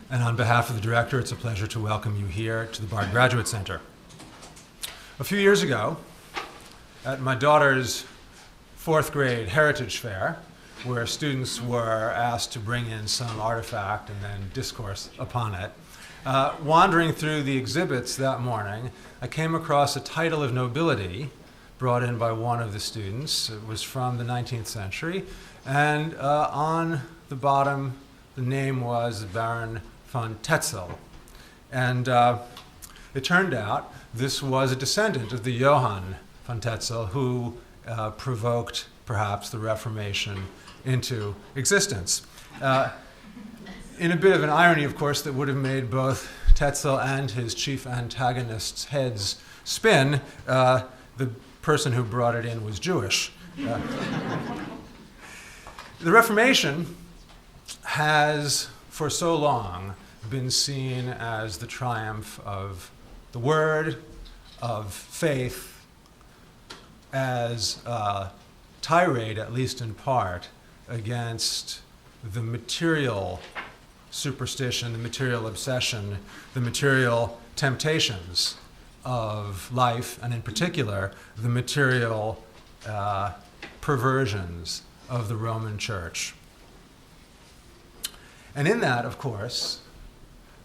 And on behalf of the director, it's a pleasure to welcome you here to the Bard Graduate Center. A few years ago, at my daughter's fourth grade heritage fair, where students were asked to bring in some artifact and then discourse upon it, wandering through the exhibits that morning, I came across a title of nobility brought in by one of the students. It was from the 19th century, and on the bottom, the name was Baron von Tetzel. And it turned out this was a descendant of the Johann von Tetzel who provoked perhaps the Reformation into existence. In a bit of an irony, of course, that would have made both Tetzel and his chief antagonist's heads spin, the person who brought it in was Jewish. The Reformation has, for so long, been seen as the triumph of the Word, of faith, as a tirade, at least in part, against the material superstition, the material obsession, the material temptations of life, and in particular, the material perversions of the Roman Church. And in that, of course,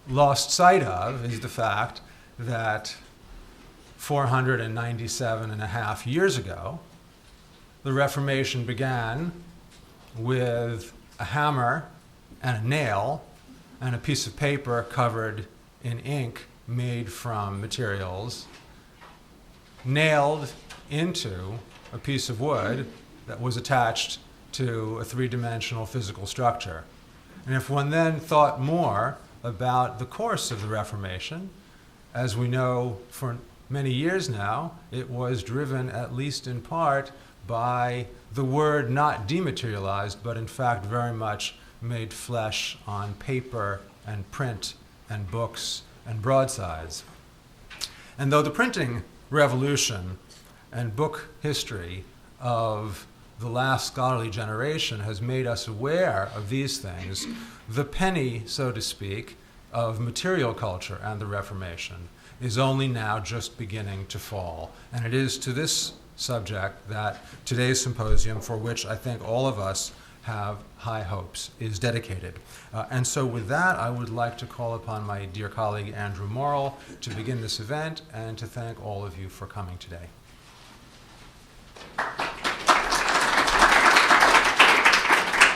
lost sight of is the fact that 497 and a half years ago, the Reformation began with a hammer and a nail and a piece of paper covered in ink made from materials nailed into a piece of wood that was attached to a three-dimensional physical structure. And if one then thought more about the course of the Reformation, as we know for many years now, it was driven at least in part by the Word not dematerialized, but in fact very much made flesh on paper and print and books and broadsides. And though the printing revolution and book history of the last scholarly generation has made us aware of these things, the penny, so to speak, of material culture and the Reformation is only now just beginning to fall. And it is to this subject that today's symposium, for which I think all of us have high hopes, is dedicated. And so with that, I would like to call upon my dear colleague Andrew Morrill to begin this event and to thank all of you for coming today.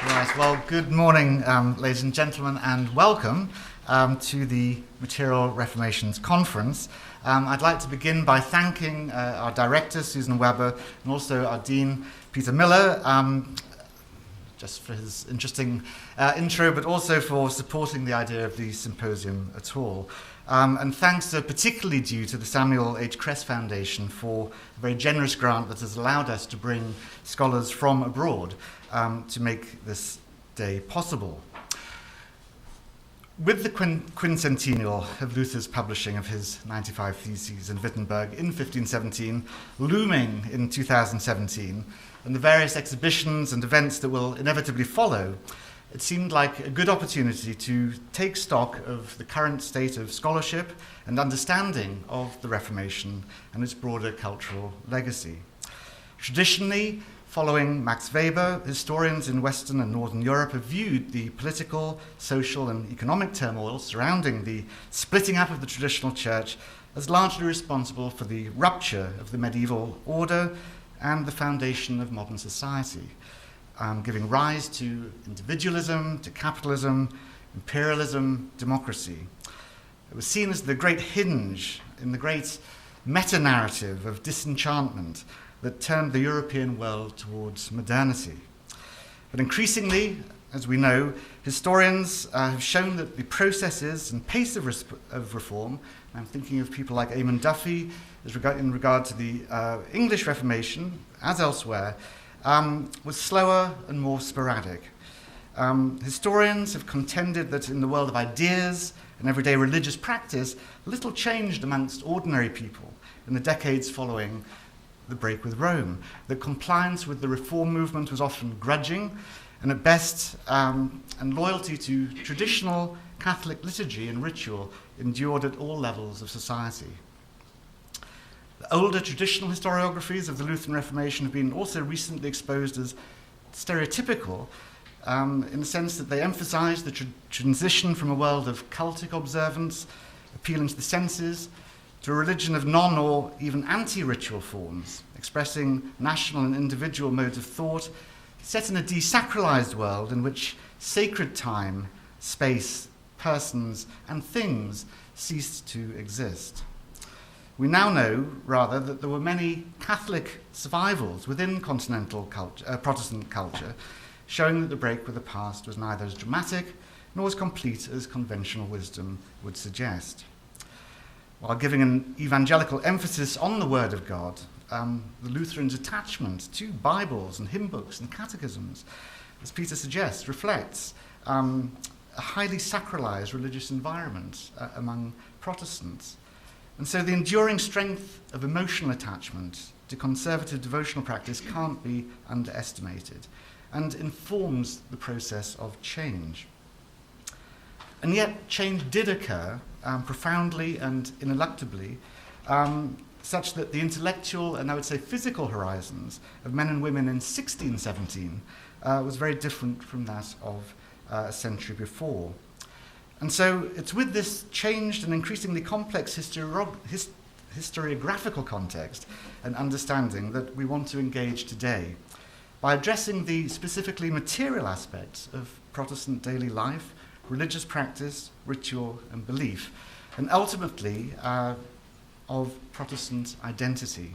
Right, well, good morning, ladies and gentlemen, and welcome to the Material Reformations Conference. I'd like to begin by thanking our director, Susan Weber, and also our dean, Peter Miller, just for his interesting intro, but also for supporting the idea of the symposium at all. And thanks are particularly due to the Samuel H. Kress Foundation for a very generous grant that has allowed us to bring scholars from abroad to make this day possible. With the quincentennial of Luther's publishing of his 95 Theses in Wittenberg in 1517 looming in 2017, and the various exhibitions and events that will inevitably follow, it seemed like a good opportunity to take stock of the current state of scholarship and understanding of the Reformation and its broader cultural legacy. Traditionally, following Max Weber, historians in Western and Northern Europe have viewed the political, social, and economic turmoil surrounding the splitting up of the traditional church as largely responsible for the rupture of the medieval order and the foundation of modern society, giving rise to individualism, to capitalism, imperialism, democracy. It was seen as the great hinge in the great meta-narrative of disenchantment that turned the European world towards modernity. But increasingly, as we know, historians have shown that the processes and pace of reform, and I'm thinking of people like Eamon Duffy in regard to the English Reformation, as elsewhere, was slower and more sporadic. Historians have contended that in the world of ideas and everyday religious practice, little changed amongst ordinary people in the decades following the break with Rome. The compliance with the reform movement was often grudging, and at best, and loyalty to traditional Catholic liturgy and ritual endured at all levels of society. The older traditional historiographies of the Lutheran Reformation have been also recently exposed as stereotypical, in the sense that they emphasize the transition from a world of cultic observance, appealing to the senses, to a religion of non or even anti-ritual forms, expressing national and individual modes of thought, set in a desacralized world in which sacred time, space, persons, and things ceased to exist. We now know, rather, that there were many Catholic survivals within continental Protestant culture, showing that the break with the past was neither as dramatic nor as complete as conventional wisdom would suggest. While giving an evangelical emphasis on the Word of God, the Lutherans' attachment to Bibles and hymn books and catechisms, as Peter suggests, reflects a highly sacralized religious environment among Protestants. And so the enduring strength of emotional attachment to conservative devotional practice can't be underestimated, and informs the process of change. And yet change did occur profoundly and ineluctably, such that the intellectual and I would say physical horizons of men and women in 1617 was very different from that of a century before. And so it's with this changed and increasingly complex historiographical context and understanding that we want to engage today, by addressing the specifically material aspects of Protestant daily life, religious practice, ritual, and belief, and ultimately of Protestant identity.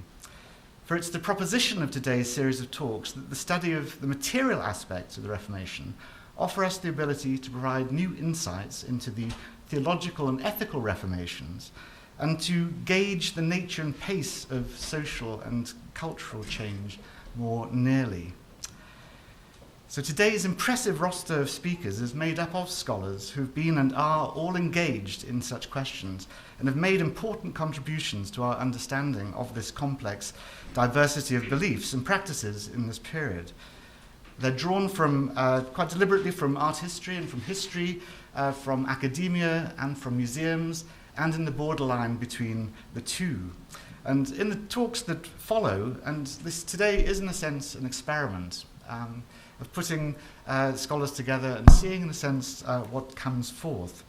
For it's the proposition of today's series of talks that the study of the material aspects of the Reformation offer us the ability to provide new insights into the theological and ethical reformations, and to gauge the nature and pace of social and cultural change more nearly. So today's impressive roster of speakers is made up of scholars who've been and are all engaged in such questions and have made important contributions to our understanding of this complex diversity of beliefs and practices in this period. They're drawn from, quite deliberately, from art history and from history, from academia and from museums, and in the borderline between the two. And in the talks that follow, and this today is in a sense an experiment of putting scholars together and seeing in a sense what comes forth.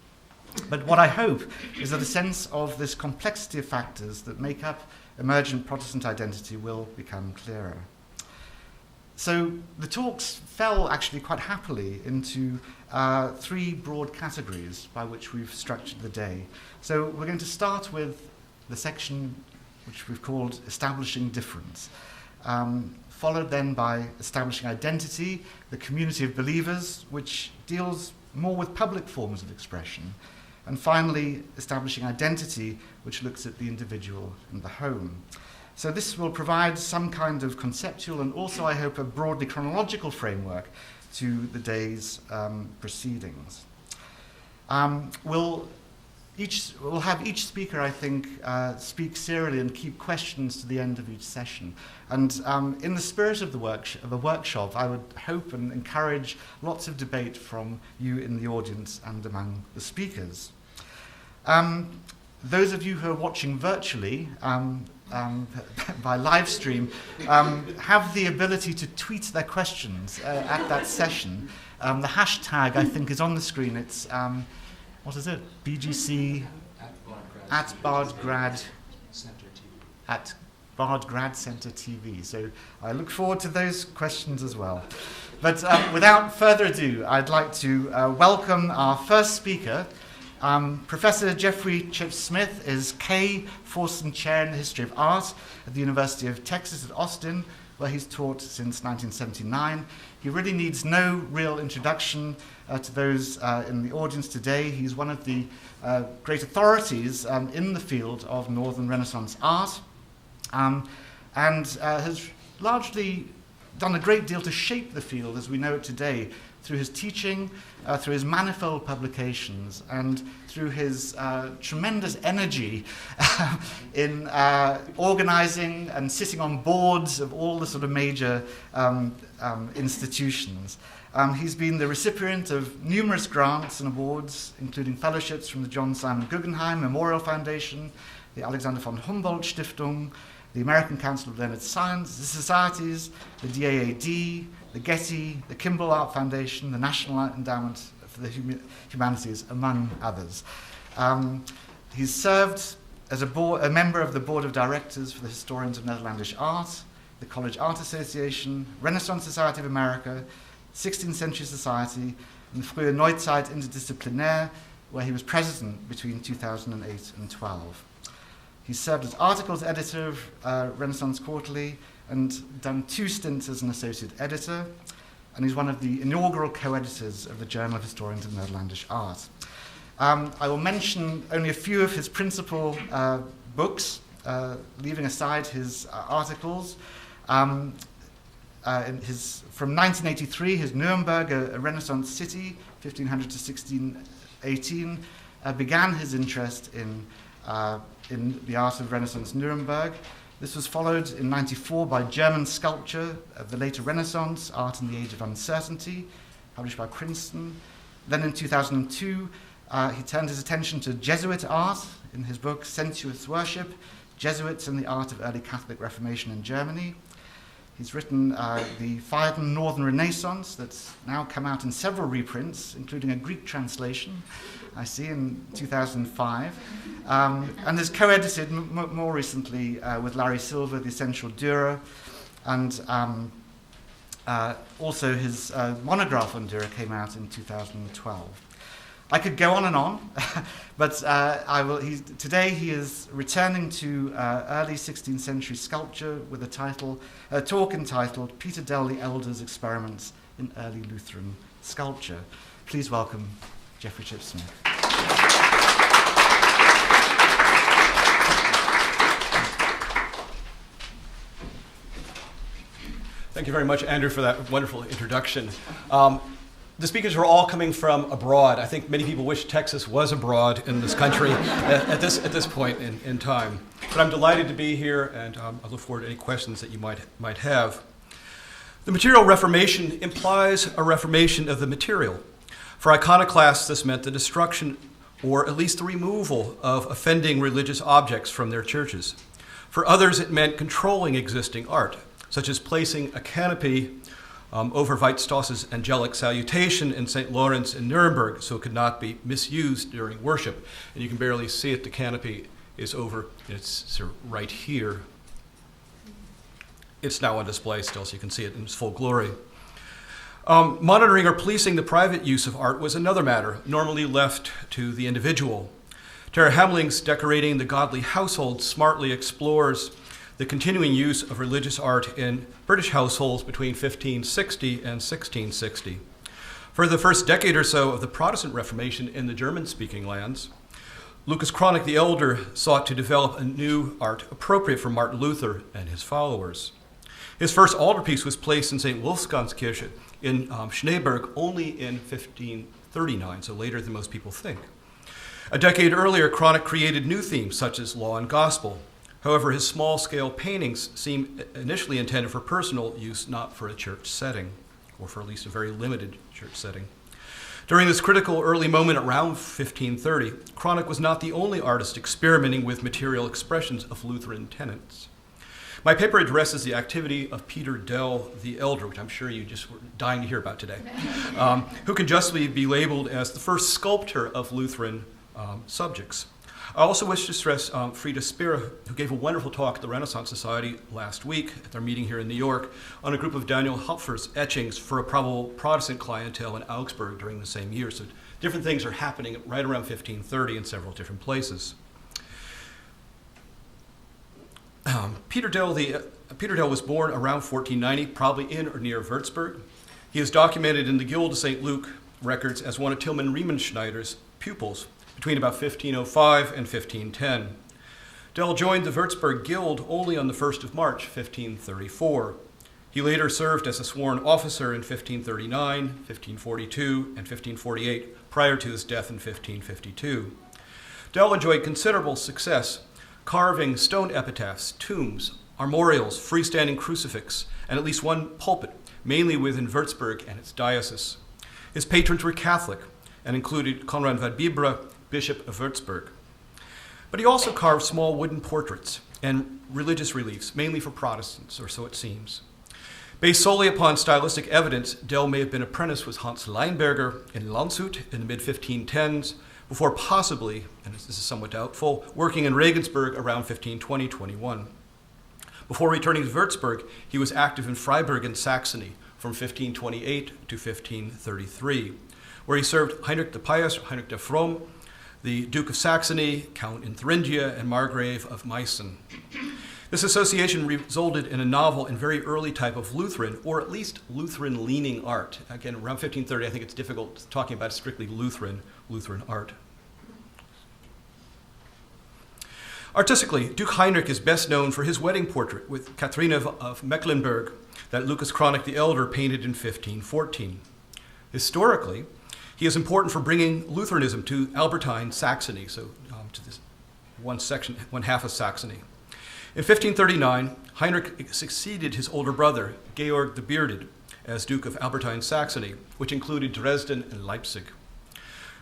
But what I hope is that a sense of this complexity of factors that make up emergent Protestant identity will become clearer. So the talks fell actually quite happily into three broad categories by which we've structured the day. So we're going to start with the section which we've called Establishing Difference, followed then by Establishing Identity, the community of believers, which deals more with public forms of expression, and finally Establishing Identity, which looks at the individual and the home. So this will provide some kind of conceptual and also, I hope, a broadly chronological framework to the day's proceedings. We'll have each speaker, I think, speak serially and keep questions to the end of each session. And in the spirit of the workshop, I would hope and encourage lots of debate from you in the audience and among the speakers. Those of you who are watching virtually, by live stream, have the able to tweet their questions at that session. The hashtag, I think, is on the screen. It's, what is it? BGC at Bardgrad at Bardgrad Center TV. So I look forward to those questions as well. But without further ado, I'd like to welcome our first speaker. Professor Jeffrey Smith is K. Forson Chair in the History of Art at the University of Texas at Austin, where he's taught since 1979. He really needs no real introduction to those in the audience today. He's one of the great authorities in the field of Northern Renaissance art, and has largely done a great deal to shape the field as we know it today through his teaching, through his manifold publications, and through his tremendous energy in organizing and sitting on boards of all the sort of major institutions. He's been the recipient of numerous grants and awards, including fellowships from the John Simon Guggenheim Memorial Foundation, the Alexander von Humboldt Stiftung, the American Council of Learned Science, the Societies, the DAAD, the Getty, the Kimball Art Foundation, the National Endowment for the Humanities, among others. He's served as a member of the Board of Directors for the Historians of Netherlandish Art, the College Art Association, Renaissance Society of America, 16th Century Society, and the Frühe Neuzeit Interdisziplinaire, where he was president between 2008 and 12. He served as articles editor of Renaissance Quarterly and done 2 stints as an associate editor, and he's one of the inaugural co-editors of the Journal of Historians of Netherlandish Art. I will mention only a few of his principal books, leaving aside his articles. From 1983, his Nuremberg, a Renaissance city, 1500 to 1618, began his interest in the art of Renaissance Nuremberg. This was followed in 1994 by German Sculpture of the Later Renaissance, Art in the Age of Uncertainty, published by Princeton. Then in 2002, he turned his attention to Jesuit art in his book Sensuous Worship, Jesuits and the Art of Early Catholic Reformation in Germany. He's written the Phaidon Northern Renaissance that's now come out in several reprints, including a Greek translation, I see, in 2005, and has co-edited more recently with Larry Silver, The Essential Dürer, and also his monograph on Dürer came out in 2012. I could go on, but today he is returning to early 16th century sculpture with a talk entitled Peter Dell the Elder's Experiments in Early Lutheran Sculpture. Please welcome Jeffrey Chipsmith. Thank you very much, Andrew, for that wonderful introduction. The speakers are all coming from abroad. I think many people wish Texas was abroad in this country at this point in time. But I'm delighted to be here, and I look forward to any questions that you might have. The material reformation implies a reformation of the material. For iconoclasts, this meant the destruction, or at least the removal, of offending religious objects from their churches. For others, it meant controlling existing art, such as placing a canopy over Weizstoss's angelic salutation in St. Lawrence in Nuremberg, so it could not be misused during worship. And you can barely see it. The canopy is over. It's sort of right here. It's now on display still, so you can see it in its full glory. Monitoring or policing the private use of art was another matter, normally left to the individual. Tara Hamling's Decorating the Godly Household smartly explores the continuing use of religious art in British households between 1560 and 1660. For the first decade or so of the Protestant Reformation in the German-speaking lands, Lucas Cranach the Elder sought to develop a new art appropriate for Martin Luther and his followers. His first altarpiece was placed in St. Wolfgangskirche in Schneeberg only in 1539, so later than most people think. A decade earlier, Cranach created new themes such as law and gospel. However, his small-scale paintings seem initially intended for personal use, not for a church setting, or for at least a very limited church setting. During this critical early moment around 1530, Cranach was not the only artist experimenting with material expressions of Lutheran tenets. My paper addresses the activity of Peter Dell the Elder, which I'm sure you just were dying to hear about today, who can justly be labeled as the first sculptor of Lutheran subjects. I also wish to stress Frieda Speer, who gave a wonderful talk at the Renaissance Society last week at their meeting here in New York on a group of Daniel Hopfer's etchings for a probable Protestant clientele in Augsburg during the same year. So different things are happening right around 1530 in several different places. Peter Dell was born around 1490, probably in or near Würzburg. He is documented in the Guild of St. Luke records as one of Tilman Riemenschneider's pupils between about 1505 and 1510. Dell joined the Würzburg Guild only on the 1st of March, 1534. He later served as a sworn officer in 1539, 1542, and 1548, prior to his death in 1552. Dell enjoyed considerable success, carving stone epitaphs, tombs, armorials, freestanding crucifix, and at least one pulpit, mainly within Würzburg and its diocese. His patrons were Catholic and included Konrad von Bibra, Bishop of Würzburg. But he also carved small wooden portraits and religious reliefs, mainly for Protestants, or so it seems. Based solely upon stylistic evidence, Dell may have been apprenticed with Hans Leinberger in Landshut in the mid-1510s, before possibly, and this is somewhat doubtful, working in Regensburg around 1520-21. Before returning to Würzburg, he was active in Freiburg in Saxony from 1528 to 1533, where he served Heinrich the Pious, Heinrich der Fromm, the Duke of Saxony, Count in Thuringia, and Margrave of Meissen. This association resulted in a novel and very early type of Lutheran, or at least Lutheran-leaning art. Again, around 1530, I think it's difficult talking about strictly Lutheran art. Artistically, Duke Heinrich is best known for his wedding portrait with Katharina of Mecklenburg that Lucas Cranach the Elder painted in 1514. Historically, he is important for bringing Lutheranism to Albertine Saxony, so to this one half of Saxony. In 1539, Heinrich succeeded his older brother, Georg the Bearded, as Duke of Albertine Saxony, which included Dresden and Leipzig.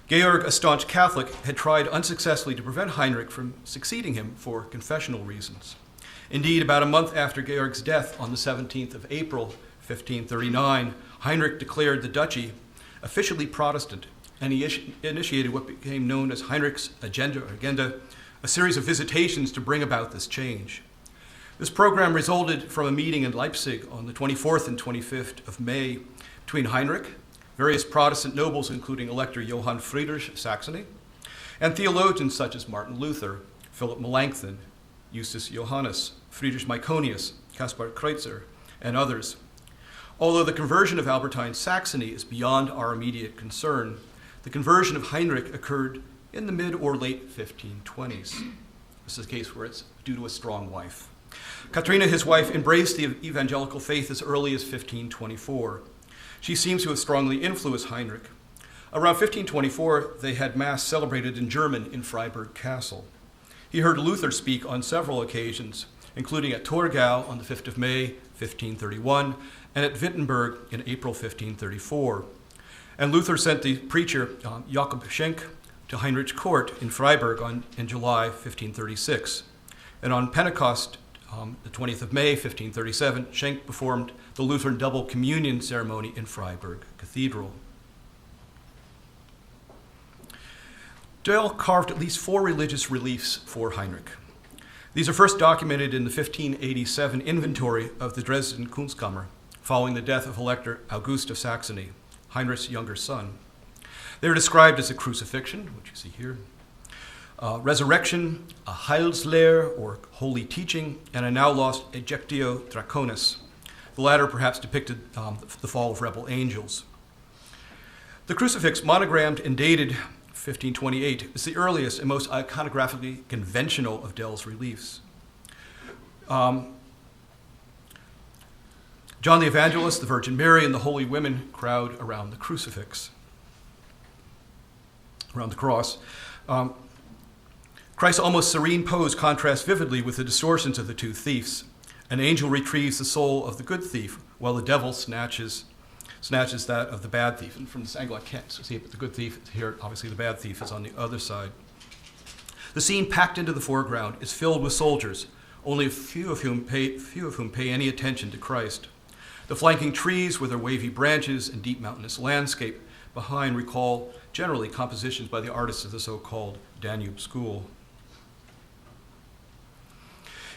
Georg, a staunch Catholic, had tried unsuccessfully to prevent Heinrich from succeeding him for confessional reasons. Indeed, about a month after Georg's death on the 17th of April, 1539, Heinrich declared the duchy officially Protestant, and he initiated what became known as Heinrich's Agenda, a series of visitations to bring about this change. This program resulted from a meeting in Leipzig on the 24th and 25th of May between Heinrich, various Protestant nobles, including Elector Johann Friedrich of Saxony, and theologians such as Martin Luther, Philip Melanchthon, Justus Johannes, Friedrich Myconius, Caspar Kreutzer, and others. Although the conversion of Albertine Saxony is beyond our immediate concern, the conversion of Heinrich occurred in the mid or late 1520s. This is a case where it's due to a strong wife. Katharina, his wife, embraced the evangelical faith as early as 1524. She seems to have strongly influenced Heinrich. Around 1524, they had Mass celebrated in German in Freiburg Castle. He heard Luther speak on several occasions, including at Torgau on the 5th of May, 1531, and at Wittenberg in April 1534. And Luther sent the preacher, Jakob Schenk, to Heinrich's court in Freiburg in July 1536. And on Pentecost, the 20th of May, 1537, Schenk performed the Lutheran double communion ceremony in Freiburg Cathedral. Dell carved at least 4 religious reliefs for Heinrich. These are first documented in the 1587 inventory of the Dresden Kunstkammer, following the death of Elector August of Saxony, Heinrich's younger son. They are described as a crucifixion, which you see here, resurrection, a Heilslehre, or holy teaching, and a now lost Ejectio Draconis. The latter perhaps depicted the fall of rebel angels. The crucifix, monogrammed and dated 1528, is the earliest and most iconographically conventional of Dell's reliefs. John the Evangelist, the Virgin Mary, and the holy women crowd around the crucifix, around the cross. Christ's almost serene pose contrasts vividly with the distortions of the two thieves. An angel retrieves the soul of the good thief, while the devil snatches that of the bad thief. And from this angle, I can't see it, but the good thief is here. Obviously, the bad thief is on the other side. The scene, packed into the foreground, is filled with soldiers, only a few of whom pay any attention to Christ. The flanking trees, with their wavy branches and deep mountainous landscape behind, recall generally compositions by the artists of the so-called Danube School.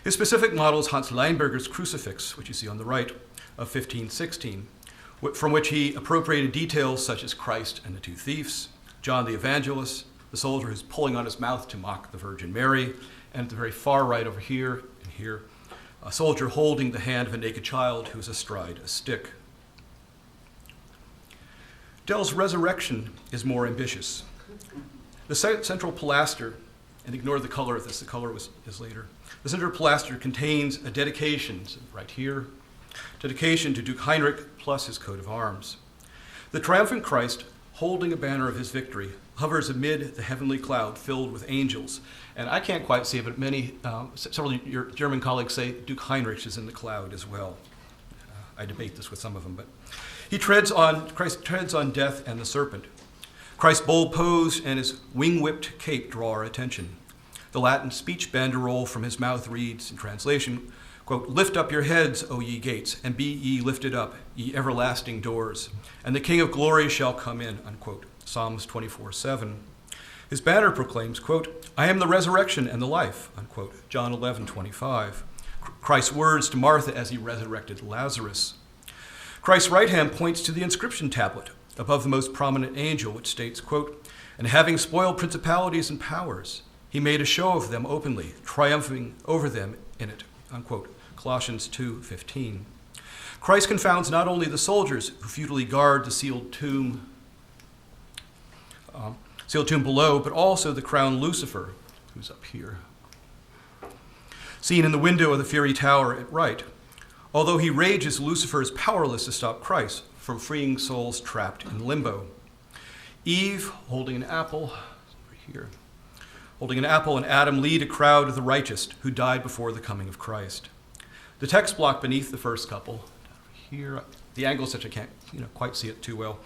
His specific model is Hans Leinberger's crucifix, which you see on the right, of 1516, from which he appropriated details such as Christ and the two thieves, John the Evangelist, the soldier who's pulling on his mouth to mock the Virgin Mary, and at the very far right over here and here, a soldier holding the hand of a naked child who is astride a stick. Dell's resurrection is more ambitious. The central pilaster, and ignore the color of this, the color is later. The central pilaster contains a dedication, right here, dedication to Duke Heinrich plus his coat of arms. The triumphant Christ, holding a banner of his victory, hovers amid the heavenly cloud filled with angels. And I can't quite see it, but several of your German colleagues say Duke Heinrich is in the cloud as well. I debate this with some of them, but Christ treads on death and the serpent. Christ's bold pose and his wing-whipped cape draw our attention. The Latin speech banderole from his mouth reads, in translation, quote, "Lift up your heads, O ye gates, and be ye lifted up, ye everlasting doors, and the King of glory shall come in," unquote. Psalms 24:7. His banner proclaims, quote, "I am the resurrection and the life," unquote. John 11:25. Christ's words to Martha as he resurrected Lazarus. Christ's right hand points to the inscription tablet above the most prominent angel, which states, quote, "And having spoiled principalities and powers, he made a show of them openly, triumphing over them in it," unquote. Colossians 2:15. Christ confounds not only the soldiers who futilely guard the sealed tomb below, but also the crowned Lucifer, who's up here, seen in the window of the fiery tower at right. Although he rages, Lucifer is powerless to stop Christ from freeing souls trapped in limbo. Eve, holding an apple, over here, holding an apple, and Adam lead a crowd of the righteous who died before the coming of Christ. The text block beneath the first couple, here, the angle is such I can't quite see it too well,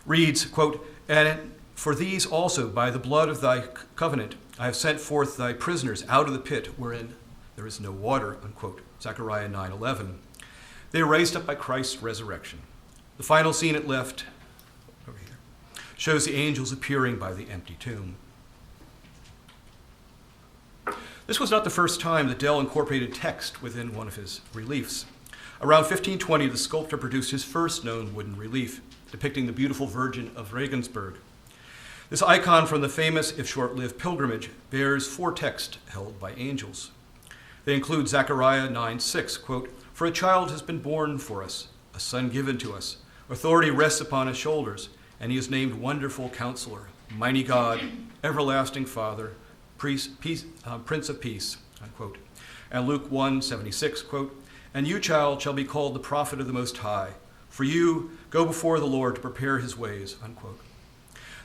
reads, quote, "And for these also, by the blood of thy covenant, I have sent forth thy prisoners out of the pit wherein there is no water," unquote. Zechariah 9:11. They are raised up by Christ's resurrection. The final scene at left, over here, shows the angels appearing by the empty tomb. This was not the first time that Dell incorporated text within one of his reliefs. Around 1520, the sculptor produced his first known wooden relief, depicting the beautiful Virgin of Regensburg. This icon from the famous, if short-lived, pilgrimage bears 4 texts held by angels. They include Zechariah 9:6, quote, "For a child has been born for us, a son given to us. Authority rests upon his shoulders, and he is named Wonderful Counselor, Mighty God, Everlasting Father, Prince of Peace," unquote. And Luke 1:76, quote, "And you, child, shall be called the prophet of the Most High, for you go before the Lord to prepare his ways," unquote.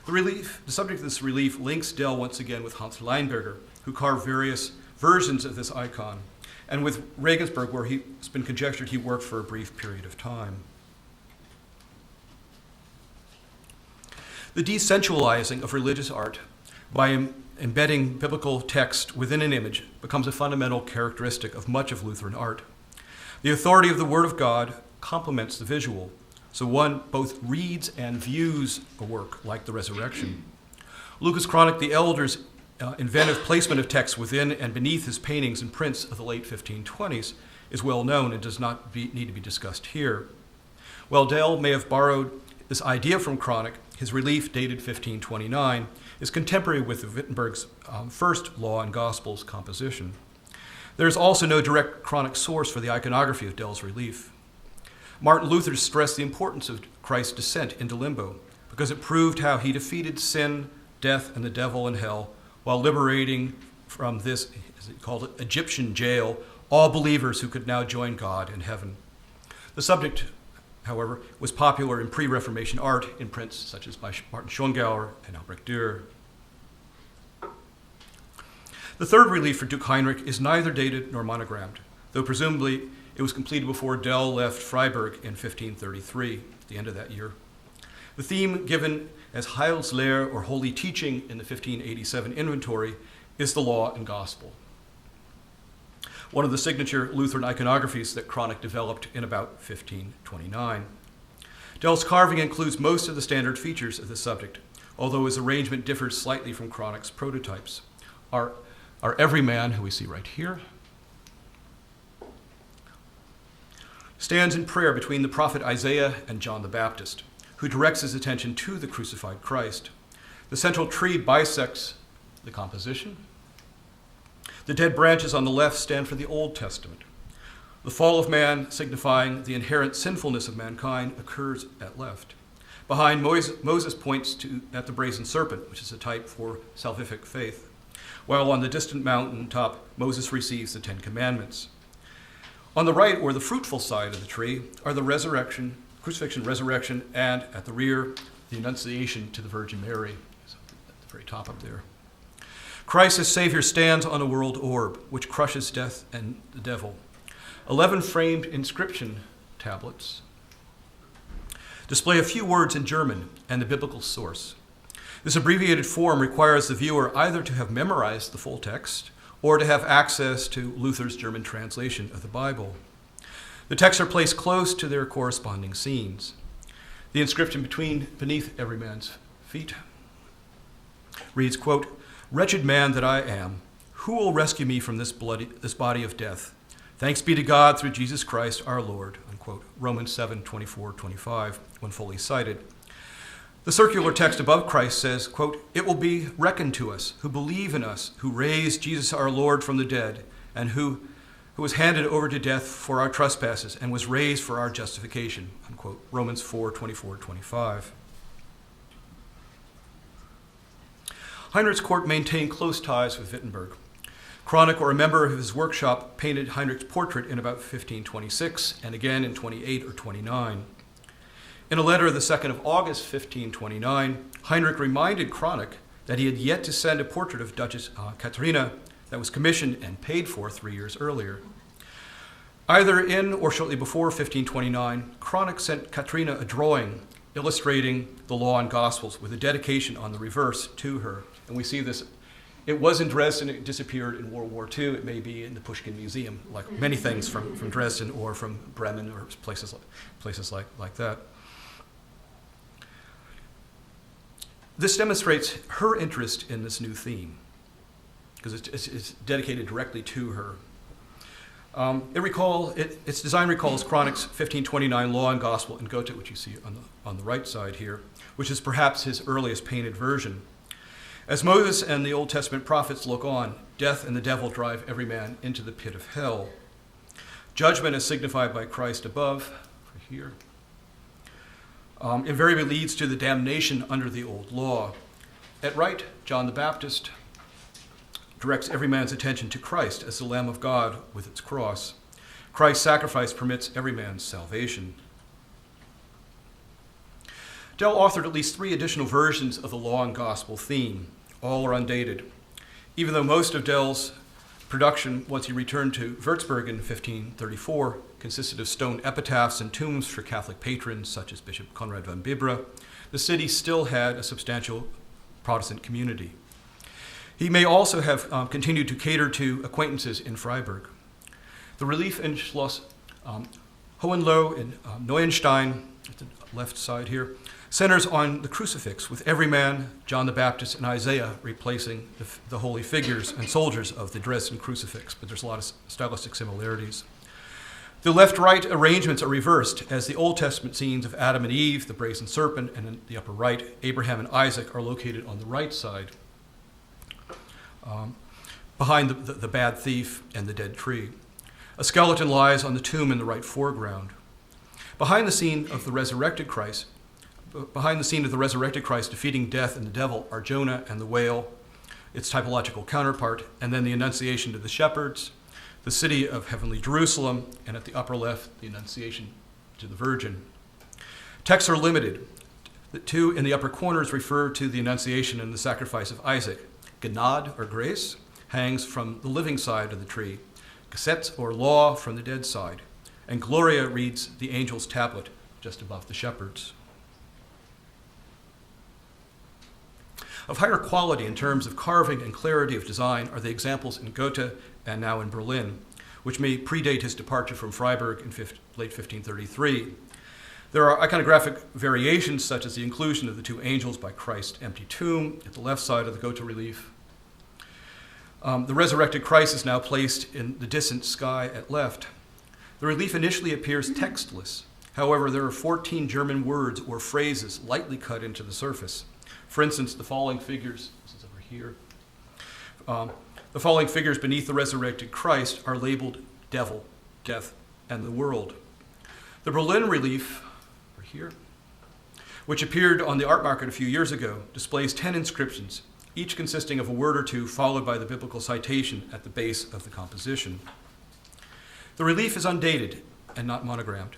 The subject of this relief links Dell once again with Hans Leinberger, who carved various versions of this icon, and with Regensburg, where it's been conjectured he worked for a brief period of time. The desensualizing of religious art by embedding biblical text within an image becomes a fundamental characteristic of much of Lutheran art. The authority of the Word of God complements the visual, so one both reads and views a work like the Resurrection. Lucas Cranach the Elder's inventive placement of text within and beneath his paintings and prints of the late 1520s is well known and does not need to be discussed here. While Dell may have borrowed this idea from Cranach, his relief, dated 1529, is contemporary with Wittenberg's first Law and Gospels composition. There is also no direct Cranach source for the iconography of Dell's relief. Martin Luther stressed the importance of Christ's descent into limbo because it proved how he defeated sin, death, and the devil and hell while liberating from this, as he called it, Egyptian jail, all believers who could now join God in heaven. The subject, however, was popular in pre-Reformation art in prints such as by Martin Schongauer and Albrecht Dürer. The third relief for Duke Heinrich is neither dated nor monogrammed, though presumably it was completed before Dell left Freiburg in 1533, the end of that year. The theme given as Heilslehre, or holy teaching, in the 1587 inventory is the law and gospel, one of the signature Lutheran iconographies that Cranach developed in about 1529. Dell's carving includes most of the standard features of this subject, although his arrangement differs slightly from Cranach's prototypes. Our everyman, who we see right here, stands in prayer between the prophet Isaiah and John the Baptist, who directs his attention to the crucified Christ. The central tree bisects the composition. The dead branches on the left stand for the Old Testament. The fall of man, signifying the inherent sinfulness of mankind, occurs at left. Behind, Moses points at the brazen serpent, which is a type for salvific faith, while on the distant mountaintop, Moses receives the 10 Commandments. On the right, or the fruitful side of the tree, are the crucifixion, resurrection, and at the rear, the Annunciation to the Virgin Mary, at the very top up there. Christ as Savior stands on a world orb, which crushes death and the devil. 11 framed inscription tablets display a few words in German and the biblical source. This abbreviated form requires the viewer either to have memorized the full text or to have access to Luther's German translation of the Bible. The texts are placed close to their corresponding scenes. The inscription beneath every man's feet reads, quote, "Wretched man that I am, who will rescue me from this body of death? Thanks be to God through Jesus Christ our Lord," unquote. Romans 7:24-25, when fully cited. The circular text above Christ says, quote, "It will be reckoned to us who believe in us, who raised Jesus our Lord from the dead, and who was handed over to death for our trespasses and was raised for our justification," unquote. Romans 4:24-25. Heinrich's court maintained close ties with Wittenberg. Chronic, or a member of his workshop, painted Heinrich's portrait in about 1526 and again in 28 or 29. In a letter of the 2nd of August, 1529, Heinrich reminded Chronic that he had yet to send a portrait of Duchess Katharina that was commissioned and paid for 3 years earlier. Either in or shortly before 1529, Chronic sent Katharina a drawing illustrating the Law and Gospels with a dedication on the reverse to her. And we see this. It was in Dresden. It disappeared in World War II. It may be in the Pushkin Museum, like many things from Dresden or from Bremen or places like that. This demonstrates her interest in this new theme, because it's dedicated directly to her. Its design recalls Chronic's 1529 Law and Gospel in Goethe, which you see on the right side here, which is perhaps his earliest painted version. As Moses and the Old Testament prophets look on, death and the devil drive every man into the pit of hell. Judgment is signified by Christ above, here. Invariably leads to the damnation under the old law. At right, John the Baptist directs every man's attention to Christ as the Lamb of God with its cross. Christ's sacrifice permits every man's salvation. Dell authored at least 3 additional versions of the Law and Gospel theme. All are undated. Even though most of Dell's production, once he returned to Würzburg in 1534, consisted of stone epitaphs and tombs for Catholic patrons such as Bishop Conrad von Bibra, the city still had a substantial Protestant community. He may also have continued to cater to acquaintances in Freiburg. The relief in Schloss Hohenlohe in Neuenstein, at the left side here, centers on the crucifix, with every man, John the Baptist, and Isaiah replacing the holy figures and soldiers of the Dresden crucifix, but there's a lot of stylistic similarities. The left-right arrangements are reversed, as the Old Testament scenes of Adam and Eve, the brazen serpent, and in the upper right, Abraham and Isaac are located on the right side, behind the bad thief and the dead tree. A skeleton lies on the tomb in the right foreground. Behind the scene of the resurrected Christ defeating death and the devil are Jonah and the whale, its typological counterpart, and then the Annunciation to the shepherds, the city of heavenly Jerusalem, and at the upper left, the Annunciation to the Virgin. Texts are limited. The 2 in the upper corners refer to the Annunciation and the sacrifice of Isaac. Gnade, or grace, hangs from the living side of the tree. Gesetz, or law, from the dead side. And Gloria reads the angel's tablet just above the shepherds. Of higher quality in terms of carving and clarity of design are the examples in Goethe and now in Berlin, which may predate his departure from Freiburg in late 1533. There are iconographic variations, such as the inclusion of the 2 angels by Christ's empty tomb at the left side of the Goethe relief. The resurrected Christ is now placed in the distant sky at left. The relief initially appears textless. However, there are 14 German words or phrases lightly cut into the surface. For instance, the following figures, this is over here, the following figures beneath the resurrected Christ are labeled devil, death, and the world. The Berlin relief, over here, which appeared on the art market a few years ago, displays 10 inscriptions, each consisting of a word or 2 followed by the biblical citation at the base of the composition. The relief is undated and not monogrammed.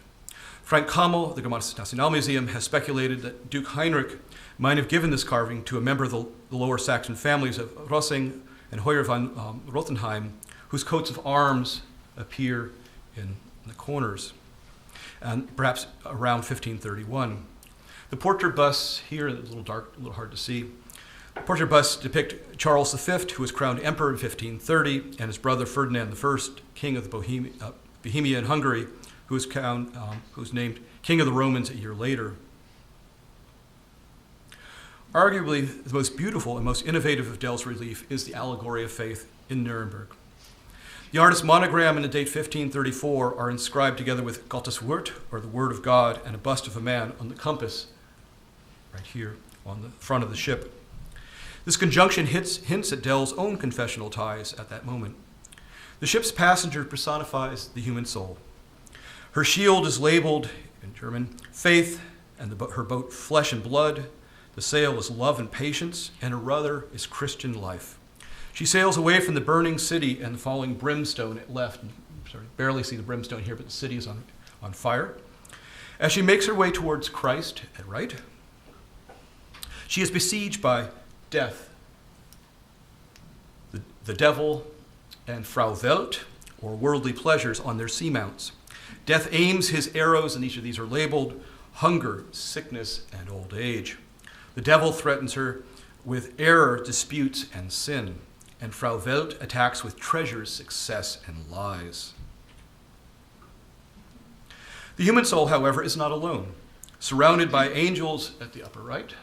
Frank Kammel, the Germanisches Nationalmuseum, has speculated that Duke Heinrich might have given this carving to a member of the Lower Saxon families of Rossing and Hoyer von Rothenheim, whose coats of arms appear in the corners, and perhaps around 1531. The portrait busts here, a little dark, a little hard to see. The portrait busts depict Charles V, who was crowned emperor in 1530, and his brother Ferdinand I, king of the Bohemia and Hungary, who was named king of the Romans a year later. Arguably, the most beautiful and most innovative of Dell's relief is the allegory of faith in Nuremberg. The artist's monogram and the date 1534 are inscribed together with Gottes Wort, or the Word of God, and a bust of a man on the compass, right here on the front of the ship. This conjunction hints at Dell's own confessional ties at that moment. The ship's passenger personifies the human soul. Her shield is labeled, in German, faith, and her boat flesh and blood. The sail is love and patience, and her rudder is Christian life. She sails away from the burning city and the falling brimstone at left. Sorry, barely see the brimstone here, but the city is on fire. As she makes her way towards Christ at right, she is besieged by death, the devil, and Frau Welt, or worldly pleasures, on their seamounts. Death aims his arrows, and each of these are labeled hunger, sickness, and old age. The devil threatens her with error, disputes, and sin, and Frau Welt attacks with treasures, success, and lies. The human soul, however, is not alone. Surrounded by angels at the upper right,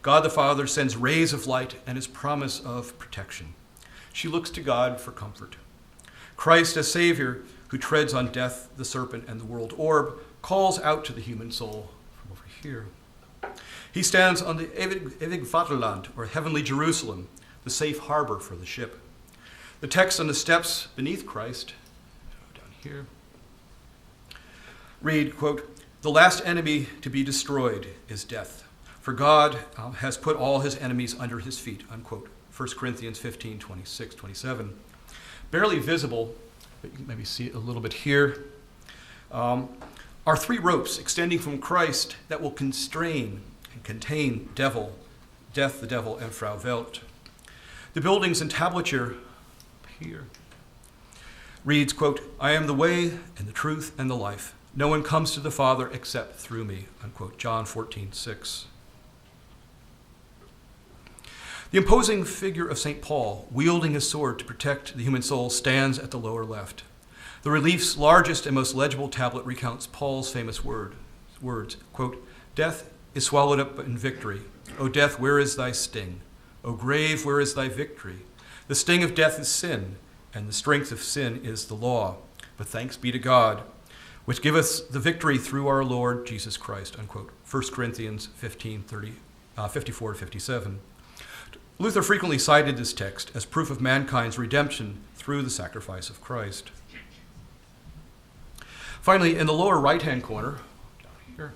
God the Father sends rays of light and his promise of protection. She looks to God for comfort. Christ, as Savior, who treads on death, the serpent, and the world orb, calls out to the human soul from over here. He stands on the Ewig Vaterland, or heavenly Jerusalem, the safe harbor for the ship. The text on the steps beneath Christ, down here, read, quote, "The last enemy to be destroyed is death, for God has put all his enemies under his feet," unquote. 1 Corinthians 15, 26, 27. Barely visible, but you can maybe see it a little bit here, are three ropes extending from Christ that will constrain and contain death, the devil, and Frau Welt. The building's entablature here reads, quote, "I am the way and the truth and the life. No one comes to the Father except through me," unquote. John 14:6. The imposing figure of St. Paul, wielding his sword to protect the human soul, stands at the lower left. The relief's largest and most legible tablet recounts Paul's famous words, quote, "Death is swallowed up in victory. O death, where is thy sting? O grave, where is thy victory? The sting of death is sin, and the strength of sin is the law. But thanks be to God, which giveth the victory through our Lord Jesus Christ," unquote. 1 Corinthians 15, 54-57. Luther frequently cited this text as proof of mankind's redemption through the sacrifice of Christ. Finally, in the lower right-hand corner, down here,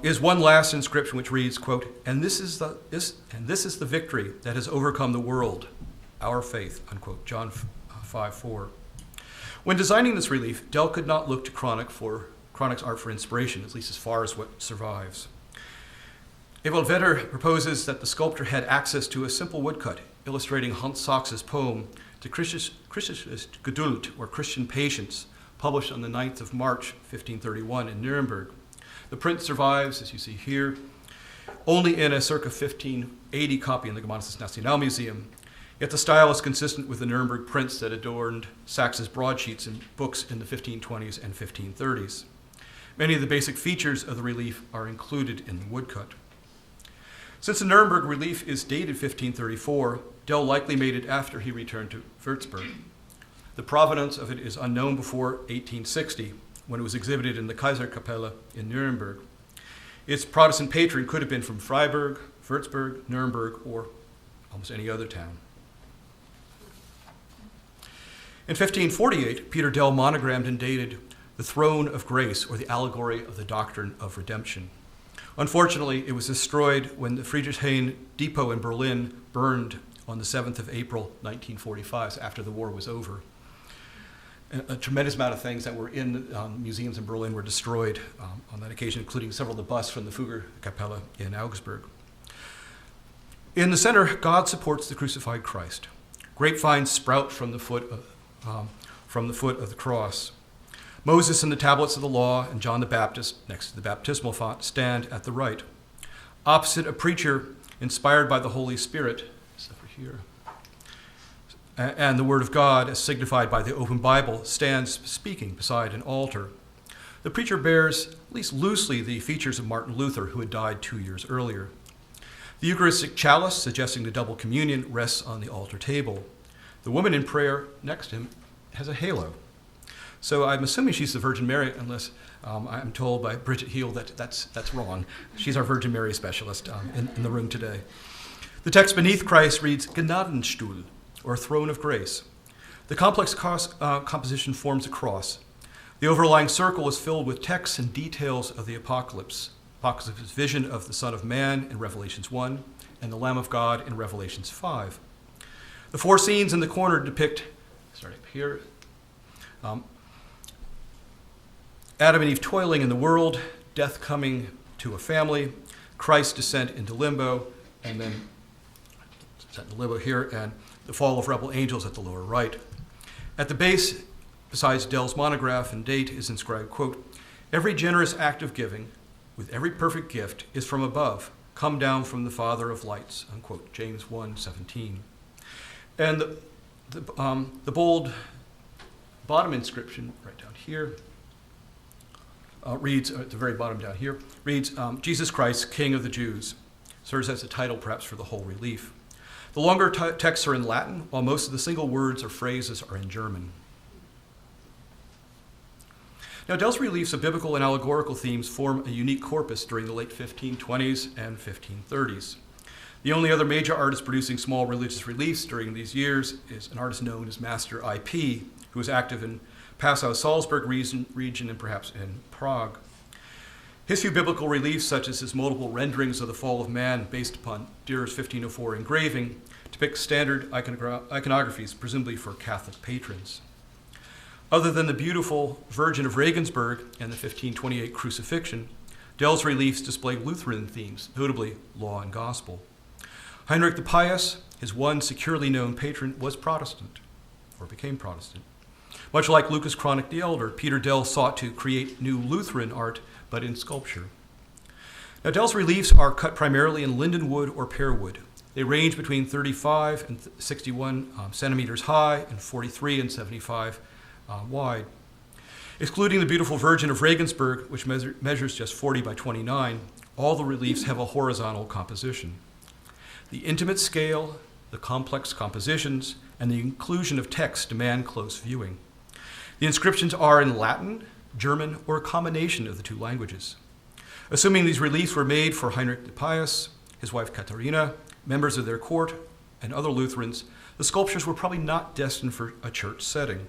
is one last inscription which reads, quote, "And this is the victory that has overcome the world, our faith," unquote. John 5:4. When designing this relief, Dell could not look to Cronach's art for inspiration, at least as far as what survives. Ewald Vedder proposes that the sculptor had access to a simple woodcut illustrating Hans Sachs's poem, De Christus Geduld, or Christian Patience, published on the 9th of March, 1531 in Nuremberg. The print survives, as you see here, only in a circa 1580 copy in the Germanisches Nationalmuseum, yet the style is consistent with the Nuremberg prints that adorned Sachs's broadsheets and books in the 1520s and 1530s. Many of the basic features of the relief are included in the woodcut. Since the Nuremberg relief is dated 1534, Dell likely made it after he returned to Würzburg. The provenance of it is unknown before 1860, when it was exhibited in the Kaiserkapelle in Nuremberg. Its Protestant patron could have been from Freiburg, Würzburg, Nuremberg, or almost any other town. In 1548, Peter Dell monogrammed and dated The Throne of Grace, or the Allegory of the Doctrine of Redemption. Unfortunately, it was destroyed when the Friedrichshain depot in Berlin burned on the 7th of April, 1945, after the war was over. A tremendous amount of things that were in museums in Berlin were destroyed on that occasion, including several of the busts from the Fuggerkapelle in Augsburg. In the center, God supports the crucified Christ. Grapevines sprout from the foot from the foot of the cross. Moses and the tablets of the law and John the Baptist, next to the baptismal font, stand at the right. Opposite, a preacher inspired by the Holy Spirit, except for here, and the Word of God, as signified by the open Bible, stands speaking beside an altar. The preacher bears, at least loosely, the features of Martin Luther, who had died 2 years earlier. The Eucharistic chalice, suggesting the double communion, rests on the altar table. The woman in prayer next to him has a halo. So I'm assuming she's the Virgin Mary, unless I'm told by Bridget Heel that that's wrong. She's our Virgin Mary specialist in the room today. The text beneath Christ reads Gnadenstuhl, or throne of grace. The complex composition forms a cross. The overlying circle is filled with texts and details of the Apocalypse. Apocalypse's vision of the Son of Man in Revelations 1 and the Lamb of God in Revelations 5. The four scenes in the corner depict, starting up here, Adam and Eve toiling in the world, death coming to a family, Christ's descent into limbo, and then descent into limbo here, and the fall of rebel angels at the lower right. At the base, besides Dell's monograph and date, is inscribed, quote, "Every generous act of giving, with every perfect gift, is from above, come down from the Father of lights," unquote, James 1:17. And the bold bottom inscription, right down here, reads, at the very bottom down here, reads, Jesus Christ, King of the Jews. Serves as a title perhaps for the whole relief. The longer texts are in Latin, while most of the single words or phrases are in German. Now, Dell's reliefs of biblical and allegorical themes form a unique corpus during the late 1520s and 1530s. The only other major artist producing small religious reliefs during these years is an artist known as Master I.P., who was active in Passau-Salzburg region and perhaps in Prague. His few biblical reliefs, such as his multiple renderings of the fall of man based upon Dürer's 1504 engraving, depict standard iconographies, presumably for Catholic patrons. Other than the beautiful Virgin of Regensburg and the 1528 Crucifixion, Dell's reliefs display Lutheran themes, notably law and gospel. Heinrich the Pious, his one securely known patron, was Protestant, or became Protestant. Much like Lucas Chronic the Elder, Peter Dell sought to create new Lutheran art, but in sculpture. Now, Dell's reliefs are cut primarily in linden wood or pear wood. They range between 35 and 61 centimeters high and 43 and 75 wide. Excluding the beautiful Virgin of Regensburg, which measures just 40 by 29, all the reliefs have a horizontal composition. The intimate scale, the complex compositions, and the inclusion of text demand close viewing. The inscriptions are in Latin, German, or a combination of the two languages. Assuming these reliefs were made for Heinrich the Pious, his wife Katharina, members of their court, and other Lutherans, the sculptures were probably not destined for a church setting.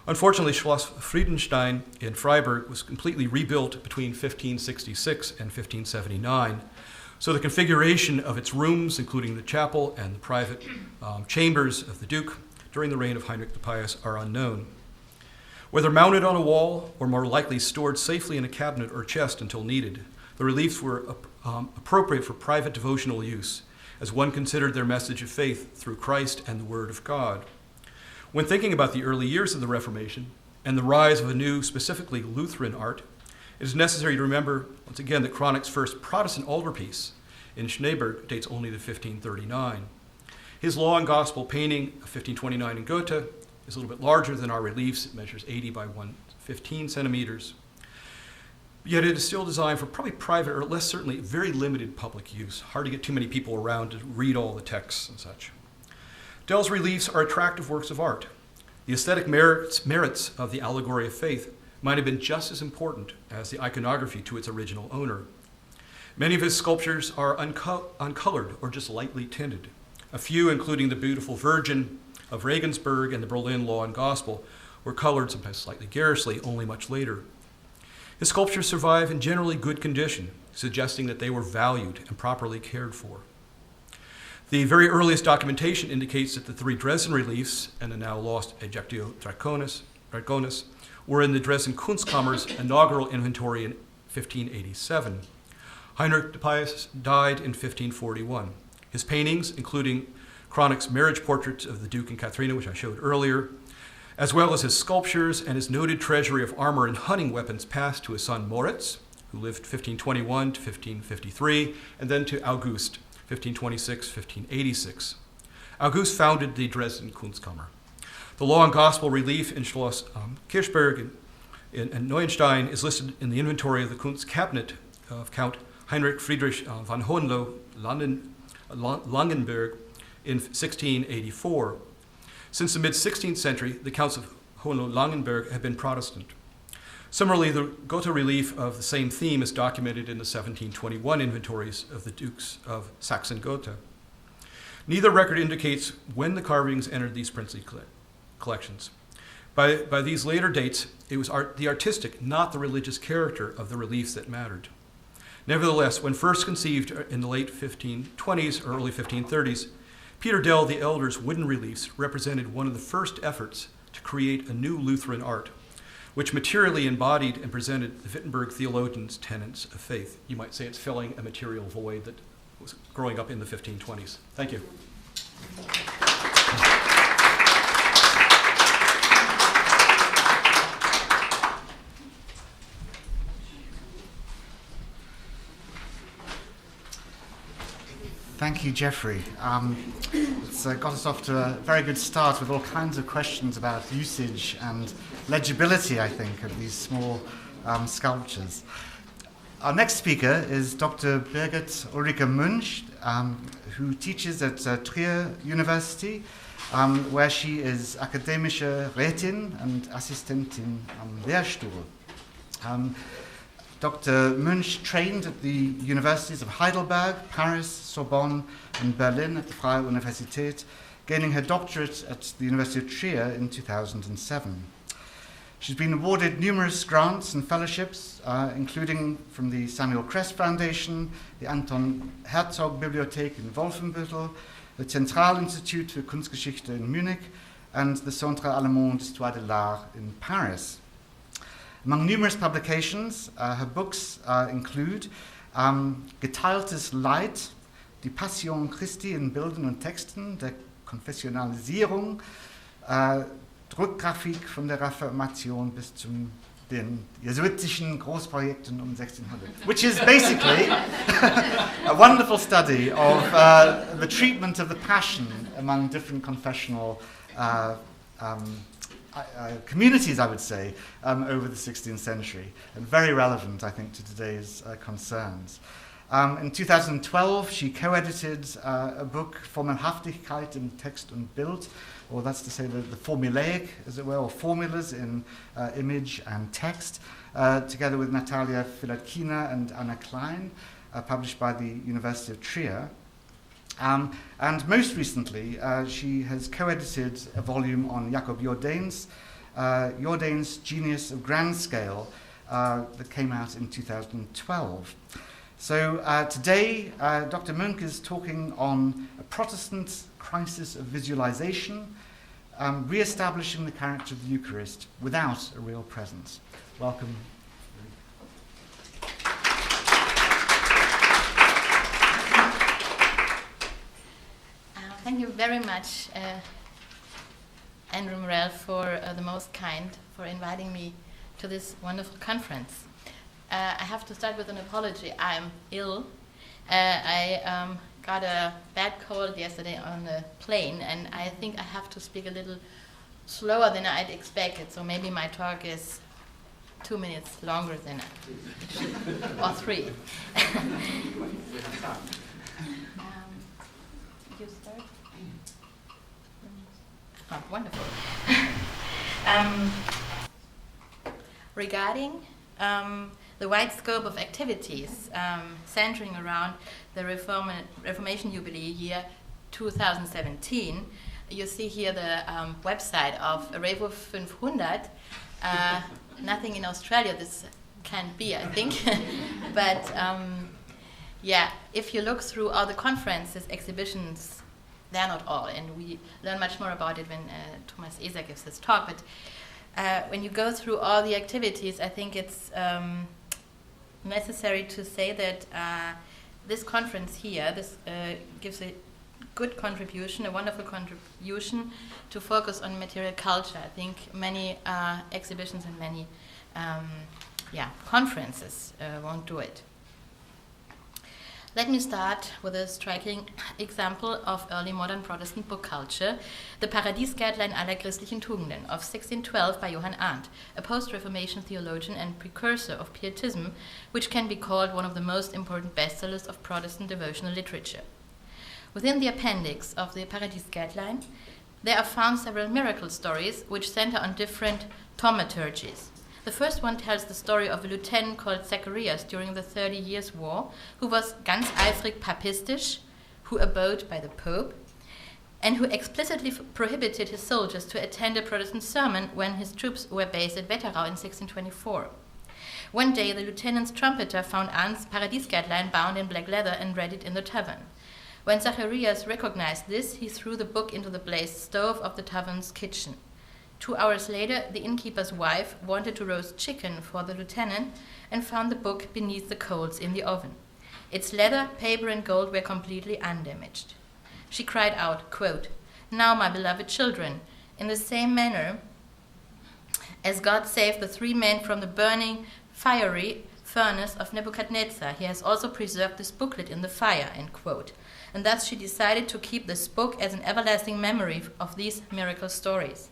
Unfortunately, Schloss Friedenstein in Freiburg was completely rebuilt between 1566 and 1579, so the configuration of its rooms, including the chapel and the private chambers of the Duke during the reign of Heinrich the Pious, are unknown. Whether mounted on a wall or more likely stored safely in a cabinet or chest until needed, the reliefs were appropriate for private devotional use, as one considered their message of faith through Christ and the Word of God. When thinking about the early years of the Reformation and the rise of a new, specifically Lutheran art, it is necessary to remember, once again, that Chronich's first Protestant altarpiece in Schneeberg dates only to 1539. His Law and Gospel painting of 1529 in Goethe is a little bit larger than our reliefs. It measures 80 by 115 centimeters. Yet it is still designed for probably private, or less certainly very limited public use. Hard to get too many people around to read all the texts and such. Dell's reliefs are attractive works of art. The aesthetic merits of the allegory of faith might have been just as important as the iconography to its original owner. Many of his sculptures are uncolored or just lightly tinted. A few, including the beautiful Virgin of Regensburg and the Berlin Law and Gospel, were colored, sometimes slightly garishly, only much later. His sculptures survive in generally good condition, suggesting that they were valued and properly cared for. The very earliest documentation indicates that the three Dresden reliefs and the now lost Ejectio Draconis were in the Dresden Kunstkammer's inaugural inventory in 1587. Heinrich the Pious died in 1541. His paintings, including Chronich's marriage portraits of the Duke and Katharina, which I showed earlier, as well as his sculptures and his noted treasury of armor and hunting weapons passed to his son Moritz, who lived 1521 to 1553, and then to August, 1526-1586. August founded the Dresden Kunstkammer. The Law and Gospel relief in Schloss Kirchberg and Neuenstein is listed in the inventory of the Kunstcabinet of Count Heinrich Friedrich von Hohenlohe-Langenberg in 1684. Since the mid-16th century, the Counts of Hohenlohe-Langenberg have been Protestant. Similarly, the Gotha relief of the same theme is documented in the 1721 inventories of the Dukes of Saxon-Gotha. Neither record indicates when the carvings entered these princely collections. By these later dates, it was the artistic, not the religious character of the reliefs that mattered. Nevertheless, when first conceived in the late 1520s or early 1530s, Peter Dell the Elder's wooden reliefs represented one of the first efforts to create a new Lutheran art, which materially embodied and presented the Wittenberg theologians' tenets of faith. You might say it's filling a material void that was growing up in the 1520s. Thank you. Thank you, Jeffrey. It's got us off to a very good start with all kinds of questions about usage and legibility, I think, of these small sculptures. Our next speaker is Dr. Birgit Ulrike Münch, who teaches at Trier University, where she is akademische Rätin and Assistentin am Lehrstuhl. Dr. Münch trained at the universities of Heidelberg, Paris, Sorbonne, and Berlin at the Freie Universität, gaining her doctorate at the University of Trier in 2007. She's been awarded numerous grants and fellowships, including from the Samuel Kress Foundation, the Anton Herzog Bibliothek in Wolfenbüttel, the Zentralinstitut für Kunstgeschichte in Munich, and the Centre Allemand d'Histoire de l'Art in Paris. Among numerous publications, her books include Geteiltes Leid, Die Passion Christi in Bildern und Texten, der Konfessionalisierung, Druckgrafik von der Reformation bis zu den jesuitischen Großprojekten um 1600, which is basically a wonderful study of the treatment of the Passion among different confessional communities, I would say, over the 16th century, and very relevant, I think, to today's concerns. In 2012, she co-edited a book, Formelhaftigkeit im Text und Bild, or that's to say the formulaic, as it were, or formulas in image and text, together with Natalia Filatkina and Anna Klein, published by the University of Trier. And most recently, she has co-edited a volume on Jacob Jordaen's Genius of Grand Scale that came out in 2012. So today, Dr. Münch is talking on a Protestant crisis of visualization, re-establishing the character of the Eucharist without a real presence. Welcome. Thank you very much, Andrew Morell, for the most kind, for inviting me to this wonderful conference. I have to start with an apology. I'm ill. I got a bad cold yesterday on the plane, and I think I have to speak a little slower than I'd expected, so maybe my talk is 2 minutes longer than it should, or 3. You start? Oh, wonderful. Regarding the wide scope of activities centering around the Reformation Jubilee year 2017, you see here the website of Revo 500. Nothing in Australia, this can't be, I think. But yeah, if you look through all the conferences, exhibitions, they're not all, and we learn much more about it when Thomas Eser gives his talk. But when you go through all the activities, I think it's necessary to say that this conference here, this gives a good contribution, a wonderful contribution to focus on material culture. I think many exhibitions and many conferences won't do it. Let me start with a striking example of early modern Protestant book culture, the Paradiesgärtlein aller christlichen Tugenden of 1612 by Johann Arndt, a post-Reformation theologian and precursor of Pietism, which can be called one of the most important bestsellers of Protestant devotional literature. Within the appendix of the Paradiesgärtlein, there are found several miracle stories which center on different thaumaturgies. The first one tells the story of a lieutenant called Zacharias during the 30 Years' War, who was ganz eifrig papistisch, who abode by the Pope, and who explicitly prohibited his soldiers to attend a Protestant sermon when his troops were based at Wetterau in 1624. One day, the lieutenant's trumpeter found Arndt's Paradiesgärtlein bound in black leather and read it in the tavern. When Zacharias recognized this, he threw the book into the blazed stove of the tavern's kitchen. 2 hours later, the innkeeper's wife wanted to roast chicken for the lieutenant and found the book beneath the coals in the oven. Its leather, paper, and gold were completely undamaged. She cried out, quote, "Now, my beloved children, in the same manner as God saved the 3 men from the burning, fiery furnace of Nebuchadnezzar, he has also preserved this booklet in the fire," end quote. And thus she decided to keep this book as an everlasting memory of these miracle stories.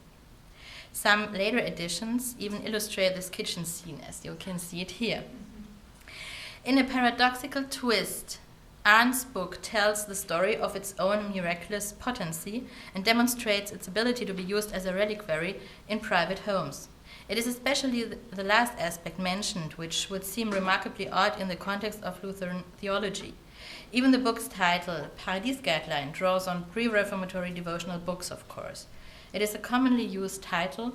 Some later editions even illustrate this kitchen scene, as you can see it here. In a paradoxical twist, Arndt's book tells the story of its own miraculous potency and demonstrates its ability to be used as a reliquary in private homes. It is especially the last aspect mentioned which would seem remarkably odd in the context of Lutheran theology. Even the book's title, Paradiesgärtlein, draws on pre-Reformatory devotional books, of course. It is a commonly used title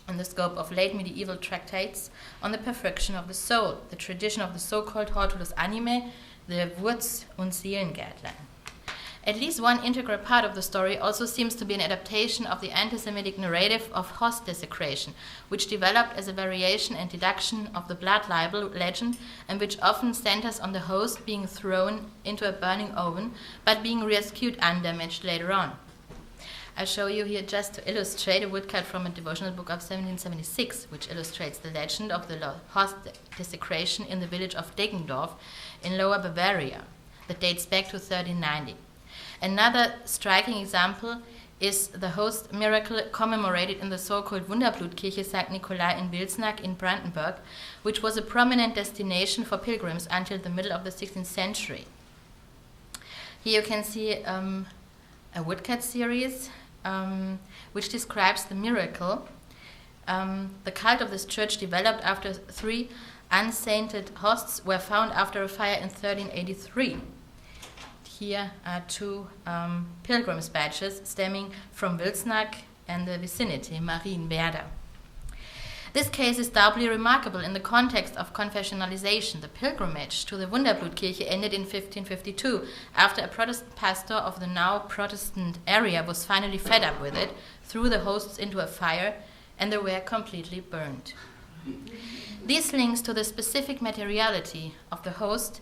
in the scope of late medieval tractates on the perfection of the soul, the tradition of the so-called Hortulus Animae, the Wurz- und Seelengärtlein. At least one integral part of the story also seems to be an adaptation of the anti-Semitic narrative of host desecration, which developed as a variation and deduction of the blood libel legend and which often centers on the host being thrown into a burning oven but being rescued undamaged later on. I show you here just to illustrate a woodcut from a devotional book of 1776, which illustrates the legend of the host desecration in the village of Deggendorf in Lower Bavaria that dates back to 1390. Another striking example is the host miracle commemorated in the so-called Wunderblutkirche St. Nikolai in Wilsnack in Brandenburg, which was a prominent destination for pilgrims until the middle of the 16th century. Here you can see a woodcut series which describes the miracle. The cult of this church developed after 3 unsainted hosts were found after a fire in 1383. Here are 2 pilgrims' badges stemming from Wilsnack and the vicinity, Marienwerder. This case is doubly remarkable in the context of confessionalization. The pilgrimage to the Wunderblutkirche ended in 1552 after a Protestant pastor of the now Protestant area was finally fed up with it, threw the hosts into a fire, and they were completely burned. These links to the specific materiality of the host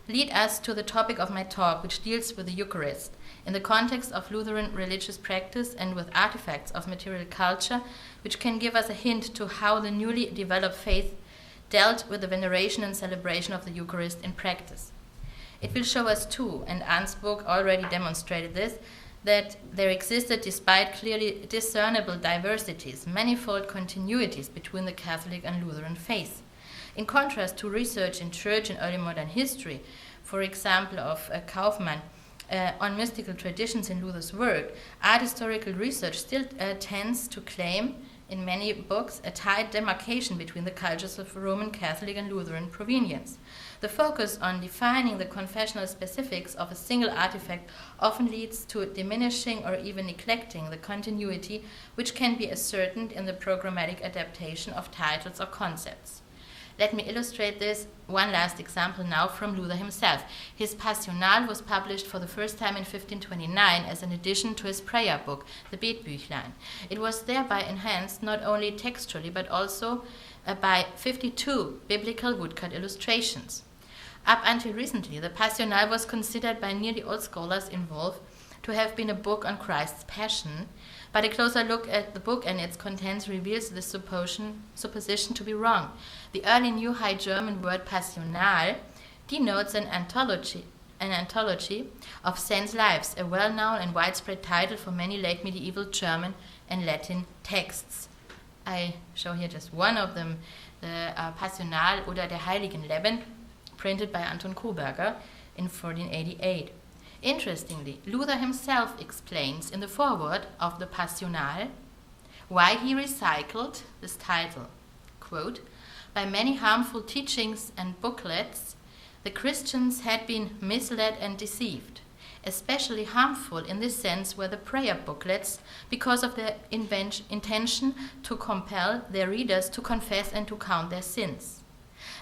lead us to the topic of my talk, which deals with the Eucharist in the context of Lutheran religious practice and with artifacts of material culture, which can give us a hint to how the newly developed faith dealt with the veneration and celebration of the Eucharist in practice. It will show us too, and Arndt's book already demonstrated this, that there existed, despite clearly discernible diversities, manifold continuities between the Catholic and Lutheran faiths. In contrast to research in church and early modern history, for example of Kaufmann, on mystical traditions in Luther's work, art historical research still tends to claim, in many books, a tight demarcation between the cultures of Roman Catholic and Lutheran provenience. The focus on defining the confessional specifics of a single artifact often leads to diminishing or even neglecting the continuity which can be ascertained in the programmatic adaptation of titles or concepts. Let me illustrate this one last example now from Luther himself. His Passional was published for the first time in 1529 as an addition to his prayer book, the Betbüchlein. It was thereby enhanced not only textually but also by 52 biblical woodcut illustrations. Up until recently, the Passional was considered by nearly all scholars involved to have been a book on Christ's passion, but a closer look at the book and its contents reveals this supposition to be wrong. The early New High German word Passional denotes an anthology of saints' lives, a well-known and widespread title for many late medieval German and Latin texts. I show here just one of them, the Passional oder der heiligen Leben, printed by Anton Koberger in 1488. Interestingly, Luther himself explains in the foreword of the Passional why he recycled this title. Quote, "By many harmful teachings and booklets, the Christians had been misled and deceived. Especially harmful in this sense were the prayer booklets because of their intention to compel their readers to confess and to count their sins.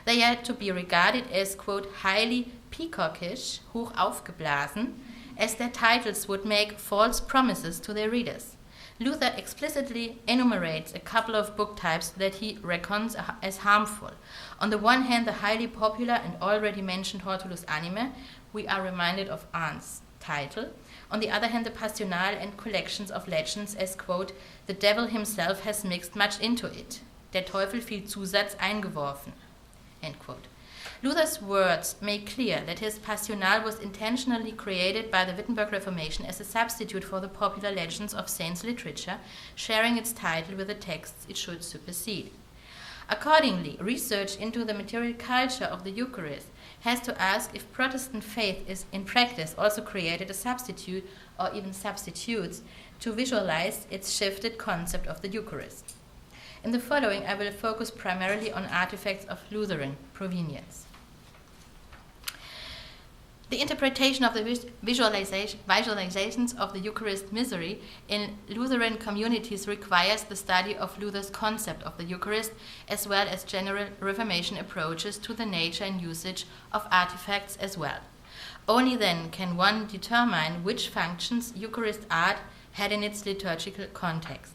They are to be regarded as, quote, highly peacockish, hoch aufgeblasen, as their titles would make false promises to their readers. Luther explicitly enumerates a couple of book types that he reckons as harmful. On the one hand, the highly popular and already mentioned Hortulus Anime, we are reminded of Arndt's title. On the other hand, the Passional and collections of legends as, quote, the devil himself has mixed much into it. Der Teufel viel Zusatz eingeworfen. End quote. Luther's words make clear that his Passional was intentionally created by the Wittenberg Reformation as a substitute for the popular legends of saints' literature, sharing its title with the texts it should supersede. Accordingly, research into the material culture of the Eucharist has to ask if Protestant faith is in practice also created a substitute or even substitutes to visualize its shifted concept of the Eucharist. In the following, I will focus primarily on artifacts of Lutheran provenience. The interpretation of the visualizations of the Eucharist mystery in Lutheran communities requires the study of Luther's concept of the Eucharist as well as general Reformation approaches to the nature and usage of artifacts as well. Only then can one determine which functions Eucharist art had in its liturgical context.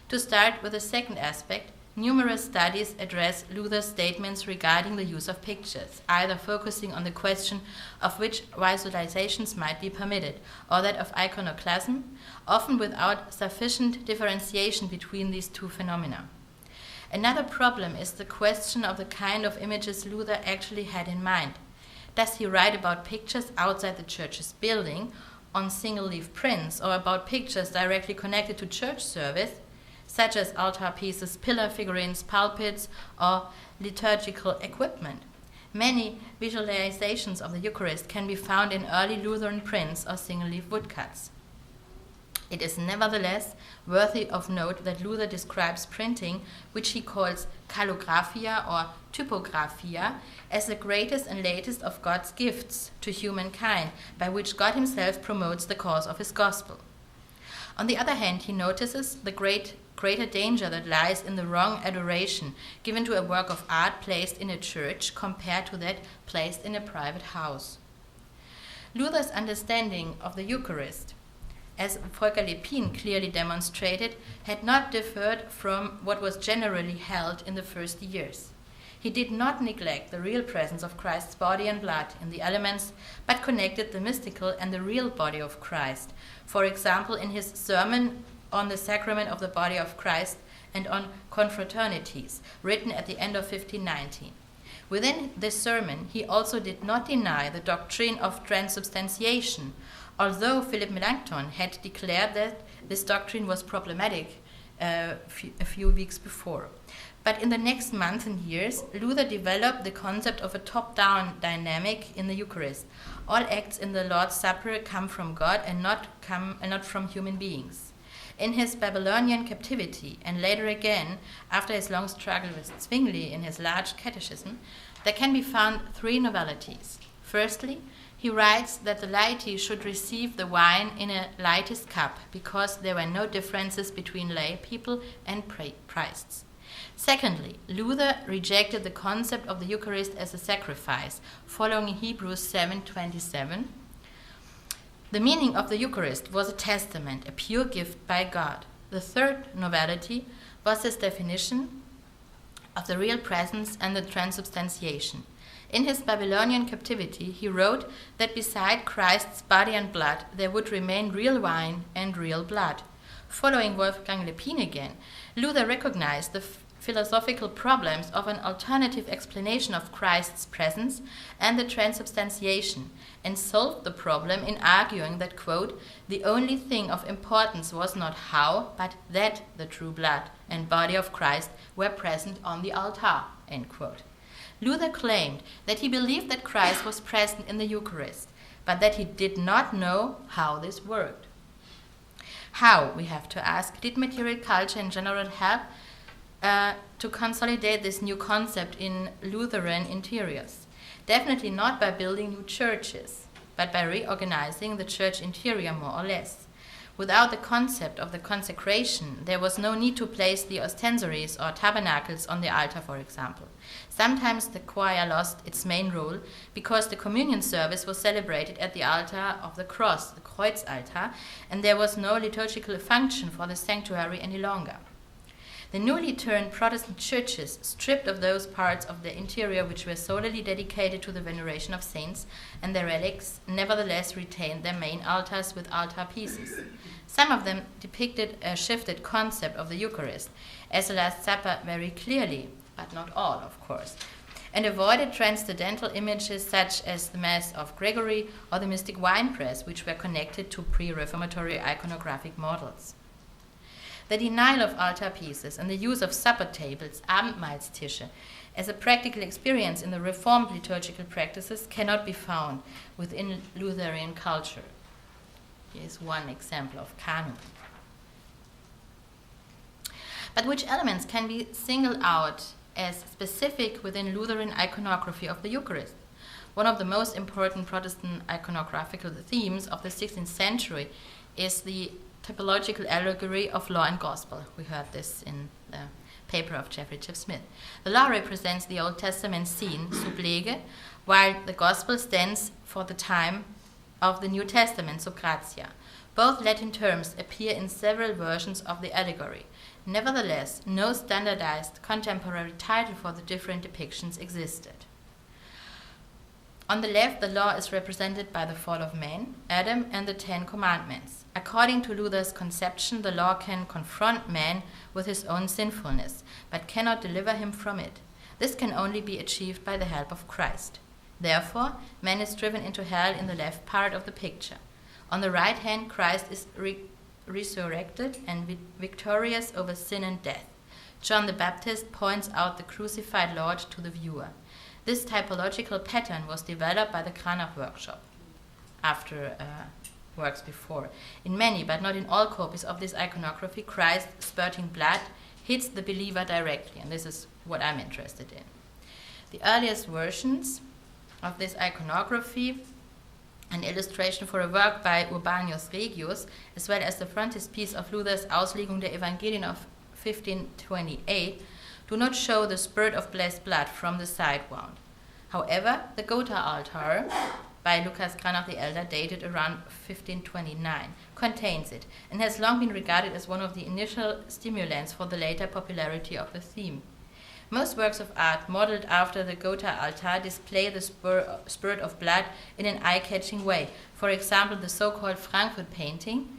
To start with the second aspect, numerous studies address Luther's statements regarding the use of pictures, either focusing on the question of which visualizations might be permitted, or that of iconoclasm, often without sufficient differentiation between these two phenomena. Another problem is the question of the kind of images Luther actually had in mind. Does he write about pictures outside the church's building, on single-leaf prints, or about pictures directly connected to church service, such as altar pieces, pillar figurines, pulpits, or liturgical equipment? Many visualizations of the Eucharist can be found in early Lutheran prints or single-leaf woodcuts. It is nevertheless worthy of note that Luther describes printing, which he calls kalligraphia or typographia, as the greatest and latest of God's gifts to humankind, by which God himself promotes the cause of his gospel. On the other hand, he notices the greater danger that lies in the wrong adoration given to a work of art placed in a church compared to that placed in a private house. Luther's understanding of the Eucharist, as Volker Lepin clearly demonstrated, had not differed from what was generally held in the first years. He did not neglect the real presence of Christ's body and blood in the elements, but connected the mystical and the real body of Christ. For example, in his sermon on the sacrament of the body of Christ and on confraternities, written at the end of 1519. Within this sermon, he also did not deny the doctrine of transubstantiation, although Philip Melanchthon had declared that this doctrine was problematic a few weeks before. But in the next months and years, Luther developed the concept of a top-down dynamic in the Eucharist. All acts in the Lord's Supper come from God and not from human beings. In his Babylonian captivity, and later again, after his long struggle with Zwingli in his large catechism, there can be found three novelties. Firstly, he writes that the laity should receive the wine in a lightest cup because there were no differences between lay people and priests. Secondly, Luther rejected the concept of the Eucharist as a sacrifice, following Hebrews 7:27. The meaning of the Eucharist was a testament, a pure gift by God. The third novelty was his definition of the real presence and the transubstantiation. In his Babylonian captivity, he wrote that beside Christ's body and blood, there would remain real wine and real blood. Following Wolfgang Lepin again, Luther recognized the philosophical problems of an alternative explanation of Christ's presence and the transubstantiation, and solved the problem in arguing that, quote, the only thing of importance was not how, but that the true blood and body of Christ were present on the altar, end quote. Luther claimed that he believed that Christ was present in the Eucharist, but that he did not know how this worked. How, we have to ask, did material culture in general help to consolidate this new concept in Lutheran interiors? Definitely not by building new churches, but by reorganizing the church interior more or less. Without the concept of the consecration, there was no need to place the ostensories or tabernacles on the altar, for example. Sometimes the choir lost its main role because the communion service was celebrated at the altar of the cross, the Kreuzaltar, and there was no liturgical function for the sanctuary any longer. The newly turned Protestant churches, stripped of those parts of the interior which were solely dedicated to the veneration of saints and their relics, nevertheless retained their main altars with altar pieces. Some of them depicted a shifted concept of the Eucharist, as the Last Supper very clearly, but not all, of course, and avoided transcendental images such as the Mass of Gregory or the mystic winepress, which were connected to pre-Reformatory iconographic models. The denial of altar pieces and the use of supper tables, Abendmahlstische, as a practical experience in the Reformed liturgical practices cannot be found within Lutheran culture. Here is one example of canon. But which elements can be singled out as specific within Lutheran iconography of the Eucharist? One of the most important Protestant iconographical themes of the 16th century is the typological allegory of law and gospel. We heard this in the paper of Jeffrey Jeff Smith. The law represents the Old Testament scene, sub lege, while the gospel stands for the time of the New Testament, sub gratia. Both Latin terms appear in several versions of the allegory. Nevertheless, no standardized contemporary title for the different depictions existed. On the left, the law is represented by the fall of man, Adam, and the 10 Commandments. According to Luther's conception, the law can confront man with his own sinfulness, but cannot deliver him from it. This can only be achieved by the help of Christ. Therefore, man is driven into hell in the left part of the picture. On the right hand, Christ is resurrected and victorious over sin and death. John the Baptist points out the crucified Lord to the viewer. This typological pattern was developed by the Cranach workshop after works before. In many, but not in all copies of this iconography, Christ, spurting blood, hits the believer directly, and this is what I'm interested in. The earliest versions of this iconography, an illustration for a work by Urbanius Regius, as well as the frontispiece of Luther's Auslegung der Evangelien of 1528, do not show the spurt of blessed blood from the side wound. However, the Gotha altar by Lucas Cranach the Elder, dated around 1529, contains it and has long been regarded as one of the initial stimulants for the later popularity of the theme. Most works of art modeled after the Gotha altar display the spurt of blood in an eye-catching way. For example, the so-called Frankfurt painting,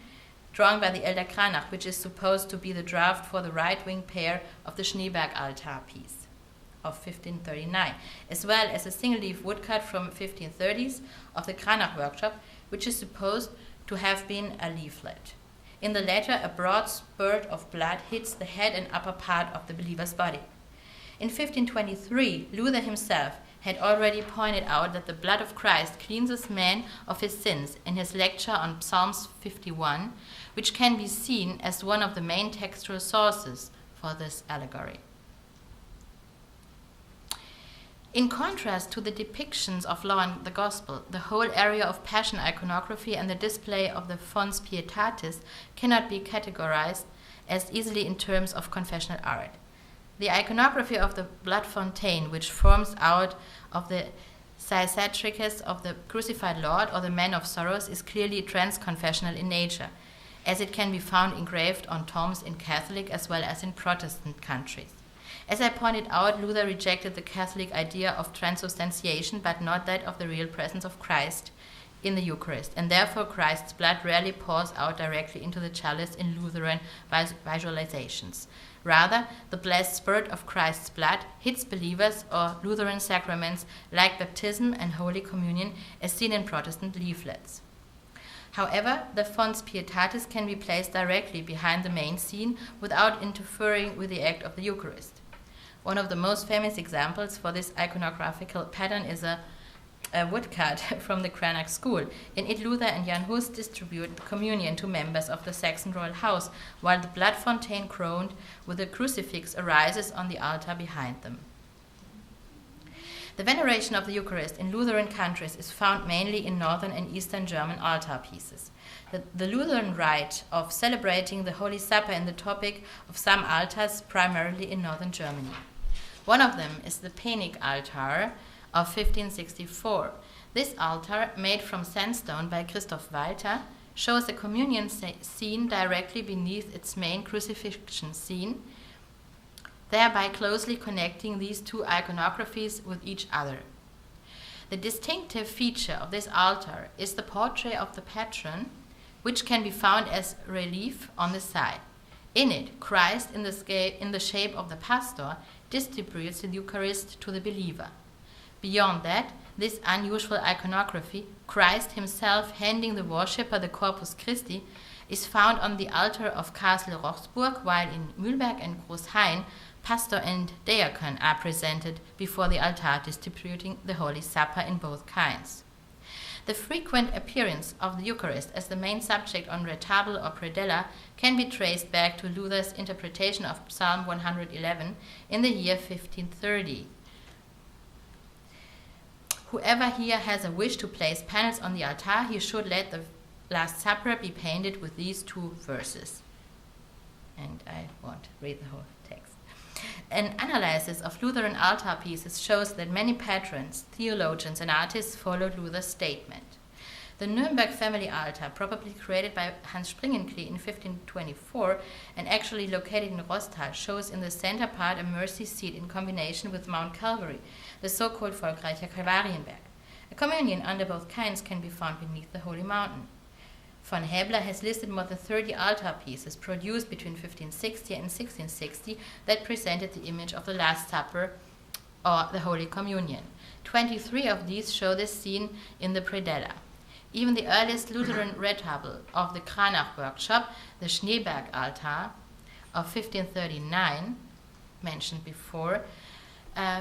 drawn by the Elder Cranach, which is supposed to be the draft for the right-wing pair of the Schneeberg altar piece of 1539, as well as a single-leaf woodcut from 1530s of the Cranach workshop, which is supposed to have been a leaflet. In the latter, a broad spurt of blood hits the head and upper part of the believer's body. In 1523, Luther himself had already pointed out that the blood of Christ cleanses man of his sins in his lecture on Psalms 51, which can be seen as one of the main textual sources for this allegory. In contrast to the depictions of law and the gospel, the whole area of passion iconography and the display of the Fons Pietatis cannot be categorized as easily in terms of confessional art. The iconography of the blood fontaine, which forms out of the Cysatricus of the crucified Lord or the Man of Sorrows, is clearly transconfessional in nature, as it can be found engraved on tombs in Catholic as well as in Protestant countries. As I pointed out, Luther rejected the Catholic idea of transubstantiation, but not that of the real presence of Christ in the Eucharist, and therefore Christ's blood rarely pours out directly into the chalice in Lutheran visualizations. Rather, the blessed spirit of Christ's blood hits believers or Lutheran sacraments like baptism and Holy Communion, as seen in Protestant leaflets. However, the Fons Pietatis can be placed directly behind the main scene without interfering with the act of the Eucharist. One of the most famous examples for this iconographical pattern is a woodcut from the Cranach school. In it, Luther and Jan Hus distribute communion to members of the Saxon royal house, while the blood fontaine crowned with a crucifix arises on the altar behind them. The veneration of the Eucharist in Lutheran countries is found mainly in northern and eastern German altar pieces. The Lutheran rite of celebrating the Holy Supper is the topic of some altars, primarily in northern Germany. One of them is the Penig altar of 1564. This altar, made from sandstone by Christoph Walter, shows a communion scene directly beneath its main crucifixion scene, thereby closely connecting these two iconographies with each other. The distinctive feature of this altar is the portrait of the patron, which can be found as relief on the side. In it, Christ, in the shape of the pastor, distributes the Eucharist to the believer. Beyond that, this unusual iconography, Christ himself handing the worshipper the Corpus Christi, is found on the altar of Castle Rochsburg, while in Mühlberg and Großhain, pastor and diacon are presented before the altar, distributing the Holy Supper in both kinds. The frequent appearance of the Eucharist as the main subject on retabule or predella can be traced back to Luther's interpretation of Psalm 111 in the year 1530. Whoever here has a wish to place panels on the altar, he should let the Last Supper be painted with these two verses. And I won't read the whole text. An analysis of Lutheran altar pieces shows that many patrons, theologians, and artists followed Luther's statement. The Nuremberg family altar, probably created by Hans Springenklee in 1524 and actually located in Rostal, shows in the center part a mercy seat in combination with Mount Calvary, the so-called Volkreicher Kalvarienberg. A communion under both kinds can be found beneath the Holy Mountain. Von Häbler has listed more than 30 altar pieces produced between 1560 and 1660 that presented the image of the Last Supper or the Holy Communion. 23 of these show this scene in the predella. Even the earliest Lutheran retabule of the Cranach workshop, the Schneeberg altar of 1539, mentioned before,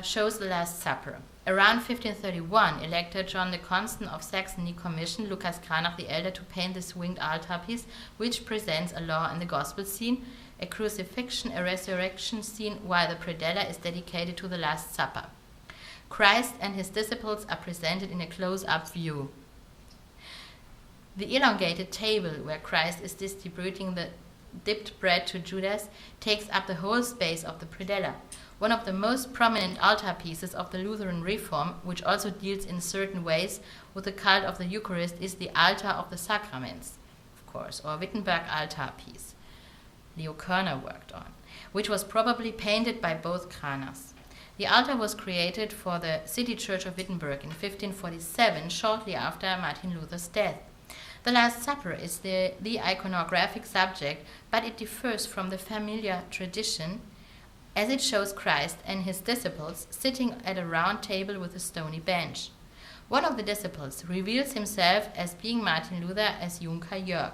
shows the Last Supper. Around 1531, Elector John the Constant of Saxony commissioned Lucas Cranach the Elder to paint this winged altar piece, which presents a law and the gospel scene, a crucifixion, a resurrection scene, while the predella is dedicated to the Last Supper. Christ and his disciples are presented in a close-up view. The elongated table where Christ is distributing the dipped bread to Judas takes up the whole space of the predella. One of the most prominent altar pieces of the Lutheran Reform, which also deals in certain ways with the cult of the Eucharist, is the Altar of the Sacraments, of course, or Wittenberg altar piece Leo Körner worked on, which was probably painted by both Cranachs. The altar was created for the city church of Wittenberg in 1547, shortly after Martin Luther's death. The Last Supper is the iconographic subject, but it differs from the familiar tradition, as it shows Christ and his disciples sitting at a round table with a stony bench. One of the disciples reveals himself as being Martin Luther as Junker Jörg.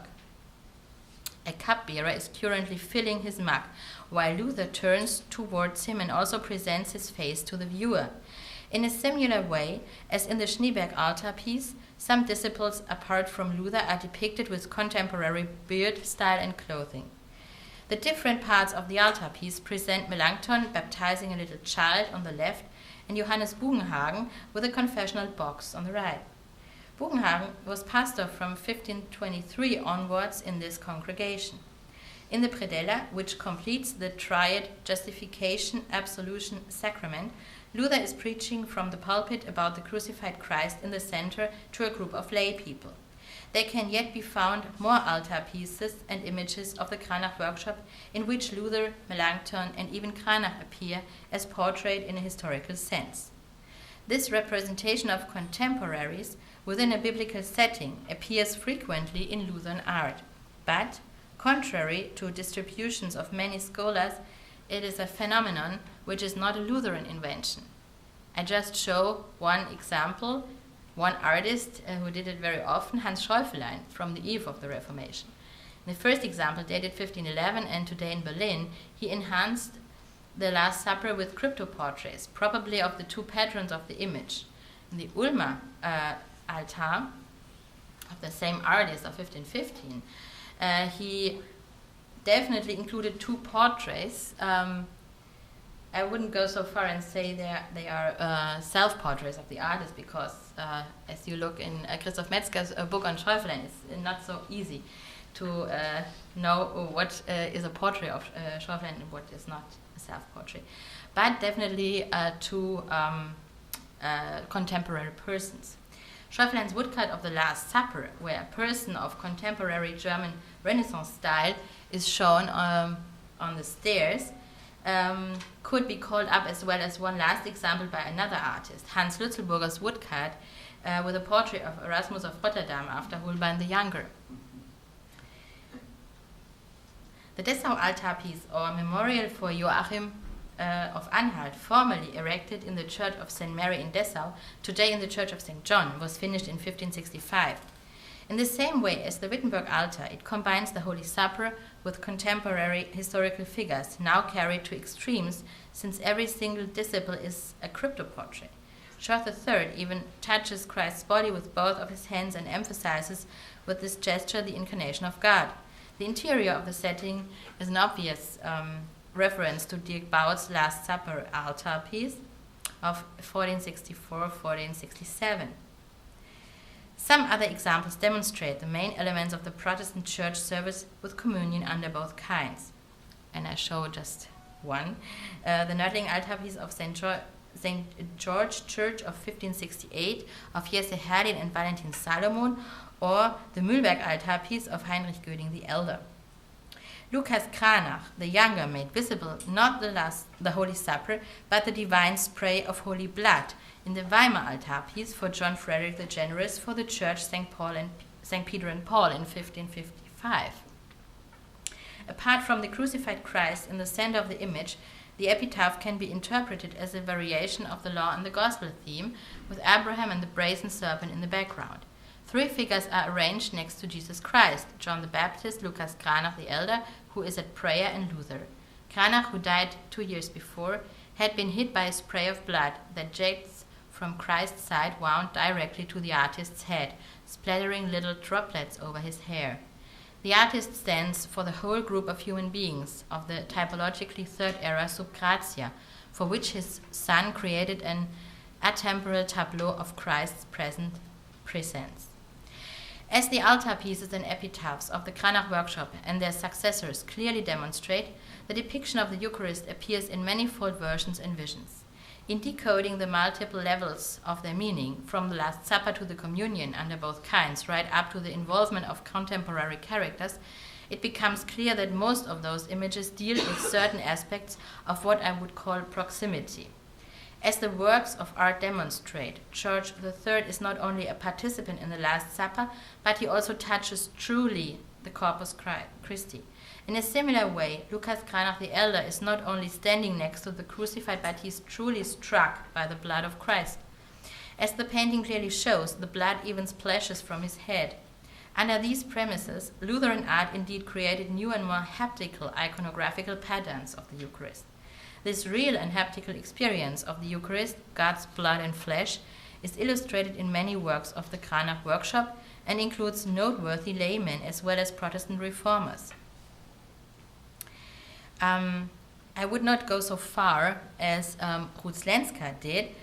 A cupbearer is currently filling his mug, while Luther turns towards him and also presents his face to the viewer. In a similar way as in the Schneeberg altar piece, some disciples apart from Luther are depicted with contemporary beard, style, and clothing. The different parts of the altar piece present Melanchthon baptizing a little child on the left and Johannes Bugenhagen with a confessional box on the right. Bugenhagen was pastor from 1523 onwards in this congregation. In the predella, which completes the triad justification, absolution, sacrament, Luther is preaching from the pulpit about the crucified Christ in the center to a group of lay people. there can yet be found more altar pieces and images of the Cranach workshop in which Luther, Melanchthon, and even Cranach appear as portrayed in a historical sense. This representation of contemporaries within a biblical setting appears frequently in Lutheran art, but, contrary to distributions of many scholars, it is a phenomenon which is not a Lutheran invention. I just show one example, one artist who did it very often, Hans Schäufelein, from the eve of the Reformation. In the first example, dated 1511 and today in Berlin, he enhanced the Last Supper with cryptoportraits, probably of the two patrons of the image. In the Ulmer altar of the same artist of 1515, he definitely included two portraits. I wouldn't go so far and say they are self-portraits of the artist, because as you look in Christoph Metzger's book on Schäufelein, it's not so easy to know what is a portrait of Schäufelein and what is not a self-portrait. But definitely two contemporary persons. Schäufelein's woodcut of the Last Supper, where a person of contemporary German Renaissance style is shown on the stairs, could be called up as well as one last example by another artist, Hans Lützelburger's woodcut with a portrait of Erasmus of Rotterdam after Holbein the Younger. The Dessau altarpiece, or memorial for Joachim of Anhalt, formerly erected in the Church of St. Mary in Dessau, today in the Church of St. John, was finished in 1565. In the same way as the Wittenberg altar, it combines the Holy Supper with contemporary historical figures, now carried to extremes, since every single disciple is a cryptoportrait. George III even touches Christ's body with both of his hands and emphasizes with this gesture the incarnation of God. The interior of the setting is an obvious reference to Dirk Baut's Last Supper altar piece of 1464-1467. Some other examples demonstrate the main elements of the Protestant church service with communion under both kinds. And I show just one. The Nördling altarpiece of St. George Church of 1568 of Jesse Herlin and Valentin Salomon, or the Mühlberg altarpiece of Heinrich Göding the Elder. Lucas Cranach, the Younger, made visible not the Holy Supper, but the divine spray of holy blood in the Weimar altarpiece for John Frederick the Generous for the Church St. Peter and Paul in 1555. Apart from the crucified Christ in the center of the image, the epitaph can be interpreted as a variation of the Law and the Gospel theme, with Abraham and the brazen serpent in the background. Three figures are arranged next to Jesus Christ: John the Baptist, Lucas Cranach the Elder, who is at prayer, and Luther. Cranach, who died 2 years before, had been hit by a spray of blood that jets from Christ's side wound directly to the artist's head, splattering little droplets over his hair. The artist stands for the whole group of human beings of the typologically third era sub gratia, for which his son created an atemporal tableau of Christ's present presence. As the altarpieces and epitaphs of the Cranach workshop and their successors clearly demonstrate, the depiction of the Eucharist appears in manifold versions and visions. In decoding the multiple levels of their meaning, from the Last Supper to the Communion under both kinds, right up to the involvement of contemporary characters, it becomes clear that most of those images deal with certain aspects of what I would call proximity. As the works of art demonstrate, George III is not only a participant in the Last Supper, but he also touches truly the Corpus Christi. In a similar way, Lucas Cranach the Elder is not only standing next to the crucified, but he is truly struck by the blood of Christ. As the painting clearly shows, the blood even splashes from his head. Under these premises, Lutheran art indeed created new and more haptical iconographical patterns of the Eucharist. This real and haptical experience of the Eucharist, God's blood and flesh, is illustrated in many works of the Cranach workshop and includes noteworthy laymen as well as Protestant reformers. I would not go so far as Ruth Lenska did,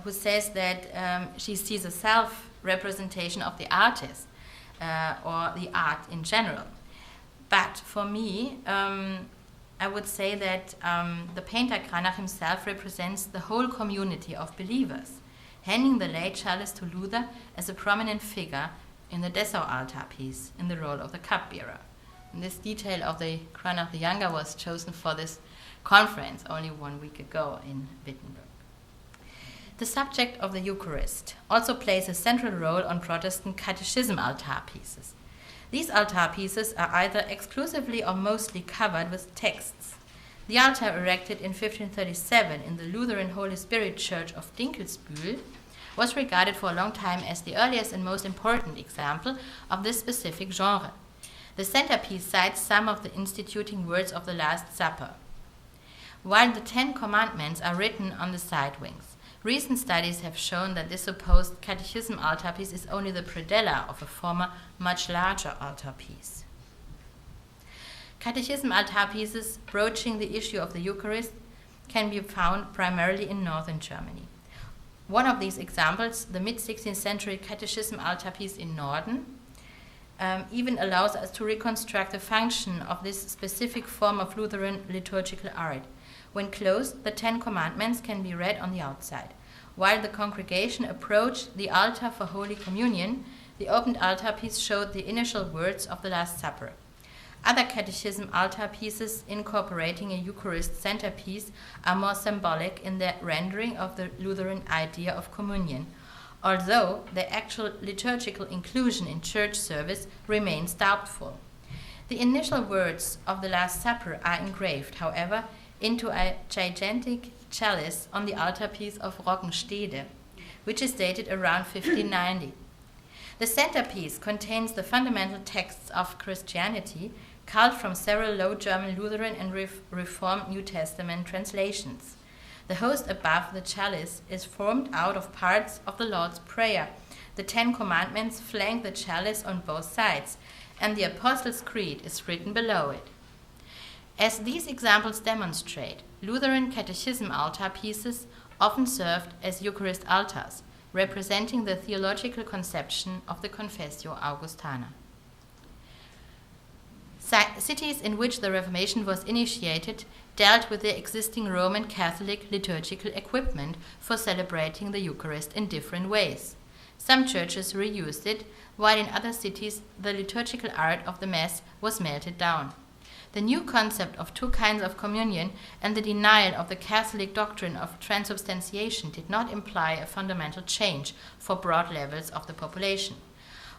who says that she sees a self-representation of the artist or the art in general. But for me, I would say that the painter Cranach himself represents the whole community of believers, handing the late chalice to Luther as a prominent figure in the Dessau altarpiece in the role of the cupbearer. And this detail of the Cranach the Younger was chosen for this conference only 1 week ago in Wittenberg. The subject of the Eucharist also plays a central role on Protestant catechism altarpieces. These altarpieces are either exclusively or mostly covered with texts. The altar erected in 1537 in the Lutheran Holy Spirit Church of Dinkelsbühl was regarded for a long time as the earliest and most important example of this specific genre. The centerpiece cites some of the instituting words of the Last Supper, while the 10 Commandments are written on the side wings. Recent studies have shown that this supposed catechism altarpiece is only the predella of a former, much larger altarpiece. Catechism altarpieces broaching the issue of the Eucharist can be found primarily in northern Germany. One of these examples, the mid-16th century catechism altarpiece in Norden, even allows us to reconstruct the function of this specific form of Lutheran liturgical art. When closed, the 10 Commandments can be read on the outside. While the congregation approached the altar for Holy Communion, the opened altarpiece showed the initial words of the Last Supper. Other catechism altarpieces incorporating a Eucharist centerpiece are more symbolic in their rendering of the Lutheran idea of communion, although their actual liturgical inclusion in church service remains doubtful. The initial words of the Last Supper are engraved, however, into a gigantic chalice on the altarpiece of Roggenstede, which is dated around 1590. The centerpiece contains the fundamental texts of Christianity, culled from several Low German Lutheran and Reformed New Testament translations. The host above the chalice is formed out of parts of the Lord's Prayer. The 10 Commandments flank the chalice on both sides, and the Apostles' Creed is written below it. As these examples demonstrate, Lutheran catechism altarpieces often served as Eucharist altars, representing the theological conception of the Confessio Augustana. Cities in which the Reformation was initiated dealt with the existing Roman Catholic liturgical equipment for celebrating the Eucharist in different ways. Some churches reused it, while in other cities the liturgical art of the Mass was melted down. The new concept of 2 kinds of communion and the denial of the Catholic doctrine of transubstantiation did not imply a fundamental change for broad levels of the population.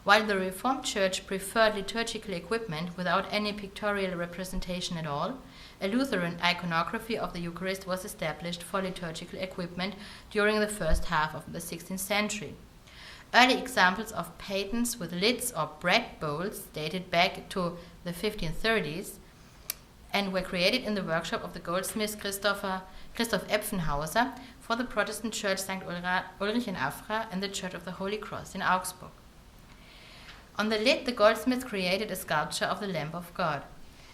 While the Reformed Church preferred liturgical equipment without any pictorial representation at all, a Lutheran iconography of the Eucharist was established for liturgical equipment during the first half of the 16th century. Early examples of patens with lids or bread bowls dated back to the 1530s and were created in the workshop of the goldsmith Christoph Epfenhauser for the Protestant Church St. Ulrich in Afra and the Church of the Holy Cross in Augsburg. On the lid, the goldsmith created a sculpture of the Lamb of God.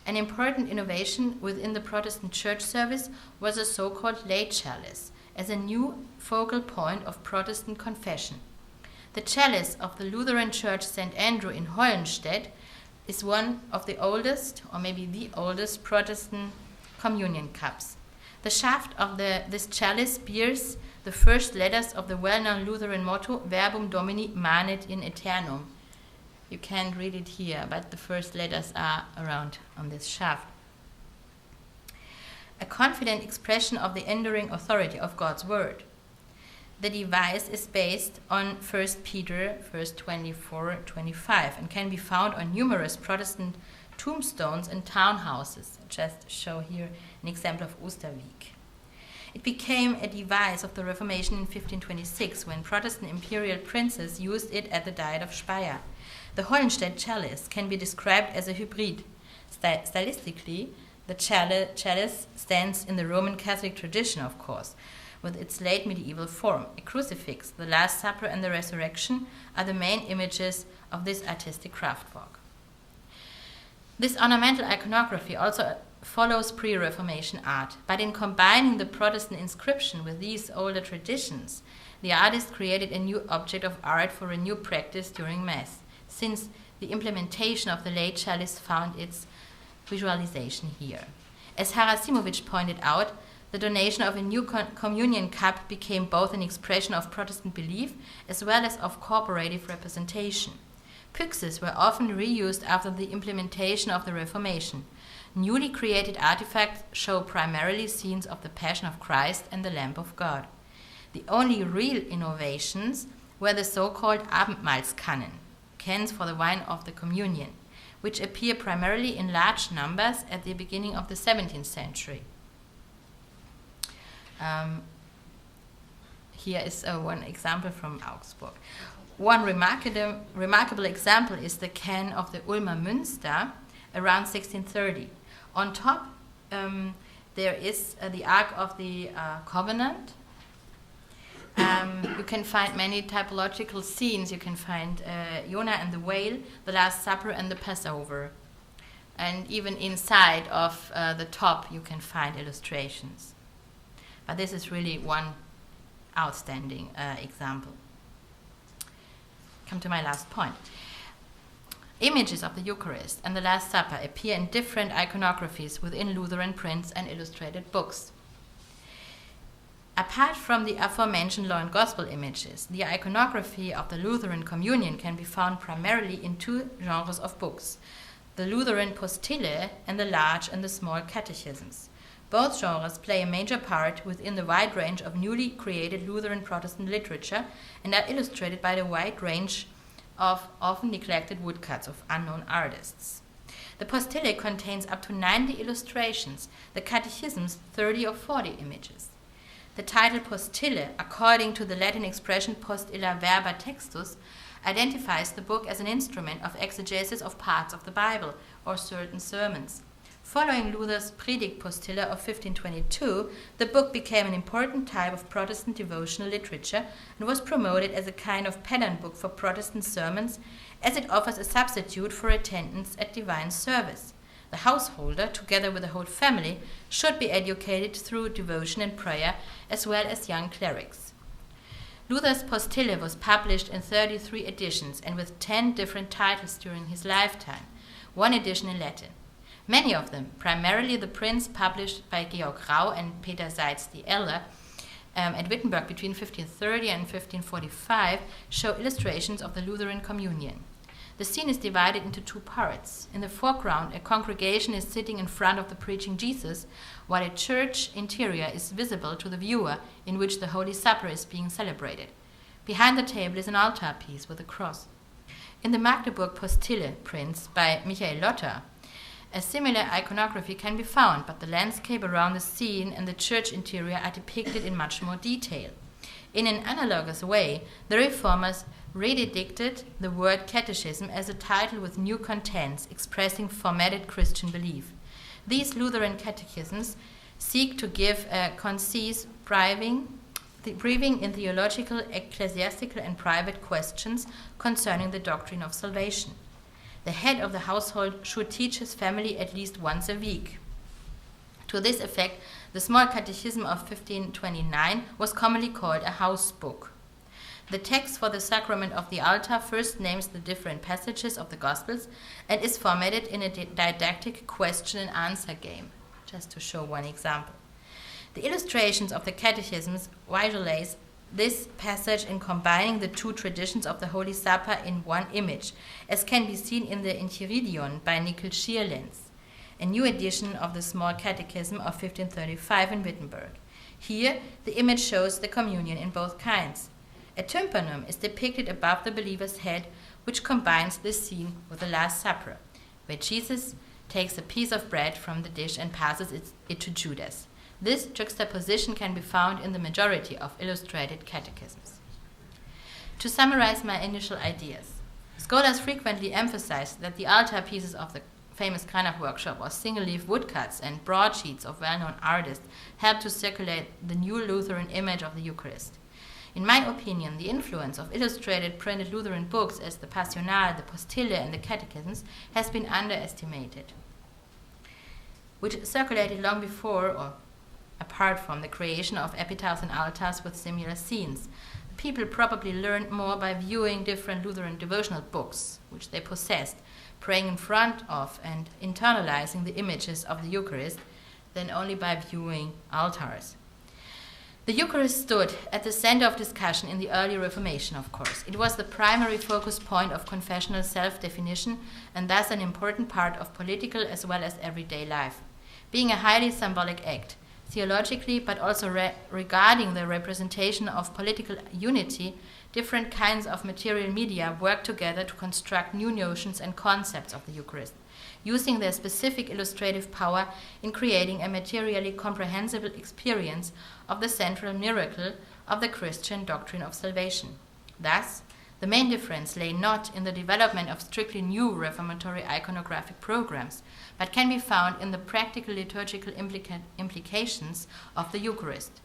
An important innovation within the Protestant church service was a so-called lay chalice, as a new focal point of Protestant confession. The chalice of the Lutheran Church St. Andrew in Hohenstedt is one of the oldest, or maybe the oldest, Protestant communion cups. The shaft of this chalice bears the first letters of the well-known Lutheran motto, Verbum Domini manet in aeternum. You can't read it here, but the first letters are around on this shaft. A confident expression of the enduring authority of God's word. The device is based on 1 Peter, verse 24-25, and can be found on numerous Protestant tombstones and townhouses. I just show here an example of Osterwijk. It became a device of the Reformation in 1526, when Protestant imperial princes used it at the Diet of Speyer. The Hohenstedt chalice can be described as a hybrid. Stylistically, the chalice stands in the Roman Catholic tradition, of course, with its late medieval form. A crucifix, the Last Supper, and the Resurrection are the main images of this artistic craftwork. This ornamental iconography also follows pre-Reformation art, but in combining the Protestant inscription with these older traditions, the artist created a new object of art for a new practice during Mass, since the implementation of the lay chalice found its visualization here. As Harasimovic pointed out, the donation of a new communion cup became both an expression of Protestant belief as well as of corporative representation. pyxes were often reused after the implementation of the Reformation. Newly created artifacts show primarily scenes of the Passion of Christ and the Lamb of God. The only real innovations were the so-called Abendmahlskannen, cans for the wine of the communion, which appear primarily in large numbers at the beginning of the 17th century. Here is one example from Augsburg. One remarkable example is the can of the Ulmer Münster around 1630. On top, there is the Ark of the Covenant. You can find many typological scenes. You can find Jonah and the whale, the Last Supper, and the Passover. And even inside of the top, you can find illustrations. But this is really one outstanding example. Come to my last point. Images of the Eucharist and the Last Supper appear in different iconographies within Lutheran prints and illustrated books. Apart from the aforementioned law and gospel images, the iconography of the Lutheran communion can be found primarily in two genres of books, the Lutheran postille and the large and the small catechisms. Both genres play a major part within the wide range of newly created Lutheran Protestant literature and are illustrated by the wide range of often neglected woodcuts of unknown artists. The postille contains up to 90 illustrations, the catechisms 30 or 40 images. The title postille, according to the Latin expression post illa verba textus, identifies the book as an instrument of exegesis of parts of the Bible or certain sermons. Following Luther's Predigt Postille of 1522, the book became an important type of Protestant devotional literature and was promoted as a kind of pattern book for Protestant sermons, as it offers a substitute for attendance at divine service. The householder, together with the whole family, should be educated through devotion and prayer, as well as young clerics. Luther's Postille was published in 33 editions and with 10 different titles during his lifetime, one edition in Latin. Many of them, primarily the prints published by Georg Rau and Peter Seitz the Elder at Wittenberg between 1530 and 1545, show illustrations of the Lutheran communion. The scene is divided into two parts. In the foreground, a congregation is sitting in front of the preaching Jesus, while a church interior is visible to the viewer in which the Holy Supper is being celebrated. Behind the table is an altar piece with a cross. In the Magdeburg Postille prints by Michael Lotter, a similar iconography can be found, but the landscape around the scene and the church interior are depicted in much more detail. In an analogous way, the Reformers rededicted the word catechism as a title with new contents expressing formatted Christian belief. These Lutheran catechisms seek to give a concise briefing in theological, ecclesiastical, and private questions concerning the doctrine of salvation. The head of the household should teach his family at least once a week. To this effect, the small catechism of 1529 was commonly called a house book. The text for the sacrament of the altar first names the different passages of the Gospels and is formatted in a didactic question and answer game, just to show one example. The illustrations of the catechisms visualize this passage in combining the two traditions of the Holy Supper in one image, as can be seen in the Enchiridion by Nickel Schierlenz, a new edition of the Small Catechism of 1535 in Wittenberg. Here, the image shows the communion in both kinds. A tympanum is depicted above the believer's head, which combines this scene with the Last Supper, where Jesus takes a piece of bread from the dish and passes it to Judas. This juxtaposition can be found in the majority of illustrated catechisms. To summarize my initial ideas, scholars frequently emphasize that the altar pieces of the famous Cranach workshop or single-leaf woodcuts and broadsheets of well-known artists help to circulate the new Lutheran image of the Eucharist. In my opinion, the influence of illustrated printed Lutheran books as the Passional, the Postille, and the Catechisms has been underestimated, which circulated long before or apart from the creation of epitaphs and altars with similar scenes. People probably learned more by viewing different Lutheran devotional books, which they possessed, praying in front of and internalizing the images of the Eucharist, than only by viewing altars. The Eucharist stood at the center of discussion in the early Reformation, of course. It was the primary focus point of confessional self-definition and thus an important part of political as well as everyday life. Being a highly symbolic act, theologically but also regarding the representation of political unity, different kinds of material media work together to construct new notions and concepts of the Eucharist, using their specific illustrative power in creating a materially comprehensible experience of the central miracle of the Christian doctrine of salvation. Thus, the main difference lay not in the development of strictly new reformatory iconographic programs, but can be found in the practical liturgical implications of the Eucharist.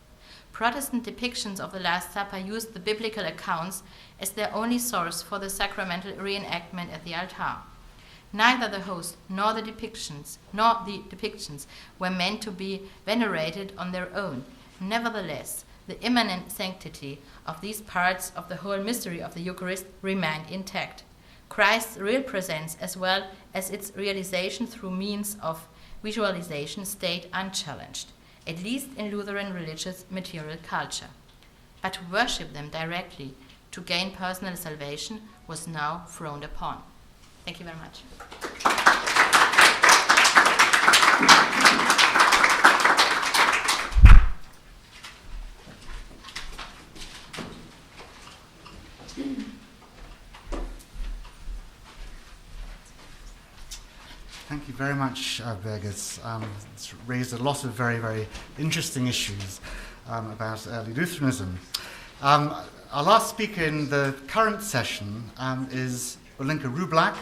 Protestant depictions of the Last Supper used the biblical accounts as their only source for the sacramental reenactment at the altar. Neither the host nor the depictions were meant to be venerated on their own. Nevertheless, the immanent sanctity of these parts of the whole mystery of the Eucharist remained intact. Christ's real presence as well as its realization through means of visualization stayed unchallenged, at least in Lutheran religious material culture. But to worship them directly, to gain personal salvation, was now frowned upon. Thank you very much. Thank you very much, Birgit. It's raised a lot of very, very interesting issues about early Lutheranism. Our last speaker in the current session is Olenka Rublak,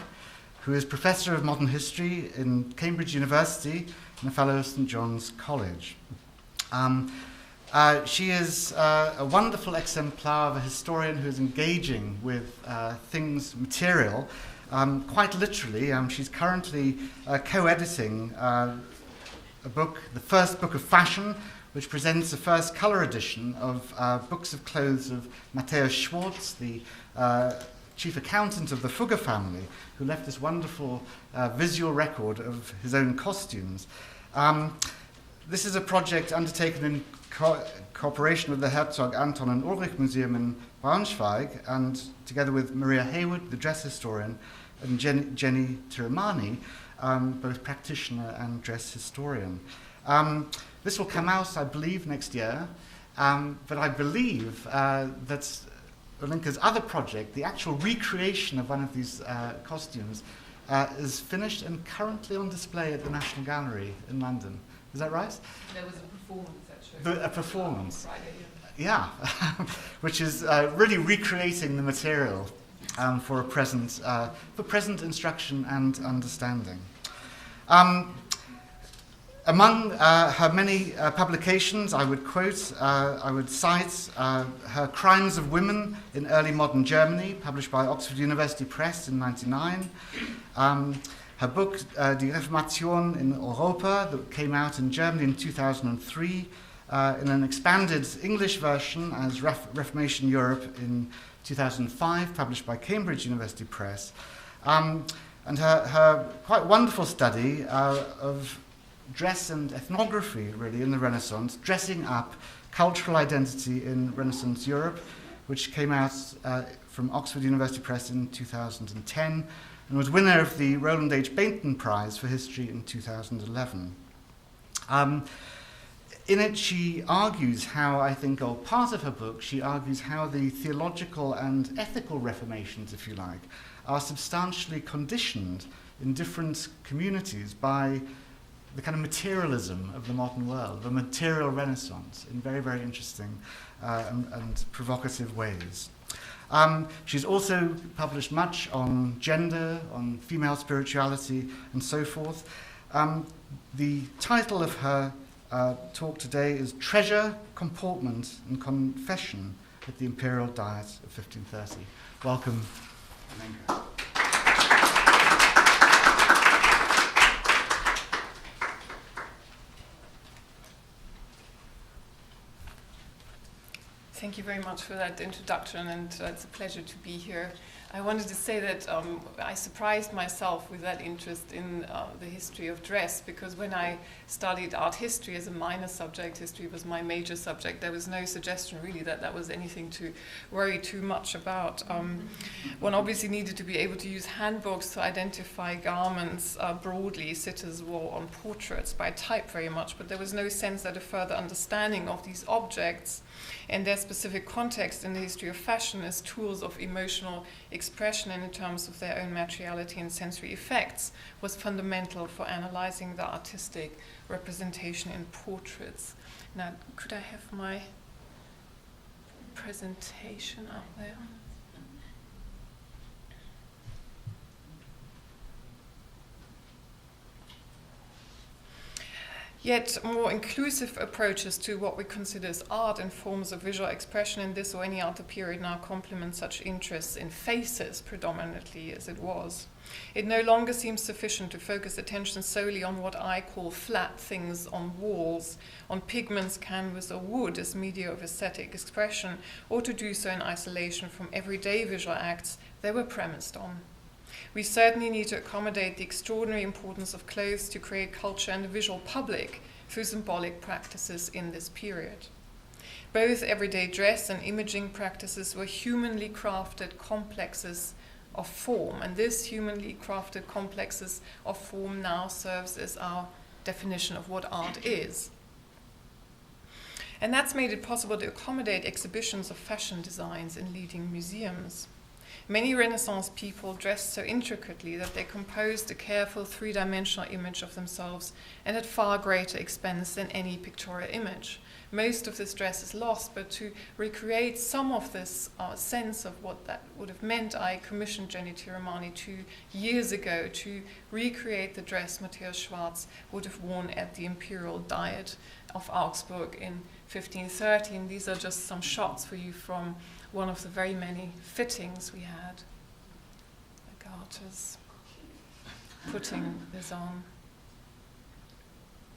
who is Professor of Modern History in Cambridge University and a Fellow of St. John's College. She is a wonderful exemplar of a historian who is engaging with things material, quite literally. She's currently co-editing a book, the first book of fashion, which presents the first colour edition of books of clothes of Matthäus Schwartz, the chief accountant of the Fugger family, who left this wonderful visual record of his own costumes. This is a project undertaken in cooperation with the Herzog Anton and Ulrich Museum in Braunschweig, and together with Maria Haywood, the dress historian, and Jenny Tiramani, both practitioner and dress historian. This will come out, I believe, next year, but I believe that Olenka's other project, the actual recreation of one of these costumes, is finished and currently on display at the National Gallery in London. Is that right? There was a performance, actually. A performance. Friday, yeah, which is really recreating the material for present instruction and understanding. Among her many publications, I would cite her Crimes of Women in Early Modern Germany, published by Oxford University Press in 1999. Her book, Die Reformation in Europa, that came out in Germany in 2003, in an expanded English version as Reformation Europe in 2005, published by Cambridge University Press. And her quite wonderful study of dress and ethnography, really, in the Renaissance, dressing up cultural identity in Renaissance Europe, which came out from Oxford University Press in 2010, and was winner of the Roland H. Bainton Prize for History in 2011. In it, she argues how, I think, or part of her book, she argues how the theological and ethical reformations, if you like, are substantially conditioned in different communities by the kind of materialism of the modern world, the material renaissance, in very, very interesting and provocative ways. She's also published much on gender, on female spirituality, and so forth. The title of her talk today is Treasure, Comportment, and Confession at the Imperial Diet of 1530. Welcome, Olenka. Thank you very much for that introduction, and it's a pleasure to be here. I wanted to say that I surprised myself with that interest in the history of dress, because when I studied art history as a minor subject, history was my major subject, there was no suggestion really that that was anything to worry too much about. One obviously needed to be able to use handbooks to identify garments broadly. Sitters wore on portraits by type very much, but there was no sense that a further understanding of these objects and their specific context in the history of fashion as tools of emotional expression and in terms of their own materiality and sensory effects was fundamental for analyzing the artistic representation in portraits. Now, could I have my presentation up there? Yet more inclusive approaches to what we consider as art and forms of visual expression in this or any other period now complement such interests in faces predominantly as it was. It no longer seems sufficient to focus attention solely on what I call flat things on walls, on pigments, canvas or wood as media of aesthetic expression, or to do so in isolation from everyday visual acts they were premised on. We certainly need to accommodate the extraordinary importance of clothes to create culture and the visual public through symbolic practices in this period. Both everyday dress and imaging practices were humanly crafted complexes of form, and this humanly crafted complexes of form now serves as our definition of what art is. And that's made it possible to accommodate exhibitions of fashion designs in leading museums. Many Renaissance people dressed so intricately that they composed a careful three-dimensional image of themselves and at far greater expense than any pictorial image. Most of this dress is lost, but to recreate some of this sense of what that would have meant, I commissioned Jenny Tiramani 2 years ago to recreate the dress Matthias Schwarz would have worn at the Imperial Diet of Augsburg in 1513. These are just some shots for you from one of the very many fittings we had. The garters putting this on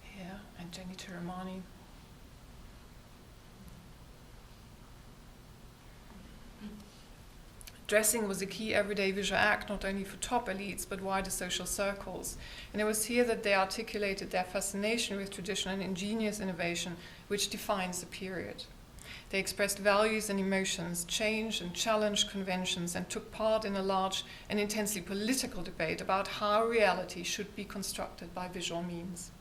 here, and Jenny Tiramani. Dressing was a key everyday visual act, not only for top elites, but wider social circles. And it was here that they articulated their fascination with tradition and ingenious innovation, which defines the period. They expressed values and emotions, changed and challenged conventions, and took part in a large and intensely political debate about how reality should be constructed by visual means.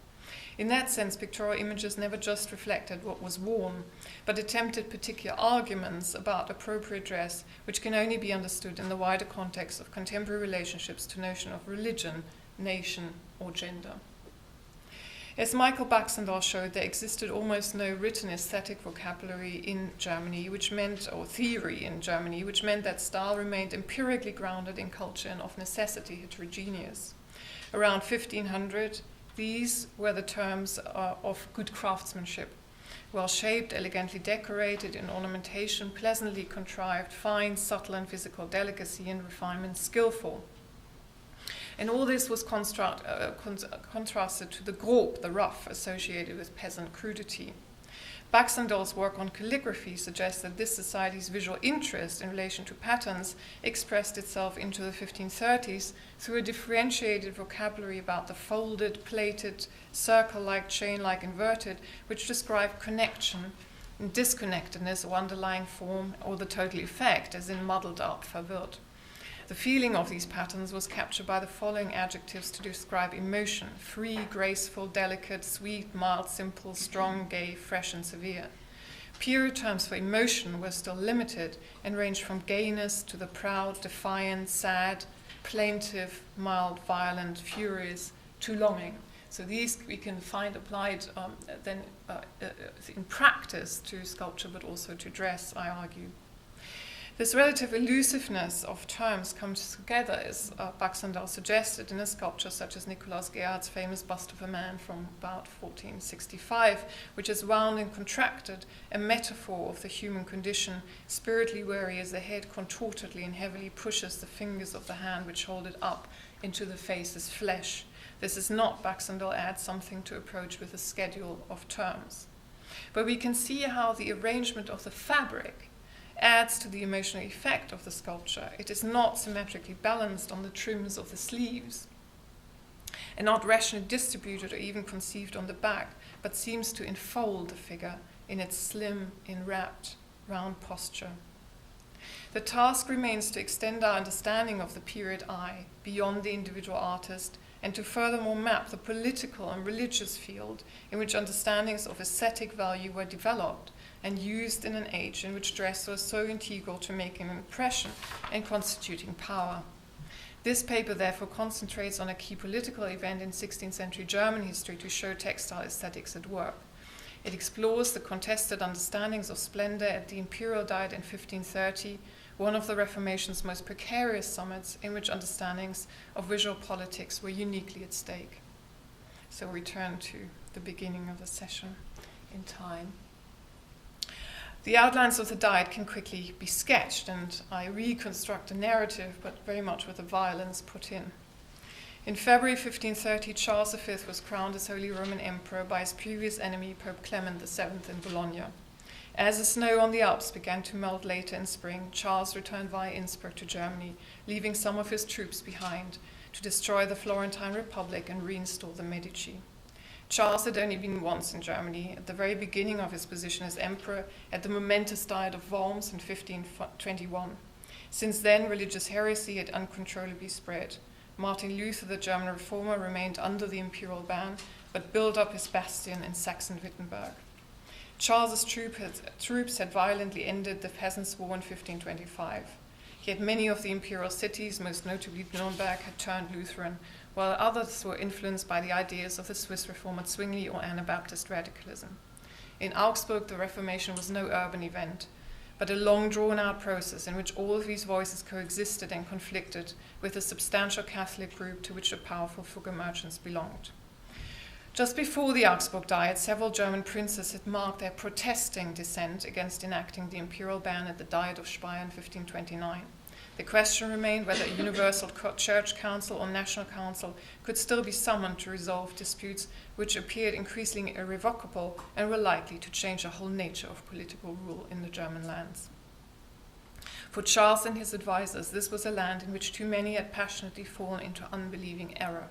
In that sense, pictorial images never just reflected what was worn, but attempted particular arguments about appropriate dress, which can only be understood in the wider context of contemporary relationships to notion of religion, nation, or gender. As Michael Baxendale showed, there existed almost no written aesthetic vocabulary in Germany, or theory in Germany, which meant that style remained empirically grounded in culture and of necessity heterogeneous. Around 1500, these were the terms of good craftsmanship, well-shaped, elegantly decorated in ornamentation, pleasantly contrived, fine, subtle and physical delicacy and refinement, skillful. And all this was contrasted to the grob, the rough, associated with peasant crudity. Baxendale's work on calligraphy suggests that this society's visual interest in relation to patterns expressed itself into the 1530s through a differentiated vocabulary about the folded, plated, circle-like, chain-like, inverted, which described connection and disconnectedness or underlying form, or the total effect, as in muddled up, verwirrt. The feeling of these patterns was captured by the following adjectives to describe emotion: free, graceful, delicate, sweet, mild, simple, strong, gay, fresh, and severe. Period terms for emotion were still limited and ranged from gayness to the proud, defiant, sad, plaintive, mild, violent, furious, to longing. So these we can find applied in practice to sculpture, but also to dress, I argue. This relative elusiveness of terms comes together, as Baxendale suggested, in a sculpture such as Nicolaus Gerhardt's famous bust of a man from about 1465, which has wound and contracted a metaphor of the human condition, spiritly weary as the head contortedly and heavily pushes the fingers of the hand which hold it up into the face's flesh. This is not, Baxendale adds, something to approach with a schedule of terms. But we can see how the arrangement of the fabric adds to the emotional effect of the sculpture. It is not symmetrically balanced on the trims of the sleeves, and not rationally distributed or even conceived on the back, but seems to enfold the figure in its slim, enwrapped, round posture. The task remains to extend our understanding of the period I beyond the individual artist, and to furthermore map the political and religious field in which understandings of aesthetic value were developed and used in an age in which dress was so integral to making an impression and constituting power. This paper therefore concentrates on a key political event in 16th century German history to show textile aesthetics at work. It explores the contested understandings of splendor at the Imperial Diet in 1530, one of the Reformation's most precarious summits in which understandings of visual politics were uniquely at stake. So we return to the beginning of the session in time. The outlines of the Diet can quickly be sketched, and I reconstruct the narrative, but very much with the violence put in. In February 1530, Charles V was crowned as Holy Roman Emperor by his previous enemy, Pope Clement VII in Bologna. As the snow on the Alps began to melt later in spring, Charles returned via Innsbruck to Germany, leaving some of his troops behind to destroy the Florentine Republic and reinstall the Medici. Charles had only been once in Germany, at the very beginning of his position as emperor, at the momentous Diet of Worms in 1521. Since then, religious heresy had uncontrollably spread. Martin Luther, the German reformer, remained under the imperial ban, but built up his bastion in Saxon-Wittenberg. Charles's troops had violently ended the Peasants' War in 1525. Yet many of the imperial cities, most notably Nuremberg, had turned Lutheran, while others were influenced by the ideas of the Swiss reformer Zwingli or Anabaptist radicalism. In Augsburg, the Reformation was no urban event, but a long drawn-out process in which all of these voices coexisted and conflicted with the substantial Catholic group to which the powerful Fugger merchants belonged. Just before the Augsburg Diet, several German princes had marked their protesting dissent against enacting the imperial ban at the Diet of Speyer in 1529. The question remained whether a universal church council or national council could still be summoned to resolve disputes which appeared increasingly irrevocable and were likely to change the whole nature of political rule in the German lands. For Charles and his advisors, this was a land in which too many had passionately fallen into unbelieving error.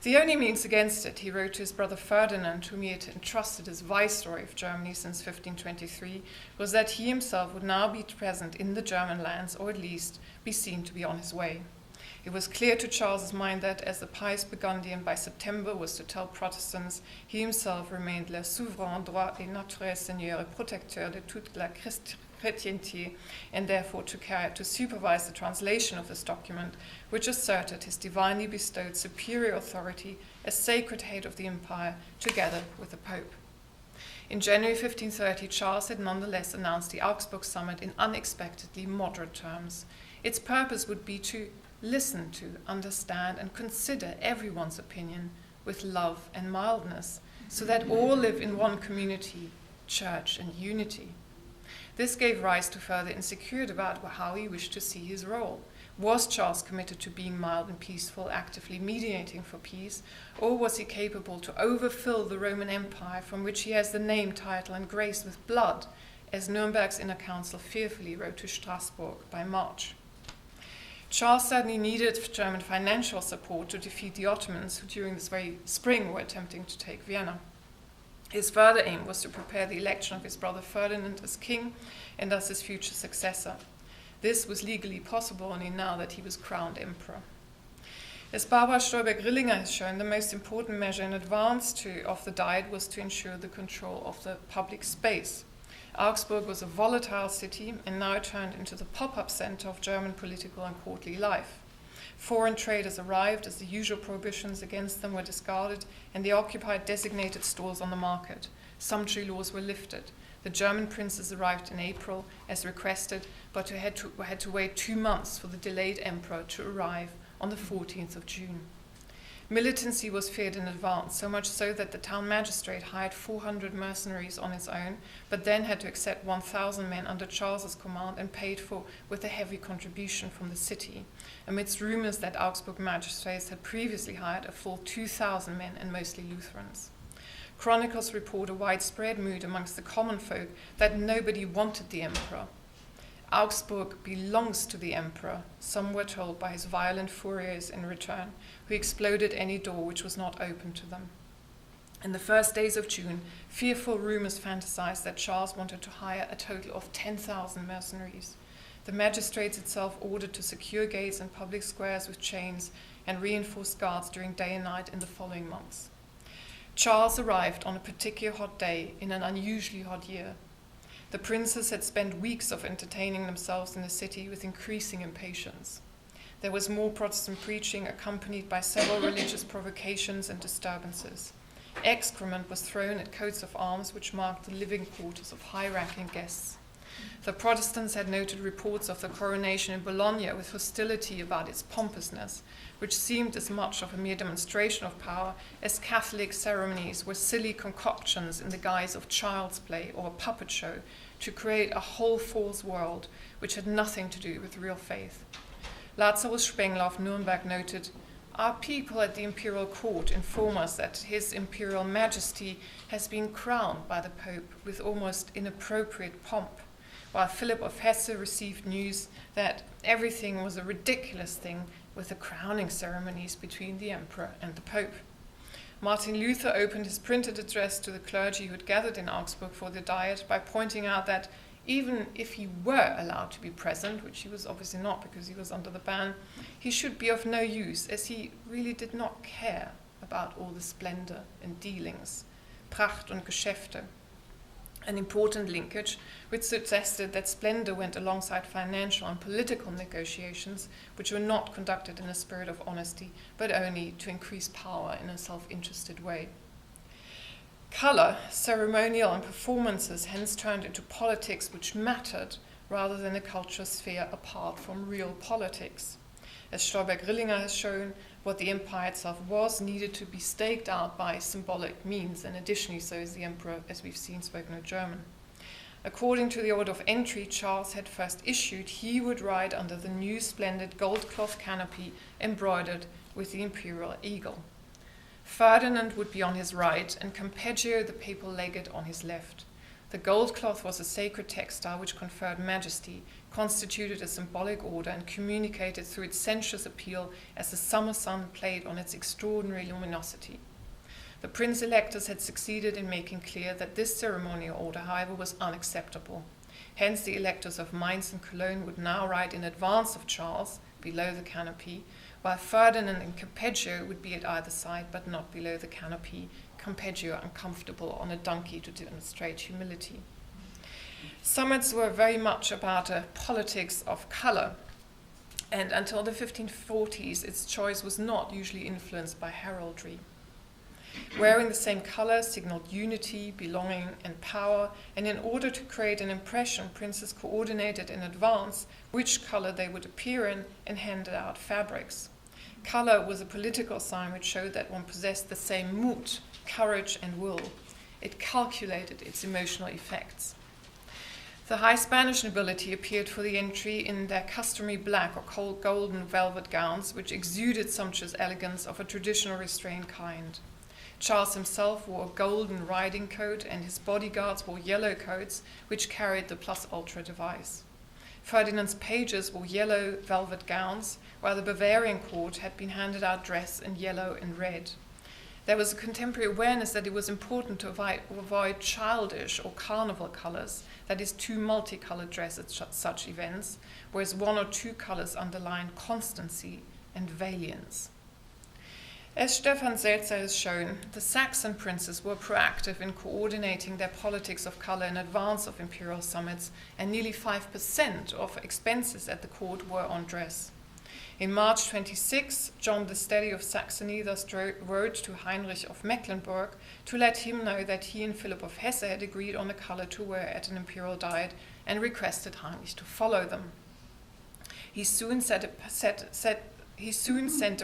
The only means against it, he wrote to his brother Ferdinand, whom he had entrusted as Viceroy of Germany since 1523, was that he himself would now be present in the German lands, or at least be seen to be on his way. It was clear to Charles's mind that, as the pious Burgundian by September was to tell Protestants, he himself remained le souverain droit et naturel seigneur et protecteur de toute la chrétienté, and therefore to supervise the translation of this document, which asserted his divinely bestowed superior authority as sacred head of the empire, together with the Pope. In January 1530, Charles had nonetheless announced the Augsburg summit in unexpectedly moderate terms. Its purpose would be to listen to, understand, and consider everyone's opinion with love and mildness, so that all live in one community, church, and unity. This gave rise to further insecurity about how he wished to see his role. Was Charles committed to being mild and peaceful, actively mediating for peace, or was he capable to overfill the Roman Empire from which he has the name, title, and grace with blood, as Nuremberg's inner council fearfully wrote to Strasbourg by March? Charles certainly needed German financial support to defeat the Ottomans, who during this very spring were attempting to take Vienna. His further aim was to prepare the election of his brother Ferdinand as king and thus his future successor. This was legally possible only now that he was crowned emperor. As Barbara Stolberg-Rillinger has shown, the most important measure in advance of the Diet was to ensure the control of the public space. Augsburg was a volatile city and now turned into the pop-up center of German political and courtly life. Foreign traders arrived as the usual prohibitions against them were discarded, and they occupied designated stalls on the market. Sumptuary laws were lifted. The German princes arrived in April as requested, but had to wait 2 months for the delayed emperor to arrive on the 14th of June. Militancy was feared in advance, so much so that the town magistrate hired 400 mercenaries on his own, but then had to accept 1,000 men under Charles's command and paid for with a heavy contribution from the city, amidst rumors that Augsburg magistrates had previously hired a full 2,000 men and mostly Lutherans. Chronicles report a widespread mood amongst the common folk that nobody wanted the emperor. Augsburg belongs to the emperor, some were told by his violent furious in return, who exploded any door which was not open to them. In the first days of June, fearful rumors fantasized that Charles wanted to hire a total of 10,000 mercenaries. The magistrates itself ordered to secure gates and public squares with chains and reinforced guards during day and night in the following months. Charles arrived on a particularly hot day in an unusually hot year. The princes had spent weeks of entertaining themselves in the city with increasing impatience. There was more Protestant preaching, accompanied by several religious provocations and disturbances. Excrement was thrown at coats of arms which marked the living quarters of high-ranking guests. The Protestants had noted reports of the coronation in Bologna with hostility about its pompousness, which seemed as much of a mere demonstration of power as Catholic ceremonies were silly concoctions in the guise of child's play or a puppet show to create a whole false world which had nothing to do with real faith. Lazarus Spengler of Nuremberg noted, "Our people at the imperial court inform us that His Imperial Majesty has been crowned by the Pope with almost inappropriate pomp, while Philip of Hesse received news that everything was a ridiculous thing with the crowning ceremonies between the Emperor and the Pope." Martin Luther opened his printed address to the clergy who had gathered in Augsburg for the Diet by pointing out that even if he were allowed to be present, which he was obviously not because he was under the ban, he should be of no use, as he really did not care about all the splendor and dealings, Pracht und Geschäfte, an important linkage which suggested that splendor went alongside financial and political negotiations, which were not conducted in a spirit of honesty, but only to increase power in a self-interested way. Color, ceremonial, and performances hence turned into politics which mattered rather than a culture sphere apart from real politics. As Stolberg-Rillinger has shown, what the empire itself was needed to be staked out by symbolic means, and additionally so is the emperor, as we've seen, spoke no German. According to the order of entry Charles had first issued, he would ride under the new splendid gold cloth canopy embroidered with the imperial eagle. Ferdinand would be on his right, and Campeggio, the papal legate, on his left. The gold cloth was a sacred textile which conferred majesty, constituted a symbolic order, and communicated through its sensuous appeal as the summer sun played on its extraordinary luminosity. The prince-electors had succeeded in making clear that this ceremonial order, however, was unacceptable. Hence, the electors of Mainz and Cologne would now ride in advance of Charles, below the canopy, while Ferdinand and Campeggio would be at either side, but not below the canopy, Campeggio uncomfortable on a donkey to demonstrate humility. Summits were very much about a politics of color, and until the 1540s, its choice was not usually influenced by heraldry. Wearing the same color signaled unity, belonging, and power, and in order to create an impression, princes coordinated in advance which color they would appear in and handed out fabrics. Color was a political sign which showed that one possessed the same Mut, courage, and will. It calculated its emotional effects. The high Spanish nobility appeared for the entry in their customary black or golden velvet gowns, which exuded sumptuous elegance of a traditional restrained kind. Charles himself wore a golden riding coat, and his bodyguards wore yellow coats, which carried the plus ultra device. Ferdinand's pages wore yellow velvet gowns, while the Bavarian court had been handed out dress in yellow and red. There was a contemporary awareness that it was important to avoid childish or carnival colors, that is, too multicolored dress at such events, whereas one or two colors underline constancy and valiance. As Stefan Seltzer has shown, the Saxon princes were proactive in coordinating their politics of color in advance of imperial summits, and nearly 5% of expenses at the court were on dress. In March 26, John the Steady of Saxony thus wrote to Heinrich of Mecklenburg to let him know that he and Philip of Hesse had agreed on a color to wear at an imperial diet, and requested Heinrich to follow them. He soon sent a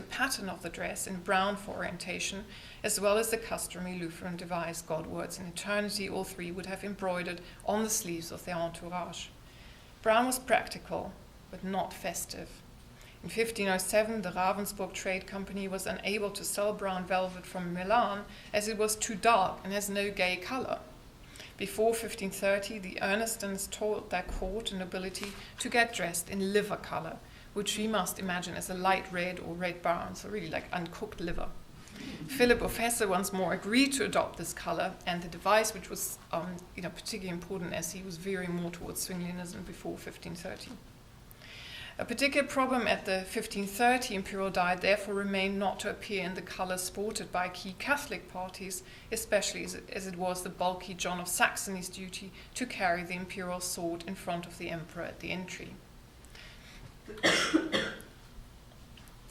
pattern of the dress in brown for orientation, as well as the customary Lutheran device, God words in eternity, all three would have embroidered on the sleeves of their entourage. Brown was practical, but not festive. In 1507, the Ravensburg Trade Company was unable to sell brown velvet from Milan as it was too dark and has no gay color. Before 1530, the Ernestons told their court and nobility to get dressed in liver colour, which we must imagine as a light red or red brown, so really like uncooked liver. Philip of Hesse once more agreed to adopt this colour and the device, which was particularly important as he was veering more towards Zwinglianism before 1530. A particular problem at the 1530 imperial diet therefore remained not to appear in the colours sported by key Catholic parties, especially as it was the bulky John of Saxony's duty to carry the imperial sword in front of the emperor at the entry.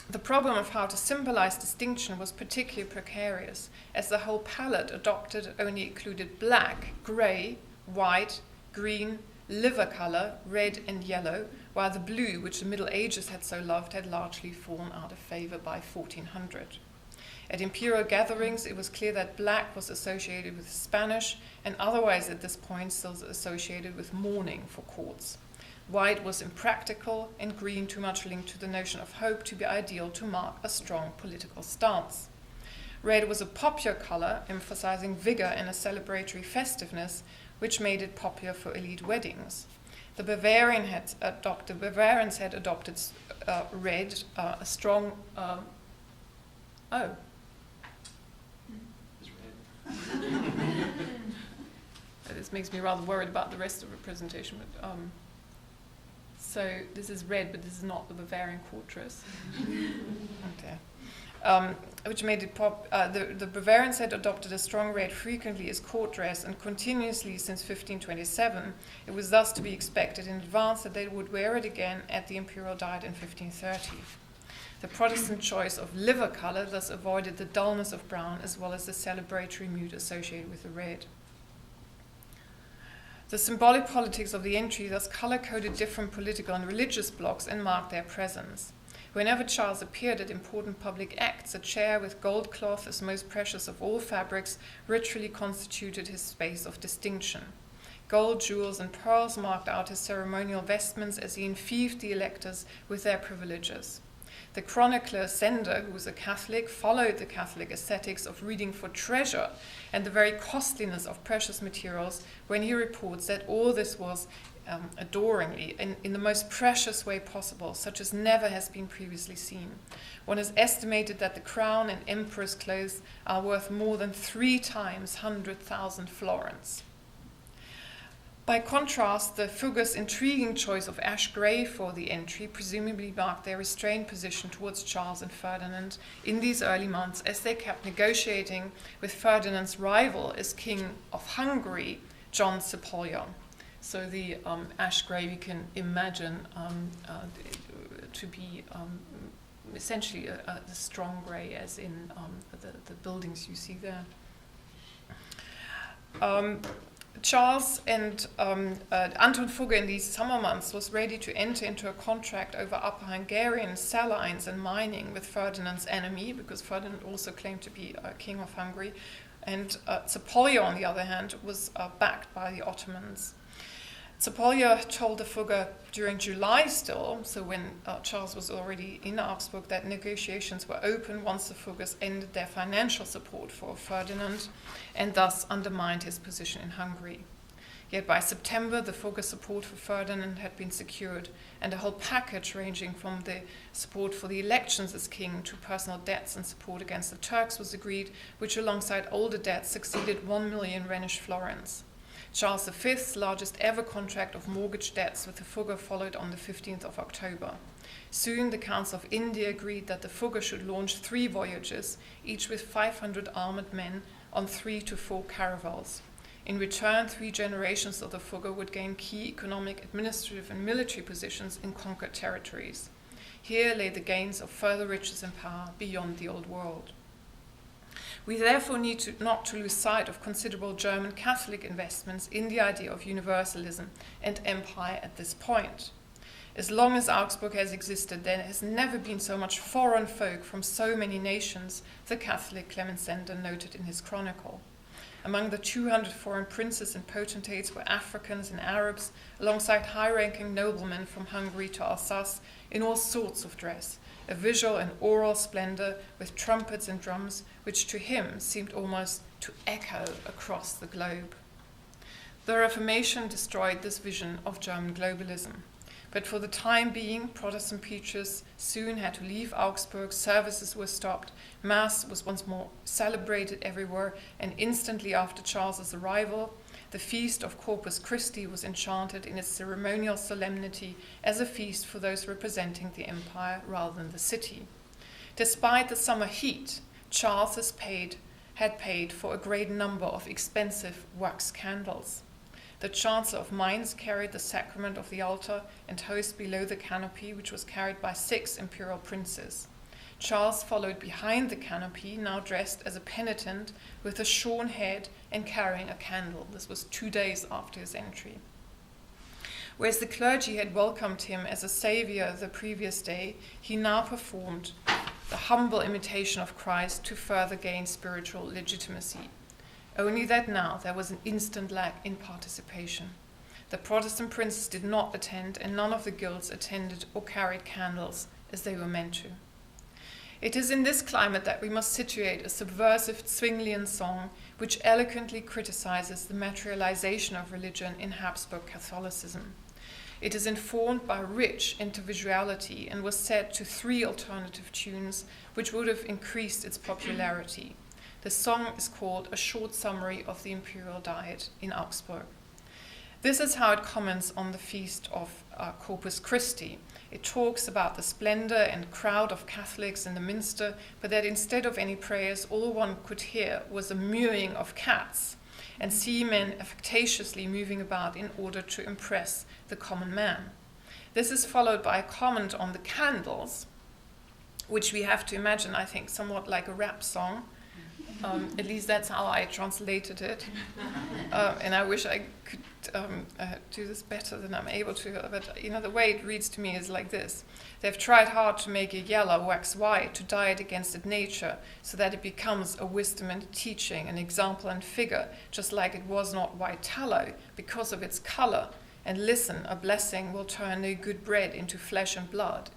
The problem of how to symbolize distinction was particularly precarious, as the whole palette adopted only included black, grey, white, green, liver colour, red and yellow, while the blue, which the Middle Ages had so loved, had largely fallen out of favour by 1400. At imperial gatherings, it was clear that black was associated with Spanish, and otherwise at this point still associated with mourning for courts. White was impractical, and green too much linked to the notion of hope to be ideal to mark a strong political stance. Red was a popular colour, emphasizing vigour and a celebratory festiveness, which made it popular for elite weddings. The Bavarians had adopted red, a strong... This makes me rather worried about the rest of the presentation, but... So this is red, but this is not the Bavarian court dress. Okay. Which made it the Bavarians had adopted a strong red frequently as court dress and continuously since 1527. It was thus to be expected in advance that they would wear it again at the imperial diet in 1530. The Protestant choice of liver colour thus avoided the dullness of brown as well as the celebratory mood associated with the red. The symbolic politics of the entry thus colour-coded different political and religious blocs and marked their presence. Whenever Charles appeared at important public acts, a chair with gold cloth, as most precious of all fabrics, ritually constituted his space of distinction. Gold, jewels, and pearls marked out his ceremonial vestments as he enfeoffed the electors with their privileges. The chronicler Sender, who was a Catholic, followed the Catholic ascetics of reading for treasure and the very costliness of precious materials when he reports that all this was adoringly, in the most precious way possible, such as never has been previously seen. One has estimated that the crown and emperor's clothes are worth more than 3 times 100,000 florins. By contrast, the Fugger's intriguing choice of ash grey for the entry presumably marked their restrained position towards Charles and Ferdinand in these early months as they kept negotiating with Ferdinand's rival as King of Hungary, John Napoleon. So the ash grey we can imagine to be essentially a strong grey, as in the buildings you see there. Charles and Anton Fugger in these summer months was ready to enter into a contract over Upper Hungarian salines and mining with Ferdinand's enemy, because Ferdinand also claimed to be king of Hungary, and Napoleon, on the other hand, was backed by the Ottomans. Napoleon told the Fugger during July still, so when Charles was already in Augsburg, that negotiations were open once the Fuggers ended their financial support for Ferdinand and thus undermined his position in Hungary. Yet by September, the Fugger support for Ferdinand had been secured, and a whole package ranging from the support for the elections as king to personal debts and support against the Turks was agreed, which alongside older debts succeeded 1 million Rhenish florins. Charles V's largest ever contract of mortgage debts with the Fugger followed on the 15th of October. Soon the Council of India agreed that the Fugger should launch 3 voyages, each with 500 armoured men on 3 to 4 caravels. In return, 3 generations of the Fugger would gain key economic, administrative and military positions in conquered territories. Here lay the gains of further riches and power beyond the old world. We therefore need not to lose sight of considerable German Catholic investments in the idea of universalism and empire at this point. As long as Augsburg has existed, there has never been so much foreign folk from so many nations, the Catholic Clement Sender noted in his chronicle. Among the 200 foreign princes and potentates were Africans and Arabs, alongside high-ranking noblemen from Hungary to Alsace, in all sorts of dress, a visual and oral splendor with trumpets and drums, which to him seemed almost to echo across the globe. The Reformation destroyed this vision of German globalism. But for the time being, Protestant preachers soon had to leave Augsburg, services were stopped, Mass was once more celebrated everywhere, and instantly after Charles's arrival, the feast of Corpus Christi was enchanted in its ceremonial solemnity as a feast for those representing the empire rather than the city. Despite the summer heat, Charles had paid for a great number of expensive wax candles. The Chancellor of Mainz carried the sacrament of the altar and host below the canopy, which was carried by 6 imperial princes. Charles followed behind the canopy, now dressed as a penitent, with a shorn head and carrying a candle. This was 2 days after his entry. Whereas the clergy had welcomed him as a savior the previous day, he now performed the humble imitation of Christ to further gain spiritual legitimacy. Only that now there was an instant lack in participation. The Protestant princes did not attend, and none of the guilds attended or carried candles as they were meant to. It is in this climate that we must situate a subversive Zwinglian song which eloquently criticizes the materialization of religion in Habsburg Catholicism. It is informed by rich individuality and was set to 3 alternative tunes which would have increased its popularity. The song is called A Short Summary of the Imperial Diet in Augsburg. This is how it comments on the feast of Corpus Christi. It talks about the splendor and crowd of Catholics in the minster, but that instead of any prayers, all one could hear was a mewing of cats and see men affectatiously moving about in order to impress the common man. This is followed by a comment on the candles, which we have to imagine, I think, somewhat like a rap song. At least that's how I translated it. And I wish I could do this better than I'm able to. But, the way it reads to me is like this. They've tried hard to make it yellow wax white, to dye it against its nature, so that it becomes a wisdom and a teaching, an example and figure, just like it was not white tallow, because of its color. And listen, a blessing will turn no good bread into flesh and blood,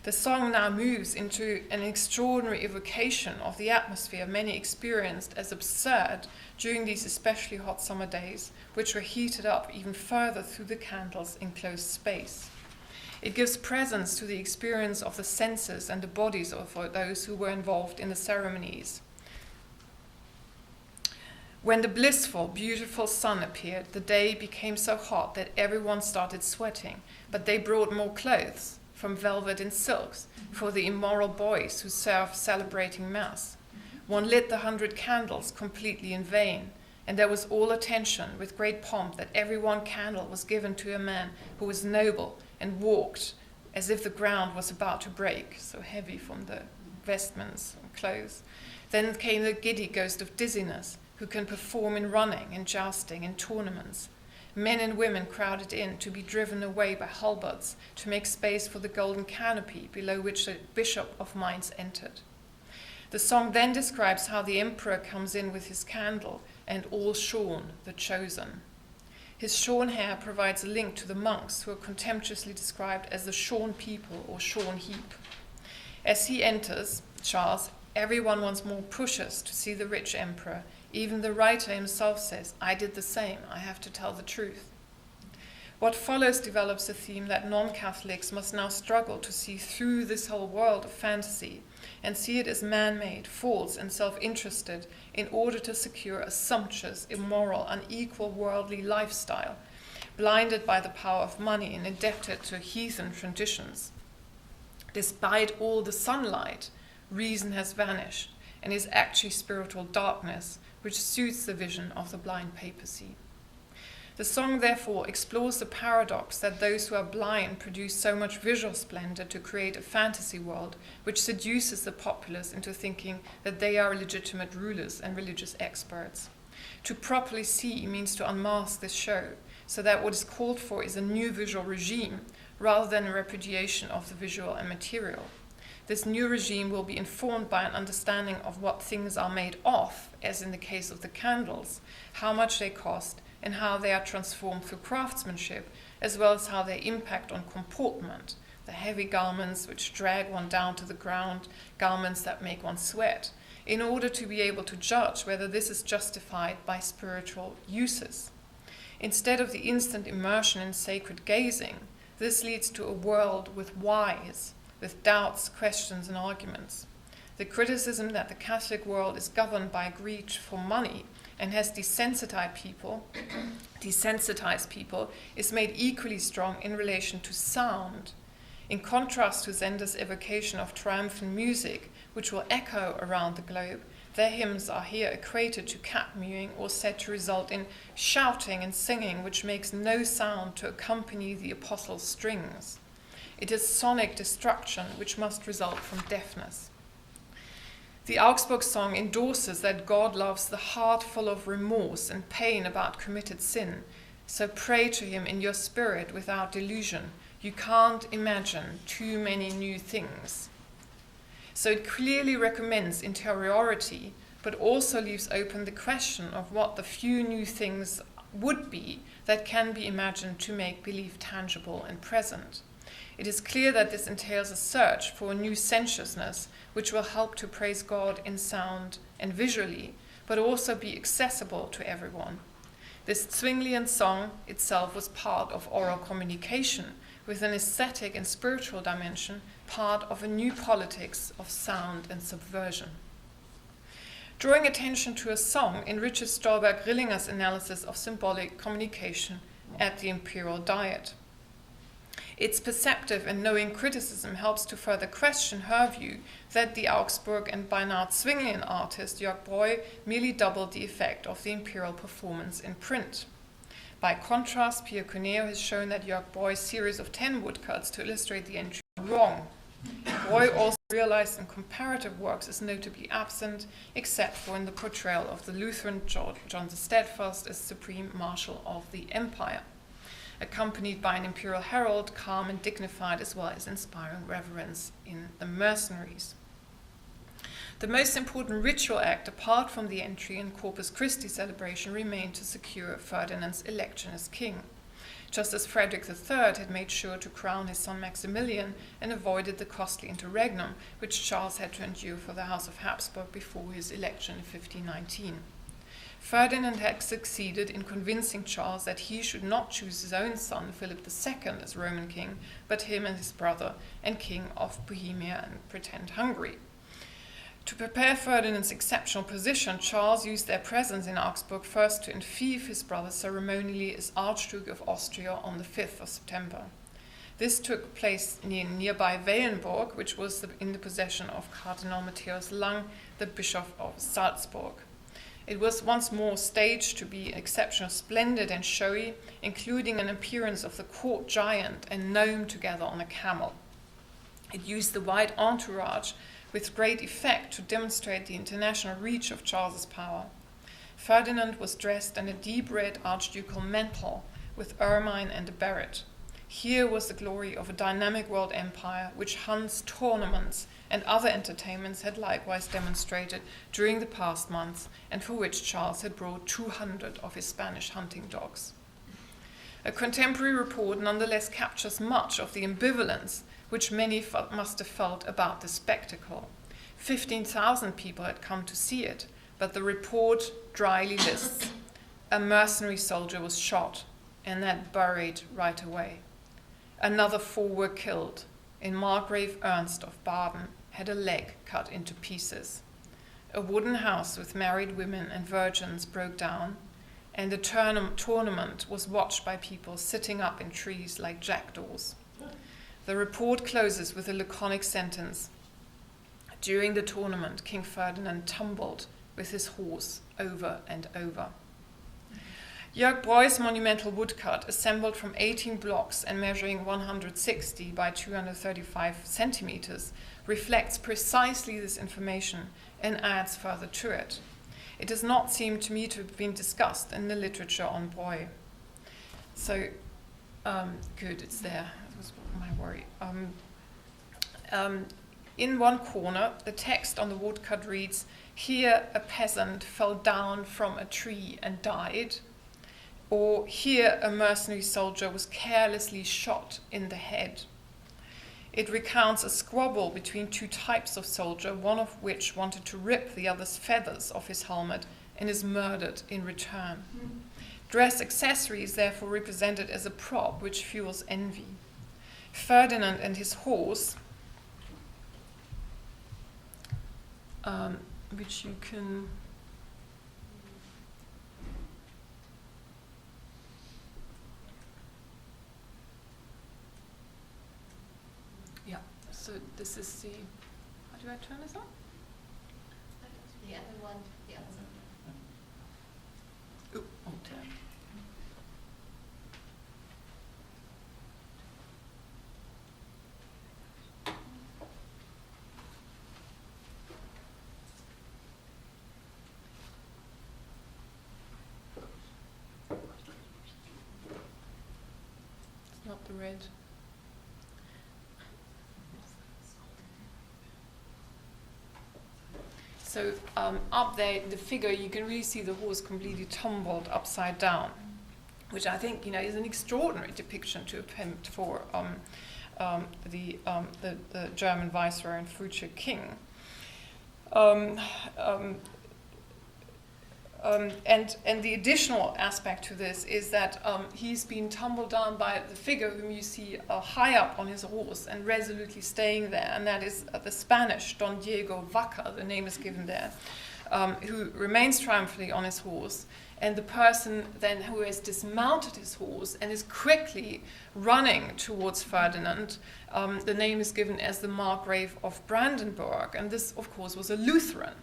The song now moves into an extraordinary evocation of the atmosphere many experienced as absurd during these especially hot summer days, which were heated up even further through the candles' enclosed space. It gives presence to the experience of the senses and the bodies of those who were involved in the ceremonies. When the blissful, beautiful sun appeared, the day became so hot that everyone started sweating, but they brought more clothes, from velvet and silks, for the immoral boys who served celebrating Mass. One lit the 100 candles completely in vain, and there was all attention with great pomp that every one candle was given to a man who was noble and walked as if the ground was about to break, so heavy from the vestments and clothes. Then came the giddy ghost of dizziness, who can perform in running and jousting and tournaments. Men and women crowded in to be driven away by halberds to make space for the golden canopy below which the Bishop of Mainz entered. The song then describes how the emperor comes in with his candle and all shorn, the chosen. His shorn hair provides a link to the monks who are contemptuously described as the shorn people or shorn heap. As he enters, Charles, everyone once more pushes to see the rich emperor. Even the writer himself says, I did the same, I have to tell the truth. What follows develops a theme that non-Catholics must now struggle to see through this whole world of fantasy and see it as man-made, false and self-interested in order to secure a sumptuous, immoral, unequal worldly lifestyle, blinded by the power of money and indebted to heathen traditions. Despite all the sunlight, reason has vanished and is actually spiritual darkness, which suits the vision of the blind papacy. The song therefore explores the paradox that those who are blind produce so much visual splendor to create a fantasy world which seduces the populace into thinking that they are legitimate rulers and religious experts. To properly see means to unmask this show, so that what is called for is a new visual regime rather than a repudiation of the visual and material. This new regime will be informed by an understanding of what things are made of, as in the case of the candles, how much they cost, and how they are transformed through craftsmanship, as well as how they impact on comportment, the heavy garments which drag one down to the ground, garments that make one sweat, in order to be able to judge whether this is justified by spiritual uses. Instead of the instant immersion in sacred gazing, this leads to a world with whys, with doubts, questions, and arguments. The criticism that the Catholic world is governed by greed for money and has desensitized people is made equally strong in relation to sound. In contrast to Zender's evocation of triumphant music, which will echo around the globe, their hymns are here equated to cat mewing or said to result in shouting and singing, which makes no sound to accompany the apostles' strings. It is sonic destruction, which must result from deafness. The Augsburg song endorses that God loves the heart full of remorse and pain about committed sin. So pray to him in your spirit without delusion. You can't imagine too many new things. So it clearly recommends interiority, but also leaves open the question of what the few new things would be that can be imagined to make belief tangible and present. It is clear that this entails a search for a new sensuousness, which will help to praise God in sound and visually, but also be accessible to everyone. This Zwinglian song itself was part of oral communication, with an aesthetic and spiritual dimension, part of a new politics of sound and subversion. Drawing attention to a song enriches Stolberg-Rillinger's analysis of symbolic communication at the imperial diet. Its perceptive and knowing criticism helps to further question her view that the Augsburg and by now Zwinglian artist Jörg Breu merely doubled the effect of the imperial performance in print. By contrast, Pierre Cuneo has shown that Jörg Breu's series of 10 woodcuts to illustrate the entry are wrong. Breu also realized in comparative works is notably absent, except for in the portrayal of the Lutheran John the Steadfast as Supreme Marshal of the Empire, accompanied by an imperial herald, calm and dignified, as well as inspiring reverence in the mercenaries. The most important ritual act, apart from the entry and Corpus Christi celebration, remained to secure Ferdinand's election as king, just as Frederick III had made sure to crown his son Maximilian and avoided the costly interregnum which Charles had to endure for the House of Habsburg before his election in 1519. Ferdinand had succeeded in convincing Charles that he should not choose his own son, Philip II, as Roman king, but him and his brother and king of Bohemia and pretend Hungary. To prepare Ferdinand's exceptional position, Charles used their presence in Augsburg first to enfeoff his brother ceremonially as Archduke of Austria on the 5th of September. This took place nearby Wellenburg, which was in the possession of Cardinal Matthias Lang, the Bishop of Salzburg. It was once more staged to be exceptionally splendid and showy, including an appearance of the court giant and gnome together on a camel. It used the wide entourage with great effect to demonstrate the international reach of Charles's power. Ferdinand was dressed in a deep red archducal mantle with ermine and a beret. Here was the glory of a dynamic world empire, which hunts, tournaments, and other entertainments had likewise demonstrated during the past months, and for which Charles had brought 200 of his Spanish hunting dogs. A contemporary report nonetheless captures much of the ambivalence which many must have felt about the spectacle. 15,000 people had come to see it, but the report dryly lists, a mercenary soldier was shot and then buried right away. Another 4 were killed, and Margrave Ernst of Baden had a leg cut into pieces. A wooden house with married women and virgins broke down, and the tournament was watched by people sitting up in trees like jackdaws. The report closes with a laconic sentence. During the tournament, King Ferdinand tumbled with his horse over and over. Jörg Breu's monumental woodcut, assembled from 18 blocks and measuring 160 by 235 centimeters, reflects precisely this information and adds further to it. It does not seem to me to have been discussed in the literature on Breu. So, good, it's there. That was my worry. In one corner, the text on the woodcut reads, "Here a peasant fell down from a tree and died," or "Here a mercenary soldier was carelessly shot in the head." It recounts a squabble between two types of soldier, one of which wanted to rip the other's feathers off his helmet and is murdered in return. Dress accessory is therefore represented as a prop which fuels envy. Ferdinand and his horse, which you can... Yeah, so this is the... How do I turn this on? The other one, the other one. Ooh, okay. It's not the red. So up there, the figure, you can really see the horse completely tumbled upside down, which I think, is an extraordinary depiction to attempt for the German viceroy and future king. And the additional aspect to this is that he's been tumbled down by the figure whom you see high up on his horse and resolutely staying there, and that is the Spanish Don Diego Vaca, the name is given there, who remains triumphantly on his horse, and the person then who has dismounted his horse and is quickly running towards Ferdinand, the name is given as the Margrave of Brandenburg, and this, of course, was a Lutheran.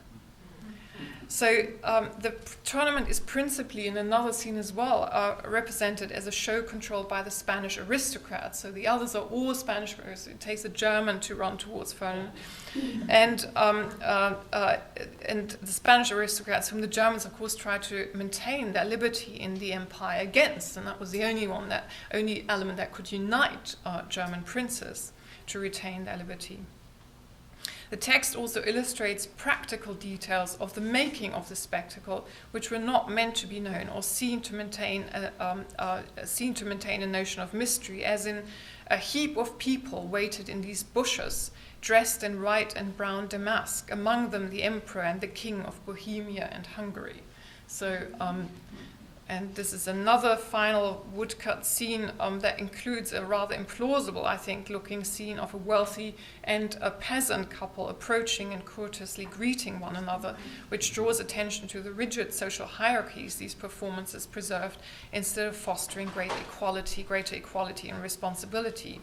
So the tournament is principally, in another scene as well, represented as a show controlled by the Spanish aristocrats. So the others are all Spanish. It takes a German to run towards Ferdinand. And the Spanish aristocrats, whom the Germans, of course, tried to maintain their liberty in the empire against. And that was the only element that could unite German princes to retain their liberty. The text also illustrates practical details of the making of the spectacle, which were not meant to be known or seen to maintain a notion of mystery, as in a heap of people waited in these bushes, dressed in white and brown damask, among them the emperor and the king of Bohemia and Hungary. So, and this is another final woodcut scene that includes a rather implausible, I think, looking scene of a wealthy and a peasant couple approaching and courteously greeting one another, which draws attention to the rigid social hierarchies these performances preserved instead of fostering greater equality and responsibility.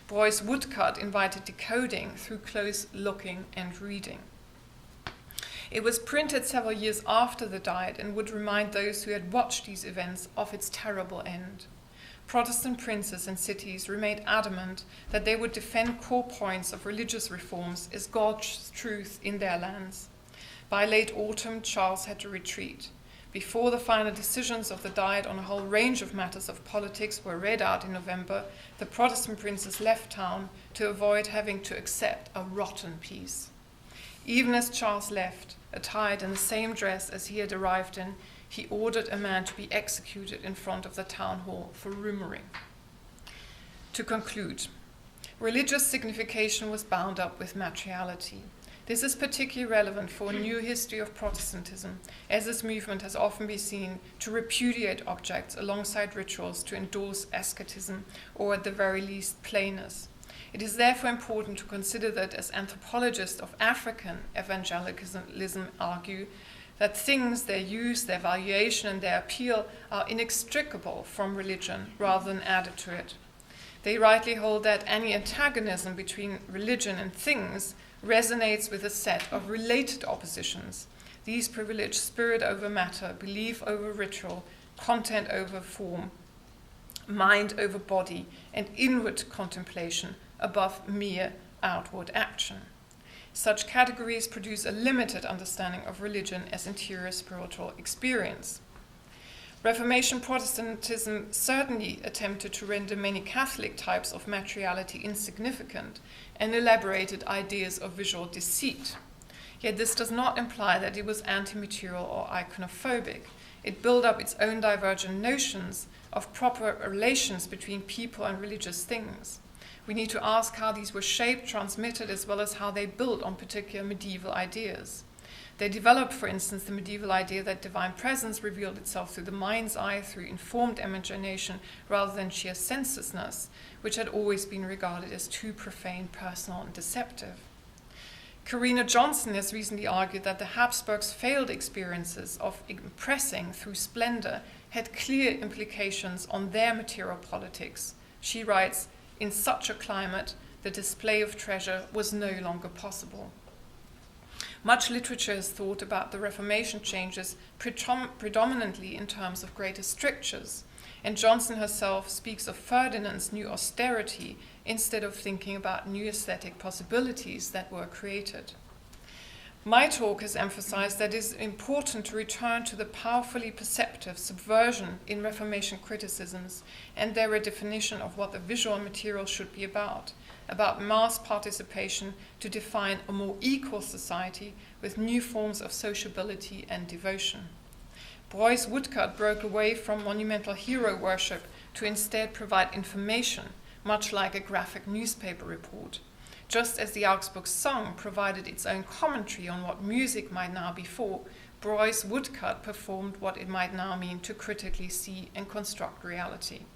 Breu's woodcut invited decoding through close looking and reading. It was printed several years after the Diet and would remind those who had watched these events of its terrible end. Protestant princes and cities remained adamant that they would defend core points of religious reforms as God's truth in their lands. By late autumn, Charles had to retreat. Before the final decisions of the Diet on a whole range of matters of politics were read out in November, the Protestant princes left town to avoid having to accept a rotten peace. Even as Charles left, attired in the same dress as he had arrived in, he ordered a man to be executed in front of the town hall for rumoring. To conclude, religious signification was bound up with materiality. This is particularly relevant for a new history of Protestantism, as this movement has often been seen to repudiate objects alongside rituals to endorse asceticism or at the very least plainness. It is therefore important to consider that as anthropologists of African evangelicalism argue that things, their use, their valuation, and their appeal are inextricable from religion rather than added to it. They rightly hold that any antagonism between religion and things resonates with a set of related oppositions. These privilege spirit over matter, belief over ritual, content over form, mind over body, and inward contemplation above mere outward action. Such categories produce a limited understanding of religion as interior spiritual experience. Reformation Protestantism certainly attempted to render many Catholic types of materiality insignificant and elaborated ideas of visual deceit. Yet this does not imply that it was anti-material or iconophobic. It built up its own divergent notions of proper relations between people and religious things. We need to ask how these were shaped, transmitted, as well as how they built on particular medieval ideas. They developed, for instance, the medieval idea that divine presence revealed itself through the mind's eye, through informed imagination, rather than sheer sensuousness, which had always been regarded as too profane, personal, and deceptive. Karina Johnson has recently argued that the Habsburgs' failed experiences of impressing through splendor had clear implications on their material politics. She writes, "In such a climate, the display of treasure was no longer possible." Much literature has thought about the Reformation changes predominantly in terms of greater strictures, and Johnson herself speaks of Ferdinand's new austerity instead of thinking about new aesthetic possibilities that were created. My talk has emphasized that it is important to return to the powerfully perceptive subversion in Reformation criticisms and their redefinition of what the visual material should be about mass participation to define a more equal society with new forms of sociability and devotion. Beuys woodcut broke away from monumental hero worship to instead provide information, much like a graphic newspaper report. Just as the Augsburg Song provided its own commentary on what music might now be for, Beuys woodcut performed what it might now mean to critically see and construct reality.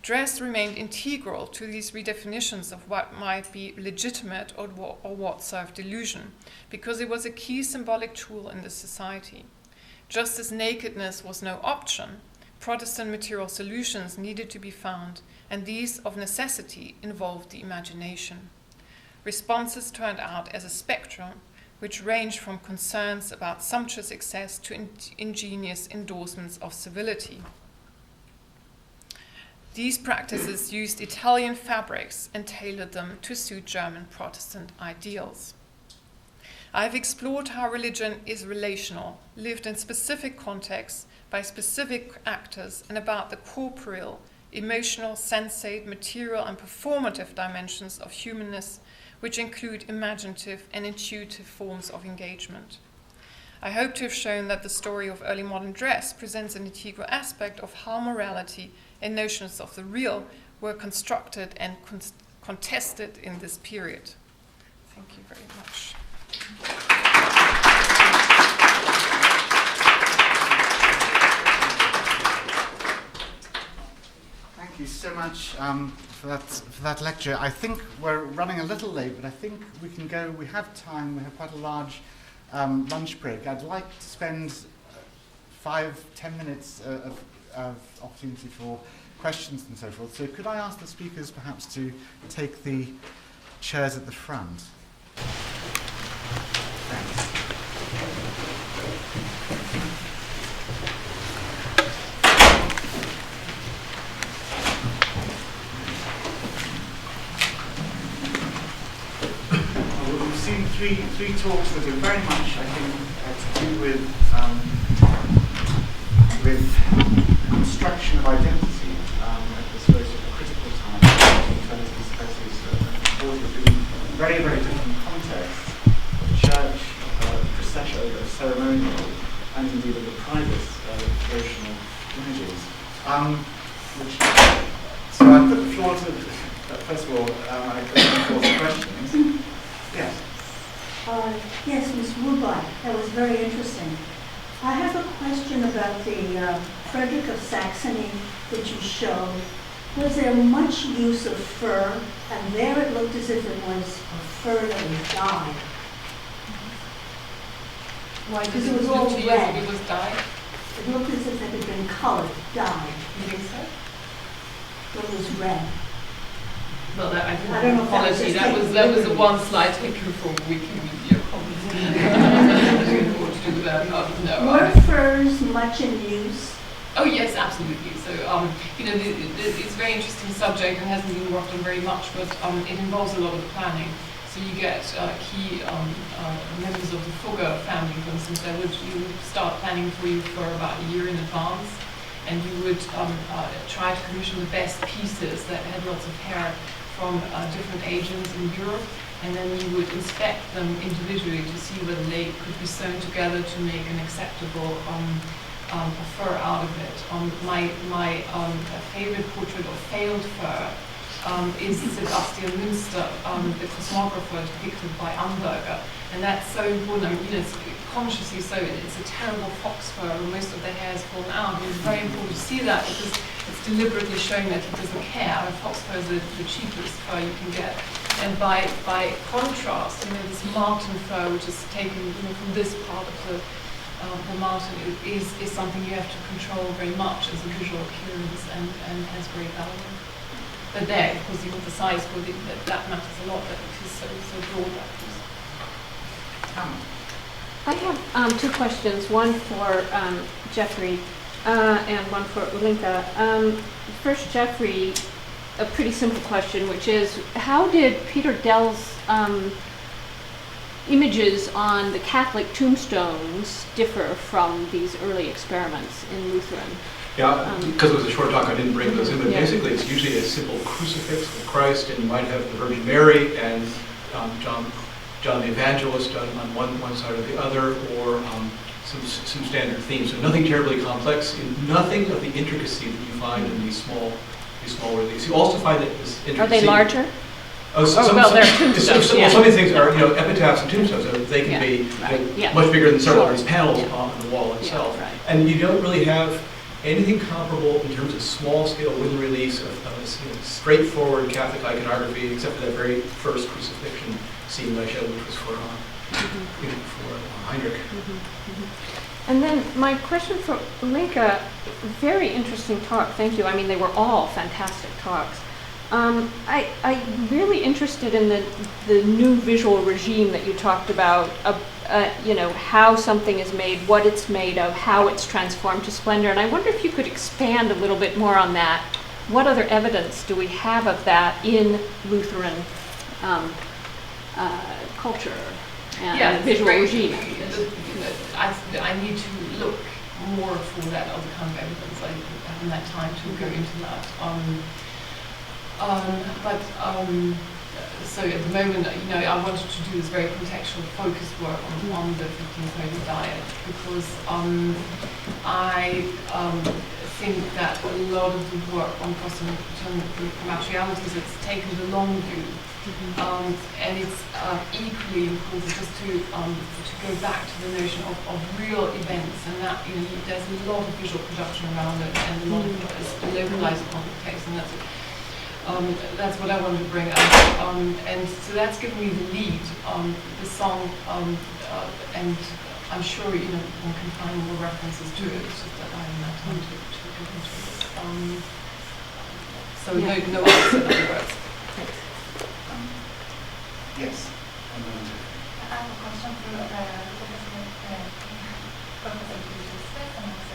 Dress remained integral to these redefinitions of what might be legitimate or what served delusion, because it was a key symbolic tool in the society. Just as nakedness was no option, Protestant material solutions needed to be found, and these of necessity involved the imagination. Responses turned out as a spectrum, which ranged from concerns about sumptuous excess to ingenious endorsements of civility. These practices used Italian fabrics and tailored them to suit German Protestant ideals. I have explored how religion is relational, lived in specific contexts by specific actors, and about the corporeal, emotional, sensate, material, and performative dimensions of humanness, which include imaginative and intuitive forms of engagement. I hope to have shown that the story of early modern dress presents an integral aspect of how morality and notions of the real were constructed and contested in this period. Thank you very much. Thank you so much for that lecture. I think we're running a little late, but I think we can go. We have time. We have quite a large lunch break. I'd like to spend 5-10 minutes of opportunity for questions and so forth. So could I ask the speakers perhaps to take the chairs at the front? Thanks. Well, we've seen three talks that are very much, I think, to do with construction of identity at this very sort of critical time. 20s, 30s, and 40s have been very, very different contexts of church, procession, ceremonial, and indeed of the private devotional images. So I put the floor to, first of all, I put the floor to questions. Yes. Yes, Ms. Woodbine, that was very interesting. I have a question about the Frederick of Saxony that you showed. Was there much use of fur? And there it looked as if it was a fur that was dyed. Why? Because it was all red. It was dyed? It looked as if it had been colored, dyed. You think so? But it was red. Well, I I don't know if that was that was the one slide taken from Wikimedia Commons. I didn't want to do that. No. Were furs much in use? Oh yes, absolutely. So it's a very interesting subject and hasn't been worked on very much, but it involves a lot of planning. So you get key members of the Fugger family, for instance, you would start planning for you for about a year in advance, and you would try to commission the best pieces that had lots of hair from different agents in Europe, and then you would inspect them individually to see whether they could be sewn together to make an acceptable fur out of it. My favorite portrait of failed fur is Sebastian Münster, the cosmographer depicted by Amberger. And that's so important. I mean, you know, it's consciously so. It's a terrible fox fur, and most of the hair is fallen out. And it's very important to see that because it's deliberately showing that he doesn't care. And fox fur is the cheapest fur you can get. And by contrast, you know, this marten fur, which is taken, you know, from this part of the marten, is something you have to control very much as a visual appearance and has great value. But there, of course, you want the size for that matters a lot, that it is so broad that piece. I have two questions, one for Jeffrey and one for Ulinka. First, Jeffrey, a pretty simple question, which is, how did Peter Dell's images on the Catholic tombstones differ from these early experiments in Lutheran? Yeah, because it was a short talk, I didn't bring those in, but Yeah. basically it's usually a simple crucifix of Christ, and you might have the Virgin Mary and John the Evangelist on one side or the other, or some standard themes. So nothing terribly complex, nothing of the intricacy that you find in these small reliefs. You also find that this intricacy... Are they larger? Oh, they're tombstones, yeah. Some of these things are, you know, epitaphs and tombstones. So they can Yeah, be right, yeah. much bigger than several Sure. of these panels Yeah. on the wall itself. right. And you don't really have anything comparable in terms of small-scale wooden reliefs of this, you know, straightforward Catholic iconography, except for that very first crucifixion scene I showed, which was for Heinrich. And then my question for Ulinka, very interesting talk, thank you. I mean, they were all fantastic talks. I'm really interested in the new visual regime that you talked about, you know, how something is made, what it's made of, how it's transformed to splendor. And I wonder if you could expand a little bit more on that. What other evidence do we have of that in Lutheran culture and visual regime? I need to look more for that other kind of evidence. I haven't had time to go into that. So at the moment, you know, I wanted to do this very contextual, focused work on the 1530 diet because I think that a lot of the work on Protestant materialities has taken the long view, and it's equally important just to go back to the notion of real events, and that, you know, there's a lot of visual production around it, and a lot of it is localized context, and that's what I wanted to bring up, and so that's given me the lead. The song, and I'm sure, you know, one can find more references to it. It's just that I haven't had time to get into it. So no answer, in other words. Yes. I have a question for Professor Justice and also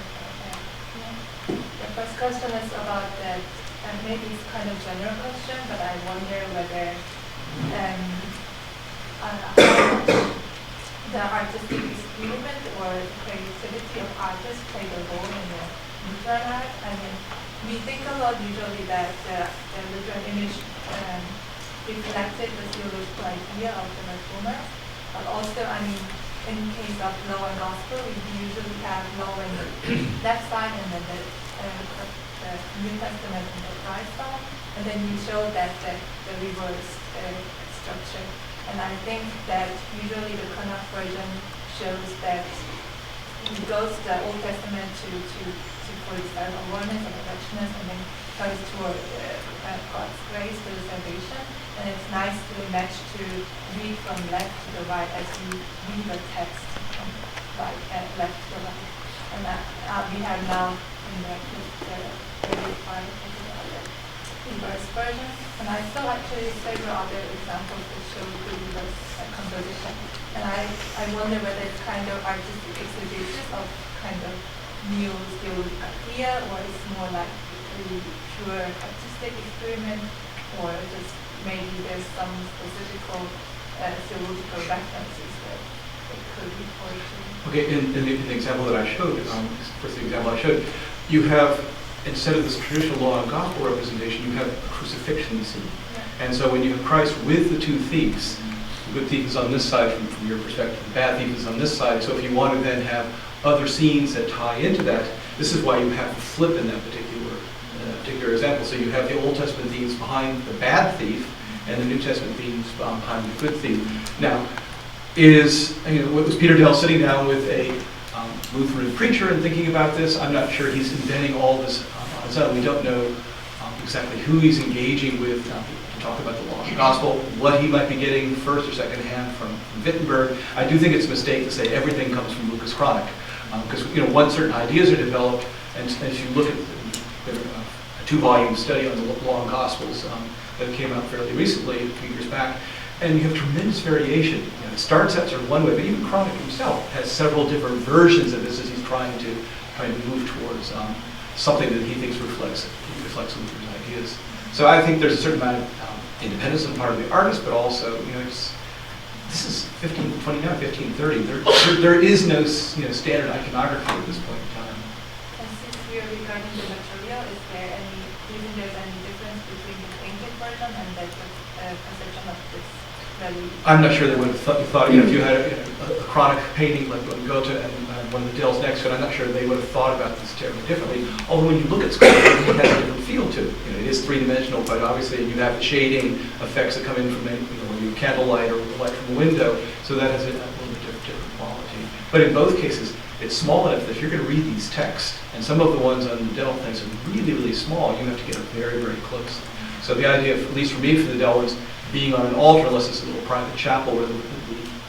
the first question is about that, and maybe it's kind of general question, but I wonder whether the artistic experiment or creativity of artists played a role in the Lutheran art. I mean, we think a lot usually that the Lutheran image reflected the theological idea of the Reformers, but also, I mean, in case of Law and Gospel, we usually have Law on the left side and then the New Testament on the right side, and then you show that the reverse structure. And I think that usually the Connacht version shows that it goes to the Old Testament to for its awareness of righteousness, and then goes toward God's grace for the salvation. And it's nice to match to read from left to the right as you read the text from right and left to the right. And we have now in the early part of the reverse version. And I saw actually several other examples that show the reverse composition. And I wonder whether it's kind of artistic exegesis of kind of new theological idea, or it's more like a pure artistic experiment, or just maybe there's some specific theological references that it could be to. Okay, in the example that I showed, first the example I showed, you have, instead of this traditional law and gospel representation, you have a crucifixion scene. Yeah. And so when you have Christ with the two thieves, the good thief is on this side from your perspective, the bad thief is on this side. So if you want to then have other scenes that tie into that, this is why you have to flip in that particular clear example. So you have the Old Testament themes behind the bad thief, and the New Testament themes behind the good thief. Now, was Peter Dell sitting down with a Lutheran preacher and thinking about this? I'm not sure he's inventing all this on his own. We don't know exactly who he's engaging with to talk about the law and the gospel, what he might be getting first or second hand from Wittenberg. I do think it's a mistake to say everything comes from Lucas Chronic, because once certain ideas are developed, and as you look at a 2-volume study on the law and gospels that came out fairly recently, a few years back, and you have tremendous variation. It starts out sort of one way, but even Chronic himself has several different versions of this as he's trying to move towards something that he thinks reflects Luther's ideas. So I think there's a certain amount of independence on the part of the artist, but also, this is 1529, 1530. There is no standard iconography at this point in time. And since we are regarding the material, do you think there's any difference between the painted version and the conception of this relief? I'm not sure they would have thought if you had a Chronic painting like Goethe and one of the Dells next to it, I'm not sure they would have thought about this terribly differently. Although when you look at sculpture, it has a different feel to it. It is three-dimensional, quite obviously, and you have the shading effects that come in from when you candlelight or the light from the window, so that has a little bit different quality. But in both cases, it's small enough that if you're going to read these texts, and some of the ones on the Dell things are really, really small, you have to get up very, very close. So the idea, at least for me, for the Dell ones, being on an altar, unless it's a little private chapel where the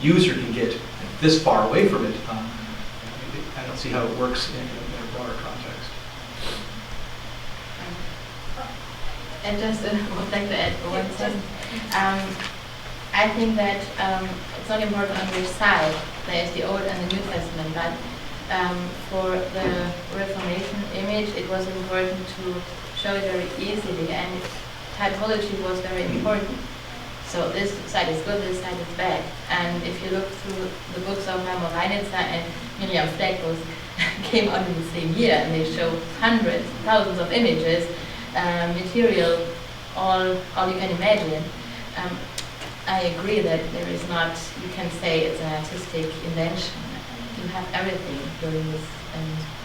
user can get this far away from it, I don't see how it works in a broader context. And just would like to add one thing. I think that it's not important on which side there is the Old and the New Testament, but for the Reformation image, it was important to show it very easily, and typology was very important. So this side is good, this side is bad. And if you look through the books of Maimonides and Miriam Fleck, both came out in the same year, and they show hundreds, thousands of images, material, all you can imagine. I agree that there is not, you can say it's an artistic invention. You have everything during this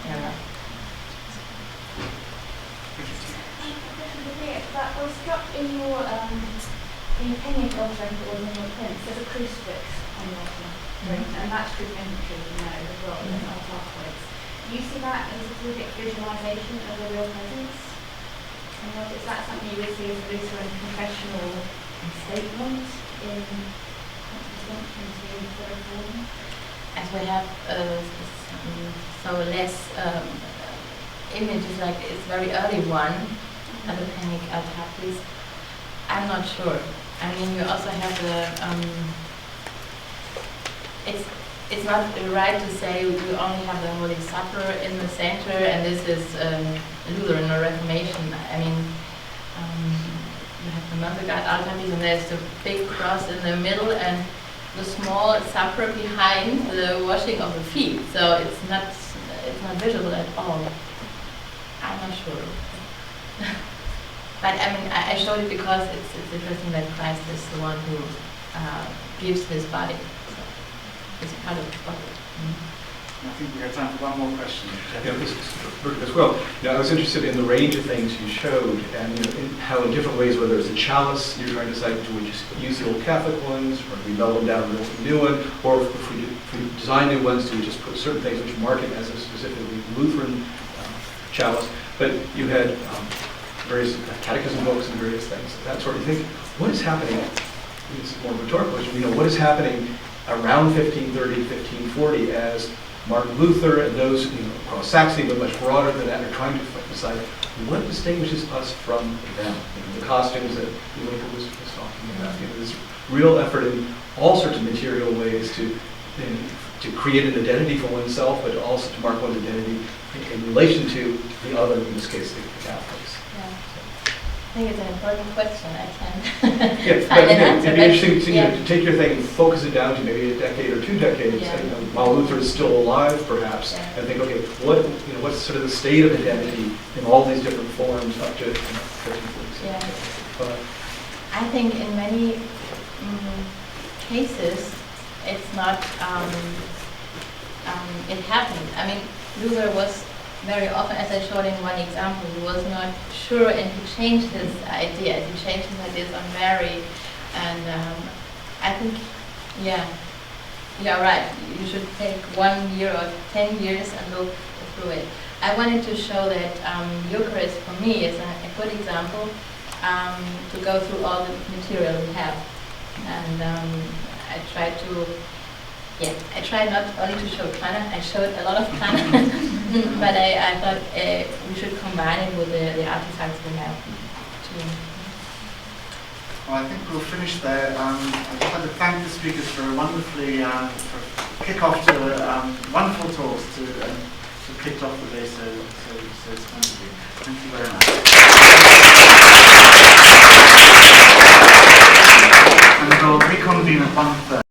era. That was struck in your the painting of the prints. There's a crucifix on the altar, and that's good imagery, as well, in our pathways. Do you see that as a specific visualization of the real presence? And is that something you would see as a Lutheran confessional statement in contradistinction to the Reform? As we have so less images, like it's very early one, and the Panic Altar, I'm not sure. I mean, you also have the, it's not right to say you only have the Holy Supper in the center and this is Lutheran or Reformation. I mean, you have the Monolithic altar and there's the big cross in the middle and the small supper behind the washing of the feet. So it's not visible at all. I'm not sure. But I mean, I showed it because it's interesting that Christ is the one who gives his body. So it's part of the body. I think we have time for one more question. Yeah, this is as well. I was interested in the range of things you showed, and in how in different ways, whether it's a chalice you're trying to decide, do we just use the old Catholic ones, or do we mellow them down and build a new one, or if we design new ones, do we just put certain things which mark it as a specifically Lutheran chalice? But you had various catechism books and various things, that sort of thing. What is happening? It's more rhetorical question. What is happening around 1530, 1540 as Martin Luther and those across Saxony, but much broader than that, are trying to decide what distinguishes us from them. The costumes that Linka was talking about. This real effort in all sorts of material ways to create an identity for oneself, but also to mark one's identity in relation to the other, in this case, the Catholics. I think it's an important question. I can't find an answer. It'd be interesting to take your thing and focus it down to maybe a decade or 2 decades, while Luther is still alive, perhaps, and think, okay, what's sort of the state of identity in all these different forms up to 1540s. I think in many cases, it's not. It happened. I mean, Luther was very often, as I showed in one example, he was not sure and he changed his ideas. He changed his ideas on Mary. And I think, yeah, right. You should take 1 year or 10 years and look through it. I wanted to show that Eucharist for me is a good example to go through all the material we have. And I tried not only to show Prana, I showed a lot of Prana, but I thought we should combine it with the artifacts we have too. Well, I think we'll finish there. I'd just like to thank the speakers for a wonderfully for kick-off to wonderful talks to kicked off the day so splendidly. Thank you very much. And we'll reconvene at 1:30.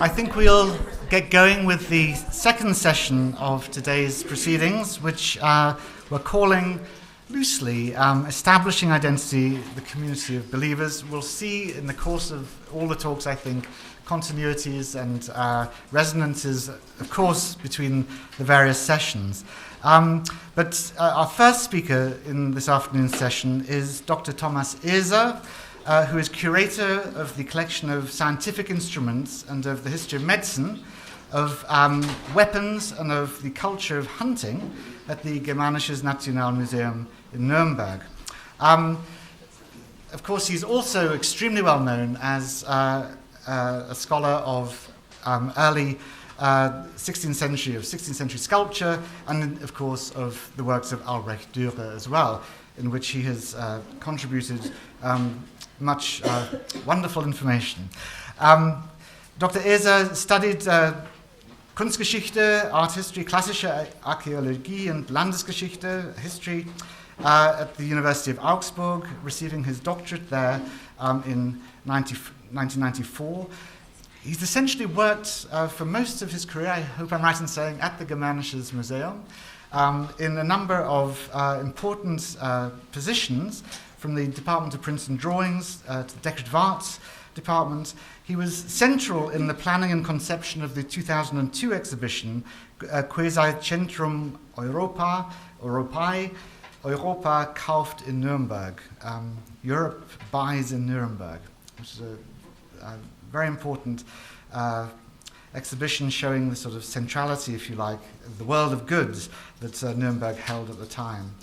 I think we'll get going with the second session of today's proceedings, which we're calling loosely Establishing Identity, the Community of Believers. We'll see in the course of all the talks, I think, continuities and resonances, of course, between the various sessions. But our first speaker in this afternoon's session is Dr. Thomas Eser, who is curator of the collection of scientific instruments and of the history of medicine, of weapons and of the culture of hunting at the Germanisches Nationalmuseum in Nuremberg. Of course, he's also extremely well known as a scholar of early 16th century sculpture, and of course of the works of Albrecht Dürer as well, in which he has contributed much wonderful information. Dr. Eser studied Kunstgeschichte, art history, klassische Archäologie and Landesgeschichte, history, at the University of Augsburg, receiving his doctorate there in 1994. He's essentially worked for most of his career, I hope I'm right in saying, at the Germanisches Museum, in a number of important positions, from the Department of Prints and Drawings to the Decorative Arts Department. He was central in the planning and conception of the 2002 exhibition, Quasi Centrum Europae, Europa kauft in Nuremberg, Europe buys in Nuremberg, which is a very important exhibition showing the sort of centrality, if you like, of the world of goods that Nuremberg held at the time.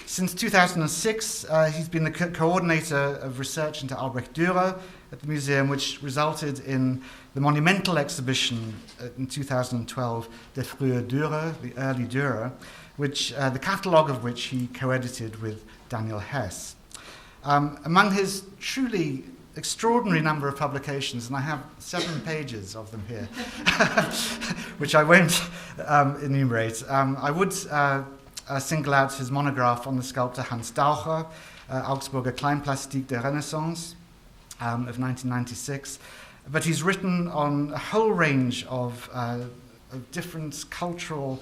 Since 2006, he's been the coordinator of research into Albrecht Dürer at the museum, which resulted in the monumental exhibition in 2012, Der frühe Dürer, the early Dürer, which the catalogue of which he co-edited with Daniel Hess. Among his truly extraordinary number of publications, and I have 7 pages of them here, which I won't enumerate, I would single out his monograph on the sculptor Hans Daucher, Augsburger Kleinplastik der Renaissance of 1996. But he's written on a whole range of different cultural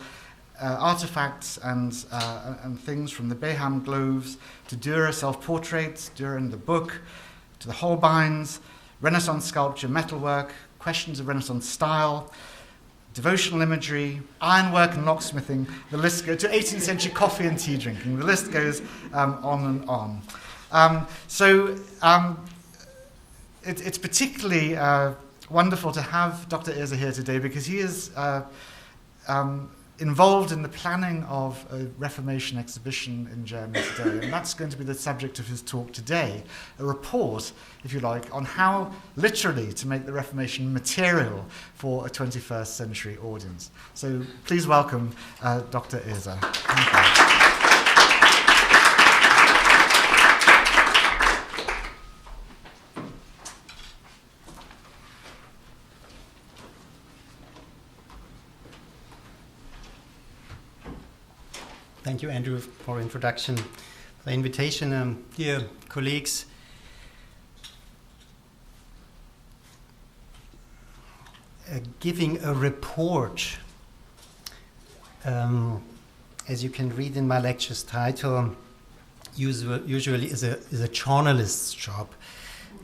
artifacts and things, from the Beham globes to Dürer self-portraits, Dürer in the book, to the Holbeins, Renaissance sculpture, metalwork, questions of Renaissance style, devotional imagery, ironwork and locksmithing, the list goes to 18th century coffee and tea drinking. The list goes on and on. It's particularly wonderful to have Dr. Eser here today, because he is involved in the planning of a Reformation exhibition in Germany today, and that's going to be the subject of his talk today, a report, if you like, on how literally to make the Reformation material for a 21st century audience. So please welcome Dr. Eser. Thank you. Thank you, Andrew, for introduction, for the invitation. Dear colleagues, giving a report, as you can read in my lecture's title, usually is a journalist's job,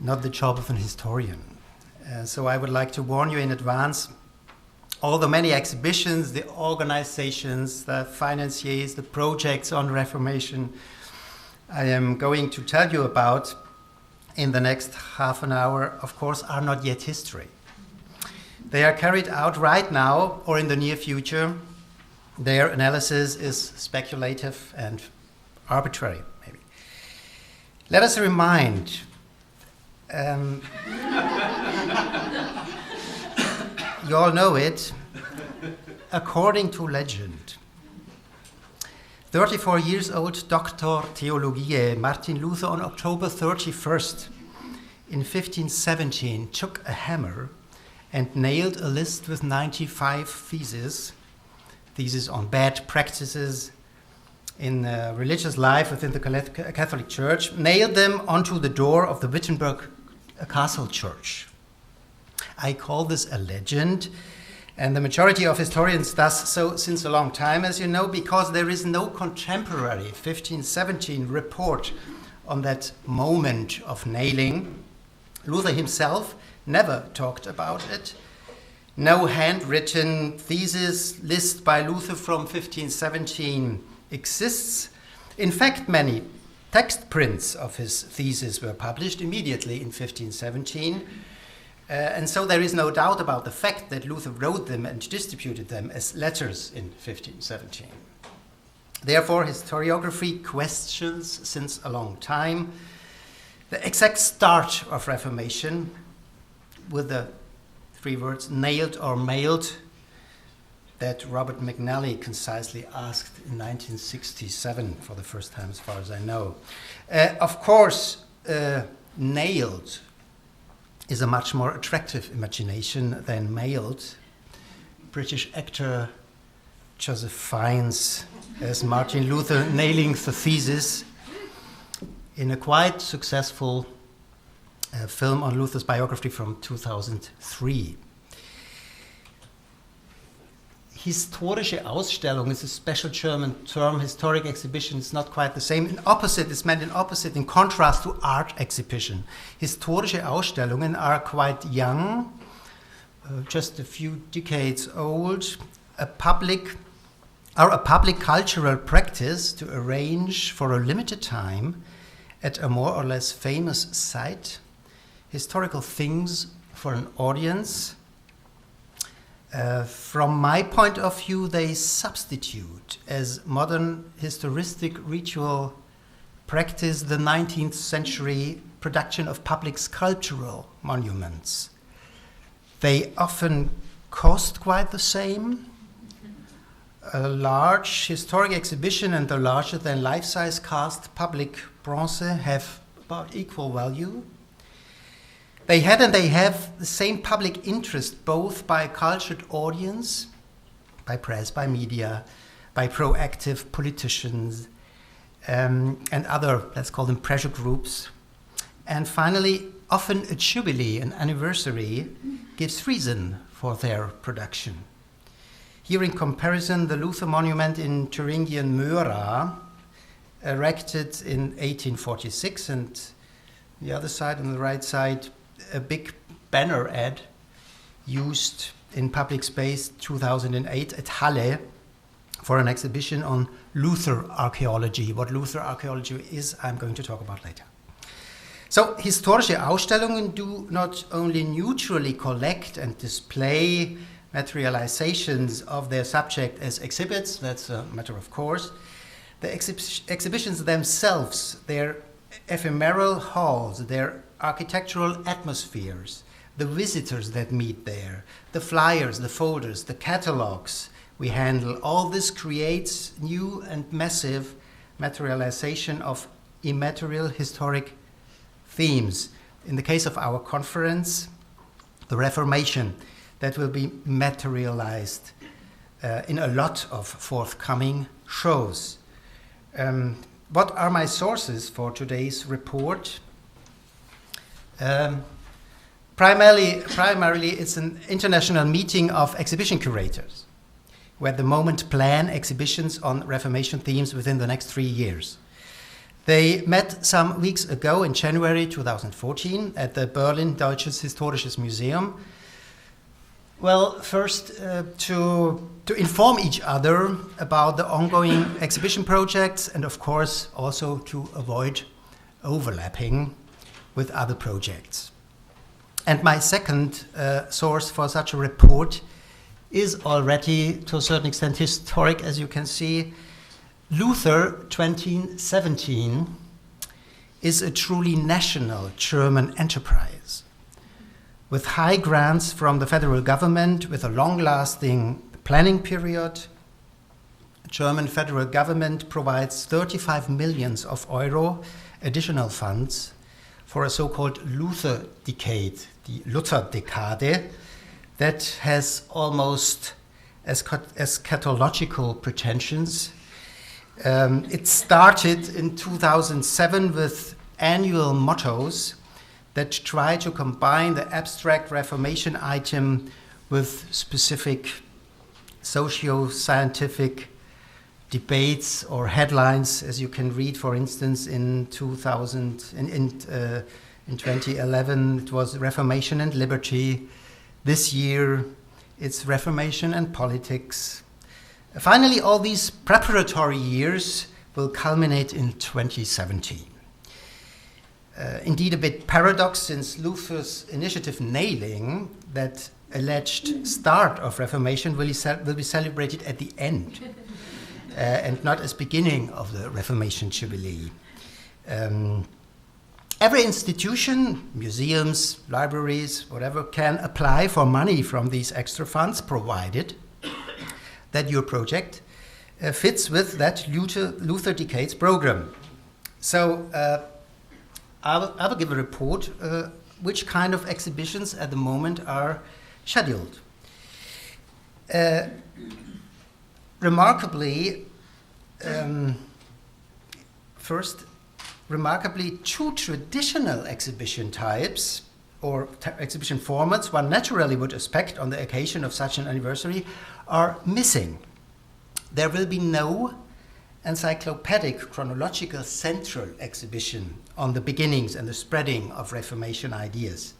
not the job of an historian. So I would like to warn you in advance. All the many exhibitions, the organizations, the financiers, the projects on Reformation I am going to tell you about in the next half an hour, of course, are not yet history. They are carried out right now or in the near future. Their analysis is speculative and arbitrary, maybe. Let us remind you all know it. According to legend, 34 years old Doctor Theologiae Martin Luther on October 31st in 1517 took a hammer and nailed a list with 95 theses on bad practices in religious life within the Catholic Church, nailed them onto the door of the Wittenberg Castle Church. I call this a legend. And the majority of historians does so since a long time, as you know, because there is no contemporary 1517 report on that moment of nailing. Luther himself never talked about it. No handwritten thesis list by Luther from 1517 exists. In fact, many text prints of his thesis were published immediately in 1517. And so there is no doubt about the fact that Luther wrote them and distributed them as letters in 1517. Therefore, historiography questions since a long time the exact start of Reformation with the 3 words, nailed or mailed, that Robert McNally concisely asked in 1967 for the first time, as far as I know. Of course, nailed is a much more attractive imagination than mailed. British actor Joseph Fiennes as Martin Luther nailing the thesis in a quite successful film on Luther's biography from 2003. Historische Ausstellung is a special German term. Historic exhibition is not quite the same. It's meant in opposite, in contrast to art exhibition. Historische Ausstellungen are quite young, just a few decades old. A public cultural practice to arrange for a limited time at a more or less famous site historical things for an audience. From my point of view, they substitute as modern historistic ritual practice the 19th century production of public sculptural monuments. They often cost quite the same. A large historic exhibition and the larger than life-size cast public bronze have about equal value. They had and they have the same public interest, both by a cultured audience, by press, by media, by proactive politicians, and other, let's call them pressure groups. And finally, often a jubilee, an anniversary, gives reason for their production. Here in comparison, the Luther monument in Thuringian Möra, erected in 1846, and the other side, on the right side, a big banner ad used in public space 2008 at Halle for an exhibition on Luther archaeology. What Luther archaeology is, I'm going to talk about later. So, historische Ausstellungen do not only neutrally collect and display materializations of their subject as exhibits, that's a matter of course. The exhibitions themselves, their ephemeral halls, their architectural atmospheres, the visitors that meet there, the flyers, the folders, the catalogs we handle, all this creates new and massive materialization of immaterial historic themes. In the case of our conference, the Reformation, that will be materialized in a lot of forthcoming shows. What are my sources for today's report? Primarily, it's an international meeting of exhibition curators, who at the moment plan exhibitions on Reformation themes within the next 3 years. They met some weeks ago in January 2014 at the Berlin Deutsches Historisches Museum. Well, first to inform each other about the ongoing exhibition projects and of course also to avoid overlapping with other projects. And my second source for such a report is already to a certain extent historic, as you can see. Luther 2017 is a truly national German enterprise with high grants from the federal government, with a long-lasting planning period. The German federal government provides 35 million euro additional funds for a so-called Luther decade, the Lutherdekade, that has almost eschatological pretensions. It started in 2007 with annual mottos that try to combine the abstract Reformation item with specific socio-scientific debates or headlines, as you can read, for instance, in 2011, it was Reformation and Liberty. This year, it's Reformation and Politics. Finally, all these preparatory years will culminate in 2017. Indeed, a bit paradox, since Luther's initiative nailing that alleged start of Reformation will be celebrated at the end and not as beginning of the Reformation Jubilee. Every institution, museums, libraries, whatever, can apply for money from these extra funds, provided that your project fits with that Luther Decades program. So I will give a report which kind of exhibitions at the moment are scheduled. Remarkably, two traditional exhibition types or exhibition formats one naturally would expect on the occasion of such an anniversary are missing. There will be no encyclopedic chronological central exhibition on the beginnings and the spreading of Reformation ideas.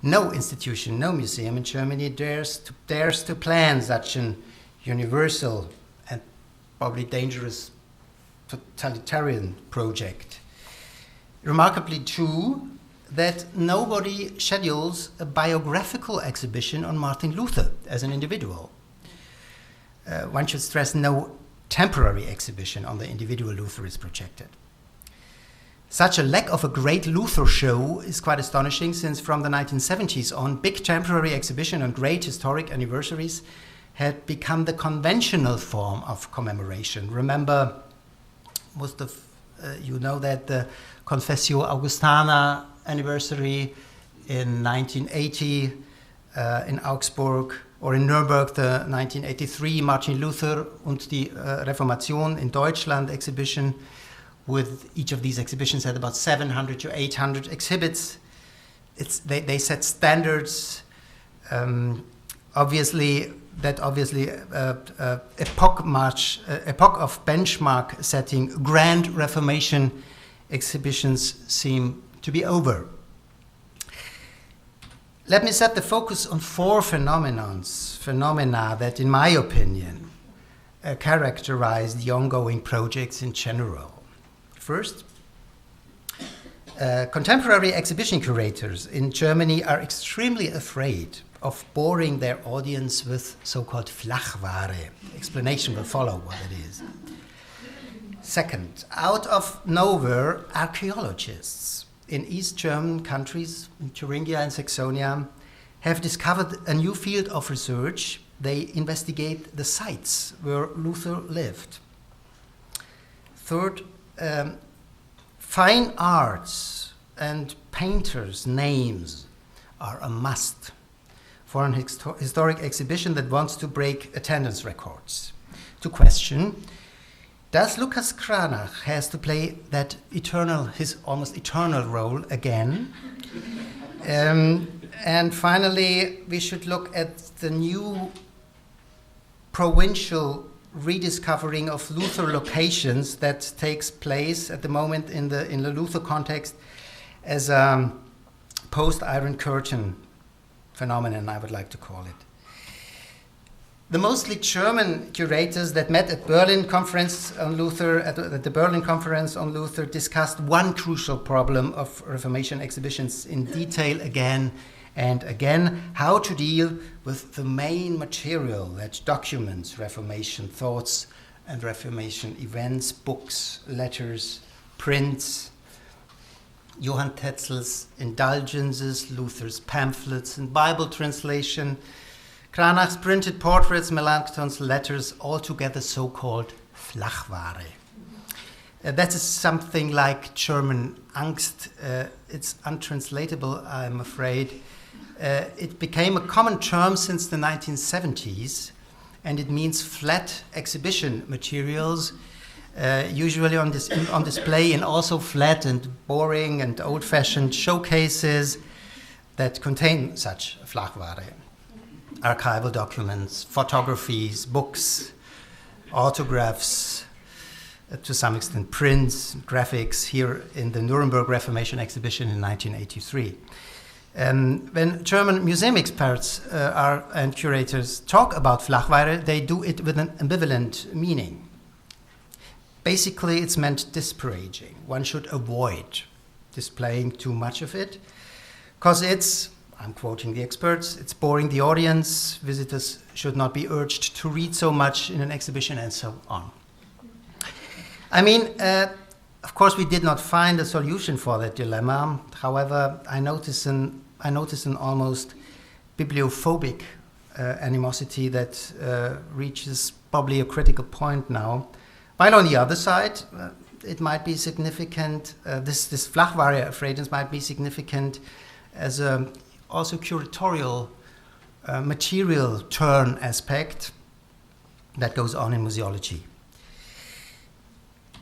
No institution, no museum in Germany dares to plan such an universal and probably dangerous totalitarian project. Remarkably too, that nobody schedules a biographical exhibition on Martin Luther as an individual. One should stress no temporary exhibition on the individual Luther is projected. Such a lack of a great Luther show is quite astonishing, since from the 1970s on, big temporary exhibition on great historic anniversaries had become the conventional form of commemoration. Remember, most of you know that the Confessio Augustana anniversary in 1980 in Augsburg, or in Nuremberg, the 1983 Martin Luther und die Reformation in Deutschland exhibition, with each of these exhibitions had about 700 to 800 exhibits. They set standards. Obviously, epoch of benchmark setting, grand Reformation exhibitions seem to be over. Let me set the focus on four phenomena that, in my opinion, characterize the ongoing projects in general. First, contemporary exhibition curators in Germany are extremely afraid of boring their audience with so-called Flachware. Explanation will follow what it is. Second, out of nowhere, archaeologists in East German countries, in Thuringia and Saxonia, have discovered a new field of research. They investigate the sites where Luther lived. Third, fine arts and painters' names are a must for an historic exhibition that wants to break attendance records. To question, does Lucas Cranach has to play that his almost eternal role again? And finally, we should look at the new provincial rediscovering of Luther locations that takes place at the moment in the Luther context as a post-Iron Curtain phenomenon, I would like to call it. The mostly German curators that met at Berlin Conference on Luther, at the Berlin Conference on Luther, discussed one crucial problem of Reformation exhibitions in detail again and again: how to deal with the main material that documents Reformation thoughts and Reformation events, books, letters, prints, Johann Tetzel's indulgences, Luther's pamphlets and Bible translation, Cranach's printed portraits, Melanchthon's letters, altogether so-called Flachware. That is something like German Angst. It's untranslatable, I'm afraid. It became a common term since the 1970s, and it means flat exhibition materials usually on display in also flat and boring and old-fashioned showcases that contain such Flachware. Archival documents, photographies, books, autographs, to some extent prints, graphics, here in the Nuremberg Reformation exhibition in 1983. When German museum experts and curators talk about Flachware, they do it with an ambivalent meaning. Basically, it's meant disparaging. One should avoid displaying too much of it, because it's, I'm quoting the experts, it's boring the audience, visitors should not be urged to read so much in an exhibition, and so on. I mean, of course, we did not find a solution for that dilemma. However, I notice an almost bibliophobic animosity that reaches probably a critical point now. While on the other side, it might be significant, this Flachware affraideness might be significant as a also curatorial material turn aspect that goes on in museology.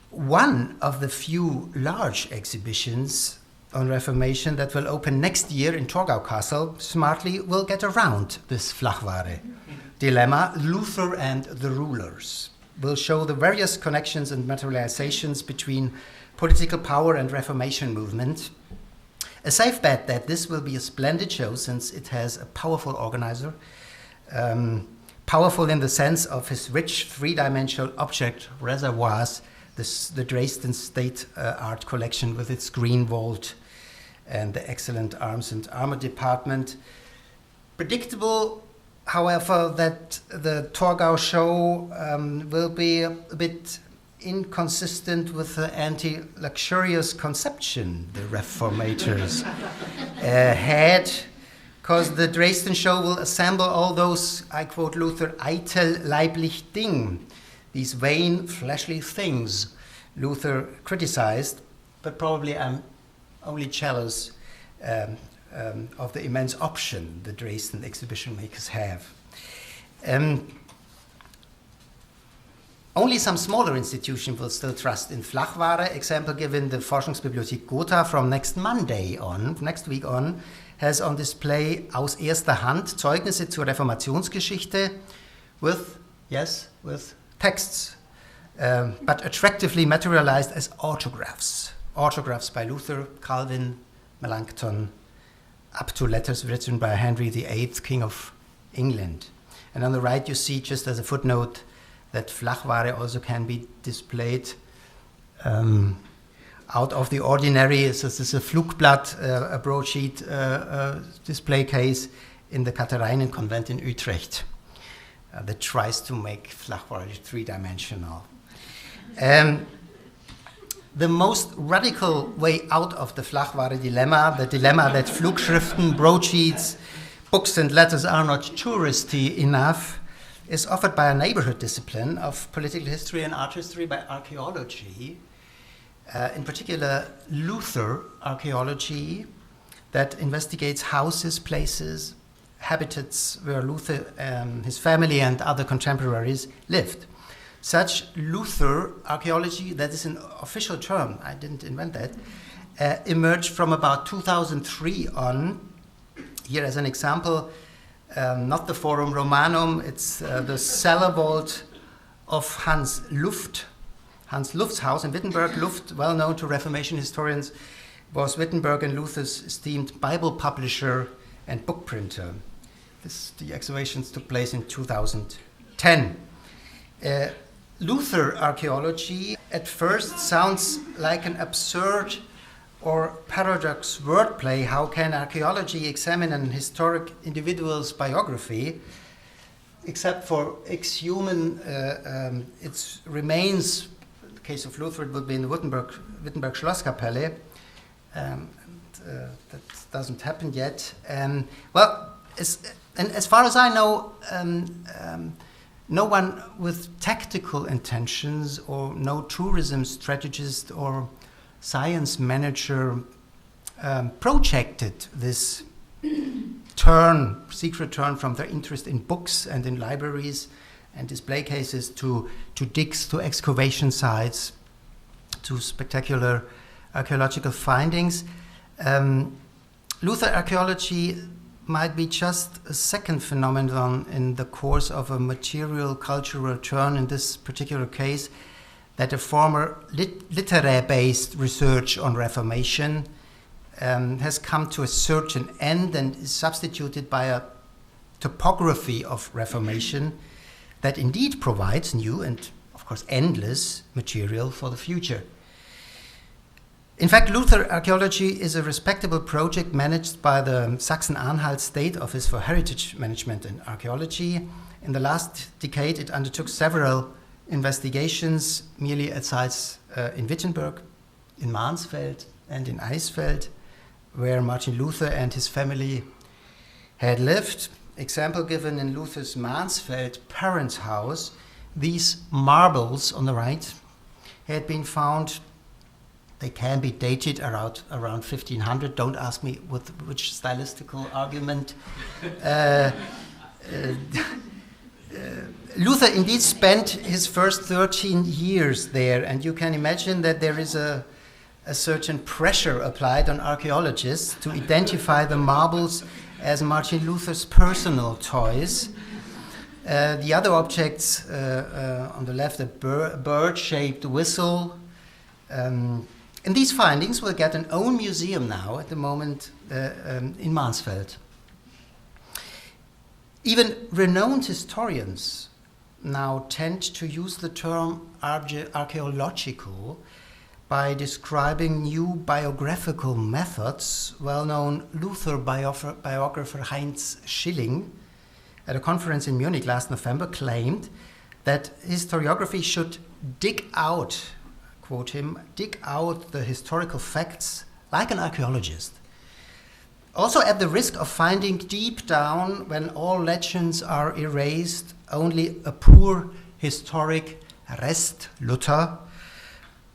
One of the few large exhibitions on Reformation that will open next year in Torgau Castle smartly will get around this Flachware dilemma. Luther and the Rulers will show the various connections and materializations between political power and Reformation movement. A safe bet that this will be a splendid show, since it has a powerful organizer, powerful in the sense of his rich three-dimensional object reservoirs, the Dresden State Art Collection with its green vault and the excellent arms and armor department. Predictable, however, that the Torgau show will be a bit inconsistent with the anti-luxurious conception the Reformators had, because the Dresden show will assemble all those, I quote Luther, eitel leiblich Ding, these vain fleshly things Luther criticized, but probably I'm only jealous of the immense option the Dresden exhibition makers have. Only some smaller institutions will still trust in Flachware. Example given, the Forschungsbibliothek Gotha from next week on, has on display aus erster Hand Zeugnisse zur Reformationsgeschichte with texts, but attractively materialized as autographs. Autographs by Luther, Calvin, Melanchthon, up to letters written by Henry VIII, King of England. And on the right you see, just as a footnote, that Flachware also can be displayed out of the ordinary. This is a Flugblatt, a broadsheet display case in the Katharinen Convent in Utrecht that tries to make Flachware three-dimensional. The most radical way out of the Flachware dilemma, the dilemma that Flugschriften, broadsheets, books and letters are not touristy enough, is offered by a neighborhood discipline of political history and art history, by archaeology, in particular Luther archaeology, that investigates houses, places, habitats where Luther, his family and other contemporaries lived. Such Luther archaeology, that is an official term, I didn't invent that, emerged from about 2003 on. Here as an example, not the Forum Romanum, it's the cellar vault of Hans Luft. Hans Luft's house in Wittenberg. Luft, well known to Reformation historians, was Wittenberg and Luther's esteemed Bible publisher and book printer. The excavations took place in 2010. Luther archaeology at first sounds like an absurd or paradox wordplay. How can archaeology examine an historic individual's biography? Except for exhuman its remains, in the case of Luther, it would be in the Wittenberg Schlosskapelle. That doesn't happen yet. As far as I know, no one with tactical intentions, or no tourism strategist or science manager projected this secret turn from their interest in books and in libraries and display cases to digs, to excavation sites, to spectacular archaeological findings. Luther archaeology might be just a second phenomenon in the course of a material cultural turn, in this particular case, that a former literary-based research on Reformation has come to a certain end and is substituted by a topography of Reformation that indeed provides new and, of course, endless material for the future. In fact, Luther archaeology is a respectable project managed by the Sachsen-Anhalt State Office for Heritage Management and Archaeology. In the last decade, it undertook several investigations merely at sites in Wittenberg, in Mansfeld, and in Eisfeld, where Martin Luther and his family had lived. Example given in Luther's Mansfeld parents' house, these marbles on the right had been found. They can be dated around 1500. Don't ask me with which stylistical argument. Luther indeed spent his first 13 years there, and you can imagine that there is a certain pressure applied on archaeologists to identify the marbles as Martin Luther's personal toys. The other objects on the left, a bird-shaped whistle. And these findings will get an own museum now at the moment in Mansfeld. Even renowned historians now tend to use the term archaeological by describing new biographical methods. Well-known Luther biographer Heinz Schilling, at a conference in Munich last November, claimed that historiography should dig out, quote him, dig out the historical facts like an archaeologist. Also at the risk of finding deep down, when all legends are erased, only a poor historic rest Luther.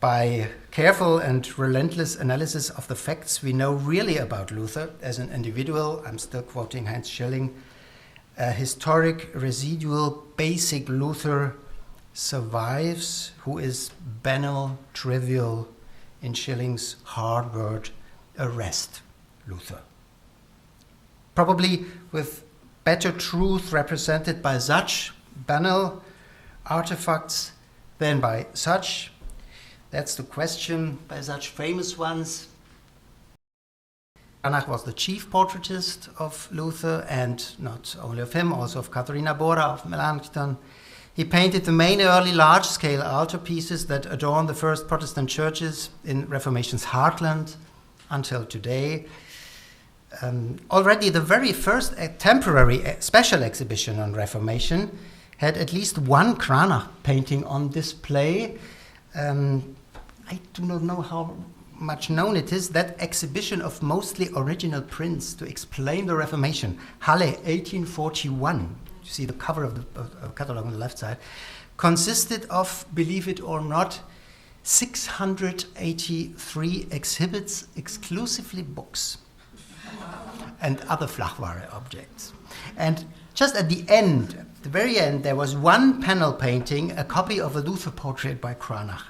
By careful and relentless analysis of the facts we know really about Luther as an individual, I'm still quoting Heinz Schilling, a historic, residual, basic Luther survives, who is banal, trivial, in Schilling's hard word, a rest Luther. Probably with better truth represented by such banal artifacts than by such, that's the question, by such famous ones. Cranach was the chief portraitist of Luther, and not only of him, also of Katharina Bora of Melanchthon. He painted the main early large-scale altarpieces that adorn the first Protestant churches in Reformation's heartland until today. Already the very first temporary special exhibition on Reformation had at least one Cranach painting on display. I do not know how much known it is. That exhibition of mostly original prints to explain the Reformation, Halle 1841, you see the cover of the catalog on the left side, consisted of, believe it or not, 683 exhibits, exclusively books and other Flachware objects. And just at the end, the very end, there was one panel painting, a copy of a Luther portrait by Cranach.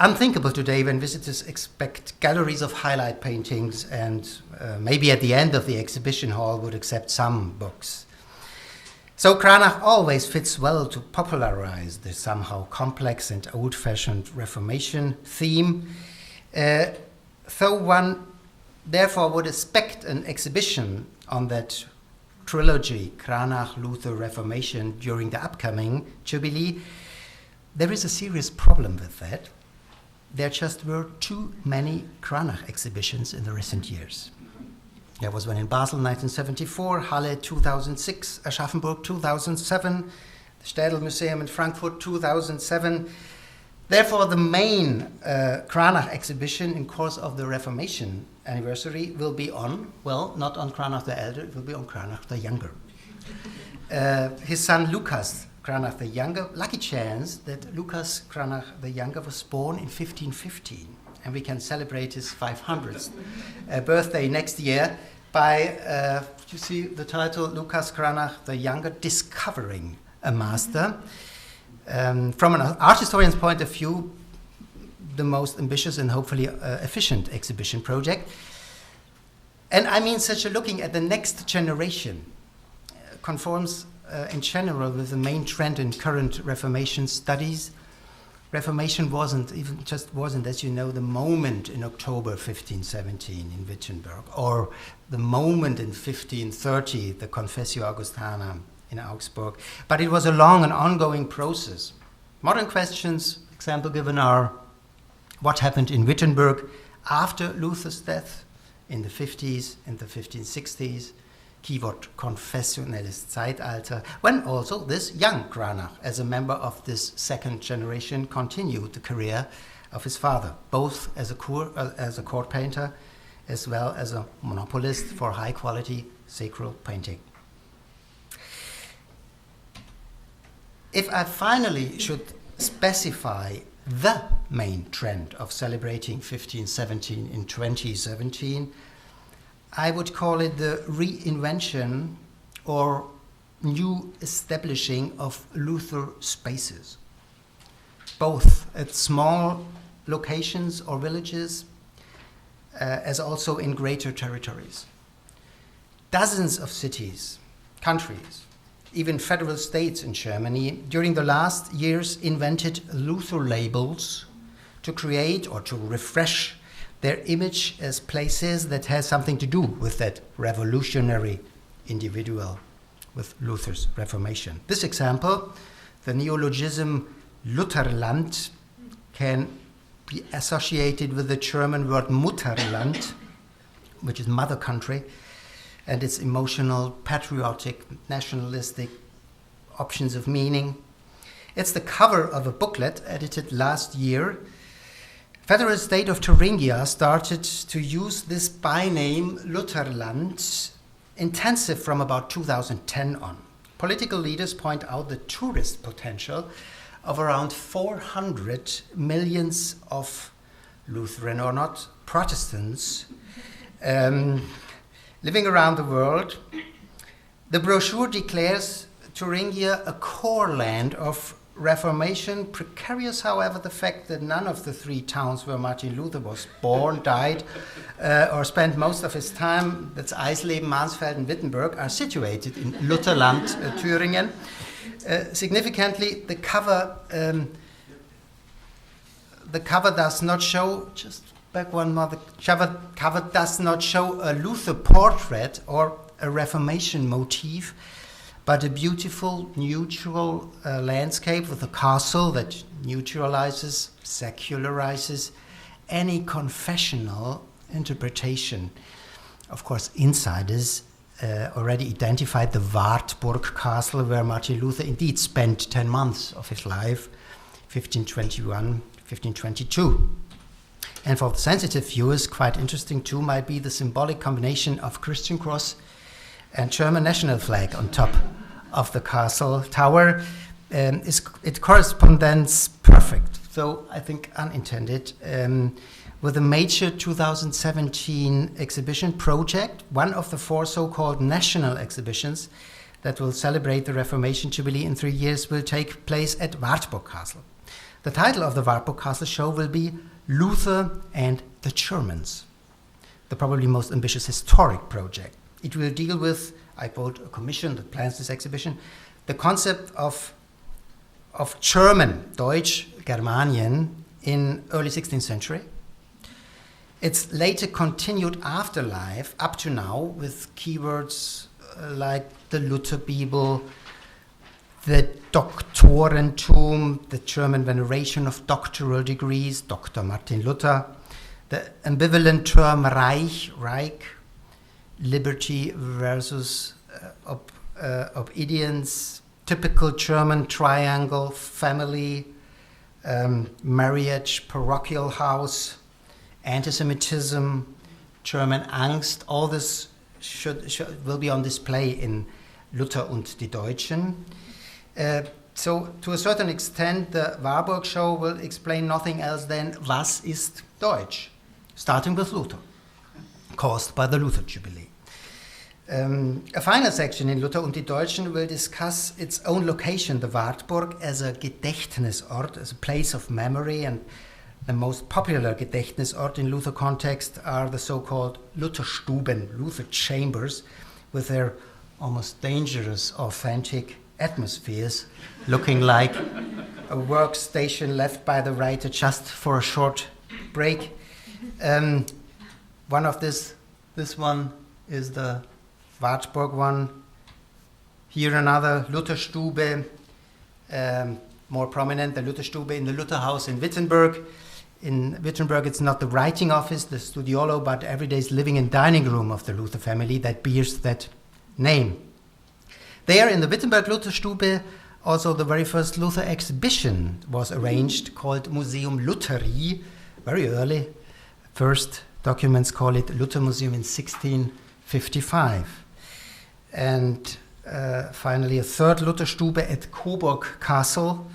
Unthinkable today when visitors expect galleries of highlight paintings and maybe at the end of the exhibition hall would accept some books. So Cranach always fits well to popularize the somehow complex and old-fashioned Reformation theme. Though one therefore would expect an exhibition on that trilogy, Cranach, Luther, Reformation, during the upcoming Jubilee, there is a serious problem with that. There just were too many Cranach exhibitions in the recent years. There was one in Basel 1974, Halle 2006, Aschaffenburg 2007, the Städel Museum in Frankfurt 2007. Therefore, the main Cranach exhibition in course of the Reformation anniversary will be on, well, not on Cranach the Elder, it will be on Cranach the Younger. His son Lucas Cranach the Younger, lucky chance that Lucas Cranach the Younger was born in 1515, and we can celebrate his 500th birthday next year by, you see the title, Lukas Cranach the Younger, Discovering a Master. From an art historian's point of view, the most ambitious and hopefully efficient exhibition project. And I mean, such a looking at the next generation conforms in general with the main trend in current Reformation studies. Reformation wasn't, as you know, the moment in October 1517 in Wittenberg, or the moment in 1530, the Confessio Augustana in Augsburg, but it was a long and ongoing process. Modern questions, example given, are what happened in Wittenberg after Luther's death in the 50s and the 1560s, keyword konfessionelles Zeitalter, when also this young Cranach, as a member of this second generation, continued the career of his father, both as a court painter as well as a monopolist for high-quality sacral painting. If I finally should specify the main trend of celebrating 1517 in 2017, I would call it the reinvention or new establishing of Luther spaces, both at small locations or villages, as also in greater territories. Dozens of cities, countries, even federal states in Germany during the last years invented Luther labels to create or to refresh their image as places that has something to do with that revolutionary individual, with Luther's Reformation. This example, the neologism Lutherland, can be associated with the German word Mutterland, which is mother country, and its emotional, patriotic, nationalistic options of meaning. It's the cover of a booklet edited last year. Federal state of Thuringia started to use this byname Lutherland intensive from about 2010 on. Political leaders point out the tourist potential of around 400 million of Lutheran or not Protestants living around the world. The brochure declares Thuringia a core land of Reformation. Precarious, however, the fact that none of the three towns where Martin Luther was born, died, or spent most of his time, that's Eisleben, Mansfeld, and Wittenberg, are situated in Lutherland, Thüringen. Significantly, the cover does not show, just back one more, the cover does not show a Luther portrait or a Reformation motif, but a beautiful, neutral landscape with a castle that neutralizes, secularizes any confessional interpretation. Of course, insiders already identified the Wartburg castle, where Martin Luther indeed spent 10 months of his life, 1521, 1522. And for the sensitive viewers, quite interesting too might be the symbolic combination of Christian cross and German national flag on top of the castle tower. It corresponds perfect, though I think unintended, with a major 2017 exhibition project, one of the 4 so-called national exhibitions that will celebrate the Reformation Jubilee in 3 years will take place at Wartburg Castle. The title of the Wartburg Castle show will be Luther and the Germans, the probably most ambitious historic project. It will deal with, I quote a commission that plans this exhibition, the concept of German, Deutsch, Germanien, in early 16th century. Its later continued afterlife up to now with keywords like the Luther Bible, the Doktorentum, the German veneration of doctoral degrees, Dr. Martin Luther, the ambivalent term Reich, liberty versus obedience, typical German triangle, family, marriage, parochial house, anti-Semitism, German Angst, all this will be on display in Luther und die Deutschen. So to a certain extent, the Warburg show will explain nothing else than was ist Deutsch, starting with Luther, caused by the Luther Jubilee. A final section in Luther und die Deutschen will discuss its own location, the Wartburg, as a Gedächtnisort, as a place of memory, and the most popular Gedächtnisort in Luther context are the so-called Lutherstuben, Luther chambers, with their almost dangerous, authentic atmospheres, looking like a workstation left by the writer just for a short break. One of this one is the Wartburg one. Here another Lutherstube, more prominent, the Lutherstube in the Lutherhaus in Wittenberg. In Wittenberg, it's not the writing office, the studiolo, but every day's living and dining room of the Luther family that bears that name. There in the Wittenberg Lutherstube, also the very first Luther exhibition was arranged, called Museum Lutheri, very early. First documents call it Luther Museum in 1655. And finally, a third Lutherstube at Coburg Castle.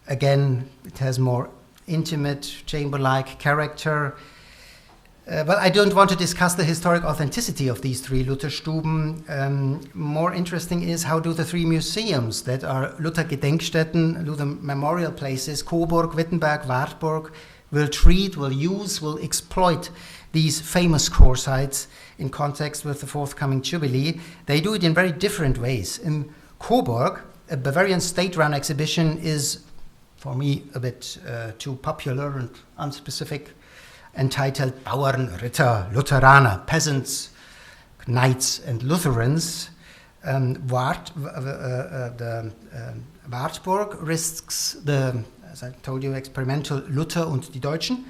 Again, it has more intimate, chamber-like character. But I don't want to discuss the historic authenticity of these three Lutherstuben. More interesting is how do the three museums that are Luther Gedenkstätten, Luther memorial places, Coburg, Wittenberg, Wartburg, will treat, will use, will exploit these famous core sites in context with the forthcoming Jubilee. They do it in very different ways. In Coburg, a Bavarian state-run exhibition is, for me, a bit too popular and unspecific, entitled Bauern, Ritter, Lutheraner, Peasants, Knights and Lutherans. Wartburg risks the, as I told you, experimental Luther und die Deutschen,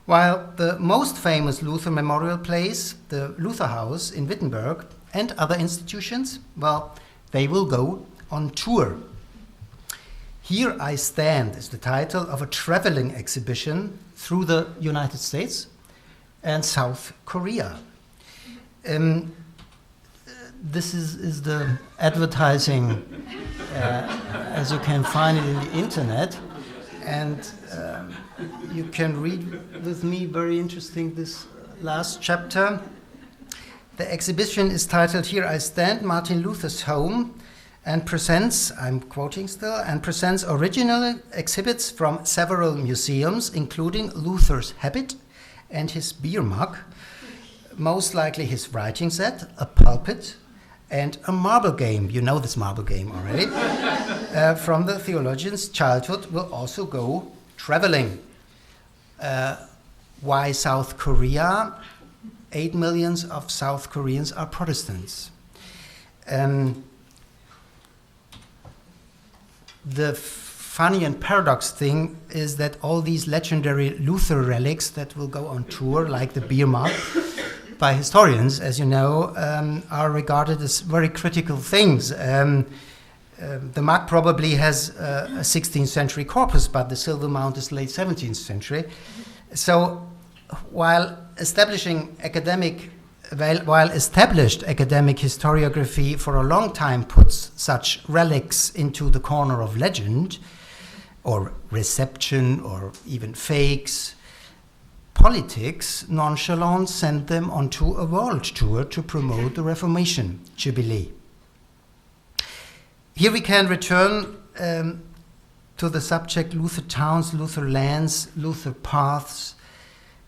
while the most famous Luther memorial place, the Lutherhaus in Wittenberg, and other institutions, well, they will go on tour. Here I Stand is the title of a traveling exhibition through the United States and South Korea. This is the advertising as you can find it in the internet, and you can read with me, very interesting, this last chapter. The exhibition is titled Here I Stand, Martin Luther's Home, and presents, I'm quoting still, and presents original exhibits from several museums, including Luther's habit and his beer mug, most likely his writing set, a pulpit, and a marble game. You know this marble game already. From the theologian's childhood will also go traveling. Why South Korea? 8 million of South Koreans are Protestants. The funny and paradox thing is that all these legendary Luther relics that will go on tour, like the beer mug, by historians, as you know, are regarded as very critical things. The mug probably has a 16th century corpus, but the silver mount is late 17th century. So while established academic historiography for a long time puts such relics into the corner of legend, or reception, or even fakes, politics nonchalant sent them onto a world tour to promote the Reformation Jubilee. Here we can return to the subject Luther towns, Luther lands, Luther paths,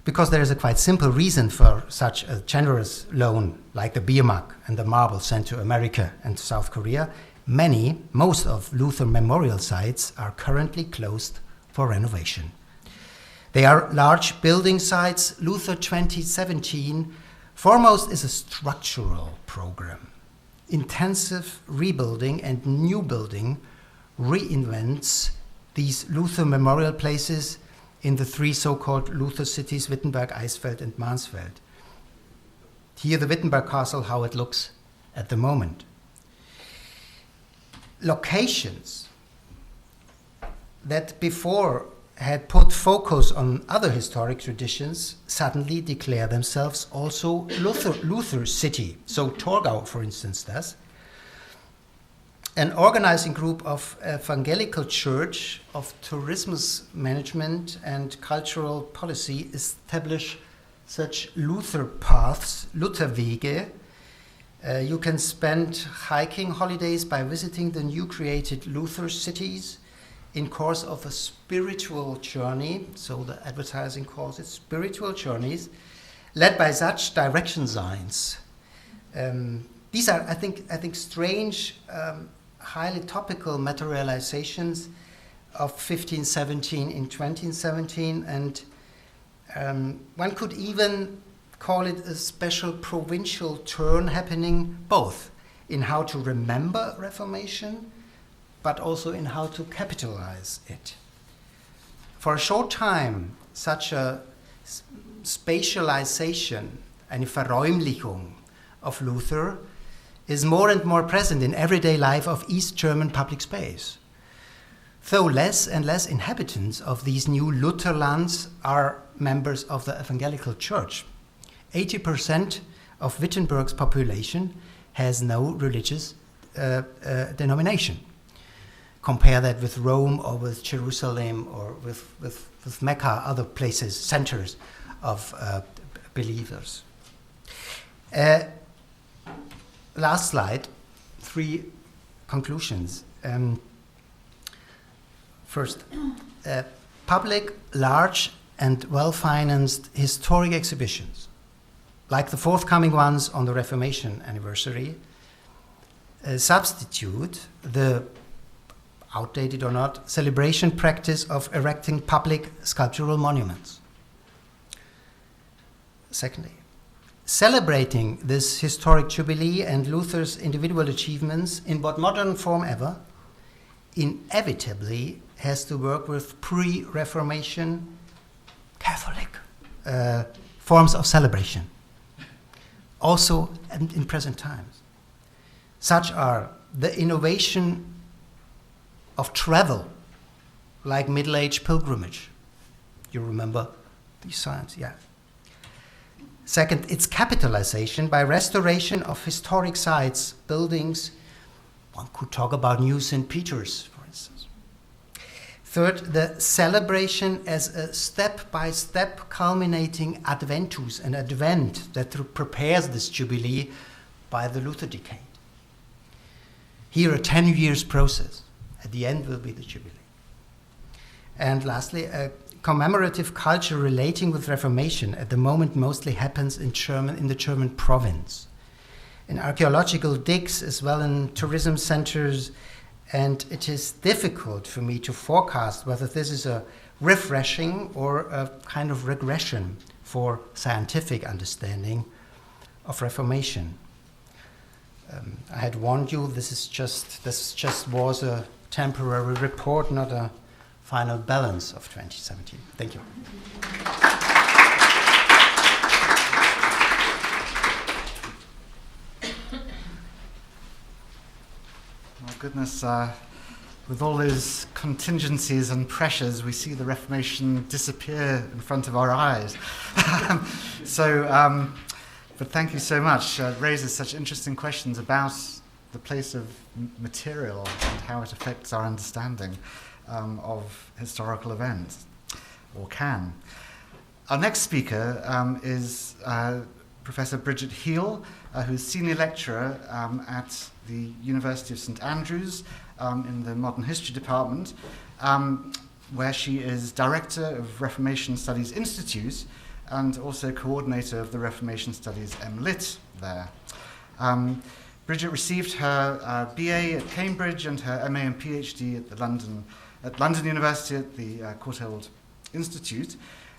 because there is a quite simple reason for such a generous loan, like the beer mug and the marble sent to America and South Korea. Most of Luther memorial sites are currently closed for renovation. They are large building sites. Luther 2017, foremost, is a structural program. Intensive rebuilding and new building reinvents these Luther memorial places in the three so-called Luther cities, Wittenberg, Eisfeld, and Mansfeld. Here the Wittenberg Castle, how it looks at the moment. Locations that before had put focus on other historic traditions suddenly declare themselves also Luther city. So Torgau, for instance, does. An organizing group of evangelical church, of tourism management and cultural policy established such Luther paths, Lutherwege. You can spend hiking holidays by visiting the new created Luther cities in course of a spiritual journey, so the advertising calls it spiritual journeys, led by such direction signs. These are, I think, strange, highly topical materializations of 1517 in 2017, and one could even call it a special provincial turn happening both in how to remember Reformation, but also in how to capitalize it. For a short time, such a spatialization, eine Verräumlichung of Luther, is more and more present in everyday life of East German public space. Though less and less inhabitants of these new Lutherlands are members of the Evangelical Church. 80% of Wittenberg's population has no religious denomination. Compare that with Rome or with Jerusalem or with Mecca, other places, centers of believers. Last slide, 3 conclusions. First, public, large, and well-financed historic exhibitions, like the forthcoming ones on the Reformation anniversary, substitute the, outdated or not, celebration practice of erecting public sculptural monuments. Secondly, celebrating this historic jubilee and Luther's individual achievements in what modern form ever inevitably has to work with pre-Reformation Catholic forms of celebration, also in present times. Such are the innovation of travel, like Middle Age pilgrimage. You remember these signs, yeah. Second, its capitalization by restoration of historic sites, buildings. One could talk about New St. Peter's, for instance. Third, the celebration as a step-by-step culminating adventus, an advent that prepares this jubilee by the Luther decade. Here, a 10 years process. At the end will be the jubilee. And lastly, a commemorative culture relating with Reformation at the moment mostly happens in the German province, in archaeological digs as well in tourism centers, and it is difficult for me to forecast whether this is a refreshing or a kind of regression for scientific understanding of Reformation. I had warned you, this just was a temporary report, not a final balance of 2017. Thank you. Oh goodness, with all those contingencies and pressures, we see the Reformation disappear in front of our eyes. But thank you so much. It raises such interesting questions about the place of material and how it affects our understanding of historical events, or can. Our next speaker is Professor Bridget Heel, who's senior lecturer at the University of St Andrews in the Modern History Department, where she is Director of Reformation Studies Institute and also coordinator of the Reformation Studies MLit there. Bridget received her BA at Cambridge and her MA and PhD at London University at the Courtauld Institute,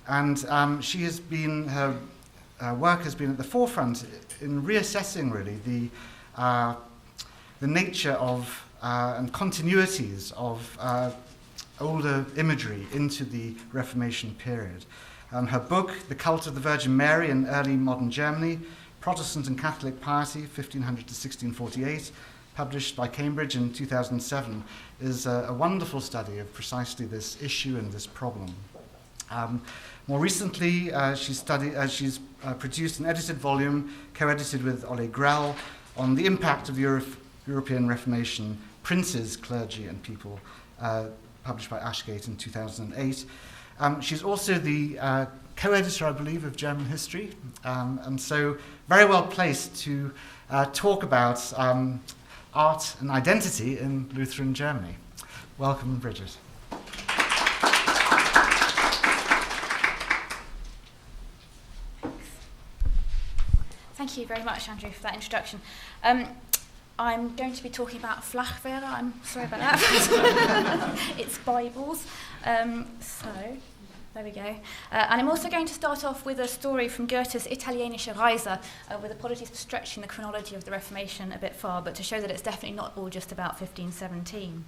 and her work has been at the forefront in reassessing really the nature of and continuities of older imagery into the Reformation period. Her book, The Cult of the Virgin Mary in Early Modern Germany, Protestant and Catholic Piety, 1500 to 1648, published by Cambridge in 2007, is a wonderful study of precisely this issue and this problem. More recently, she's produced an edited volume, co-edited with Ole Grell, on the impact of European Reformation, princes, clergy, and people, published by Ashgate in 2008. She's also the co-editor, I believe, of German history, and so very well placed to talk about art and identity in Lutheran Germany. Welcome, Bridget. Thank you very much, Andrew, for that introduction. I'm going to be talking about Flachwehre. I'm sorry about that. It's Bibles. So, there we go. And I'm also going to start off with a story from Goethe's Italienische Reise, with apologies for stretching the chronology of the Reformation a bit far, but to show that it's definitely not all just about 1517.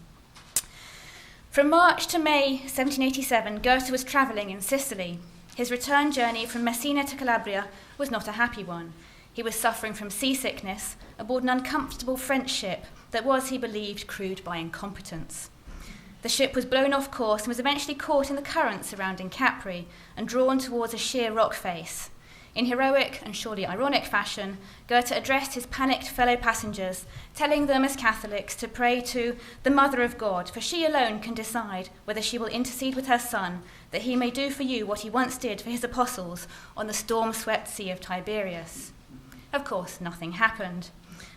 From March to May 1787, Goethe was travelling in Sicily. His return journey from Messina to Calabria was not a happy one. He was suffering from seasickness aboard an uncomfortable French ship that was, he believed, crewed by incompetence. The ship was blown off course and was eventually caught in the current surrounding Capri and drawn towards a sheer rock face. In heroic and surely ironic fashion, Goethe addressed his panicked fellow passengers, telling them as Catholics to pray to the Mother of God, for she alone can decide whether she will intercede with her Son, that he may do for you what he once did for his apostles on the storm-swept Sea of Tiberias. Of course, nothing happened,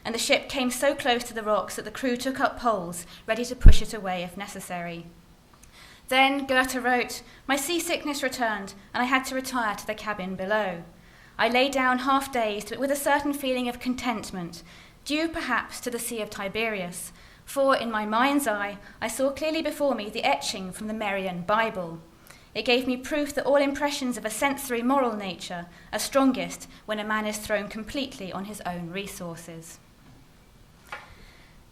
and the ship came so close to the rocks that the crew took up poles, ready to push it away if necessary. Then Goethe wrote, "My seasickness returned, and I had to retire to the cabin below. I lay down half-dazed, but with a certain feeling of contentment, due perhaps to the Sea of Tiberias, for in my mind's eye I saw clearly before me the etching from the Marian Bible. It gave me proof that all impressions of a sensory moral nature are strongest when a man is thrown completely on his own resources."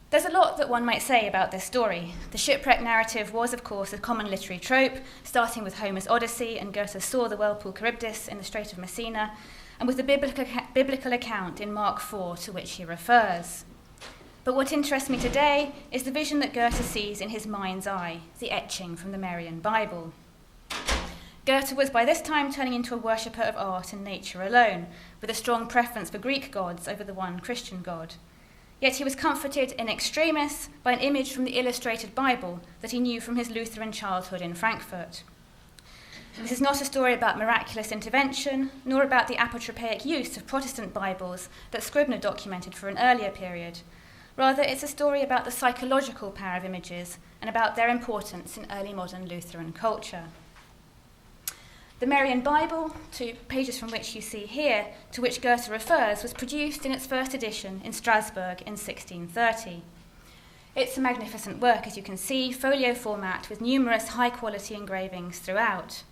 There's a lot that one might say about this story. The shipwreck narrative was, of course, a common literary trope, starting with Homer's Odyssey and Goethe saw the whirlpool Charybdis in the Strait of Messina, and with the biblical account in Mark 4 to which he refers. But what interests me today is the vision that Goethe sees in his mind's eye, the etching from the Marian Bible. Goethe was by this time turning into a worshipper of art and nature alone, with a strong preference for Greek gods over the one Christian God. Yet he was comforted in extremis by an image from the illustrated Bible that he knew from his Lutheran childhood in Frankfurt. This is not a story about miraculous intervention, nor about the apotropaic use of Protestant Bibles that Scribner documented for an earlier period. Rather, it's a story about the psychological power of images and about their importance in early modern Lutheran culture. The Marian Bible, 2 pages from which you see here, to which Goethe refers, was produced in its first edition in Strasbourg in 1630. It's a magnificent work, as you can see, folio format with numerous high-quality engravings throughout.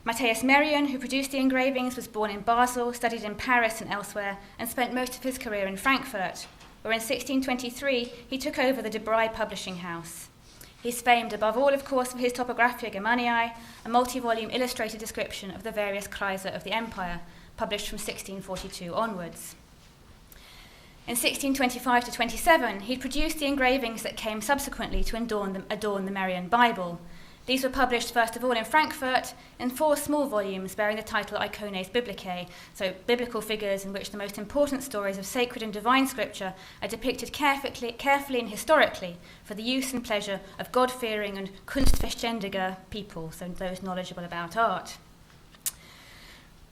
Matthias Merian, who produced the engravings, was born in Basel, studied in Paris and elsewhere, and spent most of his career in Frankfurt, where in 1623 he took over the De Bry publishing house. He's famed above all, of course, for his Topographia Germaniae, a multi-volume illustrated description of the various Kreise of the empire, published from 1642 onwards. In 1625 to 27, he produced the engravings that came subsequently to adorn the Marian Bible. These were published first of all in Frankfurt in 4 small volumes bearing the title Icones Biblicae, so biblical figures in which the most important stories of sacred and divine scripture are depicted carefully and historically for the use and pleasure of God-fearing and kunstverständiger people, so those knowledgeable about art.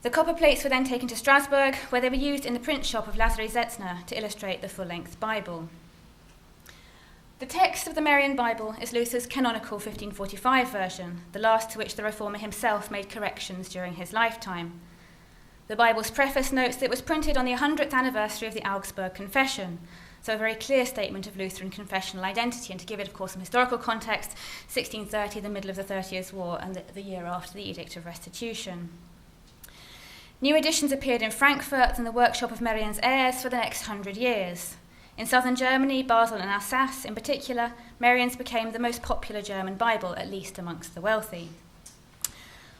The copper plates were then taken to Strasbourg, where they were used in the print shop of Lazary Zetzner to illustrate the full-length Bible. The text of the Marian Bible is Luther's canonical 1545 version, the last to which the Reformer himself made corrections during his lifetime. The Bible's preface notes that it was printed on the 100th anniversary of the Augsburg Confession, so a very clear statement of Lutheran confessional identity, and to give it, of course, some historical context, 1630, the middle of the 30 Years' War, and the year after the Edict of Restitution. New editions appeared in Frankfurt and the workshop of Marian's heirs for the next 100 years. In southern Germany, Basel and Alsace in particular, Marian's became the most popular German Bible, at least amongst the wealthy.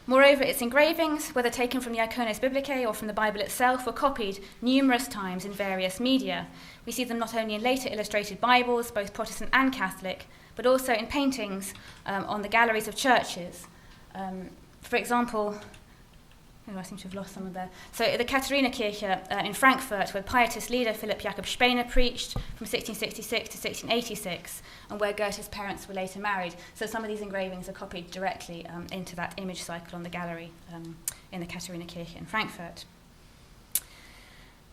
Moreover, its engravings, whether taken from the Icones Biblicae or from the Bible itself, were copied numerous times in various media. We see them not only in later illustrated Bibles, both Protestant and Catholic, but also in paintings on the galleries of churches. For example, I seem to have lost someone there. So the Katharinenkirche in Frankfurt, where pietist leader Philipp Jakob Spener preached from 1666 to 1686, and where Goethe's parents were later married. So some of these engravings are copied directly into that image cycle on the gallery in the Katharinenkirche in Frankfurt.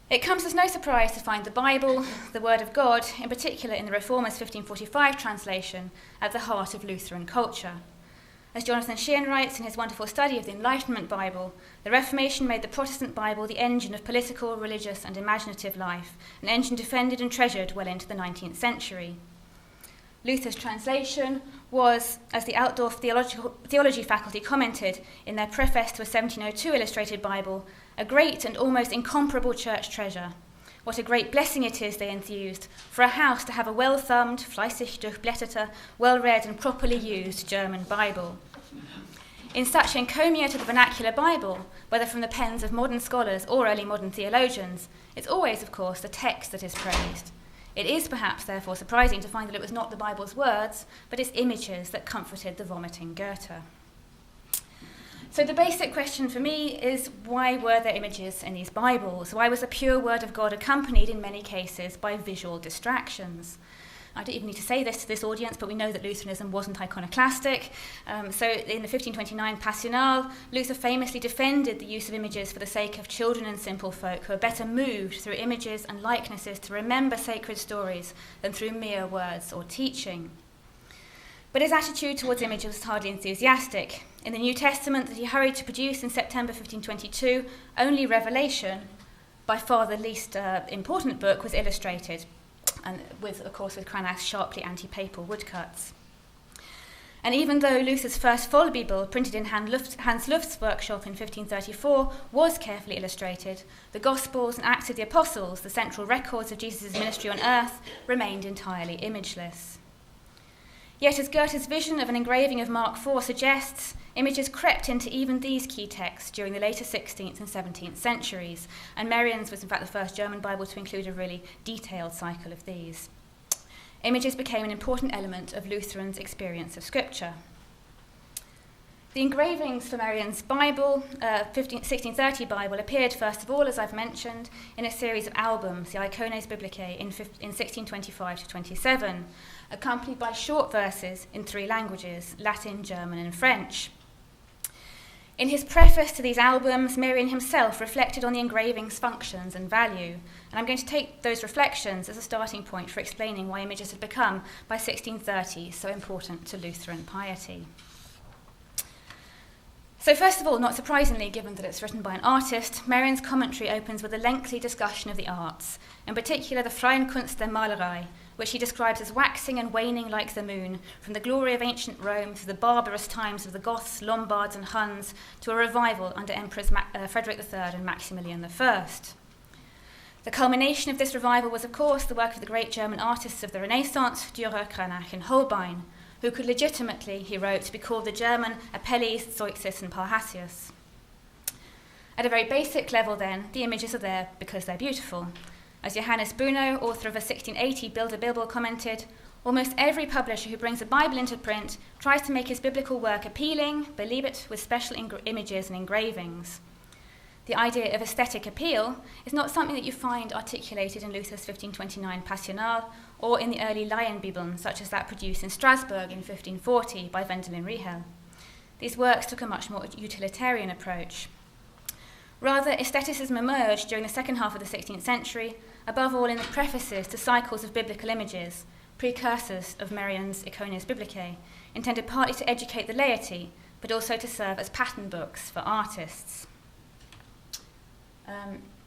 It comes as no surprise to find the Bible, the Word of God, in particular in the Reformers' 1545 translation, at the heart of Lutheran culture. As Jonathan Sheehan writes in his wonderful study of the Enlightenment Bible, the Reformation made the Protestant Bible the engine of political, religious, and imaginative life, an engine defended and treasured well into the 19th century. Luther's translation was, as the Outdoor Theology faculty commented in their preface to a 1702 illustrated Bible, a great and almost incomparable church treasure. What a great blessing it is, they enthused, for a house to have a well-thumbed, fleißig durchblätterte, well-read and properly used German Bible. In such encomia to the vernacular Bible, whether from the pens of modern scholars or early modern theologians, it's always, of course, the text that is praised. It is perhaps, therefore, surprising to find that it was not the Bible's words, but its images that comforted the vomiting Goethe. So the basic question for me is, why were there images in these Bibles? Why was the pure Word of God accompanied in many cases by visual distractions? I don't even need to say this to this audience, but we know that Lutheranism wasn't iconoclastic. So in the 1529 Passional, Luther famously defended the use of images for the sake of children and simple folk who are better moved through images and likenesses to remember sacred stories than through mere words or teaching. But his attitude towards images was hardly enthusiastic. In the New Testament that he hurried to produce in September 1522, only Revelation, by far the least important book, was illustrated, and with Cranach's sharply anti-papal woodcuts. And even though Luther's first Vollbibel, printed in Hans Luft's workshop in 1534, was carefully illustrated, the Gospels and Acts of the Apostles, the central records of Jesus' ministry on earth, remained entirely imageless. Yet as Goethe's vision of an engraving of Mark IV suggests, images crept into even these key texts during the later 16th and 17th centuries, and Merian's was in fact the first German Bible to include a really detailed cycle of these. Images became an important element of Lutherans' experience of Scripture. The engravings for Merian's Bible, 1630 Bible, appeared first of all, as I've mentioned, in a series of albums, the Icones Biblicae, in 1625 to 27, accompanied by short verses in 3 languages, Latin, German, and French. In his preface to these albums, Merian himself reflected on the engraving's functions and value, and I'm going to take those reflections as a starting point for explaining why images had become, by 1630, so important to Lutheran piety. So first of all, not surprisingly, given that it's written by an artist, Merian's commentary opens with a lengthy discussion of the arts, in particular the freien Kunst der Malerei, which he describes as waxing and waning like the moon, from the glory of ancient Rome through the barbarous times of the Goths, Lombards and Huns, to a revival under Emperors Frederick III and Maximilian I. The culmination of this revival was, of course, the work of the great German artists of the Renaissance, Dürer, Cranach and Holbein, who could legitimately, he wrote, be called the German Apelles, Zeuxis and Parrhasius. At a very basic level, then, the images are there because they're beautiful. As Johannes Bruno, author of a 1680 Bilderbibel, commented, almost every publisher who brings a Bible into print tries to make his biblical work appealing, believe it, with special images and engravings. The idea of aesthetic appeal is not something that you find articulated in Luther's 1529 Passional or in the early Laienbibeln, such as that produced in Strasbourg in 1540 by Wendelin Riehel. These works took a much more utilitarian approach. Rather, aestheticism emerged during the second half of the 16th century, above all in the prefaces to cycles of biblical images, precursors of Merian's Icones Biblicae, intended partly to educate the laity, but also to serve as pattern books for artists.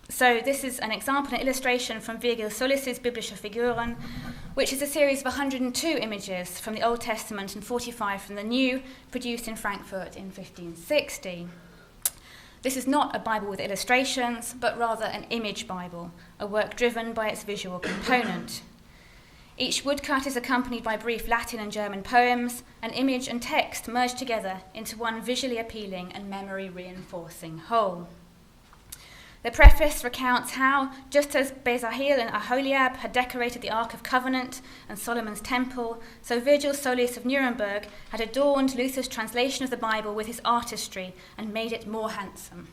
So this is an example, an illustration from Virgil Solis's Biblische Figuren, which is a series of 102 images from the Old Testament and 45 from the New, produced in Frankfurt in 1560. This is not a Bible with illustrations, but rather an image Bible, a work driven by its visual component. Each woodcut is accompanied by brief Latin and German poems, and image and text merged together into one visually appealing and memory-reinforcing whole. The preface recounts how, just as Bezahel and Aholiab had decorated the Ark of Covenant and Solomon's Temple, so Virgil Solis of Nuremberg had adorned Luther's translation of the Bible with his artistry and made it more handsome.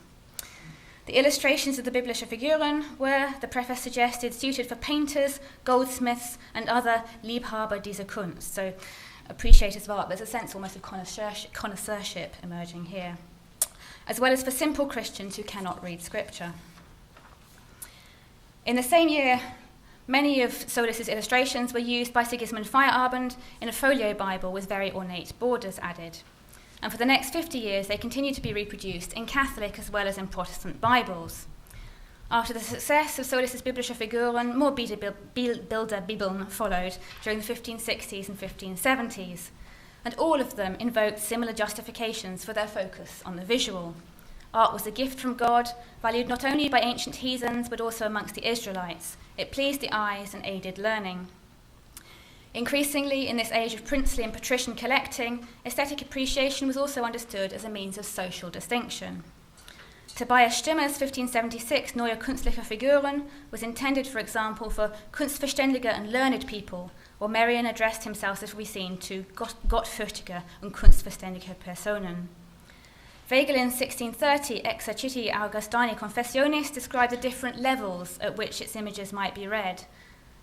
The illustrations of the biblische Figuren were, the preface suggested, suited for painters, goldsmiths, and other Liebhaber dieser Kunst, so appreciators of art. There's a sense almost of connoisseurship emerging here, as well as for simple Christians who cannot read scripture. In the same year, many of Solis's illustrations were used by Sigismund Feyerabend in a folio Bible with very ornate borders added. And for the next 50 years, they continued to be reproduced in Catholic as well as in Protestant Bibles. After the success of Solis's biblische Figuren, more Bilderbibeln followed during the 1560s and 1570s, and all of them invoked similar justifications for their focus on the visual. Art was a gift from God, valued not only by ancient heathens but also amongst the Israelites. It pleased the eyes and aided learning. Increasingly, in this age of princely and patrician collecting, aesthetic appreciation was also understood as a means of social distinction. Tobias Stimmer's 1576 Neue Künstliche Figuren was intended, for example, for Kunstverständige and learned people, while Merian addressed himself, as we've seen, to Gottfürchtige und Kunstverständige Personen. Wegelin's 1630 Exerciti Augustani Confessionis described the different levels at which its images might be read.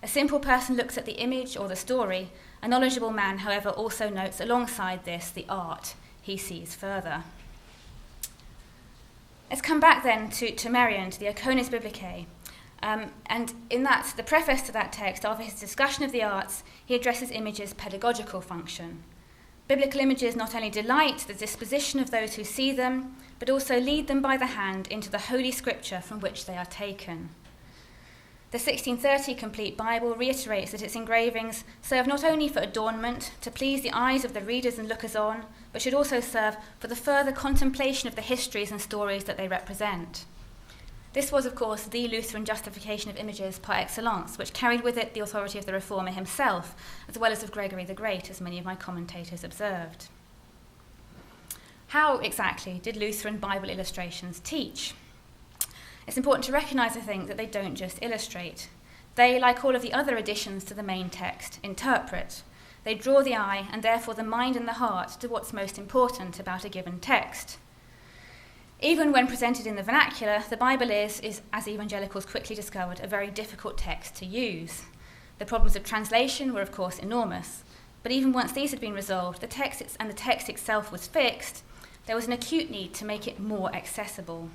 A simple person looks at the image or the story. A knowledgeable man, however, also notes alongside this the art he sees further. Let's come back then to Merian, to the Iconis Biblicae. And in that, the preface to that text, after his discussion of the arts, he addresses images' pedagogical function. Biblical images not only delight the disposition of those who see them, but also lead them by the hand into the Holy Scripture from which they are taken. The 1630 Complete Bible reiterates that its engravings serve not only for adornment, to please the eyes of the readers and lookers-on, but should also serve for the further contemplation of the histories and stories that they represent. This was, of course, the Lutheran justification of images par excellence, which carried with it the authority of the Reformer himself, as well as of Gregory the Great, as many of my commentators observed. How exactly did Lutheran Bible illustrations teach? It's important to recognise, I think, that they don't just illustrate. They, like all of the other additions to the main text, interpret. They draw the eye, and therefore the mind and the heart, to what's most important about a given text. Even when presented in the vernacular, the Bible is, as evangelicals quickly discovered, a very difficult text to use. The problems of translation were, of course, enormous. But even once these had been resolved, the text itself was fixed, there was an acute need to make it more accessible.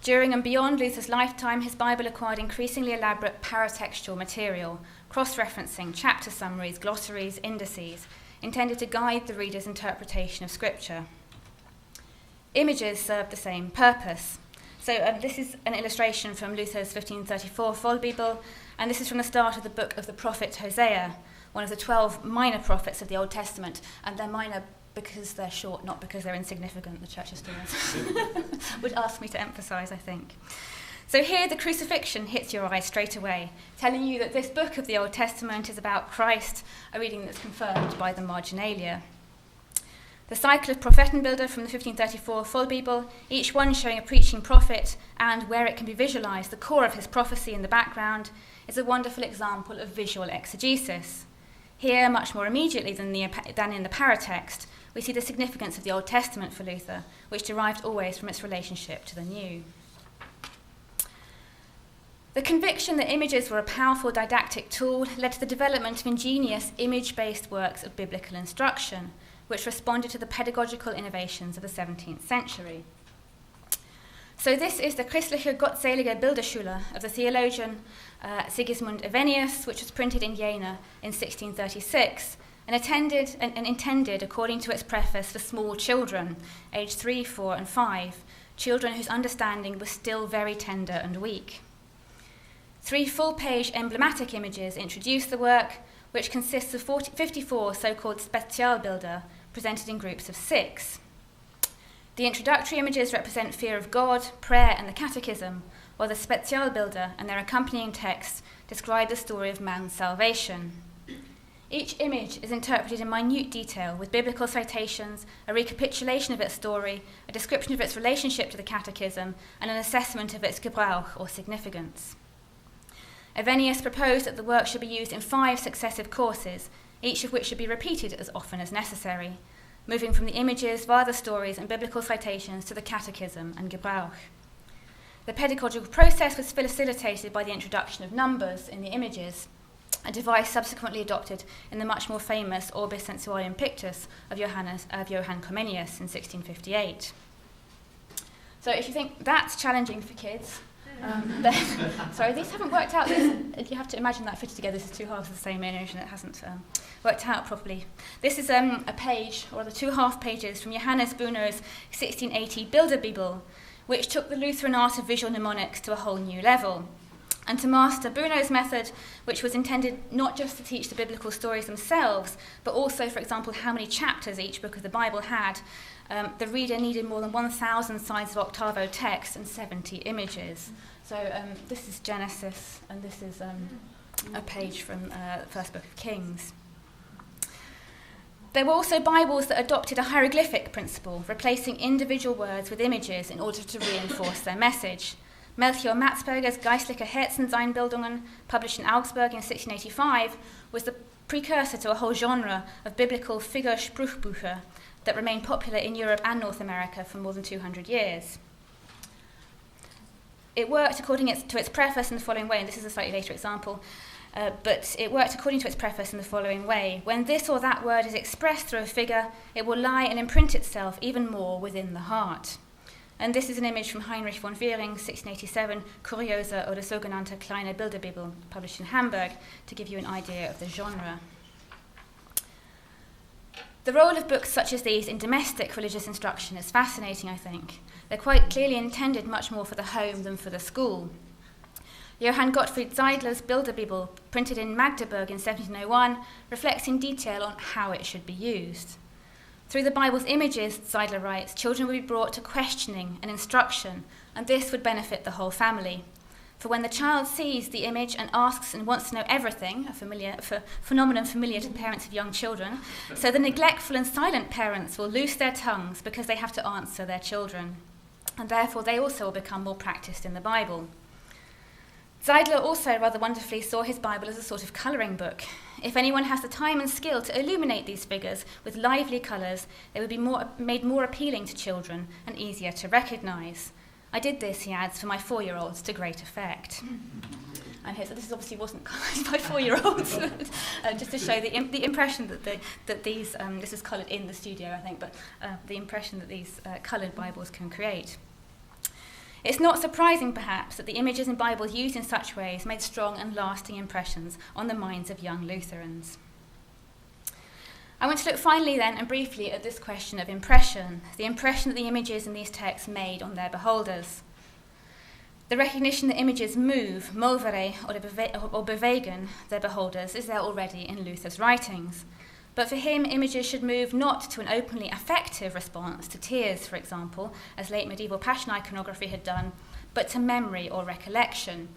During and beyond Luther's lifetime, his Bible acquired increasingly elaborate paratextual material, cross-referencing, chapter summaries, glossaries, indices, intended to guide the reader's interpretation of Scripture. Images served the same purpose. So this is an illustration from Luther's 1534 Vollbibel, and this is from the start of the book of the prophet Hosea, one of the 12 minor prophets of the Old Testament, and they're minor because they're short, not because they're insignificant, the church historians would ask me to emphasise, I think. So here the crucifixion hits your eye straight away, telling you that this book of the Old Testament is about Christ, a reading that's confirmed by the marginalia. The cycle of Prophetenbilder from the 1534 Vollbibel, each one showing a preaching prophet and, where it can be visualised, the core of his prophecy in the background, is a wonderful example of visual exegesis. Here, much more immediately than in the paratext, we see the significance of the Old Testament for Luther, which derived always from its relationship to the New. The conviction that images were a powerful didactic tool led to the development of ingenious image-based works of biblical instruction, which responded to the pedagogical innovations of the 17th century. So this is the Christliche Gottselige Bilderschule of the theologian Sigismund Evenius, which was printed in Jena in 1636, and intended, according to its preface, for small children, aged 3, 4, and 5, children whose understanding was still very tender and weak. 3 full-page emblematic images introduce the work, which consists of 54 so-called Spezialbilder, presented in groups of 6. The introductory images represent fear of God, prayer, and the catechism, while the Spezialbilder and their accompanying texts describe the story of man's salvation. Each image is interpreted in minute detail with biblical citations, a recapitulation of its story, a description of its relationship to the catechism, and an assessment of its Gebrauch or significance. Evenius proposed that the work should be used in 5 successive courses, each of which should be repeated as often as necessary, moving from the images via the stories and biblical citations to the catechism and Gebrauch. The pedagogical process was facilitated by the introduction of numbers in the images, a device subsequently adopted in the much more famous Orbis Sensualium Pictus of Johann Comenius in 1658. So if you think that's challenging for kids, then, sorry, these haven't worked out. You have to imagine that fitted together. This is two halves of the same image, and it hasn't worked out properly. This is a page, or the 2 pages, from Johannes Buno's 1680 Bilderbibel, which took the Lutheran art of visual mnemonics to a whole new level. And to master Buno's method, which was intended not just to teach the biblical stories themselves, but also, for example, how many chapters each book of the Bible had, the reader needed more than 1,000 sides of octavo text and 70 images. So this is Genesis, and this is a page from the first book of Kings. There were also Bibles that adopted a hieroglyphic principle, replacing individual words with images in order to reinforce their message. Melchior Matzberger's Geistliche Herzenseinbildungen, published in Augsburg in 1685, was the precursor to a whole genre of biblical Figurspruchbücher that remained popular in Europe and North America for more than 200 years. It worked according to its preface in the following way, and this is a slightly later example, but it worked according to its preface in the following way. When this or that word is expressed through a figure, it will lie and imprint itself even more within the heart. And this is an image from Heinrich von Wiering, 1687, Kuriose oder sogenannte kleine Bilderbibel, published in Hamburg, to give you an idea of the genre. The role of books such as these in domestic religious instruction is fascinating, I think. They're quite clearly intended much more for the home than for the school. Johann Gottfried Seidler's Bilderbibel, printed in Magdeburg in 1701, reflects in detail on how it should be used. Through the Bible's images, Seidler writes, children will be brought to questioning and instruction, and this would benefit the whole family. For when the child sees the image and asks and wants to know everything, a phenomenon familiar to parents of young children, so the neglectful and silent parents will loose their tongues because they have to answer their children. And therefore they also will become more practiced in the Bible. Seidler also rather wonderfully saw his Bible as a sort of colouring book. If anyone has the time and skill to illuminate these figures with lively colours, they would be made more appealing to children and easier to recognise. I did this, he adds, for my 4-year-olds to great effect. And here, so this obviously wasn't coloured by 4-year-olds, just to show the impression that these, this is coloured in the studio, I think, but the impression that these coloured Bibles can create. It's not surprising, perhaps, that the images in Bibles used in such ways made strong and lasting impressions on the minds of young Lutherans. I want to look finally then and briefly at this question of impression, the impression that the images in these texts made on their beholders. The recognition that images move, movere or bewegen, their beholders is there already in Luther's writings. But for him, images should move not to an openly affective response, to tears, for example, as late medieval passion iconography had done, but to memory or recollection.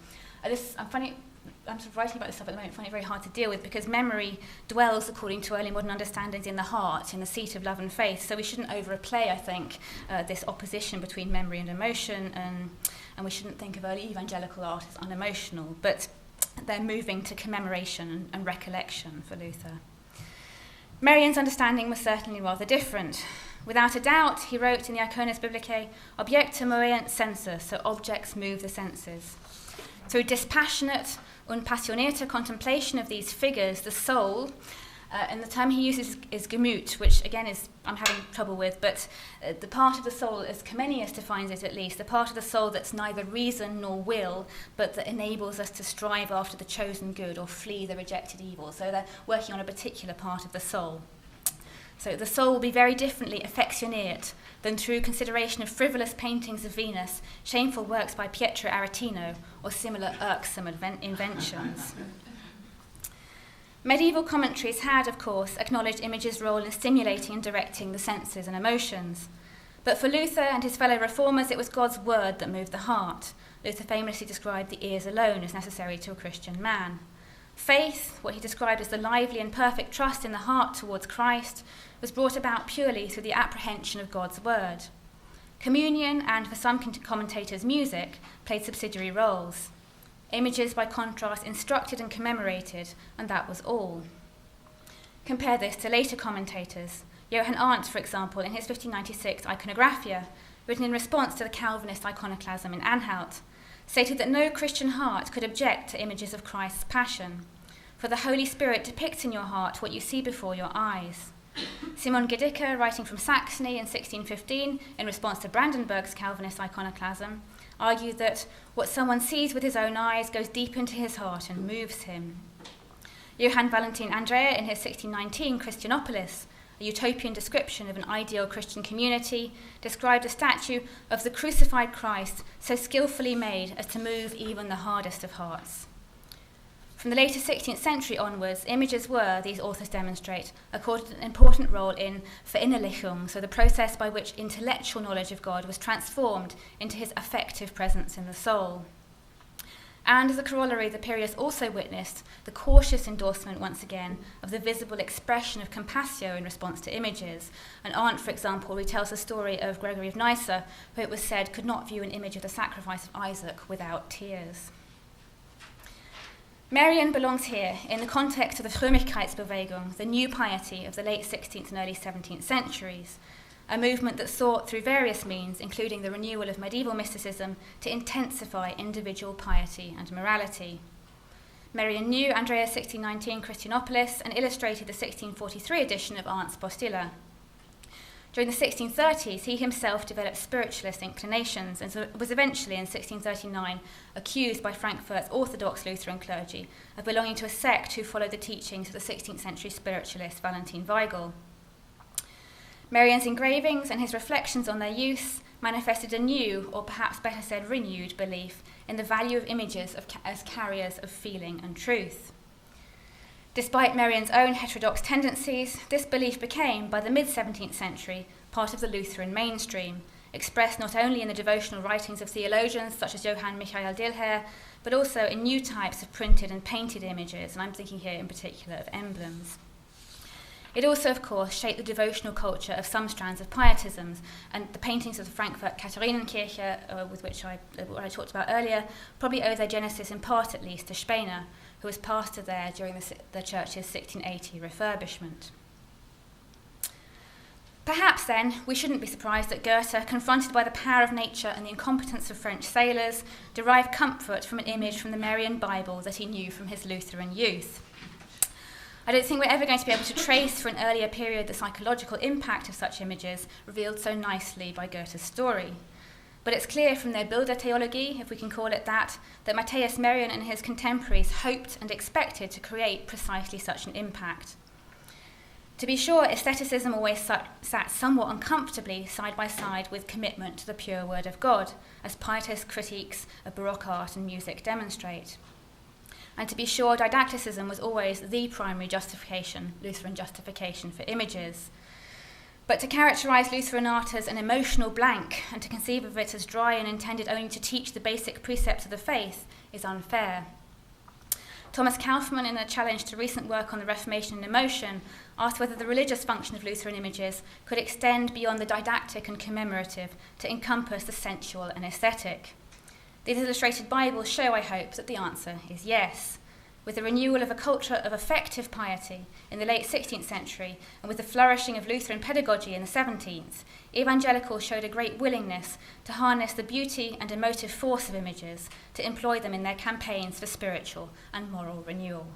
I'm sort of writing about this stuff at the moment, I find it very hard to deal with because memory dwells, according to early modern understandings, in the heart, in the seat of love and faith. So we shouldn't overplay, I think, this opposition between memory and emotion, and we shouldn't think of early evangelical art as unemotional, but they're moving to commemoration and recollection for Luther. Marian's understanding was certainly rather different. Without a doubt, he wrote in the Iconas Biblicae, Objecta movent sensus, so objects move the senses. Through dispassionate, unpassionierte contemplation of these figures, the soul, and the term he uses is Gemüt, which again I'm having trouble with, but the part of the soul, as Comenius defines it at least, the part of the soul that's neither reason nor will, but that enables us to strive after the chosen good or flee the rejected evil. So they're working on a particular part of the soul. So the soul will be very differently affectionate than through consideration of frivolous paintings of Venus, shameful works by Pietro Aretino, or similar irksome inventions. Medieval commentaries had, of course, acknowledged image's role in stimulating and directing the senses and emotions. But for Luther and his fellow reformers, it was God's word that moved the heart. Luther famously described the ears alone as necessary to a Christian man. Faith, what he described as the lively and perfect trust in the heart towards Christ, was brought about purely through the apprehension of God's word. Communion, and for some commentators, music, played subsidiary roles. Images, by contrast, instructed and commemorated, and that was all. Compare this to later commentators. Johann Arndt, for example, in his 1596 Iconographia, written in response to the Calvinist iconoclasm in Anhalt, stated that no Christian heart could object to images of Christ's passion, for the Holy Spirit depicts in your heart what you see before your eyes. Simon Gedicke, writing from Saxony in 1615 in response to Brandenburg's Calvinist iconoclasm, argued that what someone sees with his own eyes goes deep into his heart and moves him. Johann Valentin Andrea, in his 1619 Christianopolis, a utopian description of an ideal Christian community, described a statue of the crucified Christ so skillfully made as to move even the hardest of hearts. From the later 16th century onwards, images were, these authors demonstrate, accorded an important role in Verinnerlichung, so the process by which intellectual knowledge of God was transformed into his affective presence in the soul. And as a corollary, the period has also witnessed the cautious endorsement, once again, of the visible expression of compassio in response to images. An aunt, for example, retells the story of Gregory of Nyssa, who it was said could not view an image of the sacrifice of Isaac without tears. Marian belongs here in the context of the Frömmigkeitsbewegung, the new piety of the late 16th and early 17th centuries, a movement that sought through various means, including the renewal of medieval mysticism, to intensify individual piety and morality. Marian knew Andrea's 1619 Christianopolis and illustrated the 1643 edition of Arndt's Postilla. During the 1630s, he himself developed spiritualist inclinations and was eventually, in 1639, accused by Frankfurt's Orthodox Lutheran clergy of belonging to a sect who followed the teachings of the 16th century spiritualist Valentin Weigel. Marian's engravings and his reflections on their use manifested a new, or perhaps better said renewed, belief in the value of images as carriers of feeling and truth. Despite Marian's own heterodox tendencies, this belief became, by the mid-17th century, part of the Lutheran mainstream, expressed not only in the devotional writings of theologians such as Johann Michael Dillherr, but also in new types of printed and painted images, and I'm thinking here in particular of emblems. It also, of course, shaped the devotional culture of some strands of pietisms, and the paintings of the Frankfurt Katharinenkirche, with which I talked about earlier, probably owe their genesis in part at least to Spener, who was pastor there during the church's 1680 refurbishment. Perhaps then, we shouldn't be surprised that Goethe, confronted by the power of nature and the incompetence of French sailors, derived comfort from an image from the Marian Bible that he knew from his Lutheran youth. I don't think we're ever going to be able to trace for an earlier period the psychological impact of such images revealed so nicely by Goethe's story. But it's clear from their Bildertheologie, if we can call it that Matthias Merian and his contemporaries hoped and expected to create precisely such an impact. To be sure, asceticism always sat somewhat uncomfortably side by side with commitment to the pure word of God, as pietist critiques of Baroque art and music demonstrate. And to be sure, didacticism was always the primary justification, Lutheran justification for images. But to characterize Lutheran art as an emotional blank and to conceive of it as dry and intended only to teach the basic precepts of the faith is unfair. Thomas Kaufmann, in a challenge to recent work on the Reformation and emotion, asked whether the religious function of Lutheran images could extend beyond the didactic and commemorative to encompass the sensual and aesthetic. These illustrated Bibles show, I hope, that the answer is yes. With the renewal of a culture of affective piety in the late 16th century and with the flourishing of Lutheran pedagogy in the 17th, evangelicals showed a great willingness to harness the beauty and emotive force of images to employ them in their campaigns for spiritual and moral renewal.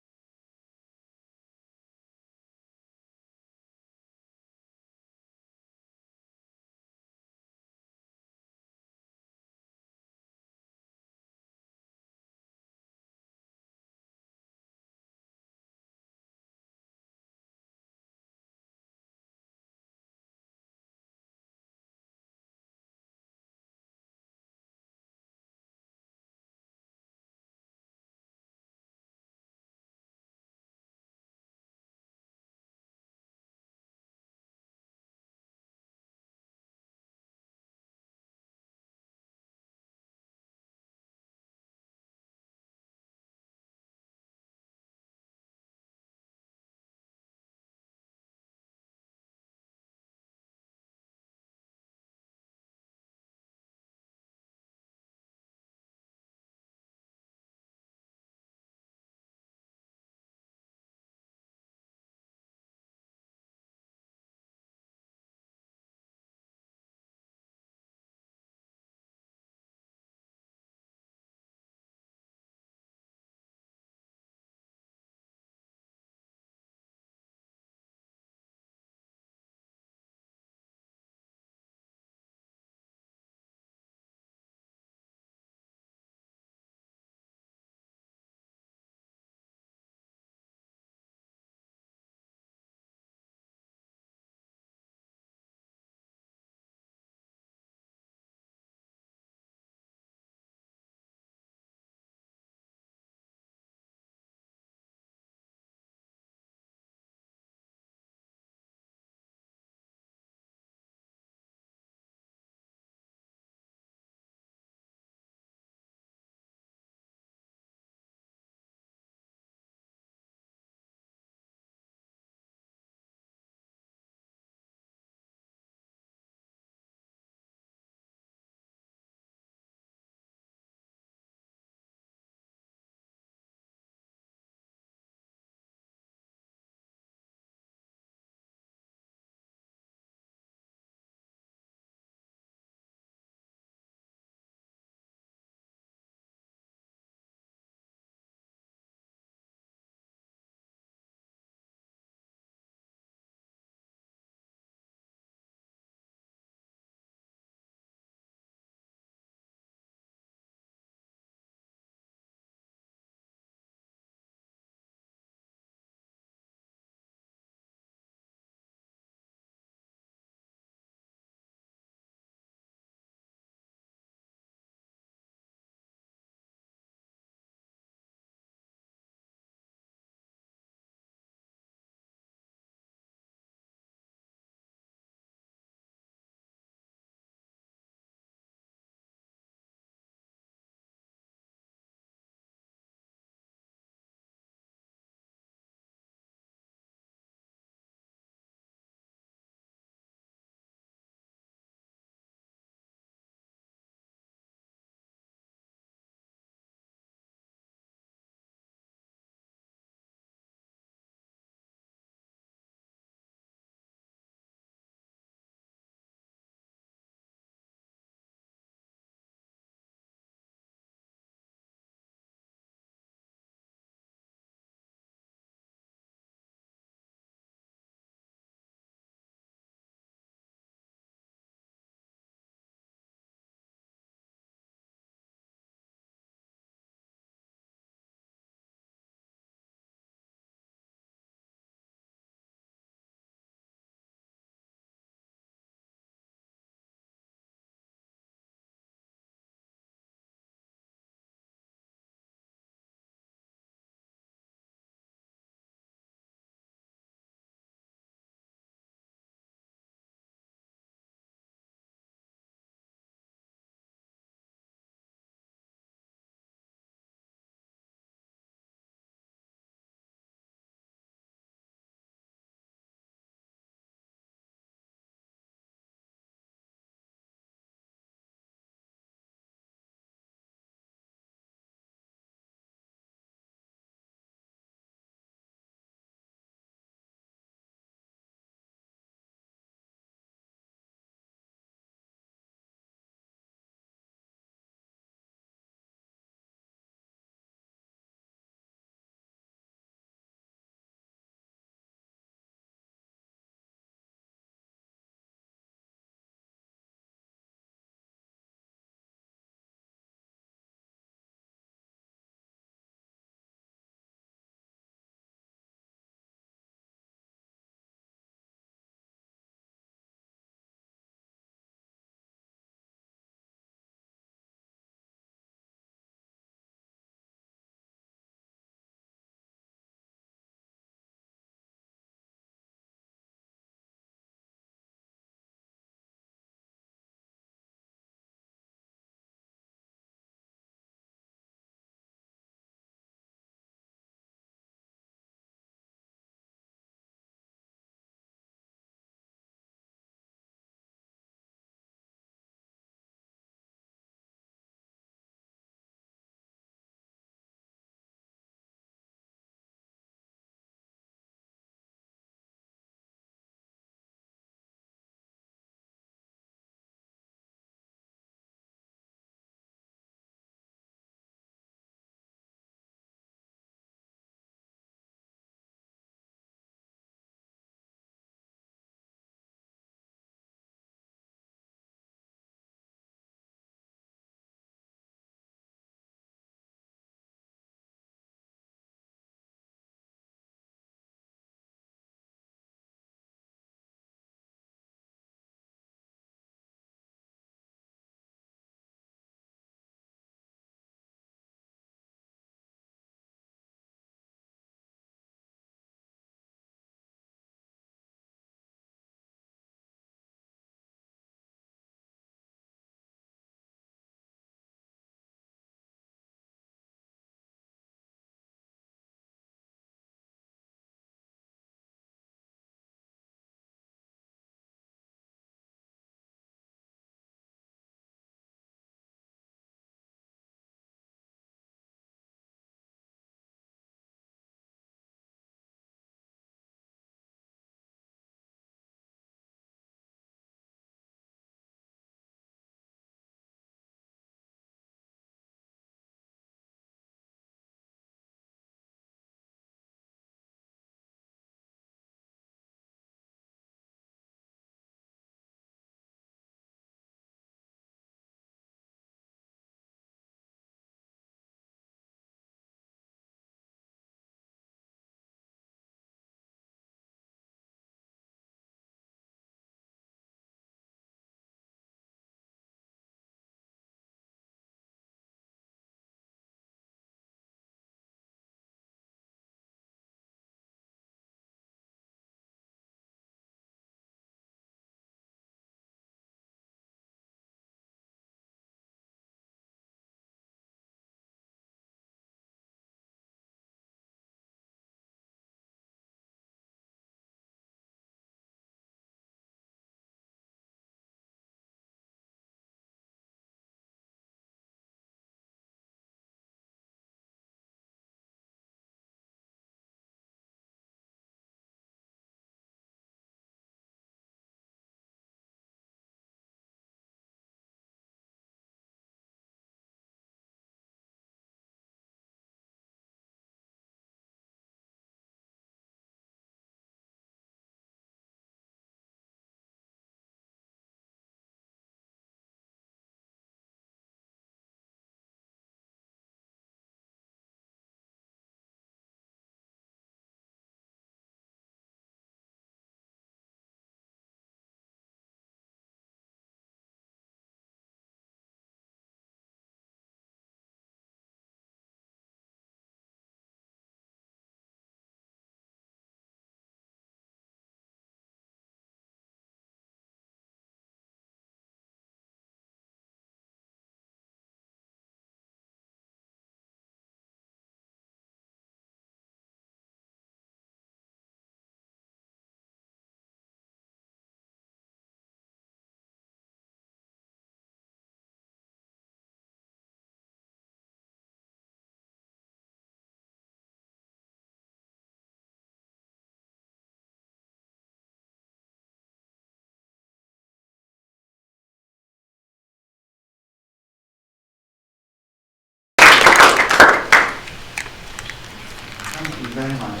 very much.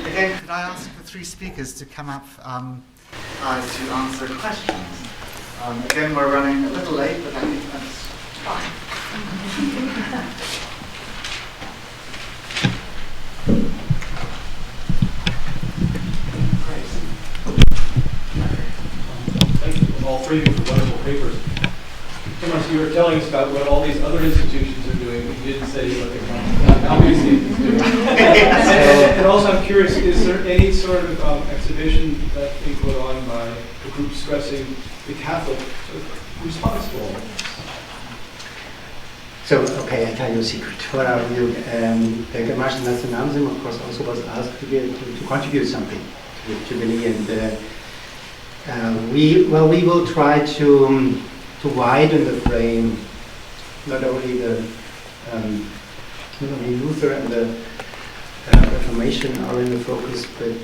Again, could I ask the three speakers to come up to answer questions? Again, we're running a little late, but I think that's fine. Thank you, all three of you, for wonderful papers. Thomas, you were telling us about what all these other institutions are doing, but you didn't say what the Community is doing. And also, I'm curious, is there any sort of exhibition that's being put on by the group stressing the Catholic response to all of this? So, okay, I tell you a secret. What are you? The Gemeinschaft Nationalism, of course, also was asked to contribute something to Jubilee, and we will try to widen the frame. Not only Luther and the Reformation are in the focus, but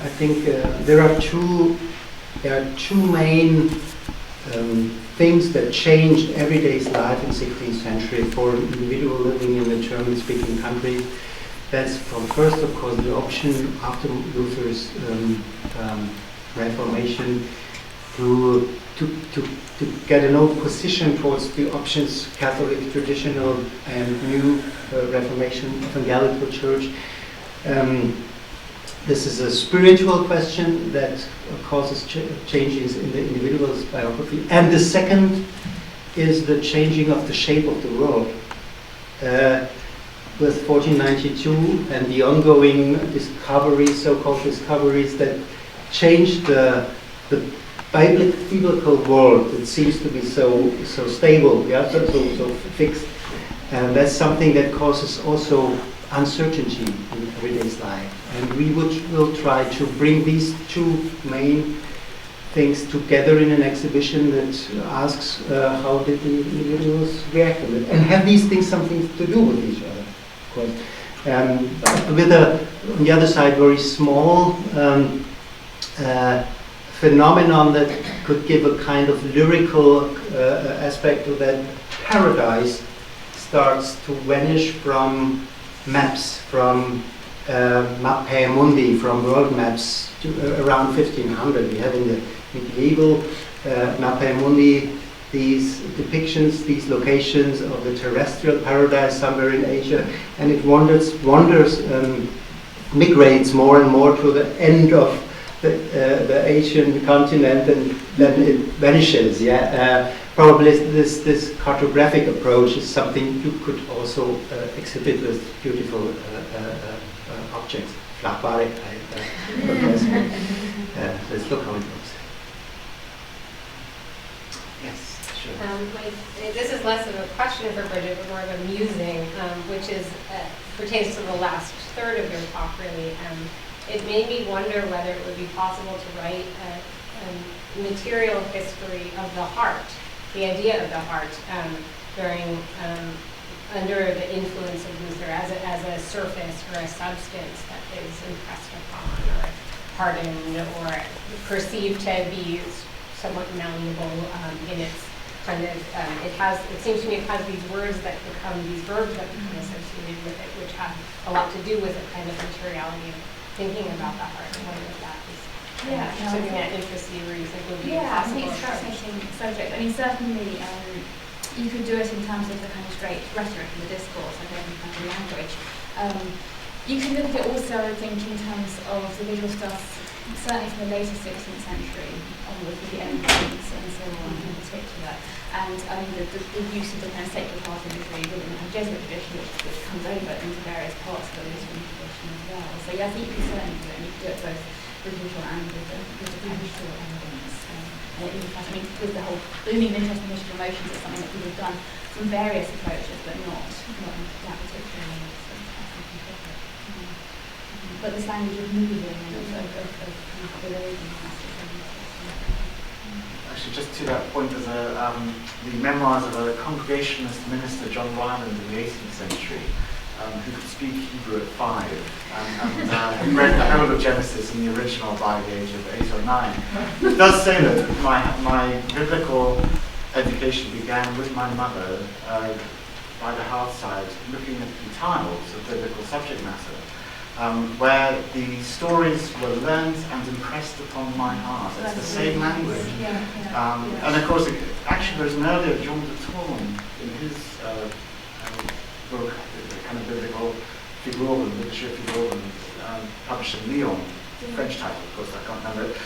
I think there are two main things that changed everyday's life in 16th century for an individual living in a German-speaking country. That's first, of course, the option after Luther's Reformation to get an old position towards the options Catholic, traditional, and new Reformation evangelical church. This is a spiritual question that causes changes in the individual's biography. And the second is the changing of the shape of the world. With 1492 and the ongoing discoveries, so-called discoveries, that changed the biblical world that seems to be so stable, yeah, so fixed. And that's something that causes also uncertainty in everyday's life. And we will try to bring these two main things together in an exhibition that asks how did the individuals react to it, and have these things something to do with each other, of course. With on the other side, very small phenomenon that could give a kind of lyrical aspect to that. Paradise starts to vanish from maps, from Mappe Mundi, from world maps around 1500. We have in the medieval Mappe Mundi these depictions, these locations of the terrestrial paradise somewhere in Asia, and it wanders, migrates more and more to the end of the Asian continent, and then it vanishes. Yeah, probably this cartographic approach is something you could also exhibit with beautiful objects. Flachbare, let's look how it looks. Yes, sure. This is less of a question for Bridget, but more of a musing, which is pertains to the last third of your talk, really. It made me wonder whether it would be possible to write a material history of the heart, the idea of the heart, during under the influence of Luther as a surface or a substance that is impressed upon or hardened or perceived to be somewhat malleable in its kind of, it seems to me it has these words that become, these verbs that become associated with it, which have a lot to do with a kind of materiality of thinking about the heart. And whether that is something that interests you or you think would be possible. I think it's a fascinating subject. I mean, certainly you can do it in terms of the kind of straight rhetoric and the discourse, I don't think the language. You can look at it also, I think, in terms of the visual stuff, certainly from the later 16th century onwards with the endpoints and so on in particular. And I mean, the use of the kind of sacred heart imagery within the Jesuit tradition, which comes over into various parts of the Lutheran tradition as well. So yeah, I think you can certainly do it, and you can do it both with visual and with the visual evidence. I mean, with the whole blooming interest in visual emotions, it's something that people have done from various approaches, but not that particular one. But this language of moving and of behaving. Actually, just to that point, there's the memoirs of a Congregationalist minister, John Ryland, in the 18th century, who could speak Hebrew at 5, and read the whole of Genesis in the original by the age of 8 or 9. It does say that my biblical education began with my mother by the hearthside, looking at the tiles of biblical subject matter, where the stories were learned and impressed upon my heart. It's the same language. And of course, actually there's an earlier John de Tourne in his book, the kind of biblical Figuren, literature Figuren, published in Lyon, French title, of course, I can't remember it.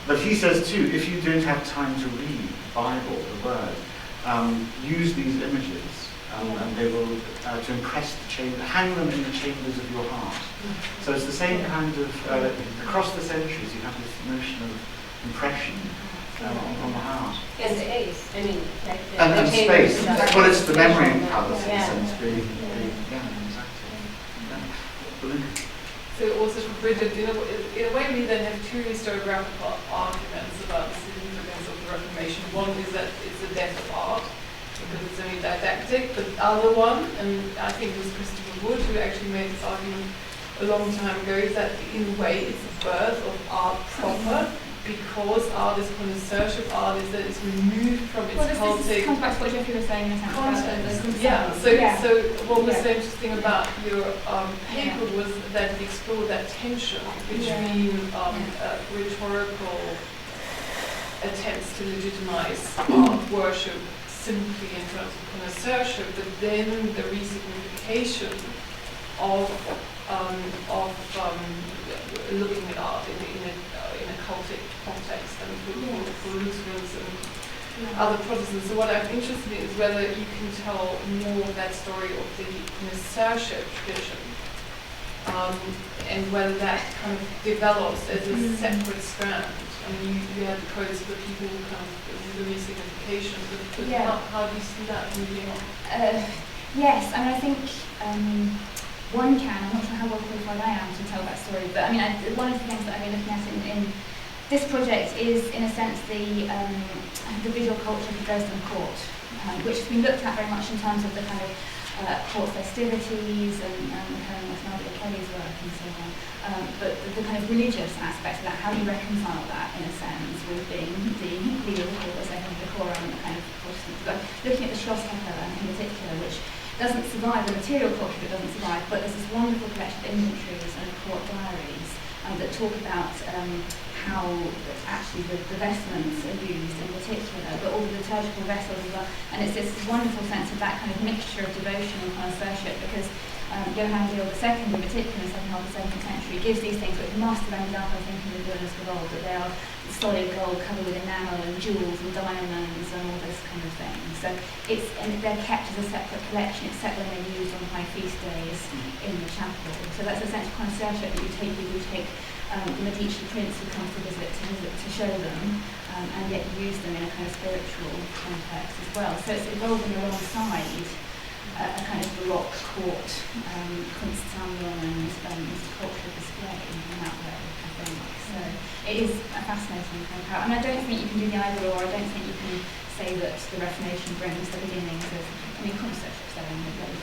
But he says too, if you don't have time to read the Bible, the Word, use these images, and they will, to impress the chamber, hang them in the chambers of your heart. So it's the same kind of, across the centuries, you have this notion of impression on the heart. And space, I mean, like and space. Well, it's the memory palace in a Yeah. sense, being exactly. Yeah. So also for Bridget, in a way we then have two historiographical arguments about the significance of the Reformation. One is that it's the death of art, because it's only didactic, but the other one, and I think it was Christopher Wood who actually made this argument a long time ago, is that in a way it's the birth of art proper, because art is connoisseurship, art is that it's removed from its cultic this comes back to what Jeffrey was saying in a sense about the yeah, so what was so interesting about your paper was that it explored that tension between rhetorical attempts to legitimize art worship simply in terms of connoisseurship, but then the resignification of looking at art in a cultic context, and for Lutherans and other Protestants. So what I'm interested in is whether you can tell more of that story of the connoisseurship tradition, and whether that kind of develops as a separate strand. I mean, you had the quotes of the people who kind of the resignification, but how do you see that moving on? Yes, I mean, I think one can, I'm not sure how well qualified I am to tell that story, but I mean, one of the things that I've been looking at in this project is, in a sense, the visual culture of the Dresden court, which has been looked at very much in terms of the kind of court festivities and kind of Nadia Kelly's work and so on. But the kind of religious aspect of that, how do you reconcile that, in a sense, with being the legal court, as I think the core and the kind of Protestant. But looking at the Schlosskapelle in particular, which doesn't survive, the material culture it doesn't survive, but there's this wonderful collection of inventories and court diaries that talk about how actually the vestments are used in particular, but all the liturgical vessels as well. And it's this wonderful sense of that kind of mixture of devotion and connoisseurship, because Johann Georg II in particular in the second half of the 17th century gives these things which must have ended up, I think, in the Wilderness Revolt, that they are solid gold covered with enamel and jewels and diamonds and all this kind of thing. So they're kept as a separate collection, except when they're used on high feast days in the chapel. So that's a sense of connoisseurship that you take the Medici prince who comes to visit to show them, and yet use them in a kind of spiritual context as well. So it's evolving alongside a kind of Baroque court, Kunstsammlung and cultural display in that way, I think. So it is a fascinating kind of power. And I don't think you can do the either or. I don't think you can say that the Reformation brings the beginnings of, I mean, connoisseurship's there in the very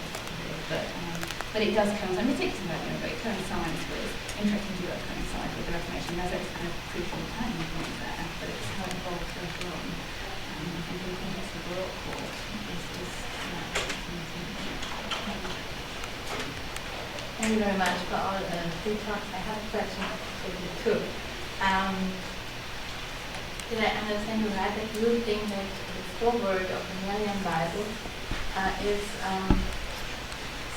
but it does coincide, but it coincides with, interesting to coincide with the Reformation. There's a kind of crucial turning point there, but it's how it evolves later on. I think in the context of the Baroque court, Thank you very much for all three talks. I have a question for you too. Did I understand you right that you think that the foreword of the Marian Bible is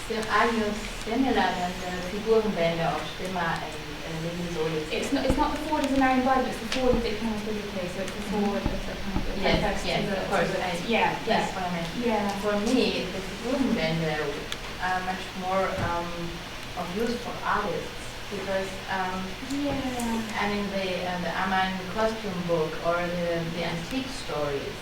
similar than the Figurenbände of Stimmer and Lindensolis? It's not the forward of the Marian Bible, it's the forward of the economic case, so it's the forward of the kind of yes, of course. That's what I meant. Yeah. For me, the Figurenbände are much more of use for artists, because I mean the Aman costume book or the antique stories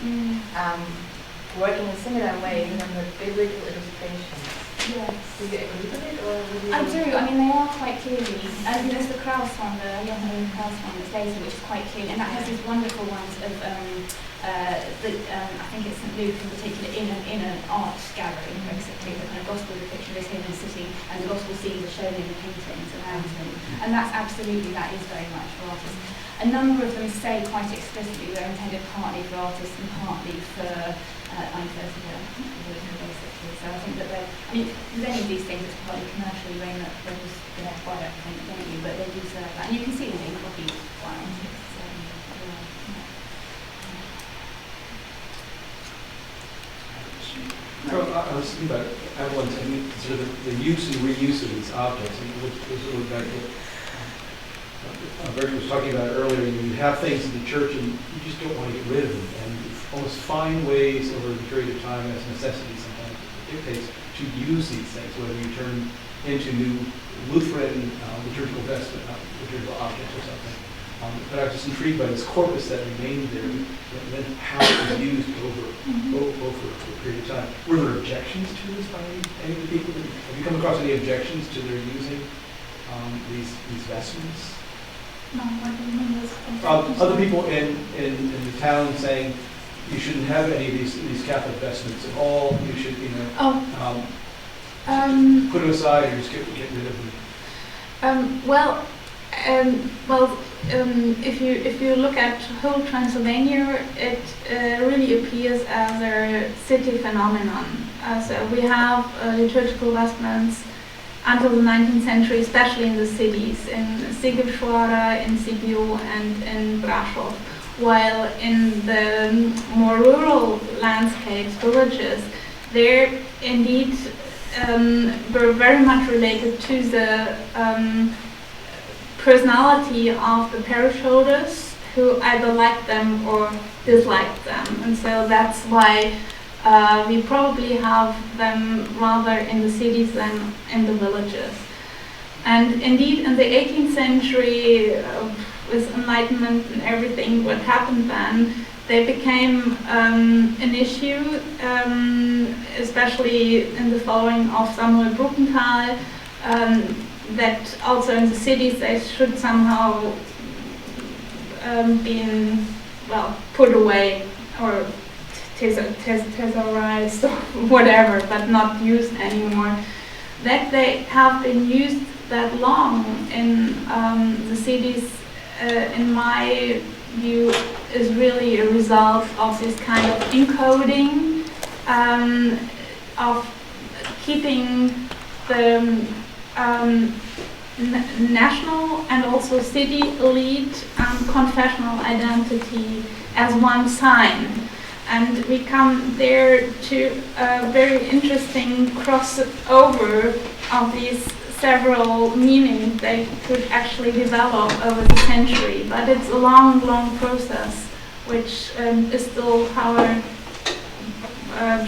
work in a similar way than the biblical illustrations. Yes. Do you agree with it, or would you? I do. I mean, they are quite clearly. There's the Krauss one, the Johann Krauss one that's later, which is quite clear, and that has these wonderful ones of I think it's St. Luke in particular in an art gallery, basically, the kind of gospel depiction of him sitting, and the gospel scenes are shown in the paintings around him, and that is very much for artists. A number of them say quite explicitly they're intended partly for artists and partly for unfurther, basically. So I think that with any of these things, it's partly commercially when they're just quite representative, but they do serve that. And you can see them being copied by artists. I was thinking about Evelyn's sort of the use and reuse of these objects, and was sort of back to Bertie was talking about earlier. You have things in the church, and you just don't want to get rid of them, and you almost find ways over the period of time, as necessity sometimes dictates, to use these things, whether you turn into new Lutheran liturgical vestment, liturgical objects or something. But I was just intrigued by this corpus that remained there, and then how it was used over a period of time. Were there objections to this by any of the people? Have you come across any objections to their using these vestments? No, what do you mean? Other people in the town saying you shouldn't have any of these Catholic vestments at all. You should, put them aside or just get rid of them. If you look at whole Transylvania, it really appears as a city phenomenon. So we have liturgical vestments until the 19th century, especially in the cities, in Sigilshoara, in Sibiu, and in Brasov. While in the more rural landscapes, villages, they're indeed were very much related to the personality of the parish holders, who either liked them or disliked them. And so that's why we probably have them rather in the cities than in the villages. And indeed, in the 18th century, with Enlightenment and everything, what happened then, they became an issue, especially in the following of Samuel Bruckenthal, that also in the cities they should somehow be put away or thesaurized or whatever, but not used anymore. That they have been used that long in the cities, in my view, is really a result of this kind of encoding, of keeping the national and also city elite confessional identity as one sign. And we come there to a very interesting crossover of these several meanings they could actually develop over the century. But it's a long, long process, which is still, Howard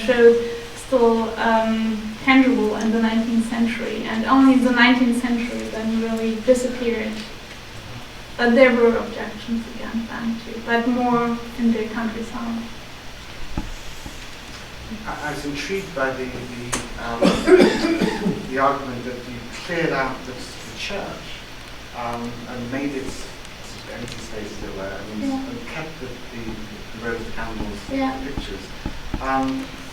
showed, still tangible in the 19th century, and only in the 19th century then really disappeared. But there were objections again then too, but more in the countryside. I was intrigued by the argument that you cleared out the church and made it empty space, as it were, and kept the rows of candles, pictures.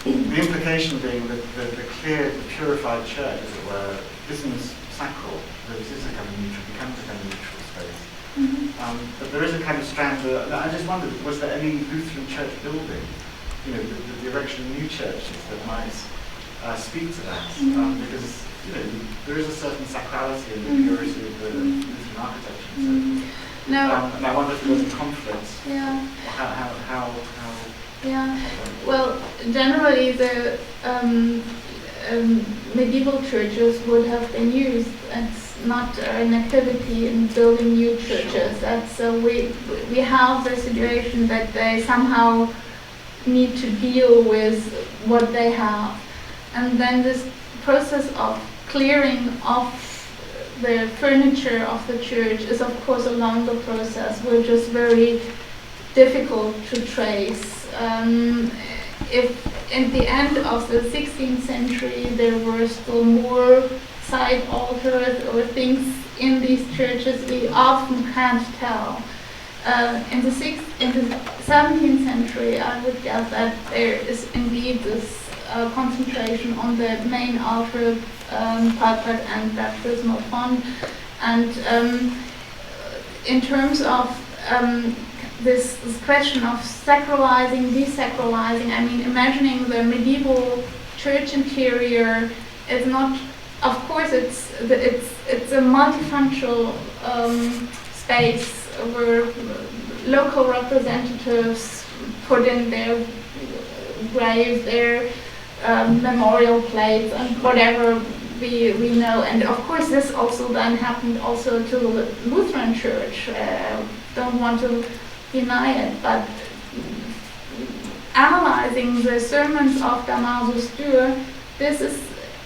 The implication being that the cleared, the purified church, as it were, isn't sacral. That it is a kind of neutral, becomes a kind of neutral space. But there is a kind of strand. I just wondered, was there any Lutheran church building? The erection of new churches that might speak to that, because there is a certain sacrality in the purity of the Lutheran architecture. And I wonder if there was a conflict. Yeah. How Yeah. Well, generally the medieval churches would have been used. It's not an activity in building new churches. That's we have the situation that they somehow need to deal with what they have, and then this process of clearing off the furniture of the church is of course a longer process, which is very difficult to trace. if at the end of the 16th century there were still more side altars or things in these churches, we often can't tell. In the 17th century, I would guess that there is indeed this concentration on the main altar, pulpit and baptismal font. And in terms of this question of sacralizing, desacralizing, I mean, imagining the medieval church interior is not, of course, it's a multifunctional space where local representatives put in their graves, their memorial plates, and whatever we know. And of course, this also then happened also to the Lutheran Church. Don't want to deny it, but analyzing the sermons of Damasus Dürr, this is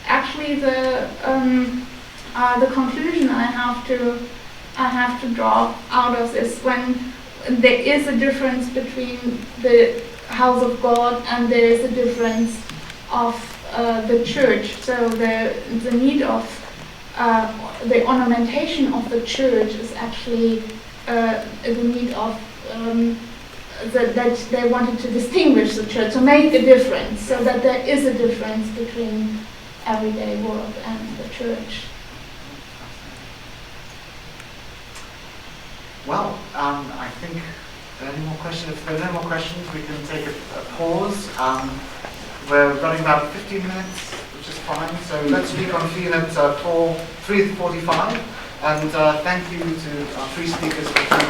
actually the conclusion I have to draw out of this. When there is a difference between the house of God and there is a difference of the church. So the need of the ornamentation of the church is actually the need of that they wanted to distinguish the church, to make a difference, so that there is a difference between everyday work and the church. Well, I think, are there any more questions? If there are no more questions, we can take a pause. We're running about 15 minutes, which is fine. So let's reconvene at 3:45. And thank you to our three speakers for coming.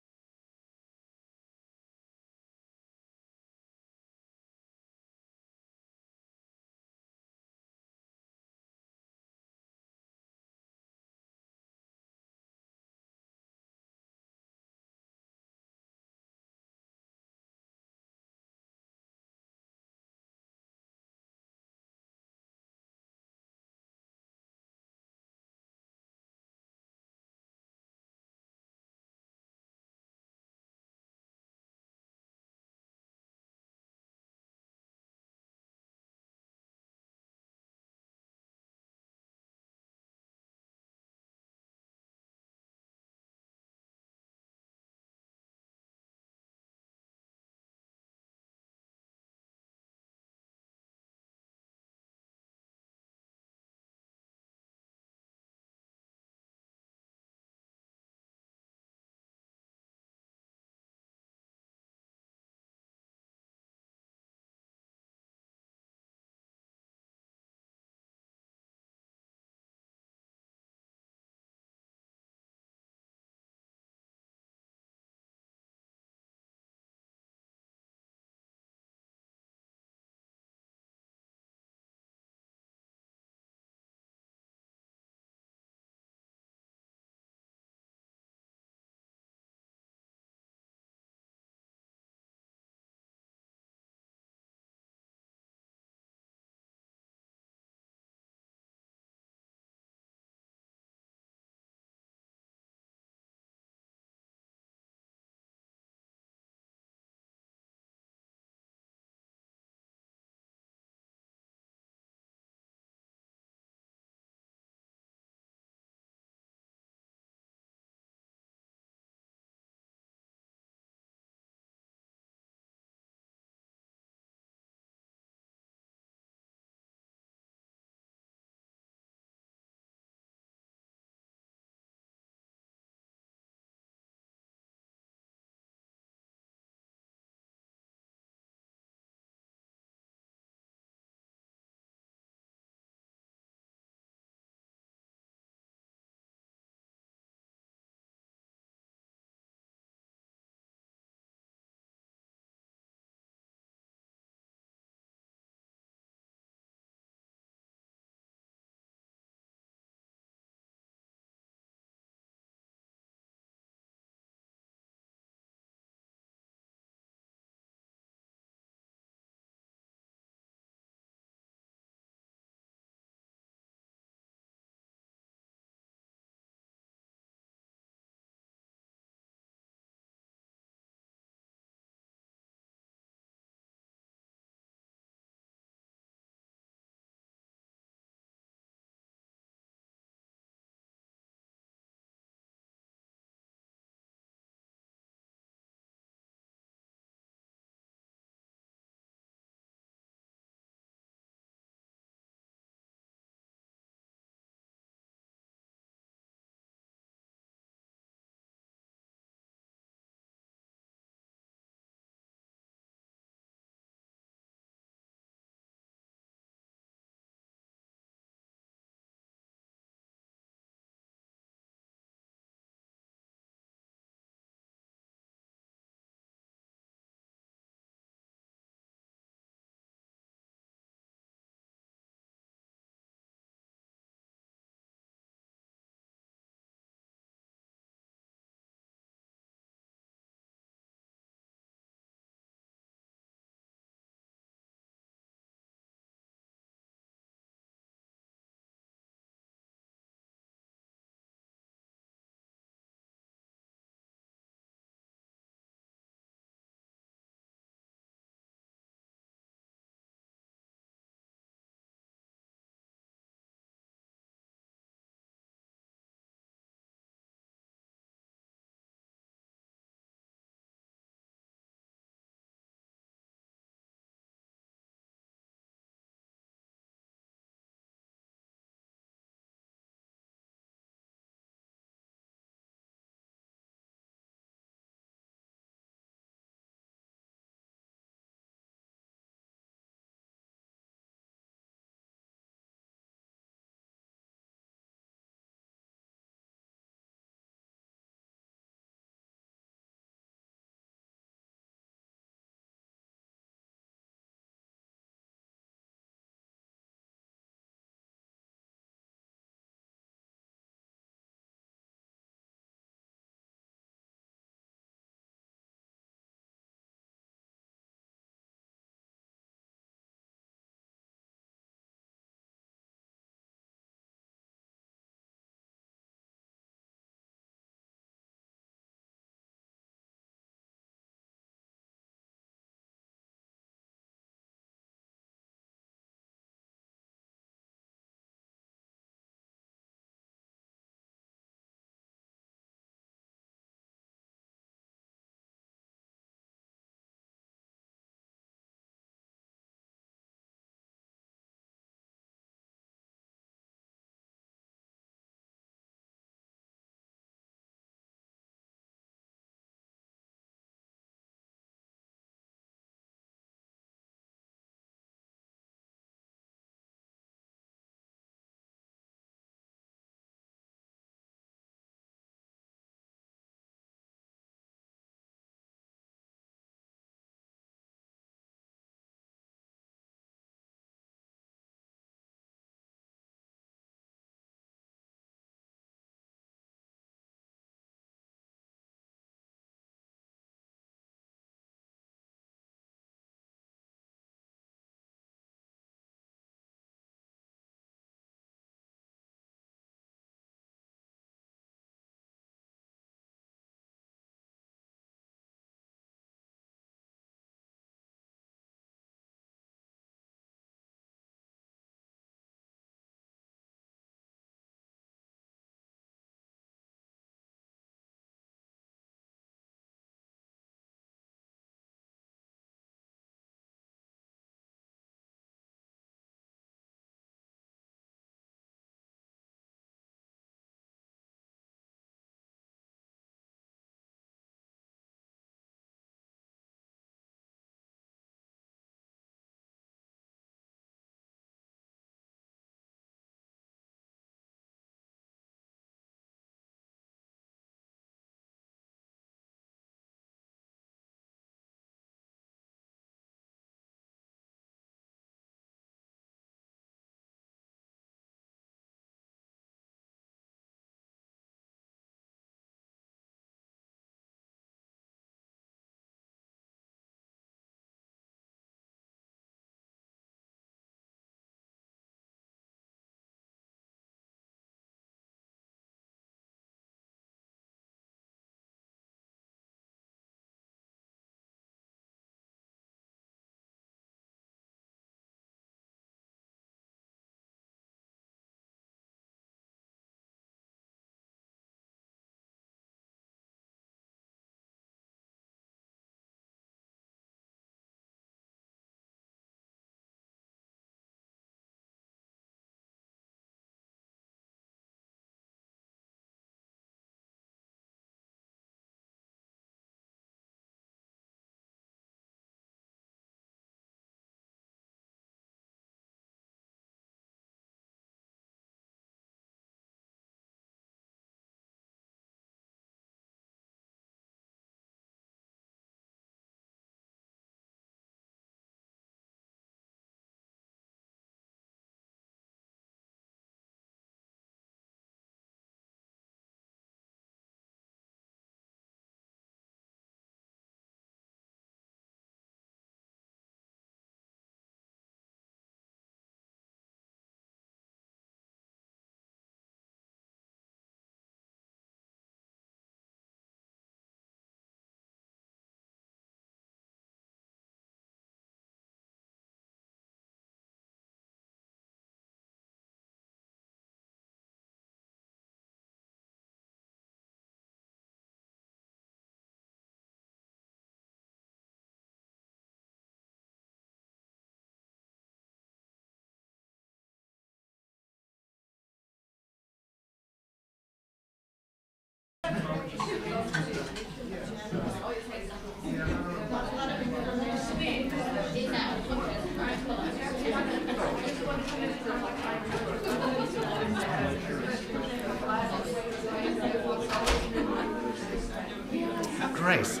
Great.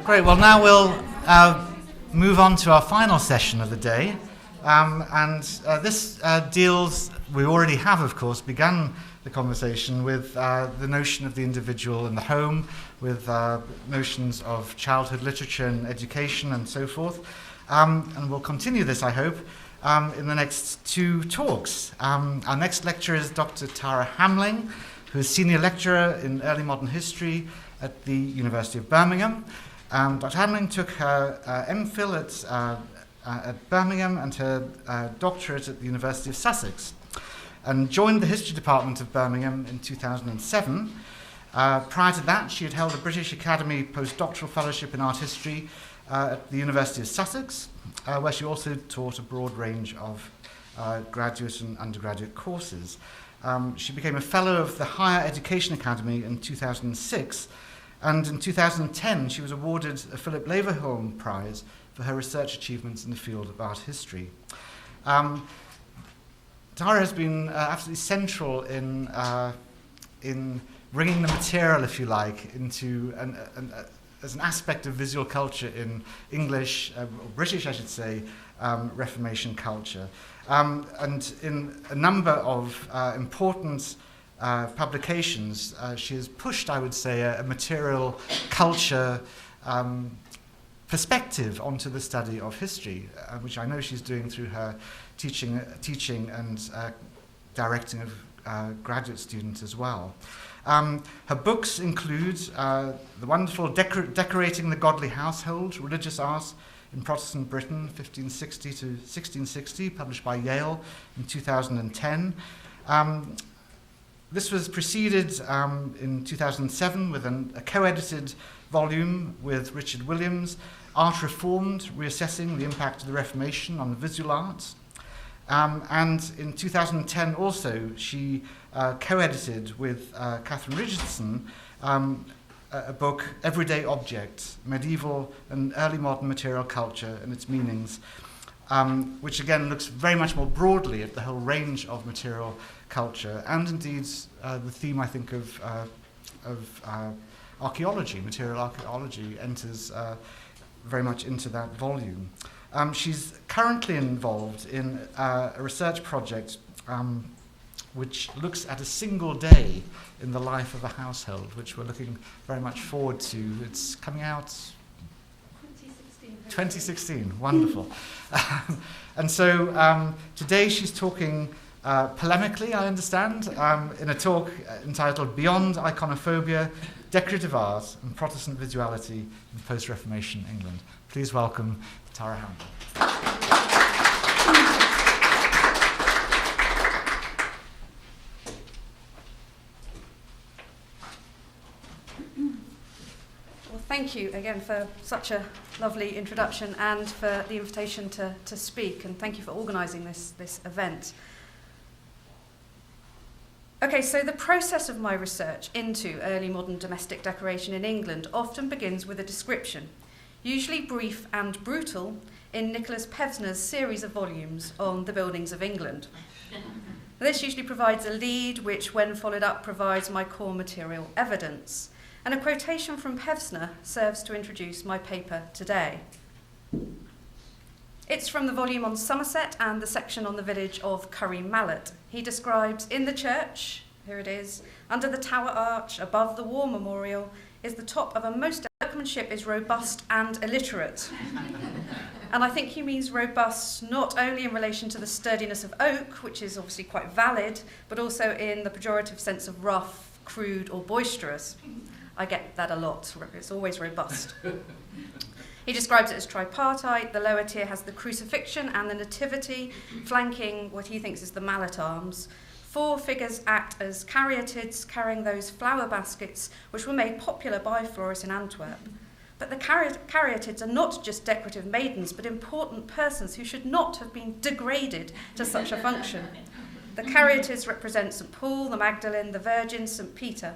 Great. Well, now we'll move on to our final session of the day. This deals, we already have, of course, begun the conversation with the notion of the individual in the home, with notions of childhood literature and education and so forth. And we'll continue this, I hope, in the next two talks. Our next lecturer is Dr. Tara Hamling, who is Senior Lecturer in Early Modern History at the University of Birmingham. Dr. Hamling took her MPhil at Birmingham and her doctorate at the University of Sussex, and joined the History Department of Birmingham in 2007. Prior to that, she had held a British Academy postdoctoral fellowship in art history at the University of Sussex, where she also taught a broad range of graduate and undergraduate courses. She became a fellow of the Higher Education Academy in 2006, and in 2010 she was awarded a Philip Leverhulme Prize for her research achievements in the field of art history. Tara has been absolutely central in bringing the material, if you like, into as an aspect of visual culture in English, or British, I should say, Reformation culture. And in a number of important publications, she has pushed, I would say, a material culture perspective onto the study of history, which I know she's doing through her teaching and directing of graduate students as well. Her books include the wonderful Decorating the Godly Household, Religious Art in Protestant Britain, 1560 to 1660, published by Yale in 2010. This was preceded in 2007 with a co-edited volume with Richard Williams, Art Reformed, Reassessing the Impact of the Reformation on the Visual Arts. And in 2010 also, she co-edited with Catherine Richardson a book, Everyday Objects, Medieval and Early Modern Material Culture and Its Meanings, which again looks very much more broadly at the whole range of material culture, and indeed the theme, I think, of archaeology, material archaeology, enters very much into that volume. She's currently involved in a research project which looks at a single day in the life of a household, which we're looking very much forward to. It's coming out 2016, wonderful. And so today she's talking polemically, I understand, in a talk entitled Beyond Iconophobia, Decorative Art and Protestant Visuality in Post-Reformation England. Please welcome Tara Hamling. Thank you again for such a lovely introduction and for the invitation to speak, and thank you for organising this event. Okay, so the process of my research into early modern domestic decoration in England often begins with a description, usually brief and brutal, in Nicholas Pevsner's series of volumes on the buildings of England. This usually provides a lead, which, when followed up, provides my core material evidence. And a quotation from Pevsner serves to introduce my paper today. It's from the volume on Somerset and the section on the village of Curry Mallet. He describes, in the church, here it is, under the tower arch, above the war memorial, is the top of a most workmanship is robust and illiterate. And I think he means robust not only in relation to the sturdiness of oak, which is obviously quite valid, but also in the pejorative sense of rough, crude, or boisterous. I get that a lot. It's always robust. He describes it as tripartite. The lower tier has the crucifixion and the nativity, flanking what he thinks is the mallet arms. 4 figures act as caryatids, carrying those flower baskets which were made popular by florists in Antwerp. But the caryatids are not just decorative maidens, but important persons who should not have been degraded to such a function. The caryatids represent St. Paul, the Magdalene, the Virgin, St. Peter.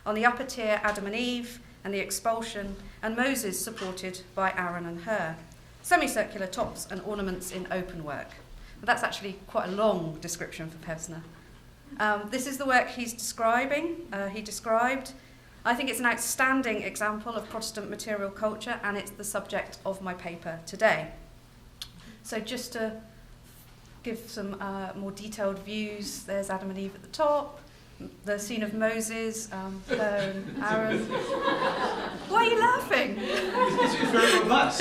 On the upper tier, Adam and Eve and the expulsion, and Moses supported by Aaron and Hur. Semicircular tops and ornaments in open work. But that's actually quite a long description for Pevsner. This is the work he's describing. I think it's an outstanding example of Protestant material culture, and it's the subject of my paper today. So just to give some more detailed views, there's Adam and Eve at the top, the scene of Moses, Hur and Aaron. Why are you laughing? It's very robust.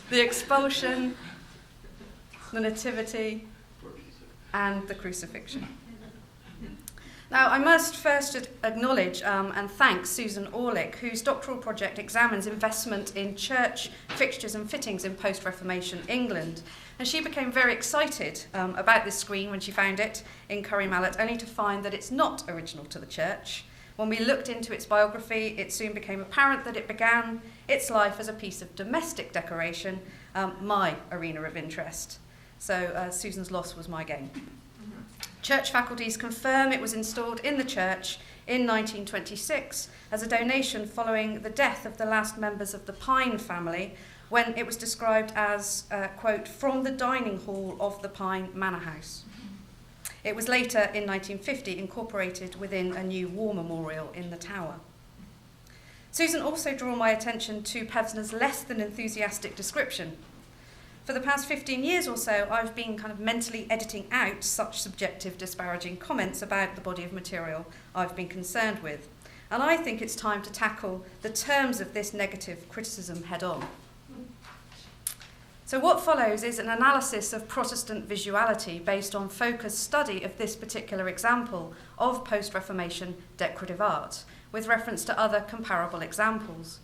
The expulsion, the nativity, and the crucifixion. Now, I must first acknowledge and thank Susan Orlick, whose doctoral project examines investment in church fixtures and fittings in post-Reformation England. And she became very excited about this screen when she found it in Curry Mallet, only to find that it's not original to the church. When we looked into its biography, it soon became apparent that it began its life as a piece of domestic decoration, my arena of interest. So Susan's loss was my gain. Church faculties confirm it was installed in the church in 1926 as a donation following the death of the last members of the Pine family, when it was described as, quote, from the dining hall of the Pine Manor House. It was later, in 1950, incorporated within a new war memorial in the tower. Susan also drew my attention to Pevsner's less than enthusiastic description. For the past 15 years or so, I've been kind of mentally editing out such subjective, disparaging comments about the body of material I've been concerned with. And I think it's time to tackle the terms of this negative criticism head on. So what follows is an analysis of Protestant visuality based on focused study of this particular example of post-Reformation decorative art, with reference to other comparable examples.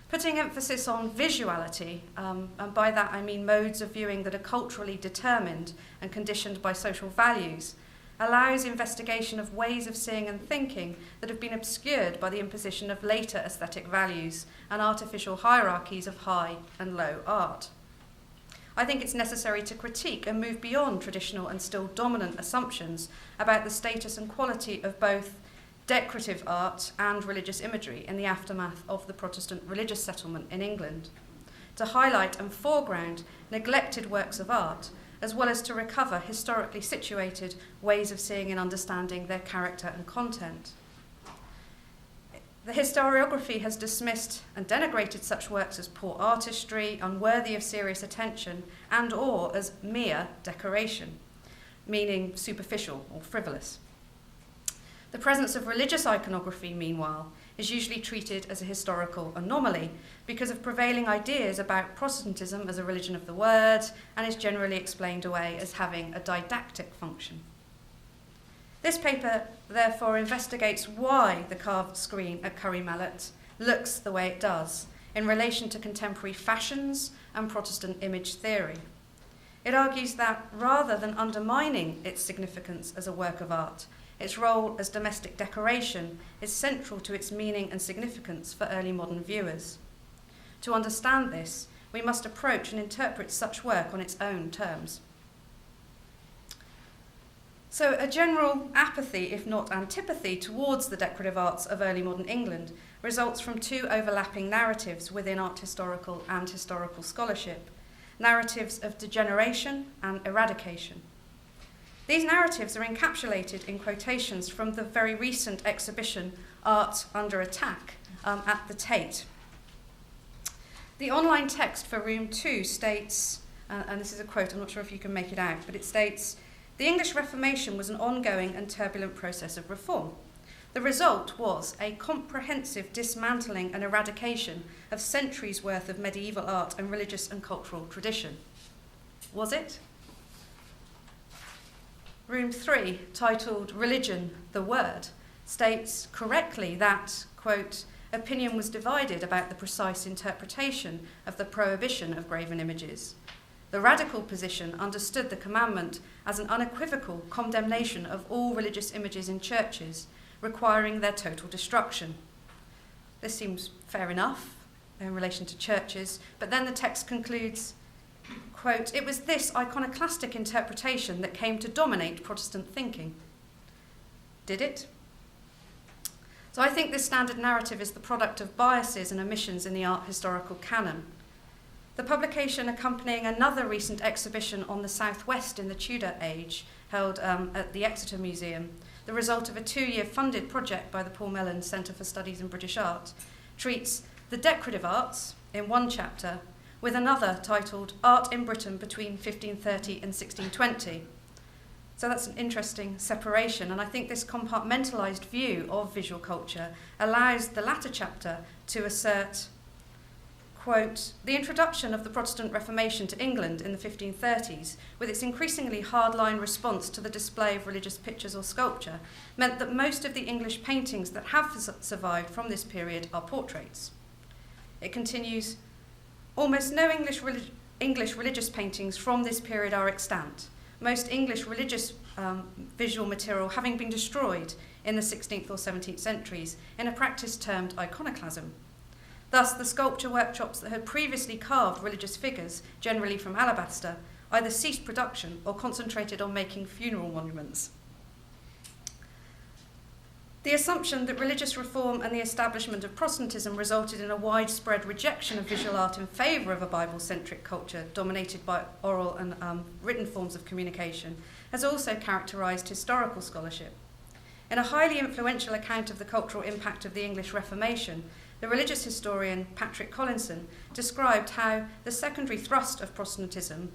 Putting emphasis on visuality, and by that I mean modes of viewing that are culturally determined and conditioned by social values, allows investigation of ways of seeing and thinking that have been obscured by the imposition of later aesthetic values and artificial hierarchies of high and low art. I think it's necessary to critique and move beyond traditional and still dominant assumptions about the status and quality of both decorative art and religious imagery in the aftermath of the Protestant religious settlement in England, to highlight and foreground neglected works of art, as well as to recover historically situated ways of seeing and understanding their character and content. The historiography has dismissed and denigrated such works as poor artistry, unworthy of serious attention, and or as mere decoration, meaning superficial or frivolous. The presence of religious iconography, meanwhile, is usually treated as a historical anomaly because of prevailing ideas about Protestantism as a religion of the word, and is generally explained away as having a didactic function. This paper, therefore, investigates why the carved screen at Curry Mallet looks the way it does in relation to contemporary fashions and Protestant image theory. It argues that, rather than undermining its significance as a work of art, its role as domestic decoration is central to its meaning and significance for early modern viewers. To understand this, we must approach and interpret such work on its own terms. So a general apathy, if not antipathy, towards the decorative arts of early modern England results from two overlapping narratives within art historical and historical scholarship, narratives of degeneration and eradication. These narratives are encapsulated in quotations from the very recent exhibition Art Under Attack at the Tate. The online text for Room 2 states, and this is a quote, I'm not sure if you can make it out, but it states, "The English Reformation was an ongoing and turbulent process of reform. The result was a comprehensive dismantling and eradication of centuries' worth of medieval art and religious and cultural tradition." Was it? Room 3, titled Religion, the Word, states correctly that, quote, "opinion was divided about the precise interpretation of the prohibition of graven images. The radical position understood the commandment as an unequivocal condemnation of all religious images in churches, requiring their total destruction." This seems fair enough in relation to churches, but then the text concludes, quote, "It was this iconoclastic interpretation that came to dominate Protestant thinking." Did it? So I think this standard narrative is the product of biases and omissions in the art historical canon. The publication accompanying another recent exhibition on the Southwest in the Tudor age, held at the Exeter Museum, the result of a 2-year funded project by the Paul Mellon Centre for Studies in British Art, treats the decorative arts in one chapter, with another titled Art in Britain Between 1530 and 1620. So that's an interesting separation, and I think this compartmentalised view of visual culture allows the latter chapter to assert, quote, the introduction of the Protestant Reformation to England in the 1530s, with its increasingly hardline response to the display of religious pictures or sculpture, meant that most of the English paintings that have survived from this period are portraits. It continues, almost no English religious paintings from this period are extant, most English religious visual material having been destroyed in the 16th or 17th centuries in a practice termed iconoclasm. Thus, the sculpture workshops that had previously carved religious figures, generally from alabaster, either ceased production or concentrated on making funeral monuments. The assumption that religious reform and the establishment of Protestantism resulted in a widespread rejection of visual art in favour of a Bible-centric culture dominated by oral and written forms of communication has also characterised historical scholarship. In a highly influential account of the cultural impact of the English Reformation, the religious historian Patrick Collinson described how the secondary thrust of Protestantism,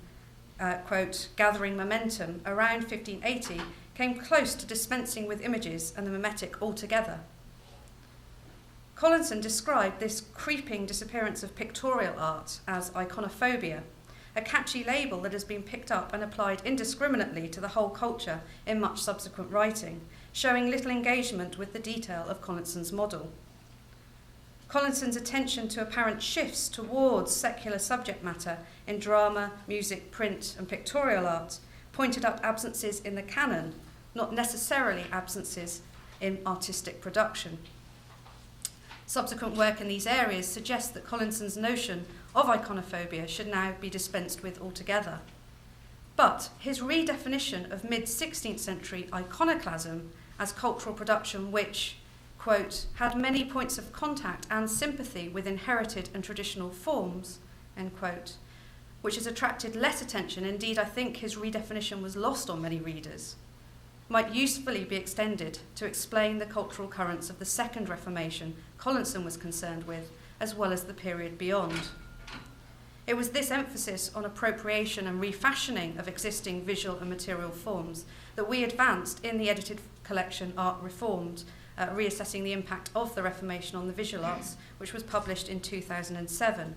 quote, gathering momentum around 1580, came close to dispensing with images and the mimetic altogether. Collinson described this creeping disappearance of pictorial art as iconophobia, a catchy label that has been picked up and applied indiscriminately to the whole culture in much subsequent writing, showing little engagement with the detail of Collinson's model. Collinson's attention to apparent shifts towards secular subject matter in drama, music, print, and pictorial art pointed up absences in the canon, not necessarily absences in artistic production. Subsequent work in these areas suggests that Collinson's notion of iconophobia should now be dispensed with altogether. But his redefinition of mid-16th century iconoclasm as cultural production which, quote, had many points of contact and sympathy with inherited and traditional forms, end quote, which has attracted less attention, indeed I think his redefinition was lost on many readers, might usefully be extended to explain the cultural currents of the Second Reformation Collinson was concerned with, as well as the period beyond. It was this emphasis on appropriation and refashioning of existing visual and material forms that we advanced in the edited collection Art Reformed, reassessing the impact of the Reformation on the visual arts, which was published in 2007.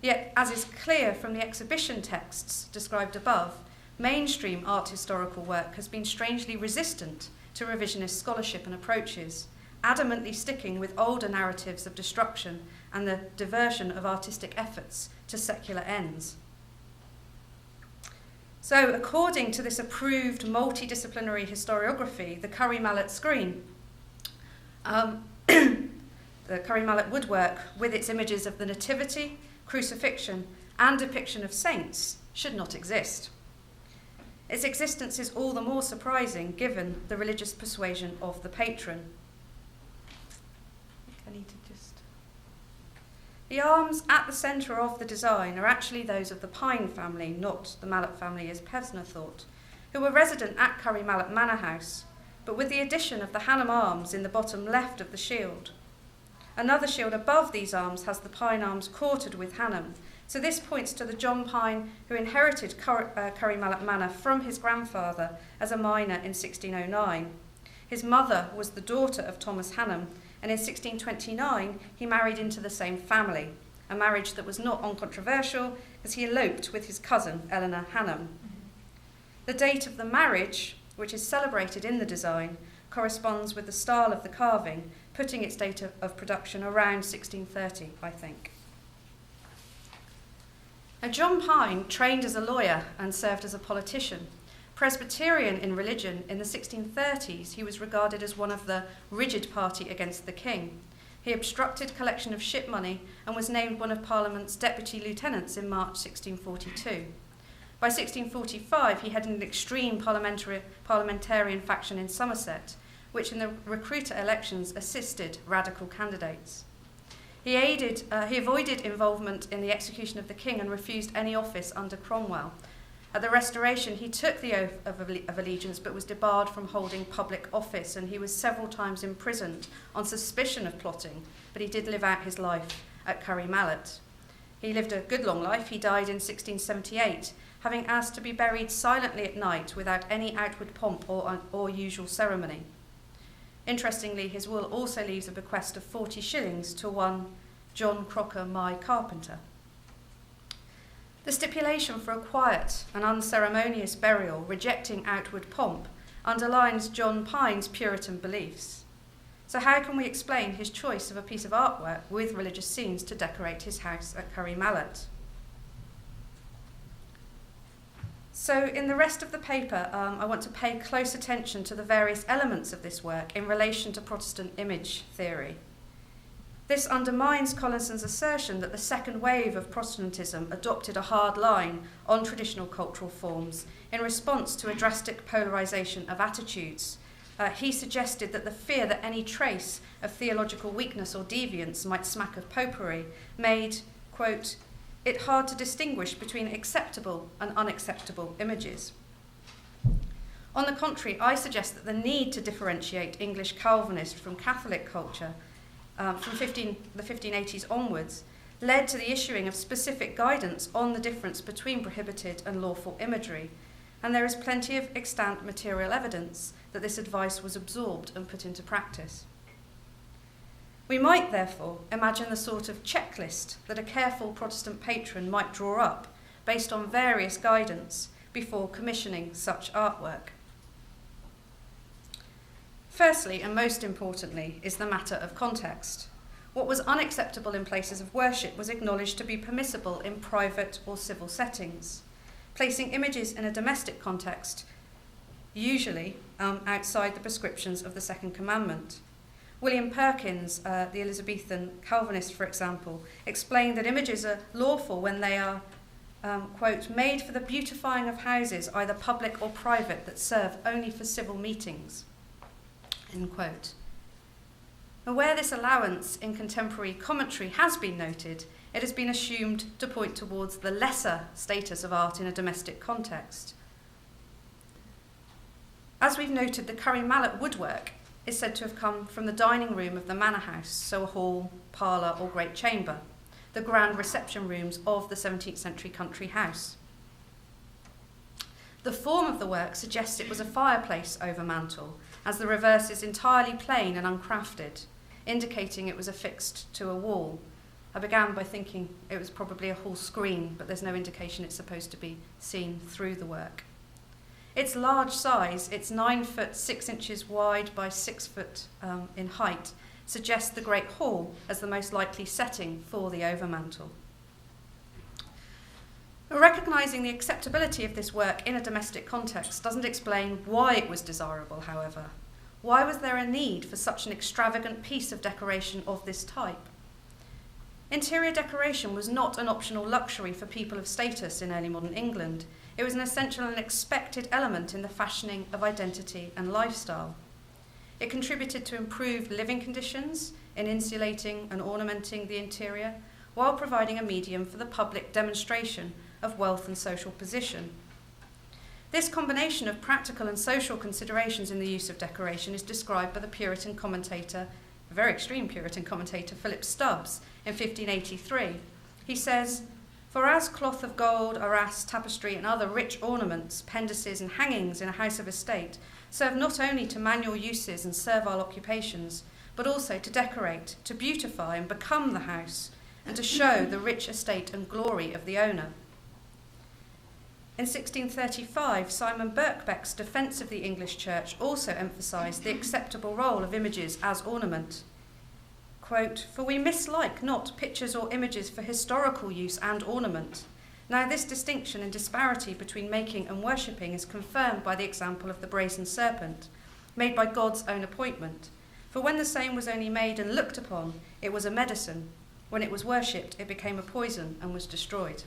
Yet, as is clear from the exhibition texts described above, mainstream art historical work has been strangely resistant to revisionist scholarship and approaches, adamantly sticking with older narratives of destruction and the diversion of artistic efforts to secular ends. So, according to this approved multidisciplinary historiography, the Curry Mallet screen, the Curry Mallet woodwork, with its images of the Nativity, crucifixion, and depiction of saints, should not exist. Its existence is all the more surprising given the religious persuasion of the patron. The arms at the centre of the design are actually those of the Pine family, not the Mallet family as Pesner thought, who were resident at Curry Mallet Manor House, but with the addition of the Hannam arms in the bottom left of the shield. Another shield above these arms has the Pine arms quartered with Hannam, so this points to the John Pine who inherited Curry Mallet Manor from his grandfather as a miner in 1609. His mother was the daughter of Thomas Hannam, and in 1629 he married into the same family, a marriage that was not uncontroversial as he eloped with his cousin Eleanor Hannam. The date of the marriage, which is celebrated in the design, corresponds with the style of the carving, putting its date of production around 1630, I think. Now, John Pine trained as a lawyer and served as a politician. Presbyterian in religion, in the 1630s, he was regarded as one of the rigid party against the king. He obstructed collection of ship money and was named one of Parliament's deputy lieutenants in March 1642. By 1645, he had an extreme parliamentarian faction in Somerset, which in the recruiter elections assisted radical candidates. He avoided involvement in the execution of the king and refused any office under Cromwell. At the Restoration, he took the oath of allegiance but was debarred from holding public office, and he was several times imprisoned on suspicion of plotting, but he did live out his life at Curry Mallet. He lived a good long life. He died in 1678, having asked to be buried silently at night without any outward pomp or usual ceremony. Interestingly, his will also leaves a bequest of 40 shillings to one John Crocker My Carpenter. The stipulation for a quiet and unceremonious burial, rejecting outward pomp, underlines John Pine's Puritan beliefs. So how can we explain his choice of a piece of artwork with religious scenes to decorate his house at Curry Mallet? So in the rest of the paper, I want to pay close attention to the various elements of this work in relation to Protestant image theory. This undermines Collinson's assertion that the second wave of Protestantism adopted a hard line on traditional cultural forms in response to a drastic polarization of attitudes. He suggested that the fear that any trace of theological weakness or deviance might smack of popery made, quote, it hard to distinguish between acceptable and unacceptable images. On the contrary, I suggest that the need to differentiate English Calvinist from Catholic culture from the 1580s onwards led to the issuing of specific guidance on the difference between prohibited and lawful imagery, and there is plenty of extant material evidence that this advice was absorbed and put into practice. We might, therefore, imagine the sort of checklist that a careful Protestant patron might draw up based on various guidance before commissioning such artwork. Firstly, and most importantly, is the matter of context. What was unacceptable in places of worship was acknowledged to be permissible in private or civil settings. Placing images in a domestic context, usually outside the prescriptions of the Second Commandment. William Perkins, the Elizabethan Calvinist, for example, explained that images are lawful when they are, quote, made for the beautifying of houses, either public or private, that serve only for civil meetings, end quote. And where this allowance in contemporary commentary has been noted, it has been assumed to point towards the lesser status of art in a domestic context. As we've noted, the Curry Mallet woodwork is said to have come from the dining room of the manor house, so a hall, parlour or great chamber, the grand reception rooms of the 17th century country house. The form of the work suggests it was a fireplace over mantel, as the reverse is entirely plain and uncrafted, indicating it was affixed to a wall. I began by thinking it was probably a hall screen, but there's no indication it's supposed to be seen through the work. Its large size, it's 9 foot 6 inches wide by 6 foot in height, suggests the Great Hall as the most likely setting for the overmantel. Recognising the acceptability of this work in a domestic context doesn't explain why it was desirable, however. Why was there a need for such an extravagant piece of decoration of this type? Interior decoration was not an optional luxury for people of status in early modern England. It was an essential and expected element in the fashioning of identity and lifestyle. It contributed to improved living conditions in insulating and ornamenting the interior, while providing a medium for the public demonstration of wealth and social position. This combination of practical and social considerations in the use of decoration is described by the Puritan commentator, a very extreme Puritan commentator, Philip Stubbs, in 1583. He says, "For as cloth of gold, arras, tapestry, and other rich ornaments, pendices, and hangings in a house of estate serve not only to manual uses and servile occupations, but also to decorate, to beautify and become the house, and to show the rich estate and glory of the owner." In 1635, Simon Birkbeck's defence of the English Church also emphasised the acceptable role of images as ornament. Quote, "For we mislike not pictures or images for historical use and ornament. Now this distinction and disparity between making and worshipping is confirmed by the example of the brazen serpent, made by God's own appointment. For when the same was only made and looked upon, it was a medicine. When it was worshipped, it became a poison and was destroyed."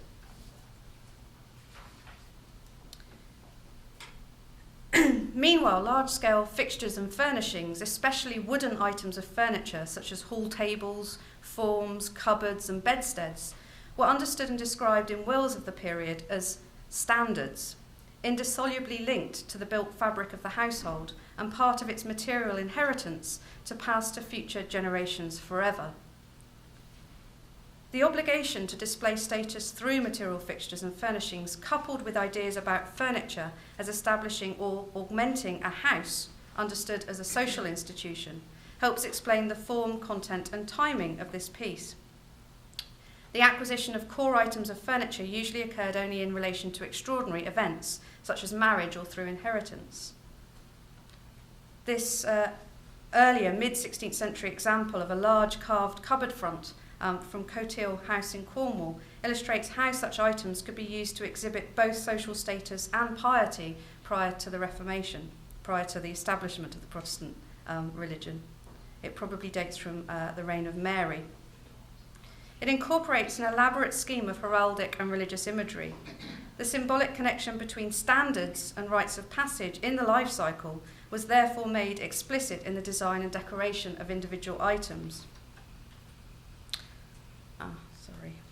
Meanwhile, large-scale fixtures and furnishings, especially wooden items of furniture such as hall tables, forms, cupboards and bedsteads, were understood and described in wills of the period as standards, indissolubly linked to the built fabric of the household and part of its material inheritance to pass to future generations forever. The obligation to display status through material fixtures and furnishings, coupled with ideas about furniture as establishing or augmenting a house, understood as a social institution, helps explain the form, content and timing of this piece. The acquisition of core items of furniture usually occurred only in relation to extraordinary events, such as marriage or through inheritance. This earlier mid-16th century example of a large carved cupboard front from Cotehill House in Cornwall illustrates how such items could be used to exhibit both social status and piety prior to the Reformation, prior to the establishment of the Protestant religion. It probably dates from the reign of Mary. It incorporates an elaborate scheme of heraldic and religious imagery. The symbolic connection between standards and rites of passage in the life cycle was therefore made explicit in the design and decoration of individual items.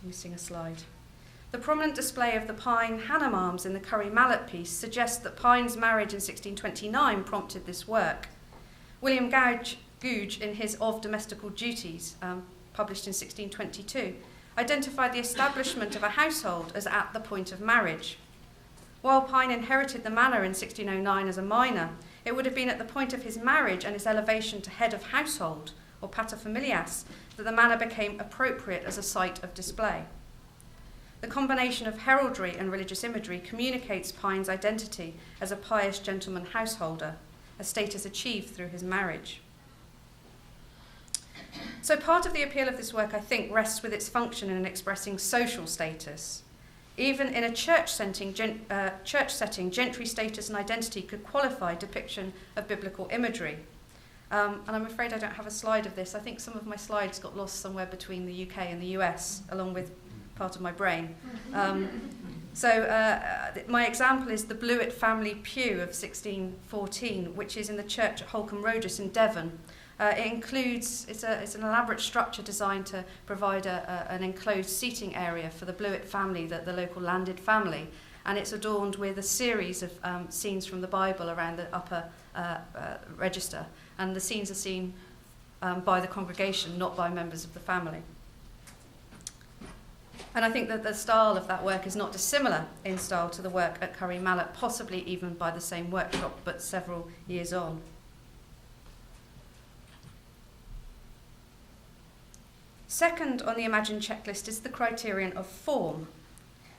Missing a slide. The prominent display of the pine Hannam arms in the Curry Mallet piece suggests that Pine's marriage in 1629 prompted this work. William Gouge, in his Of Domestical Duties, published in 1622, identified the establishment of a household as at the point of marriage. While Pine inherited the manor in 1609 as a minor, it would have been at the point of his marriage and his elevation to head of household, or paterfamilias, that the manor became appropriate as a site of display. The combination of heraldry and religious imagery communicates Pine's identity as a pious gentleman householder, a status achieved through his marriage. So part of the appeal of this work, I think, rests with its function in expressing social status. Even in a church setting, gentry status and identity could qualify depiction of biblical imagery. And I'm afraid I don't have a slide of this. I think some of my slides got lost somewhere between the UK and the US, along with part of my brain. My example is the Blewett family pew of 1614, which is in the church at Holcombe Rogus in Devon. It's an elaborate structure designed to provide an enclosed seating area for the Blewett family, the local landed family. And it's adorned with a series of scenes from the Bible around the upper register. And the scenes are seen by the congregation, not by members of the family. And I think that the style of that work is not dissimilar in style to the work at Curry Mallet, possibly even by the same workshop, but several years on. Second on the imagined checklist is the criterion of form.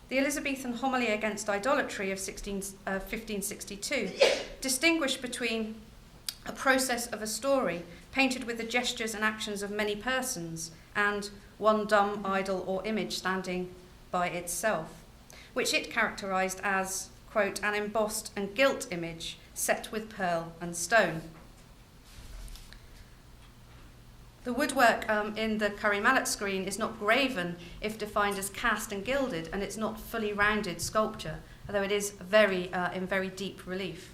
The Elizabethan homily against idolatry of 1562 distinguished between a process of a story painted with the gestures and actions of many persons and one dumb idol or image standing by itself, which it characterised as, quote, an embossed and gilt image set with pearl and stone. The woodwork in the Curry Mallet screen is not graven if defined as cast and gilded, and it's not fully rounded sculpture, although it is in very deep relief.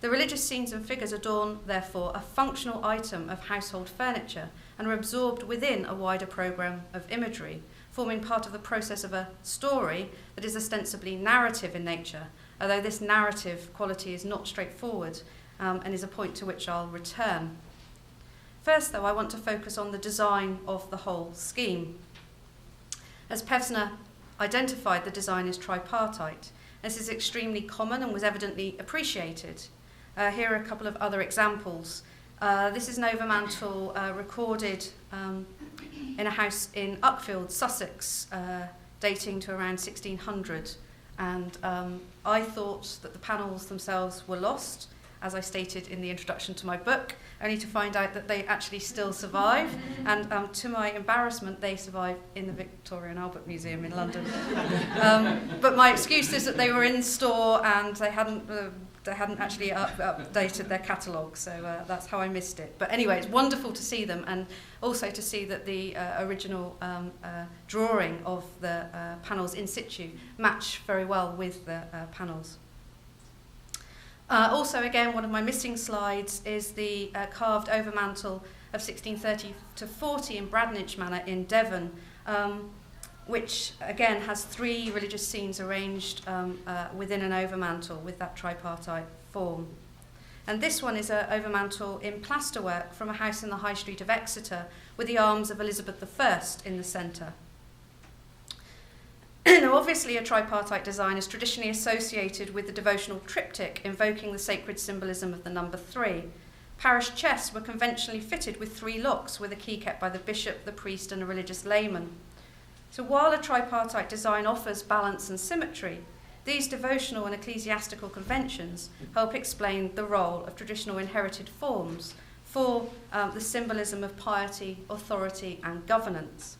The religious scenes and figures adorn, therefore, a functional item of household furniture and are absorbed within a wider programme of imagery, forming part of the process of a story that is ostensibly narrative in nature, although this narrative quality is not straightforward and is a point to which I'll return. First, though, I want to focus on the design of the whole scheme. As Pevsner identified, the design is tripartite. This is extremely common and was evidently appreciated. Here are a couple of other examples. This is an overmantel recorded in a house in Uckfield, Sussex, dating to around 1600. And I thought that the panels themselves were lost, as I stated in the introduction to my book, only to find out that they actually still survive. And to my embarrassment, they survive in the Victoria and Albert Museum in London. But my excuse is that they were in store and they hadn't actually updated their catalogue, so that's how I missed it. But anyway, it's wonderful to see them, and also to see that the original drawing of the panels in situ match very well with the panels. Also, again, one of my missing slides is the carved overmantel of 1630 to 40 in Bradnich Manor in Devon, which again has 3 religious scenes arranged within an overmantel with that tripartite form. And this one is an overmantel in plasterwork from a house in the High Street of Exeter with the arms of Elizabeth I in the centre. Now, obviously, a tripartite design is traditionally associated with the devotional triptych invoking the sacred symbolism of the number 3. Parish chests were conventionally fitted with 3 locks, with a key kept by the bishop, the priest, and a religious layman. So while a tripartite design offers balance and symmetry, these devotional and ecclesiastical conventions help explain the role of traditional inherited forms for the symbolism of piety, authority, and governance.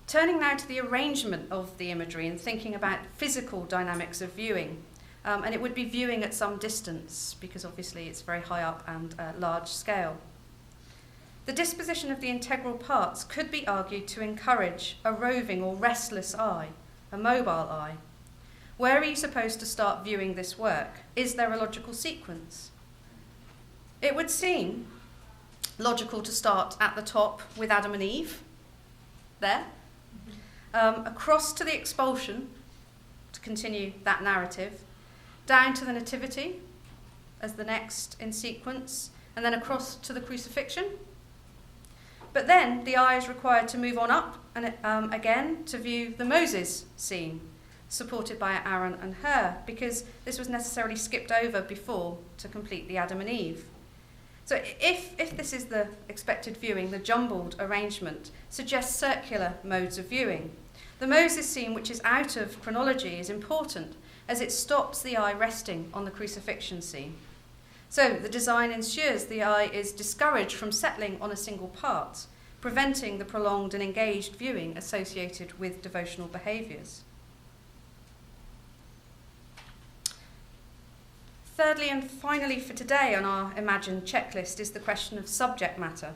Turning now to the arrangement of the imagery and thinking about physical dynamics of viewing. And it would be viewing at some distance, because obviously it's very high up and large scale. The disposition of the integral parts could be argued to encourage a roving or restless eye, a mobile eye. Where are you supposed to start viewing this work? Is there a logical sequence? It would seem logical to start at the top with Adam and Eve, there. Across to the expulsion, to continue that narrative, down to the Nativity as the next in sequence, and then across to the crucifixion. But then the eye is required to move on up and again to view the Moses scene, supported by Aaron and Hur, because this was necessarily skipped over before to complete the Adam and Eve. So if this is the expected viewing, the jumbled arrangement suggests circular modes of viewing. The Moses scene, which is out of chronology, is important as it stops the eye resting on the crucifixion scene. So the design ensures the eye is discouraged from settling on a single part, preventing the prolonged and engaged viewing associated with devotional behaviours. Thirdly and finally for today on our imagined checklist is the question of subject matter.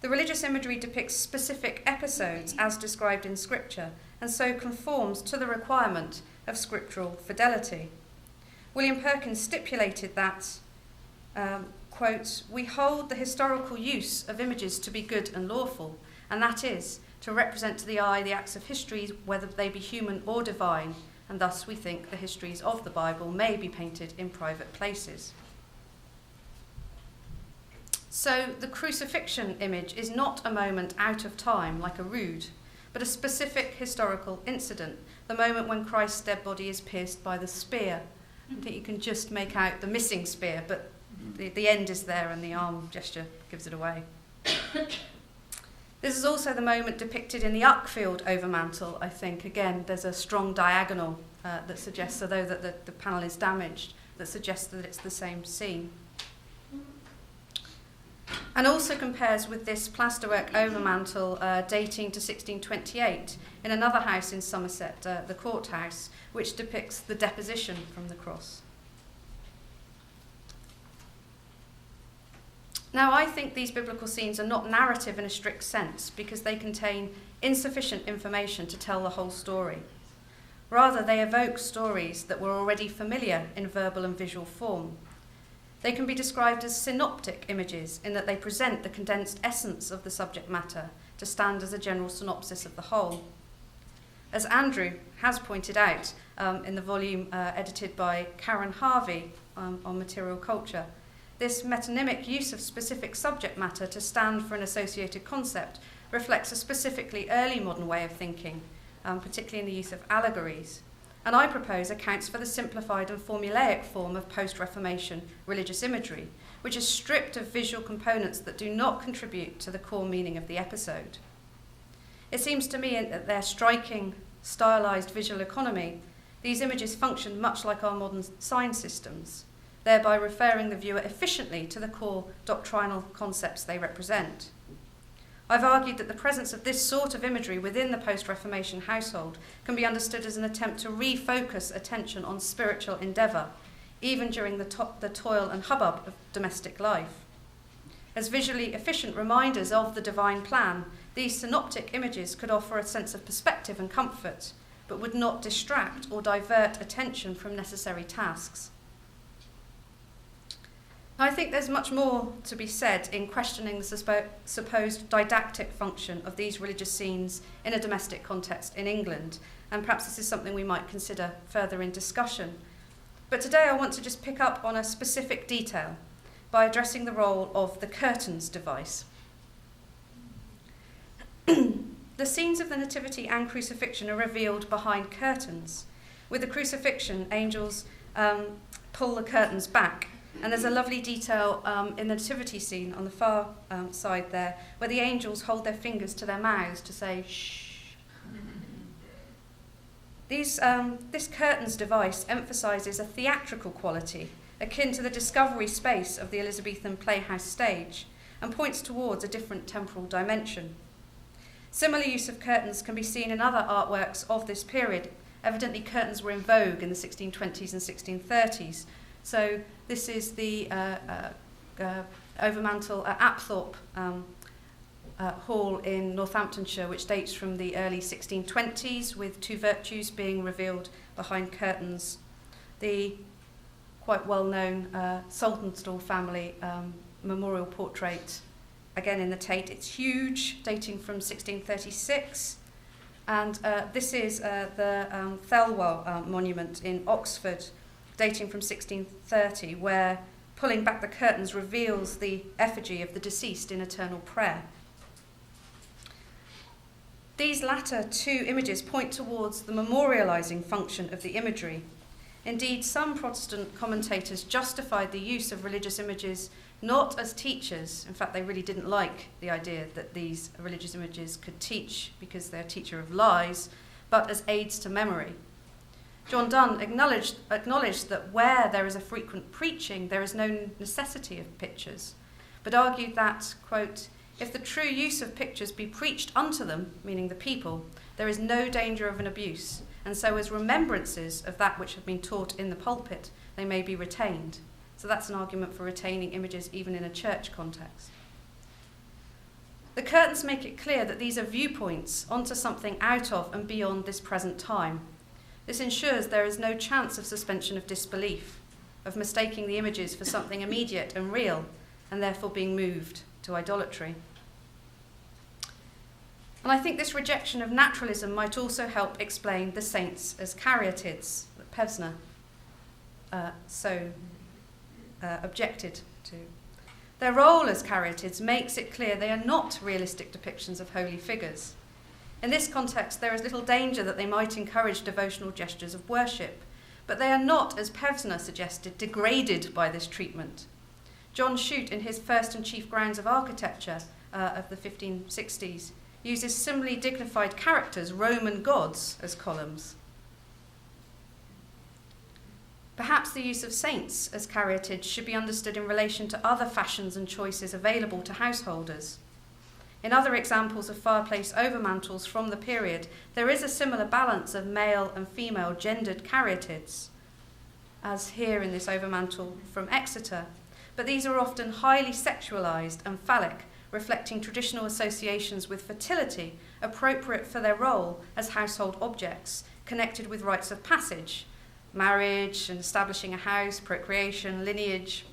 The religious imagery depicts specific episodes as described in Scripture, and so conforms to the requirement of scriptural fidelity. William Perkins stipulated that, quote, "We hold the historical use of images to be good and lawful, and that is, to represent to the eye the acts of history, whether they be human or divine, and thus we think the histories of the Bible may be painted in private places." So the crucifixion image is not a moment out of time like a rood, but a specific historical incident, the moment when Christ's dead body is pierced by the spear. I think you can just make out the missing spear, but the end is there and the arm gesture gives it away. This is also the moment depicted in the Uckfield overmantel, I think. Again, there's a strong diagonal that suggests, although that the panel is damaged, that suggests that it's the same scene. And also compares with this plasterwork overmantel dating to 1628 in another house in Somerset, the courthouse, which depicts the deposition from the cross. Now, I think these biblical scenes are not narrative in a strict sense because they contain insufficient information to tell the whole story. Rather, they evoke stories that were already familiar in verbal and visual form. They can be described as synoptic images in that they present the condensed essence of the subject matter to stand as a general synopsis of the whole. As Andrew has pointed out in the volume edited by Karen Harvey on material culture, this metonymic use of specific subject matter to stand for an associated concept reflects a specifically early modern way of thinking, particularly in the use of allegories, and I propose accounts for the simplified and formulaic form of post-Reformation religious imagery, which is stripped of visual components that do not contribute to the core meaning of the episode. It seems to me that their striking, stylized visual economy, these images function much like our modern sign systems, thereby referring the viewer efficiently to the core doctrinal concepts they represent. I've argued that the presence of this sort of imagery within the post-Reformation household can be understood as an attempt to refocus attention on spiritual endeavour, even during the toil and hubbub of domestic life. As visually efficient reminders of the divine plan, these synoptic images could offer a sense of perspective and comfort, but would not distract or divert attention from necessary tasks. I think there's much more to be said in questioning the supposed didactic function of these religious scenes in a domestic context in England, and perhaps this is something we might consider further in discussion. But today I want to just pick up on a specific detail by addressing the role of the curtains device. The scenes of the Nativity and Crucifixion are revealed behind curtains. With the Crucifixion, angels pull the curtains back. And there's a lovely detail in the Nativity scene on the far side there, where the angels hold their fingers to their mouths to say, shh. This curtains device emphasises a theatrical quality, akin to the discovery space of the Elizabethan playhouse stage, and points towards a different temporal dimension. Similar use of curtains can be seen in other artworks of this period. Evidently, curtains were in vogue in the 1620s and 1630s. So this is the overmantel at Apthorpe Hall in Northamptonshire, which dates from the early 1620s, with two virtues being revealed behind curtains. The quite well-known Saltonstall family memorial portrait, again in the Tate. It's huge, dating from 1636. And this is the Thelwell monument in Oxford, dating from 1630, where pulling back the curtains reveals the effigy of the deceased in eternal prayer. These latter two images point towards the memorializing function of the imagery. Indeed, some Protestant commentators justified the use of religious images not as teachers. In fact, they really didn't like the idea that these religious images could teach because they're a teacher of lies, but as aids to memory. John Donne acknowledged that where there is a frequent preaching, there is no necessity of pictures, but argued that, quote, if the true use of pictures be preached unto them, meaning the people, there is no danger of an abuse, and so as remembrances of that which have been taught in the pulpit, they may be retained. So that's an argument for retaining images even in a church context. The curtains make it clear that these are viewpoints onto something out of and beyond this present time. This ensures there is no chance of suspension of disbelief, of mistaking the images for something immediate and real, and therefore being moved to idolatry. And I think this rejection of naturalism might also help explain the saints as caryatids that Pevsner objected to. Their role as caryatids makes it clear they are not realistic depictions of holy figures. In this context, there is little danger that they might encourage devotional gestures of worship, but they are not, as Pevsner suggested, degraded by this treatment. John Shute, in his First and Chief Grounds of Architecture of the 1560s, uses similarly dignified characters, Roman gods, as columns. Perhaps the use of saints as caryatids should be understood in relation to other fashions and choices available to householders. In other examples of fireplace overmantels from the period, there is a similar balance of male and female gendered caryatids, as here in this overmantel from Exeter, but these are often highly sexualized and phallic, reflecting traditional associations with fertility appropriate for their role as household objects, connected with rites of passage, marriage and establishing a house, procreation, lineage.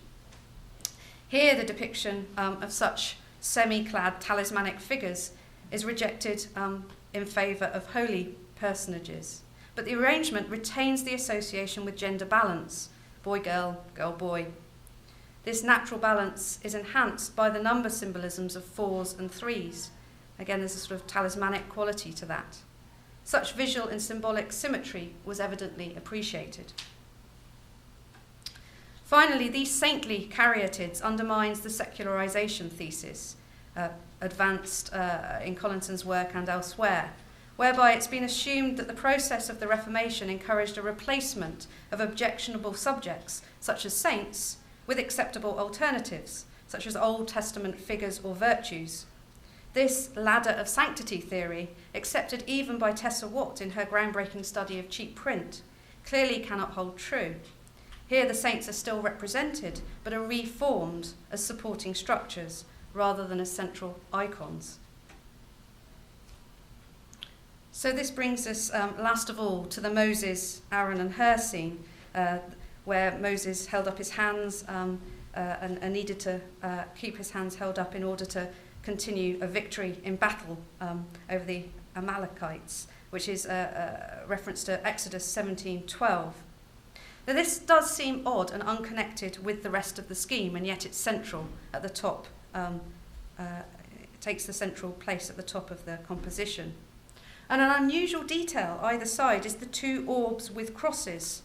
Here the depiction of such semi-clad talismanic figures is rejected in favour of holy personages. But the arrangement retains the association with gender balance, boy-girl, girl-boy. This natural balance is enhanced by the number symbolisms of 4s and 3s. Again, there's a sort of talismanic quality to that. Such visual and symbolic symmetry was evidently appreciated. Finally, these saintly caryatids undermines the secularization thesis, advanced in Collinson's work and elsewhere, whereby it's been assumed that the process of the Reformation encouraged a replacement of objectionable subjects, such as saints, with acceptable alternatives, such as Old Testament figures or virtues. This ladder of sanctity theory, accepted even by Tessa Watt in her groundbreaking study of cheap print, clearly cannot hold true. Here the saints are still represented, but are reformed as supporting structures rather than as central icons. So this brings us, last of all, to the Moses, Aaron and Hur scene, where Moses held up his hands and needed to keep his hands held up in order to continue a victory in battle over the Amalekites, which is a reference to Exodus 17:12. Now this does seem odd and unconnected with the rest of the scheme, and yet it's central at the top. It takes the central place at the top of the composition. And an unusual detail either side is the two orbs with crosses,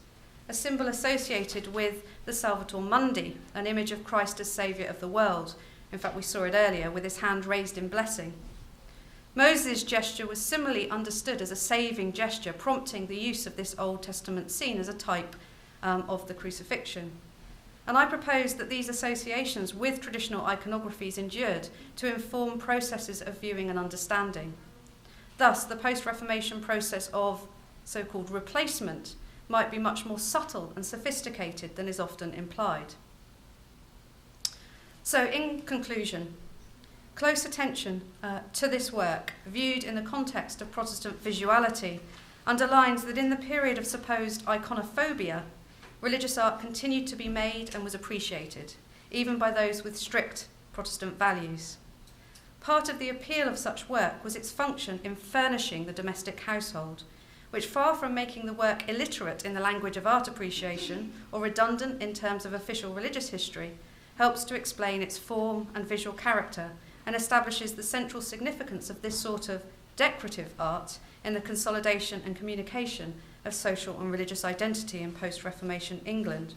a symbol associated with the Salvator Mundi, an image of Christ as Saviour of the world. In fact, we saw it earlier with his hand raised in blessing. Moses' gesture was similarly understood as a saving gesture, prompting the use of this Old Testament scene as a type of the crucifixion. And I propose that these associations with traditional iconographies endured to inform processes of viewing and understanding. Thus, the post-Reformation process of so-called replacement might be much more subtle and sophisticated than is often implied. So, in conclusion, close attention to this work, viewed in the context of Protestant visuality, underlines that in the period of supposed iconophobia, religious art continued to be made and was appreciated, even by those with strict Protestant values. Part of the appeal of such work was its function in furnishing the domestic household, which, far from making the work illiterate in the language of art appreciation or redundant in terms of official religious history, helps to explain its form and visual character and establishes the central significance of this sort of decorative art in the consolidation and communication of social and religious identity in post-Reformation England.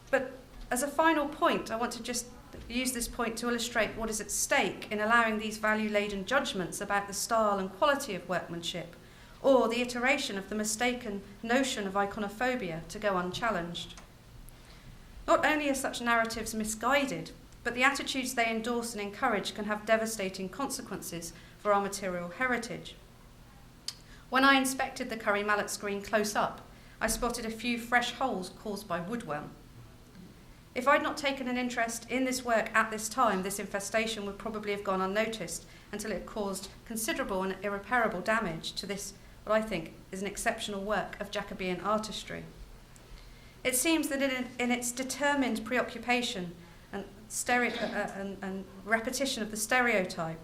But as a final point, I want to just use this point to illustrate what is at stake in allowing these value-laden judgments about the style and quality of workmanship, or the iteration of the mistaken notion of iconophobia to go unchallenged. Not only are such narratives misguided, but the attitudes they endorse and encourage can have devastating consequences for our material heritage. When I inspected the Curry Mallet screen close up, I spotted a few fresh holes caused by woodworm. If I'd not taken an interest in this work at this time, this infestation would probably have gone unnoticed until it caused considerable and irreparable damage to this, what I think is an exceptional work of Jacobean artistry. It seems that in its determined preoccupation and repetition of the stereotype,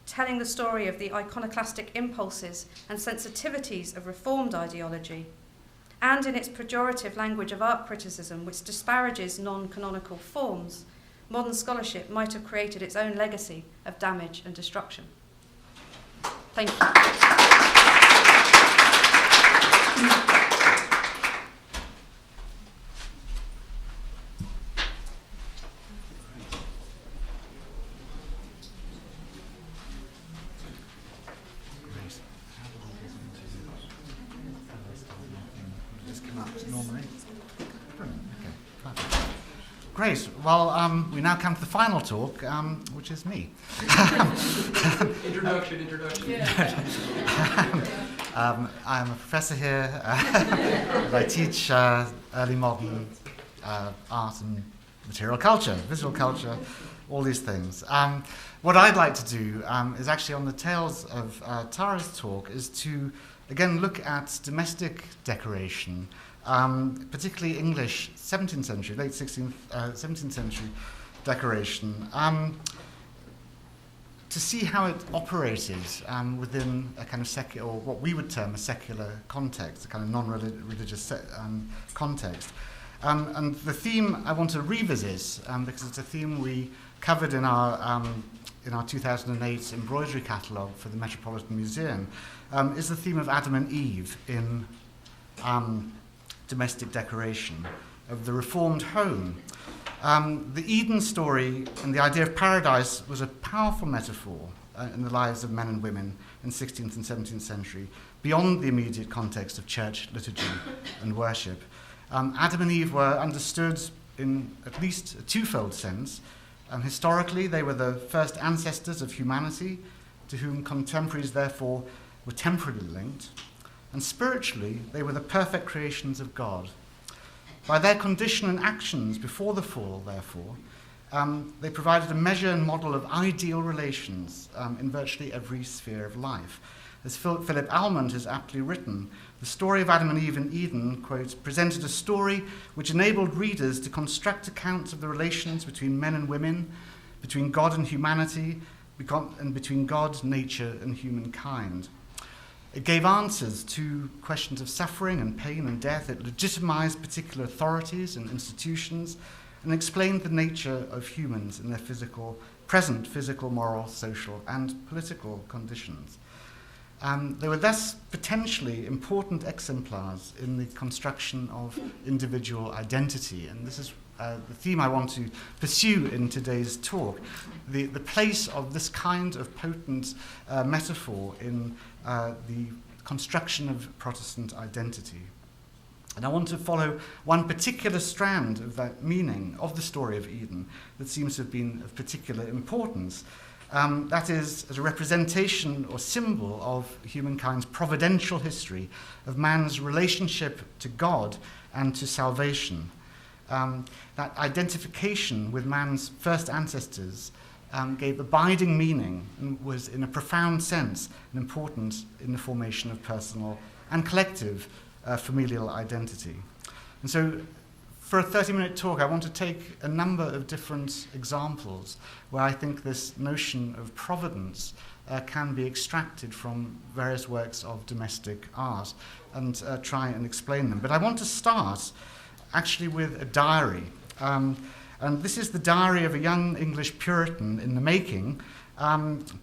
telling the story of the iconoclastic impulses and sensitivities of Reformed ideology, and in its pejorative language of art criticism, which disparages non-canonical forms, modern scholarship might have created its own legacy of damage and destruction. Thank you. Great. Well, we now come to the final talk, which is me. Introduction. I'm a professor here. I teach early modern art and material culture, visual culture, all these things. What I'd like to do is actually, on the tails of Tara's talk, is to, again, look at domestic decoration, particularly English 17th century, late 16th, 17th century decoration, to see how it operated within a kind of secular, or what we would term a secular context, a kind of non-religious context. And the theme I want to revisit, because it's a theme we covered in our 2008 embroidery catalogue for the Metropolitan Museum, is the theme of Adam and Eve in domestic decoration, of the reformed home. The Eden story and the idea of paradise was a powerful metaphor in the lives of men and women in 16th and 17th century, beyond the immediate context of church liturgy and worship. Adam and Eve were understood in at least a twofold sense. Historically, they were the first ancestors of humanity, to whom contemporaries therefore were temporally linked. And spiritually, they were the perfect creations of God. By their condition and actions before the fall, therefore, they provided a measure and model of ideal relations in virtually every sphere of life. As Philip Almond has aptly written, the story of Adam and Eve in Eden, quote, presented a story which enabled readers to construct accounts of the relations between men and women, between God and humanity, and between God, nature, and humankind. It gave answers to questions of suffering and pain and death. It legitimized particular authorities and institutions and explained the nature of humans in their present physical, moral, social, and political conditions. They were thus potentially important exemplars in the construction of individual identity, and this is the theme I want to pursue in today's talk, the place of this kind of potent metaphor in the construction of Protestant identity. And I want to follow one particular strand of that meaning of the story of Eden that seems to have been of particular importance. That is, as a representation or symbol of humankind's providential history, of man's relationship to God and to salvation. That identification with man's first ancestors gave abiding meaning and was, in a profound sense, important in the formation of personal and collective familial identity. And so, for a 30-minute talk, I want to take a number of different examples where I think this notion of providence can be extracted from various works of domestic art and try and explain them. But I want to start actually with a diary. And this is the diary of a young English Puritan in the making.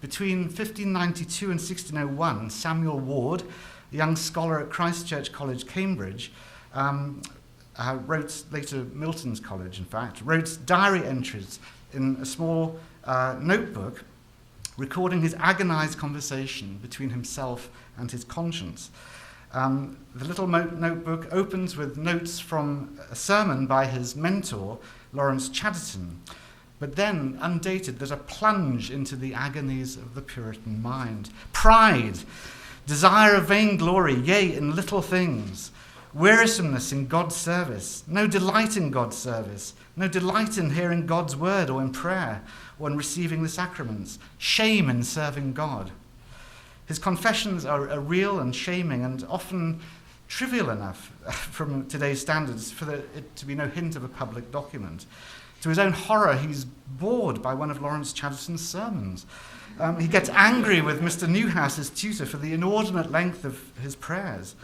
Between 1592 and 1601, Samuel Ward, a young scholar at Christ Church College, Cambridge, wrote, later Milton's College, in fact, wrote diary entries in a small notebook recording his agonized conversation between himself and his conscience. The little notebook opens with notes from a sermon by his mentor, Lawrence Chatterton, but then, undated, there's a plunge into the agonies of the Puritan mind. Pride, desire of vainglory, yea, in little things, wearisomeness in God's service, no delight in God's service, no delight in hearing God's word or in prayer or in receiving the sacraments, shame in serving God. His confessions are real and shaming and often trivial enough from today's standards for it to be no hint of a public document. To his own horror, he's bored by one of Lawrence Chatterton's sermons. He gets angry with Mr. Newhouse, his tutor, for the inordinate length of his prayers.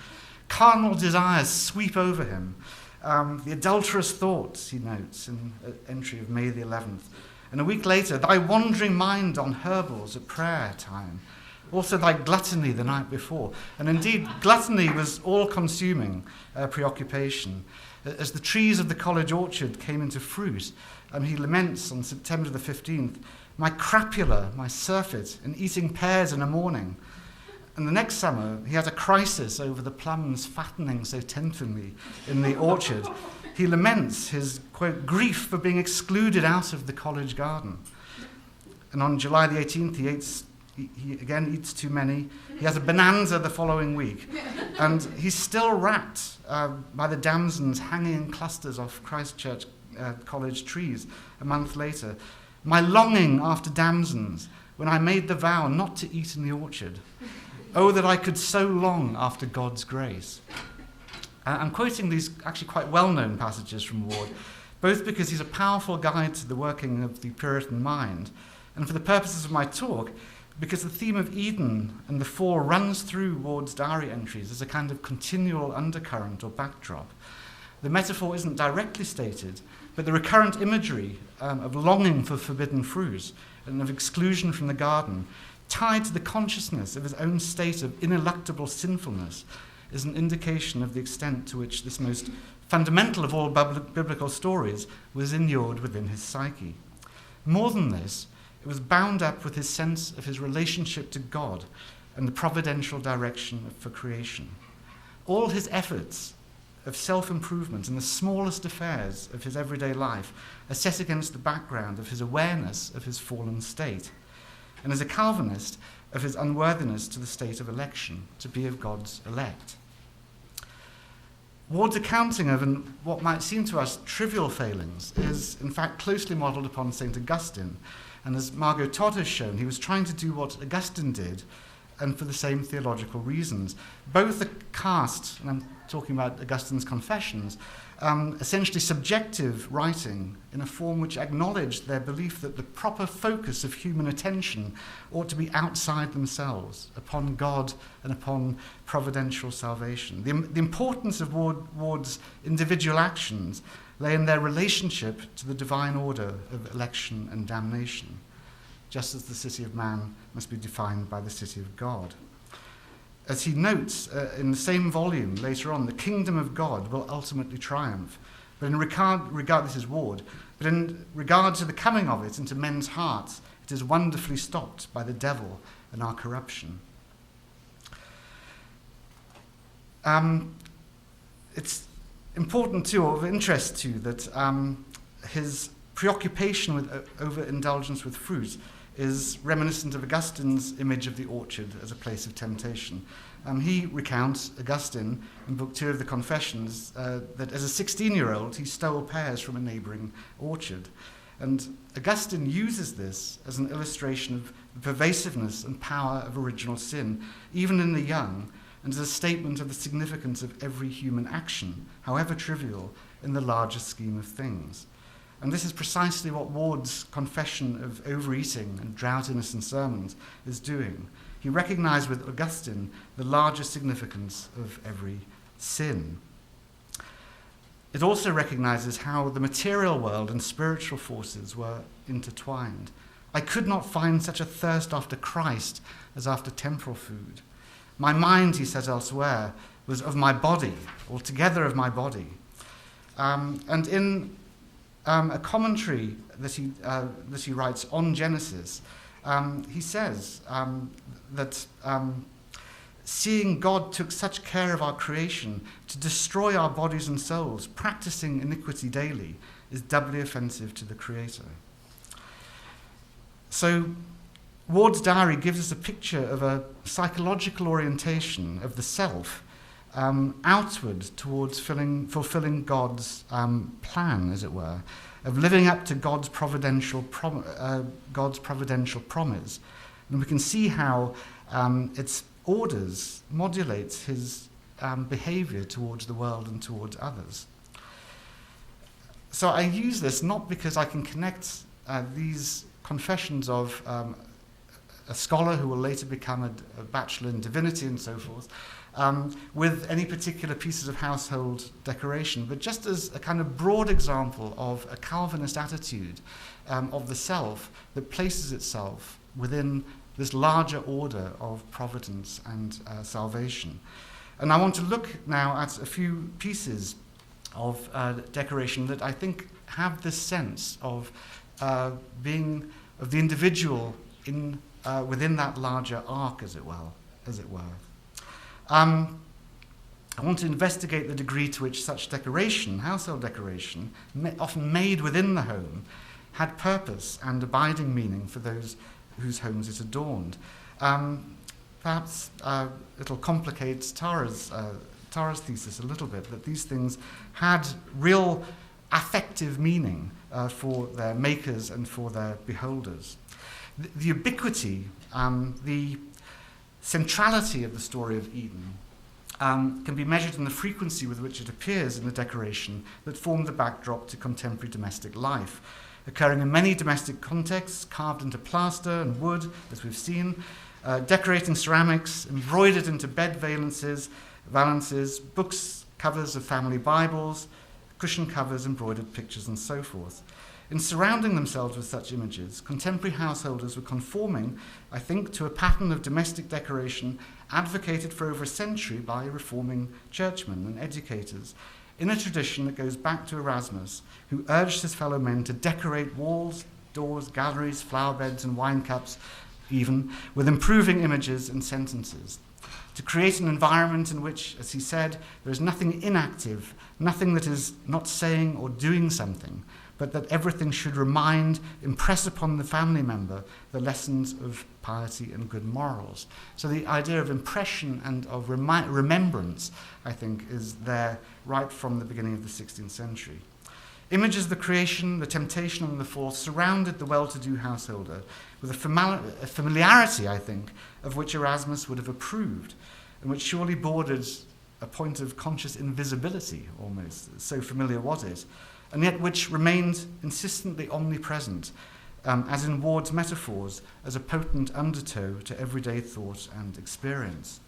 Carnal desires sweep over him. The adulterous thoughts, he notes in an entry of May the 11th. And a week later, thy wandering mind on herbals at prayer time. Also thy gluttony the night before. And indeed, gluttony was all-consuming preoccupation. As the trees of the college orchard came into fruit, he laments on September the 15th, my crapula, my surfeit, in eating pears in a morning. And the next summer, he has a crisis over the plums fattening so temptingly in the orchard. He laments his, quote, grief for being excluded out of the college garden. And on July the 18th, he again eats too many. He has a bonanza the following week. And he's still racked by the damsons hanging in clusters off Christ Church College trees a month later. My longing after damsons, when I made the vow not to eat in the orchard. Oh, that I could so long after God's grace. I'm quoting these actually quite well-known passages from Ward, both because he's a powerful guide to the working of the Puritan mind, and for the purposes of my talk, because the theme of Eden and the fall runs through Ward's diary entries as a kind of continual undercurrent or backdrop. The metaphor isn't directly stated, but the recurrent imagery of longing for forbidden fruit and of exclusion from the garden, tied to the consciousness of his own state of ineluctable sinfulness, is an indication of the extent to which this most fundamental of all biblical stories was inured within his psyche. More than this, it was bound up with his sense of his relationship to God and the providential direction for creation. All his efforts of self-improvement in the smallest affairs of his everyday life are set against the background of his awareness of his fallen state, and as a Calvinist, of his unworthiness to the state of election, to be of God's elect. Ward's accounting of what might seem to us trivial failings is, in fact, closely modelled upon St. Augustine. And as Margot Todd has shown, he was trying to do what Augustine did, and for the same theological reasons. Both are cast, and I'm talking about Augustine's Confessions, essentially subjective writing in a form which acknowledged their belief that the proper focus of human attention ought to be outside themselves, upon God and upon providential salvation. The importance of Ward's individual actions lay in their relationship to the divine order of election and damnation, just as the city of man must be defined by the city of God. As he notes in the same volume later on, the kingdom of God will ultimately triumph. But in regard this is Ward, but in regard to the coming of it into men's hearts, it is wonderfully stopped by the devil and our corruption. It's important too, or of interest too, that his preoccupation with overindulgence with fruit is reminiscent of Augustine's image of the orchard as a place of temptation. He recounts, Augustine, in Book 2 of the Confessions, that as a 16-year-old he stole pears from a neighbouring orchard. And Augustine uses this as an illustration of the pervasiveness and power of original sin, even in the young, and as a statement of the significance of every human action, however trivial, in the larger scheme of things. And this is precisely what Ward's confession of overeating and drowsiness in sermons is doing. He recognized with Augustine the larger significance of every sin. It also recognizes how the material world and spiritual forces were intertwined. I could not find such a thirst after Christ as after temporal food. My mind, he says elsewhere, was of my body, altogether of my body. And in a commentary that he writes on Genesis, he says that seeing God took such care of our creation to destroy our bodies and souls, practicing iniquity daily, is doubly offensive to the Creator. So Ward's diary gives us a picture of a psychological orientation of the self outward towards fulfilling God's plan, as it were, of living up to God's providential promise. And we can see how its orders modulates his behavior towards the world and towards others. So I use this not because I can connect these confessions of a scholar who will later become a bachelor in divinity and so forth, with any particular pieces of household decoration, but just as a kind of broad example of a Calvinist attitude of the self that places itself within this larger order of providence and salvation. And I want to look now at a few pieces of decoration that I think have this sense of being of the individual in within that larger arc, as it were. I want to investigate the degree to which such decoration, household decoration, often made within the home, had purpose and abiding meaning for those whose homes it adorned. Perhaps it'll complicate Tara's thesis a little bit, that these things had real affective meaning for their makers and for their beholders. The ubiquity, the centrality of the story of Eden can be measured in the frequency with which it appears in the decoration that formed the backdrop to contemporary domestic life, occurring in many domestic contexts, carved into plaster and wood, as we've seen, decorating ceramics, embroidered into bed valances, books, covers of family Bibles, cushion covers, embroidered pictures, and so forth. In surrounding themselves with such images, contemporary householders were conforming, I think, to a pattern of domestic decoration advocated for over a century by reforming churchmen and educators, in a tradition that goes back to Erasmus, who urged his fellow men to decorate walls, doors, galleries, flower beds, and wine cups, even, with improving images and sentences, to create an environment in which, as he said, there is nothing inactive, nothing that is not saying or doing something, but that everything should impress upon the family member the lessons of piety and good morals. So the idea of impression and of remembrance, I think, is there right from the beginning of the 16th century. Images of the creation, the temptation, and the fall surrounded the well-to-do householder with a familiarity, I think, of which Erasmus would have approved, and which surely bordered a point of conscious invisibility almost, so familiar was it, and yet which remained insistently omnipresent, as in Ward's metaphors, as a potent undertow to everyday thought and experience.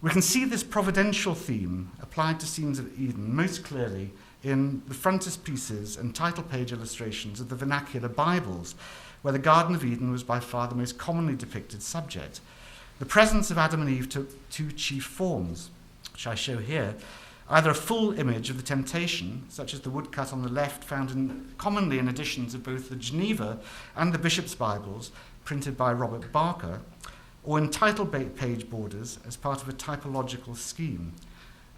We can see this providential theme applied to scenes of Eden most clearly in the frontispieces and title page illustrations of the vernacular Bibles, where the Garden of Eden was by far the most commonly depicted subject. The presence of Adam and Eve took two chief forms, which I show here. Either a full image of the temptation, such as the woodcut on the left, found commonly in editions of both the Geneva and the Bishop's Bibles, printed by Robert Barker, or in title page borders as part of a typological scheme.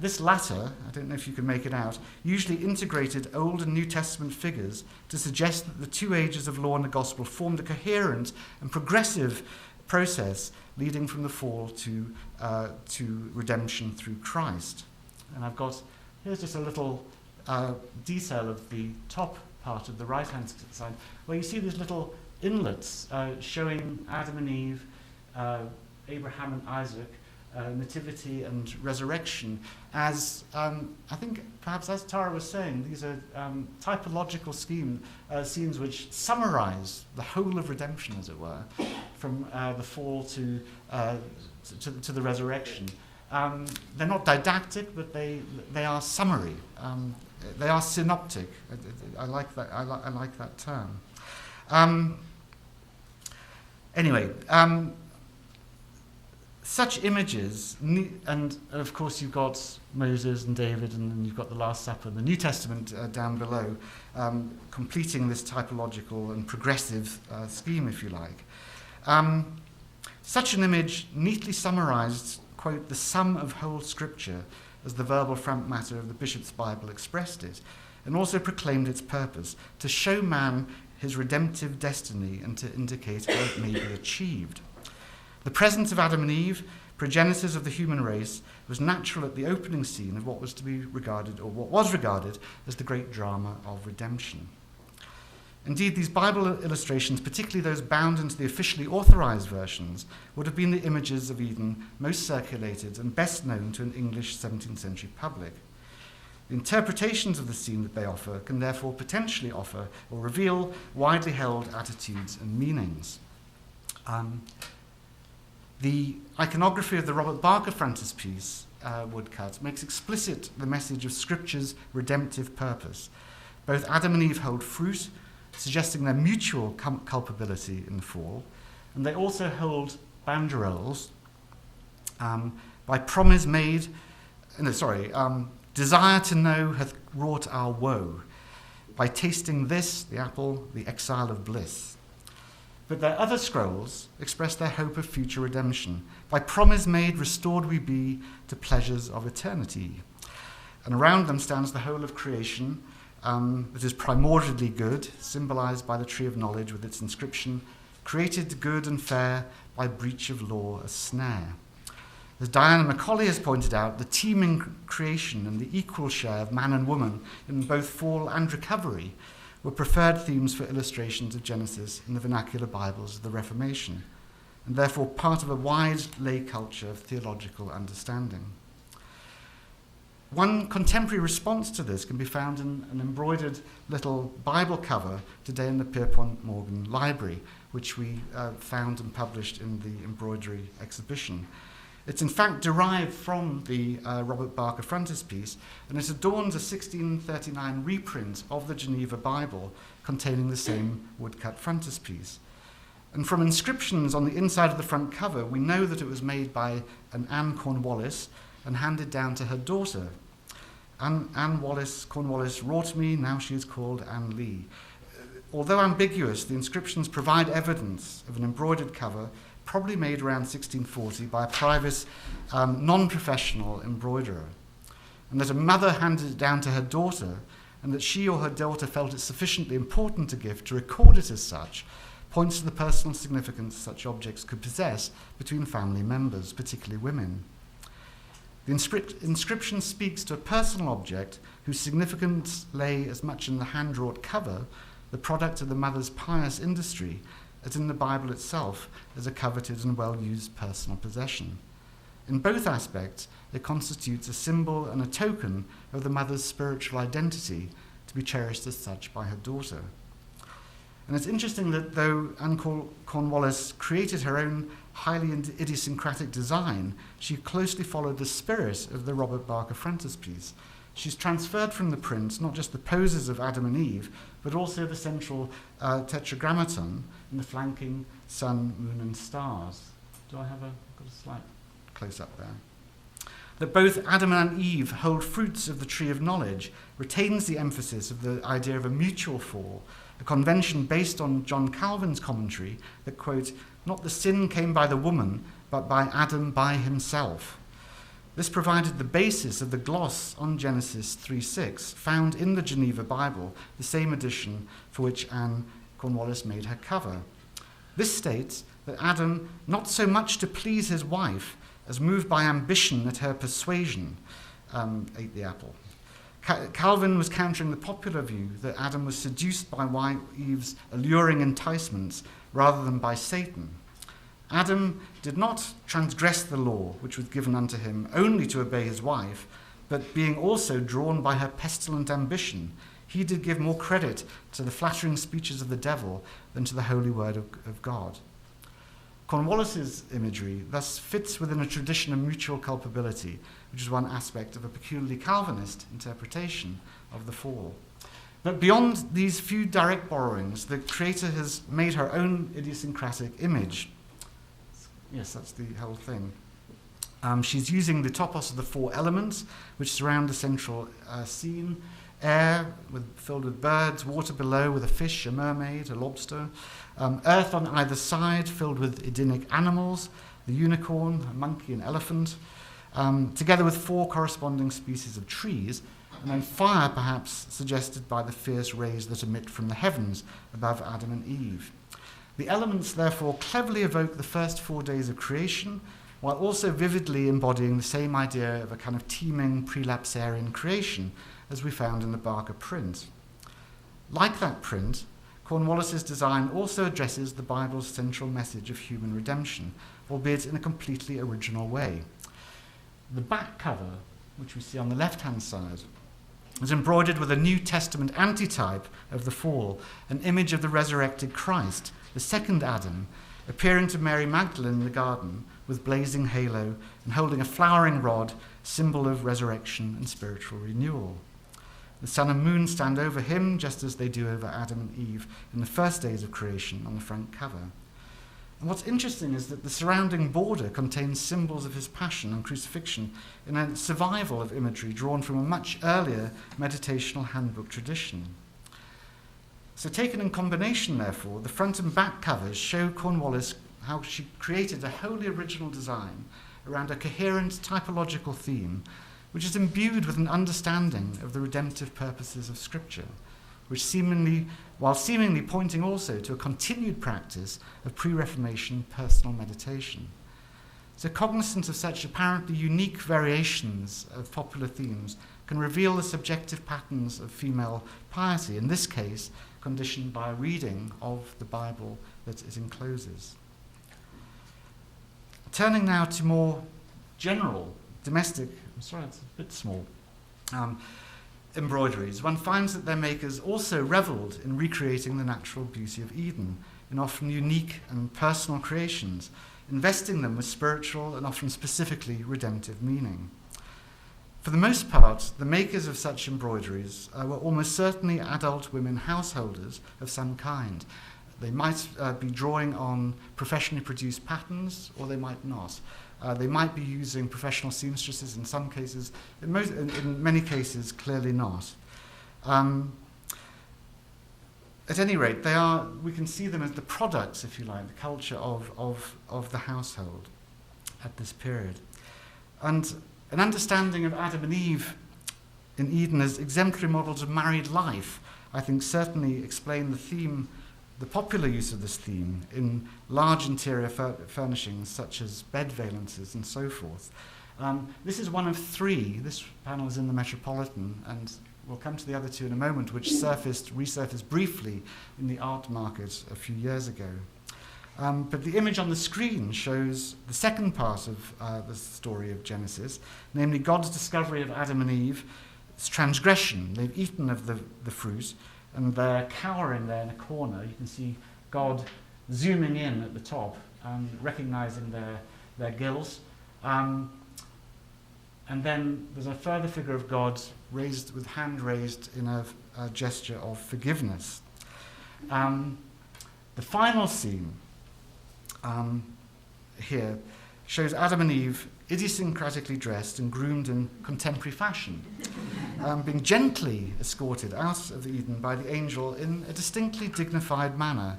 This latter, I don't know if you can make it out, usually integrated Old and New Testament figures to suggest that the two ages of law and the gospel formed a coherent and progressive process leading from the fall to redemption through Christ. And here's just a little detail of the top part of the right-hand side, where you see these little inlets showing Adam and Eve, Abraham and Isaac, nativity and resurrection, as I think perhaps as Tara was saying, these are typological scenes which summarize the whole of redemption, as it were, from the fall to the resurrection. They're not didactic, but they are summary. They are synoptic. I like that. I like that term. Anyway. Such images, and of course you've got Moses and David, and then you've got the Last Supper and the New Testament down below, completing this typological and progressive scheme, if you like. Such an image neatly summarized, quote, the sum of whole Scripture, as the verbal front matter of the Bishop's Bible expressed it, and also proclaimed its purpose, to show man his redemptive destiny and to indicate how it may be achieved. The presence of Adam and Eve, progenitors of the human race, was natural at the opening scene of what was regarded as the great drama of redemption. Indeed, these Bible illustrations, particularly those bound into the officially authorized versions, would have been the images of Eden most circulated and best known to an English 17th century public. The interpretations of the scene that they offer can therefore potentially offer or reveal widely held attitudes and meanings. The iconography of the Robert Barker frontispiece woodcut makes explicit the message of Scripture's redemptive purpose. Both Adam and Eve hold fruit, suggesting their mutual culpability in the fall, and they also hold banderoles by promise made, desire to know hath wrought our woe. By tasting this, the apple, the exile of bliss. But their other scrolls express their hope of future redemption. By promise made, restored we be to pleasures of eternity. And around them stands the whole of creation that is primordially good, symbolized by the tree of knowledge with its inscription, created good and fair, by breach of law a snare. As Diana Macaulay has pointed out, the teeming creation and the equal share of man and woman in both fall and recovery were preferred themes for illustrations of Genesis in the vernacular Bibles of the Reformation, and therefore part of a wide lay culture of theological understanding. One contemporary response to this can be found in an embroidered little Bible cover today in the Pierpont Morgan Library, which we found and published in the embroidery exhibition. It's in fact derived from the Robert Barker frontispiece, and it adorns a 1639 reprint of the Geneva Bible containing the same woodcut frontispiece. And from inscriptions on the inside of the front cover, we know that it was made by an Anne Cornwallis and handed down to her daughter. Anne Cornwallis wrought me, now she is called Anne Lee. Although ambiguous, the inscriptions provide evidence of an embroidered cover probably made around 1640 by a private, non-professional embroiderer, and that a mother handed it down to her daughter, and that she or her daughter felt it sufficiently important a gift to record it as such, points to the personal significance such objects could possess between family members, particularly women. The inscription speaks to a personal object whose significance lay as much in the hand-wrought cover, the product of the mother's pious industry, as in the Bible itself as a coveted and well-used personal possession. In both aspects, it constitutes a symbol and a token of the mother's spiritual identity, to be cherished as such by her daughter. And it's interesting that though Anne Cornwallis created her own highly idiosyncratic design, she closely followed the spirit of the Robert Barker frontispiece. She's transferred from the print not just the poses of Adam and Eve, but also the central tetragrammaton and the flanking sun, moon, and stars. Do I have got a slight close-up there? That both Adam and Eve hold fruits of the tree of knowledge retains the emphasis of the idea of a mutual fall, a convention based on John Calvin's commentary that, quote, not the sin came by the woman, but by Adam by himself. This provided the basis of the gloss on Genesis 3:6, found in the Geneva Bible, the same edition for which Anne Cornwallis made her cover. This states that Adam, not so much to please his wife, as moved by ambition at her persuasion, ate the apple. Calvin was countering the popular view that Adam was seduced by Eve's alluring enticements rather than by Satan. Adam did not transgress the law which was given unto him only to obey his wife, but being also drawn by her pestilent ambition, he did give more credit to the flattering speeches of the devil than to the holy word of God. Cornwallis's imagery thus fits within a tradition of mutual culpability, which is one aspect of a peculiarly Calvinist interpretation of the fall. But beyond these few direct borrowings, the creator has made her own idiosyncratic image. Yes, that's the whole thing. She's using the topos of the four elements, which surround the central scene: air filled with birds, water below with a fish, a mermaid, a lobster, earth on either side filled with Edenic animals, the unicorn, a monkey, an elephant, together with four corresponding species of trees, and then fire perhaps suggested by the fierce rays that emit from the heavens above Adam and Eve. The elements therefore cleverly evoke the first 4 days of creation, while also vividly embodying the same idea of a kind of teeming prelapsarian creation as we found in the Barker print. Like that print, Cornwallis's design also addresses the Bible's central message of human redemption, albeit in a completely original way. The back cover, which we see on the left-hand side, is embroidered with a New Testament antitype of the fall, an image of the resurrected Christ, the second Adam, appearing to Mary Magdalene in the garden with blazing halo and holding a flowering rod, symbol of resurrection and spiritual renewal. The sun and moon stand over him just as they do over Adam and Eve in the first days of creation on the front cover. And what's interesting is that the surrounding border contains symbols of his passion and crucifixion in a survival of imagery drawn from a much earlier meditational handbook tradition. So taken in combination, therefore, the front and back covers show Cornwallis how she created a wholly original design around a coherent typological theme, which is imbued with an understanding of the redemptive purposes of Scripture, while seemingly pointing also to a continued practice of pre-Reformation personal meditation. So cognizance of such apparently unique variations of popular themes can reveal the subjective patterns of female piety, in this case conditioned by a reading of the Bible that it encloses. Turning now to more general, domestic, I'm sorry, it's a bit small, embroideries, one finds that their makers also revelled in recreating the natural beauty of Eden in often unique and personal creations, investing them with spiritual and often specifically redemptive meaning. For the most part, the makers of such embroideries were almost certainly adult women householders of some kind. They might be drawing on professionally produced patterns, or they might not. They might be using professional seamstresses in some cases, in many cases clearly not. At any rate, we can see them as the products, if you like, the culture of the household at this period. And an understanding of Adam and Eve in Eden as exemplary models of married life, I think certainly explain the popular use of this theme in large interior furnishings such as bed valances and so forth. This is one of three. This panel is in the Metropolitan, and we'll come to the other two in a moment, which resurfaced briefly in the art market a few years ago. But the image on the screen shows the second part of the story of Genesis, namely God's discovery of Adam and Eve, its transgression. They've eaten of the fruit, and they're cowering there in a corner. You can see God zooming in at the top, recognizing their guilt. And then there's a further figure of God with hand raised in a gesture of forgiveness. The final scene here shows Adam and Eve idiosyncratically dressed and groomed in contemporary fashion, being gently escorted out of Eden by the angel in a distinctly dignified manner.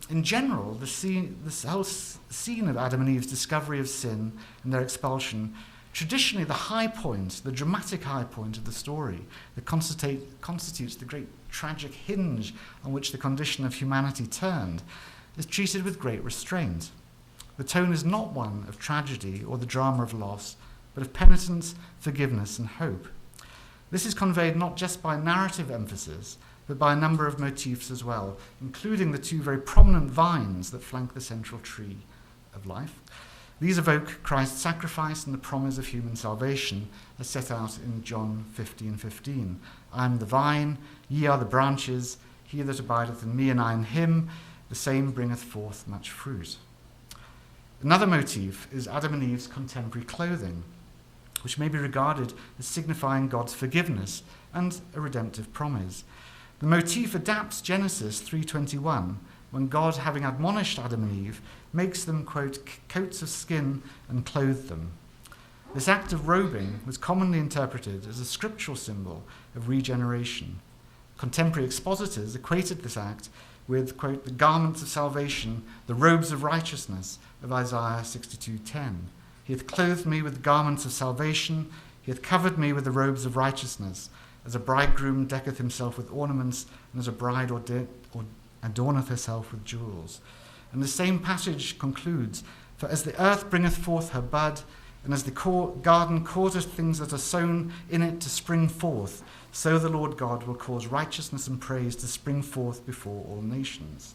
In general, this whole scene of Adam and Eve's discovery of sin and their expulsion, traditionally the high point, the dramatic high point of the story that constitutes the great tragic hinge on which the condition of humanity turned, is treated with great restraint. The tone is not one of tragedy or the drama of loss, but of penitence, forgiveness, and hope. This is conveyed not just by narrative emphasis, but by a number of motifs as well, including the two very prominent vines that flank the central tree of life. These evoke Christ's sacrifice and the promise of human salvation, as set out in John 15:15. I am the vine, ye are the branches, he that abideth in me and I in him, the same bringeth forth much fruit. Another motif is Adam and Eve's contemporary clothing, which may be regarded as signifying God's forgiveness and a redemptive promise. The motif adapts Genesis 3:21, when God, having admonished Adam and Eve, makes them, quote, coats of skin and clothed them. This act of robing was commonly interpreted as a scriptural symbol of regeneration. Contemporary expositors equated this act with, quote, the garments of salvation, the robes of righteousness of Isaiah 62:10. He hath clothed me with the garments of salvation, he hath covered me with the robes of righteousness, as a bridegroom decketh himself with ornaments, and as a bride adorneth herself with jewels. And the same passage concludes, for as the earth bringeth forth her bud, and as the garden causeth things that are sown in it to spring forth, so the Lord God will cause righteousness and praise to spring forth before all nations.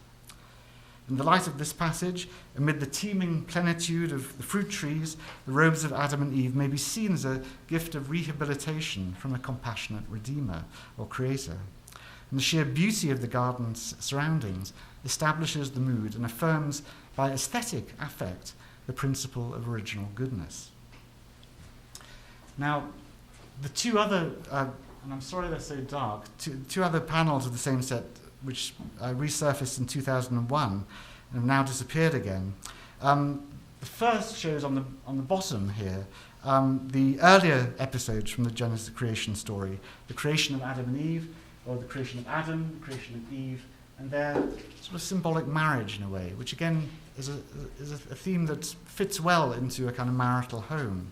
In the light of this passage, amid the teeming plenitude of the fruit trees, the robes of Adam and Eve may be seen as a gift of rehabilitation from a compassionate Redeemer or Creator. And the sheer beauty of the garden's surroundings establishes the mood and affirms by aesthetic affect the principle of original goodness. Now, the two other, and I'm sorry they're so dark, two other panels of the same set which resurfaced in 2001 and have now disappeared again. The first shows on the bottom here the earlier episodes from the Genesis creation story, the creation of Adam and Eve, or the creation of Adam, the creation of Eve, and their sort of symbolic marriage in a way, which again is a theme that fits well into a kind of marital home.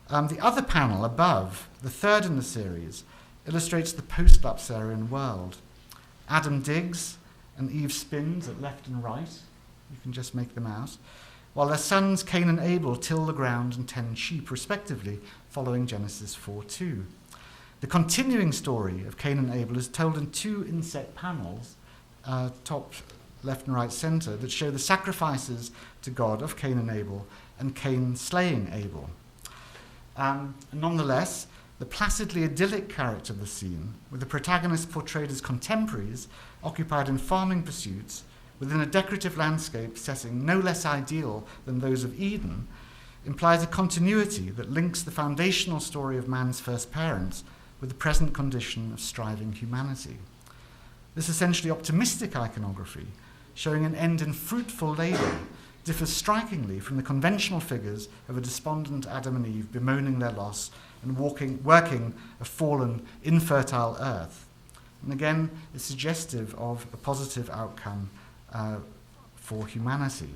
The other panel above, the third in the series, illustrates the post-Lapsarian world. Adam digs and Eve spins at left and right. You can just make them out. While their sons Cain and Abel till the ground and tend sheep, respectively, following Genesis 4:2. The continuing story of Cain and Abel is told in two inset panels, top left and right center, that show the sacrifices to God of Cain and Abel and Cain slaying Abel. Nonetheless, the placidly idyllic character of the scene, with the protagonists portrayed as contemporaries, occupied in farming pursuits, within a decorative landscape setting no less ideal than those of Eden, implies a continuity that links the foundational story of man's first parents with the present condition of striving humanity. This essentially optimistic iconography, showing an end in fruitful labour, differs strikingly from the conventional figures of a despondent Adam and Eve bemoaning their loss and working a fallen, infertile earth. And again, is suggestive of a positive outcome for humanity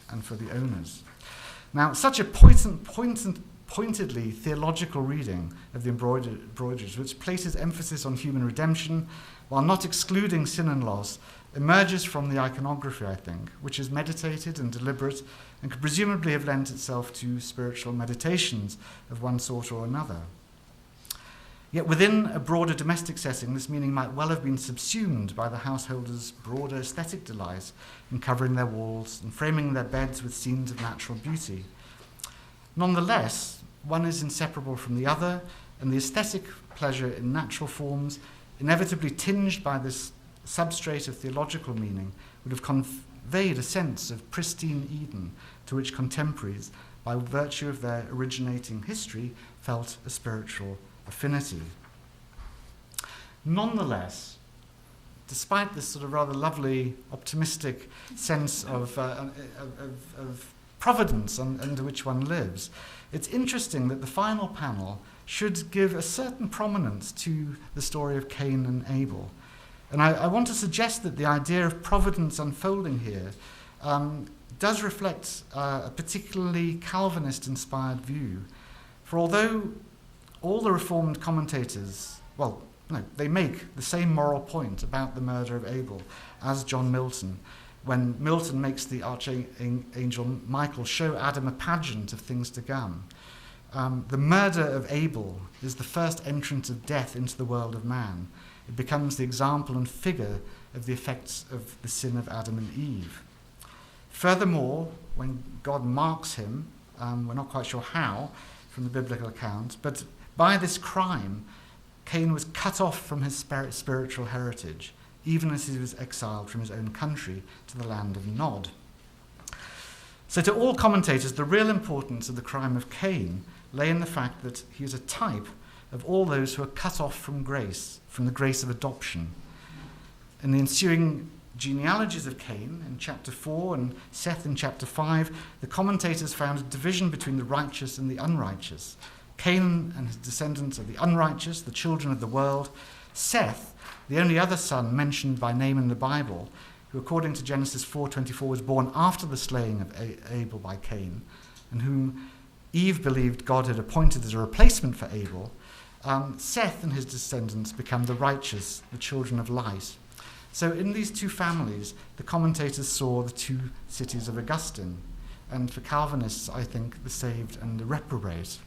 and for the owners. Now, such a poignant pointedly theological reading of the embroideries, which places emphasis on human redemption while not excluding sin and loss, emerges from the iconography, I think, which is meditated and deliberate and could presumably have lent itself to spiritual meditations of one sort or another. Yet within a broader domestic setting, this meaning might well have been subsumed by the householders' broader aesthetic delight in covering their walls and framing their beds with scenes of natural beauty. Nonetheless, one is inseparable from the other, and the aesthetic pleasure in natural forms, inevitably tinged by this substrate of theological meaning, would have conveyed a sense of pristine Eden to which contemporaries, by virtue of their originating history, felt a spiritual affinity. Nonetheless, despite this sort of rather lovely, optimistic sense of providence under which one lives, it's interesting that the final panel should give a certain prominence to the story of Cain and Abel. And I want to suggest that the idea of providence unfolding here does reflect a particularly Calvinist-inspired view. For although all the Reformed commentators, they make the same moral point about the murder of Abel as John Milton, when Milton makes the archangel Michael show Adam a pageant of things to come. The murder of Abel is the first entrance of death into the world of man. It becomes the example and figure of the effects of the sin of Adam and Eve. Furthermore, when God marks him, we're not quite sure how from the biblical account, but by this crime, Cain was cut off from his spiritual heritage, even as he was exiled from his own country to the land of Nod. So to all commentators, the real importance of the crime of Cain lay in the fact that he is a type of all those who are cut off from grace, from the grace of adoption. In the ensuing genealogies of Cain in chapter 4 and Seth in chapter 5, the commentators found a division between the righteous and the unrighteous. Cain and his descendants are the unrighteous, the children of the world. Seth, the only other son mentioned by name in the Bible, who according to Genesis 4:24 was born after the slaying of Abel by Cain, and whom Eve believed God had appointed as a replacement for Abel, Seth and his descendants become the righteous, the children of light. So in these two families, the commentators saw the two cities of Augustine, and for Calvinists, I think, the saved and the reprobate.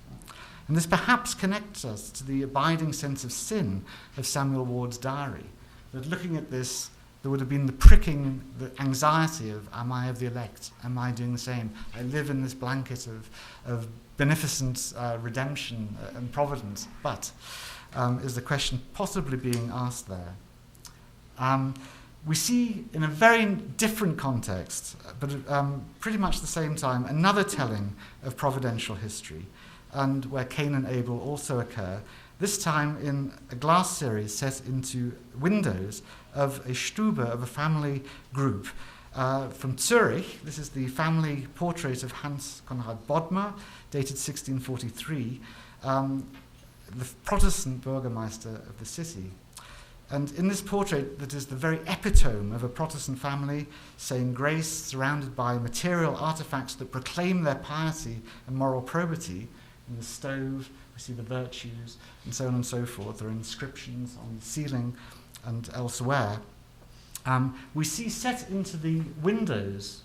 And this perhaps connects us to the abiding sense of sin of Samuel Ward's diary. That looking at this, there would have been the pricking, the anxiety of, am I of the elect? Am I doing the same? I live in this blanket of beneficent redemption and providence. But is the question possibly being asked there? We see in a very different context, but pretty much the same time, another telling of providential history, and where Cain and Abel also occur, this time in a glass series set into windows of a Stube, of a family group from Zurich. This is the family portrait of Hans Conrad Bodmer, dated 1643, the Protestant Burgermeister of the city. And in this portrait, that is the very epitome of a Protestant family, saying grace, surrounded by material artifacts that proclaim their piety and moral probity. In the stove, we see the virtues, and so on and so forth. There are inscriptions on the ceiling and elsewhere. We see set into the windows,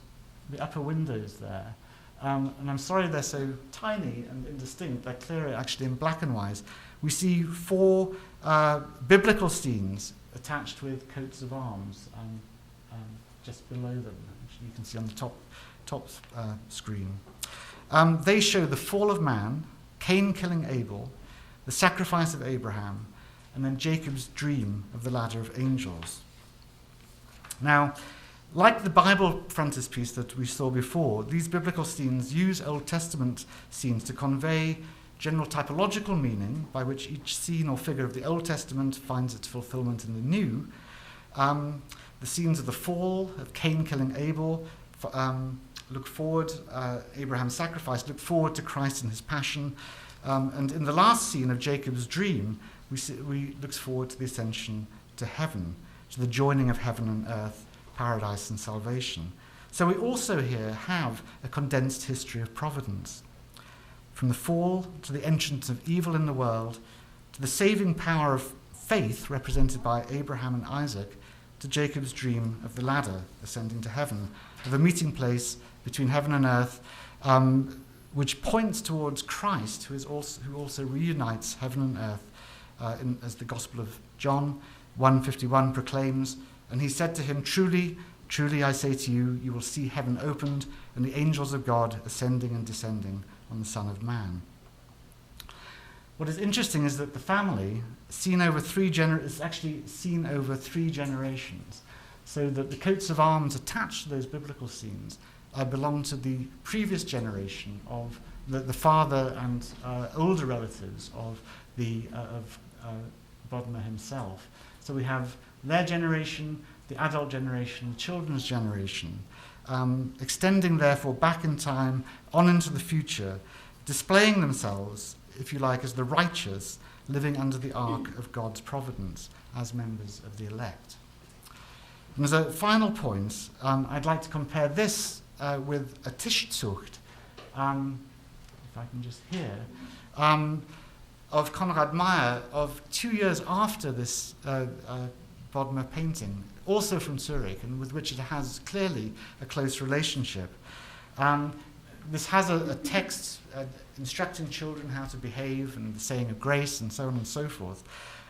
the upper windows there, and I'm sorry they're so tiny and indistinct, they're clearer actually in black and white. We see 4 biblical scenes attached with coats of arms just below them. Actually, you can see on the top screen. They show the fall of man, Cain killing Abel, the sacrifice of Abraham, and then Jacob's dream of the ladder of angels. Now, like the Bible frontispiece that we saw before, these biblical scenes use Old Testament scenes to convey general typological meaning by which each scene or figure of the Old Testament finds its fulfillment in the New. The scenes of the fall, of Cain killing Abel, look forward, Abraham's sacrifice, look forward to Christ and his passion. And in the last scene of Jacob's dream, we look forward to the ascension to heaven, to the joining of heaven and earth, paradise and salvation. So we also here have a condensed history of providence. from the fall to the entrance of evil in the world, to the saving power of faith represented by Abraham and Isaac, to Jacob's dream of the ladder ascending to heaven, of a meeting place between heaven and earth, which points towards Christ, who also reunites heaven and earth, as the Gospel of John 1:51 proclaims. And he said to him, "Truly, truly I say to you, you will see heaven opened and the angels of God ascending and descending on the Son of Man." What is interesting is that the family, is actually seen over three generations, so that the coats of arms attached to those biblical scenes belong to the previous generation of the father and older relatives of Bodmer himself. So we have their generation, the adult generation, the children's generation, extending therefore back in time, on into the future, displaying themselves, if you like, as the righteous living under the ark of God's providence as members of the elect. And as a final point, I'd like to compare this with a Tischzucht, if I can just hear, of Konrad Meyer of 2 years after this Bodmer painting, also from Zurich, and with which it has clearly a close relationship. This has a text instructing children how to behave and the saying of grace and so on and so forth.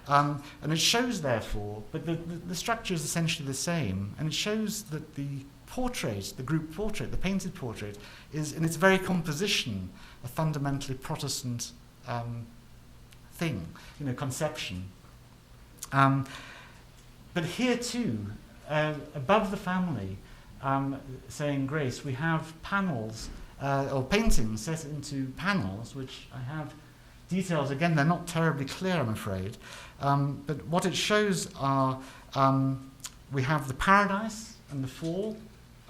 And it shows, therefore, but the structure is essentially the same, and it shows that the portrait, the group portrait, the painted portrait, is in its very composition a fundamentally Protestant thing, conception. But here too, above the family saying grace, we have panels or paintings set into panels, which I have details. Again, they're not terribly clear, I'm afraid. But what it shows are, we have the paradise and the fall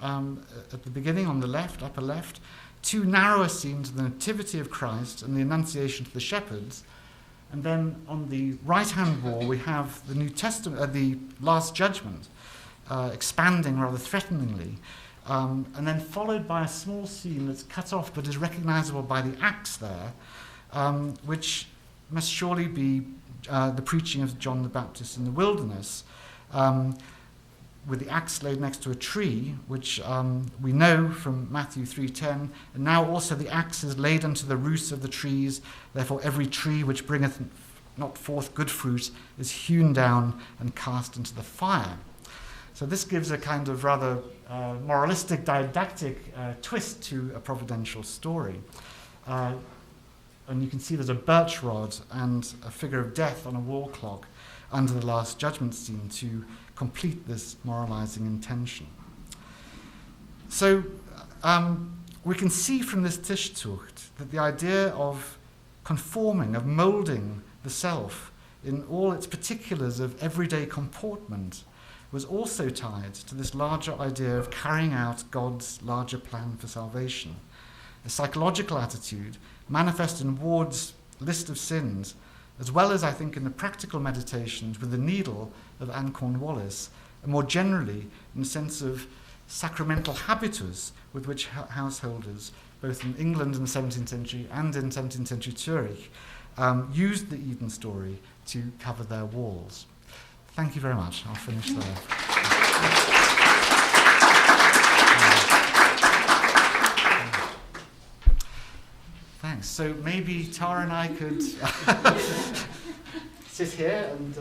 at the beginning on the left, upper left, two narrower scenes of the Nativity of Christ and the Annunciation to the shepherds. And then on the right-hand wall, we have the New Testament, the Last Judgment, expanding rather threateningly, and then followed by a small scene that's cut off but is recognizable by the axe there, which must surely be the preaching of John the Baptist in the wilderness, with the axe laid next to a tree, which we know from Matthew 3:10, and now also the axe is laid unto the roots of the trees, therefore every tree which bringeth not forth good fruit is hewn down and cast into the fire. So this gives a kind of rather moralistic, didactic twist to a providential story. And you can see there's a birch rod and a figure of death on a wall clock under the Last Judgment scene to complete this moralizing intention. So we can see from this Tischzucht that the idea of conforming, of moulding the self in all its particulars of everyday comportment was also tied to this larger idea of carrying out God's larger plan for salvation. A psychological attitude manifest in Ward's list of sins, as well as, I think, in the practical meditations with the needle of Anne Cornwallis, and more generally in the sense of sacramental habitus with which householders, both in England in the 17th century and in 17th century Zurich, used the Eden story to cover their walls. Thank you very much. I'll finish there. Thanks. So maybe Tara and I could sit here and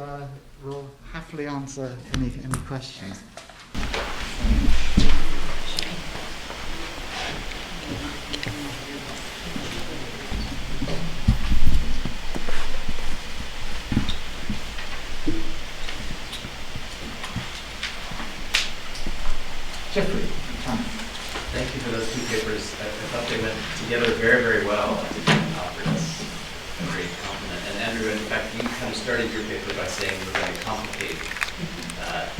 we'll happily answer any questions. Jeffrey. Thank you for those two papers. I thought they went together very, very well. I think you offered us a great compliment. And Andrew, in fact, you kind of started your paper by saying we're going to complicate.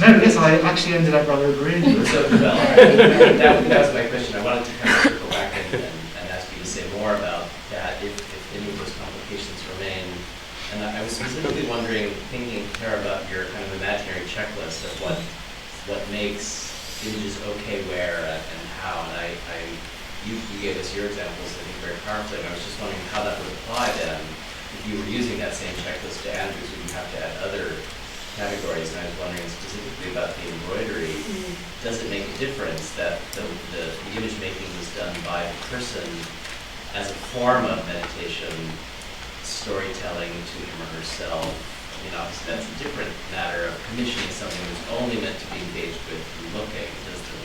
No, yes, I actually ended up rather agreeing with it. So, well, all right. that was my question. I wanted to kind of circle back and ask you to say more about that, if any of those complications remain. And I was specifically wondering, thinking, Tara, about your kind of imaginary checklist of what makes images okay where and how, and I you gave us your examples, I think, very powerfully, and I was just wondering how that would apply then. If you were using that same checklist to Andrews, would you have to add other categories? And I was wondering specifically about the embroidery. Does it make a difference that the image making was done by the person as a form of meditation, storytelling to him or herself? I mean, obviously that's a different matter of commissioning something that's only meant to be engaged with through looking.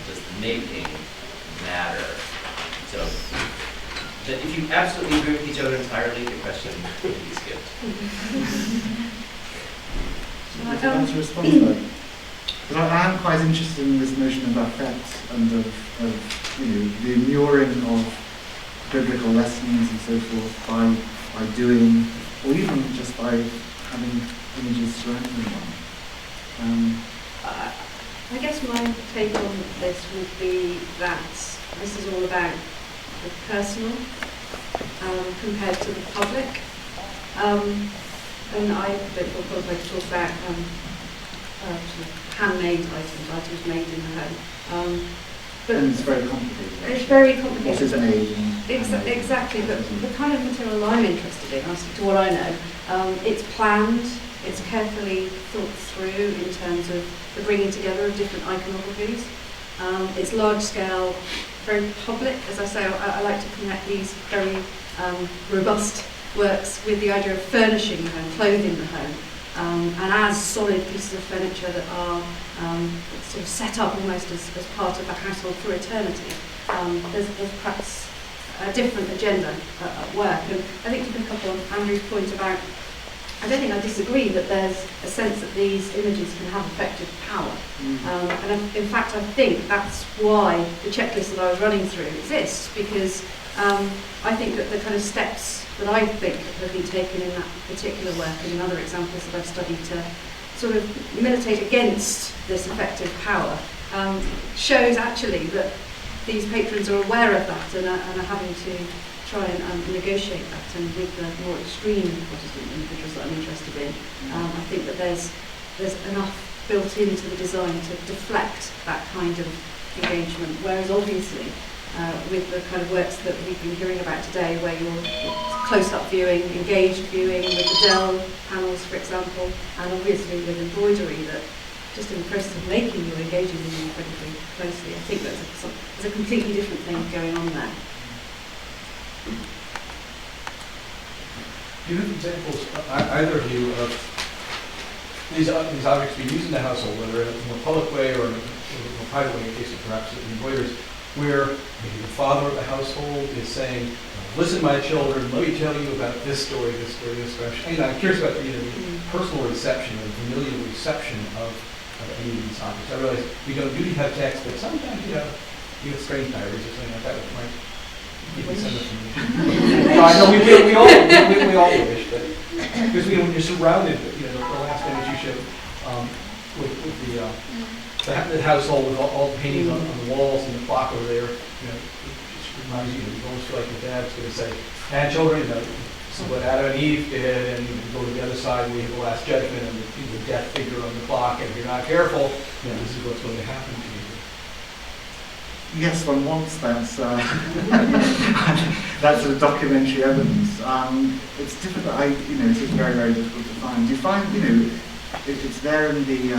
Does the making matter? So, that if you absolutely agree with each other entirely, the question can be skipped. Would you like to respond to that? Because I am quite interested in this notion of affect and of the immuring of biblical lessons and so forth by doing, or even just by having images surrounding one. I guess my take on this would be that this is all about the personal compared to the public. And I don't feel qualified to talk about sort of handmade items made in the home. But and it's very complicated. It's very complicated. What is made? Exactly, but the kind of material I'm interested in, to what I know, it's planned, it's carefully thought through in terms of the bringing together of different iconographies. It's large scale, very public. As I say, I like to connect these very robust works with the idea of furnishing the home, clothing the home, and as solid pieces of furniture that are sort of set up almost as part of the household for eternity. There's perhaps a different agenda at work. And I think to pick up on Andrew's point about, I don't think I disagree that there's a sense that these images can have effective power. And in fact, I think that's why the checklist that I was running through exists, because I think that the kind of steps that I think have been taken in that particular work and in other examples that I've studied to sort of militate against this effective power shows actually that these patrons are aware of that and are having to try and negotiate that. And with the more extreme Protestant individuals that I'm interested in, I think that there's enough built into the design to deflect that kind of engagement, whereas obviously with the kind of works that we've been hearing about today, where you're close-up viewing, engaged viewing, with the Dell panels, for example, and obviously with embroidery that just in the process of making you're engaging with them incredibly closely. I think there's a completely different thing going on there. Do you have examples, either of you, of these objects being used in the household, whether in a more public way or in a more private way, in case of perhaps the embroiders, where maybe the father of the household is saying, "Listen, my children, let me tell you about this story, this story, this story." I'm curious about the personal reception or familial reception of any of these objects. I realize we don't usually have text, but sometimes you get strange diaries or something like that, which might give you some information. No, I know we all wish, but because when you're surrounded, the last image you showed with the household with all the paintings on the walls and the clock over there, it just reminds you almost feel like your dad's going to say, "And children, this is what Adam and Eve did," and you go to the other side, we have the last judgment and the death figure on the clock, and if you're not careful, this is what's going to happen to you. Yes, one wants that. That's sort of documentary evidence. It's difficult. It is very, very difficult to find. You find, it's there in the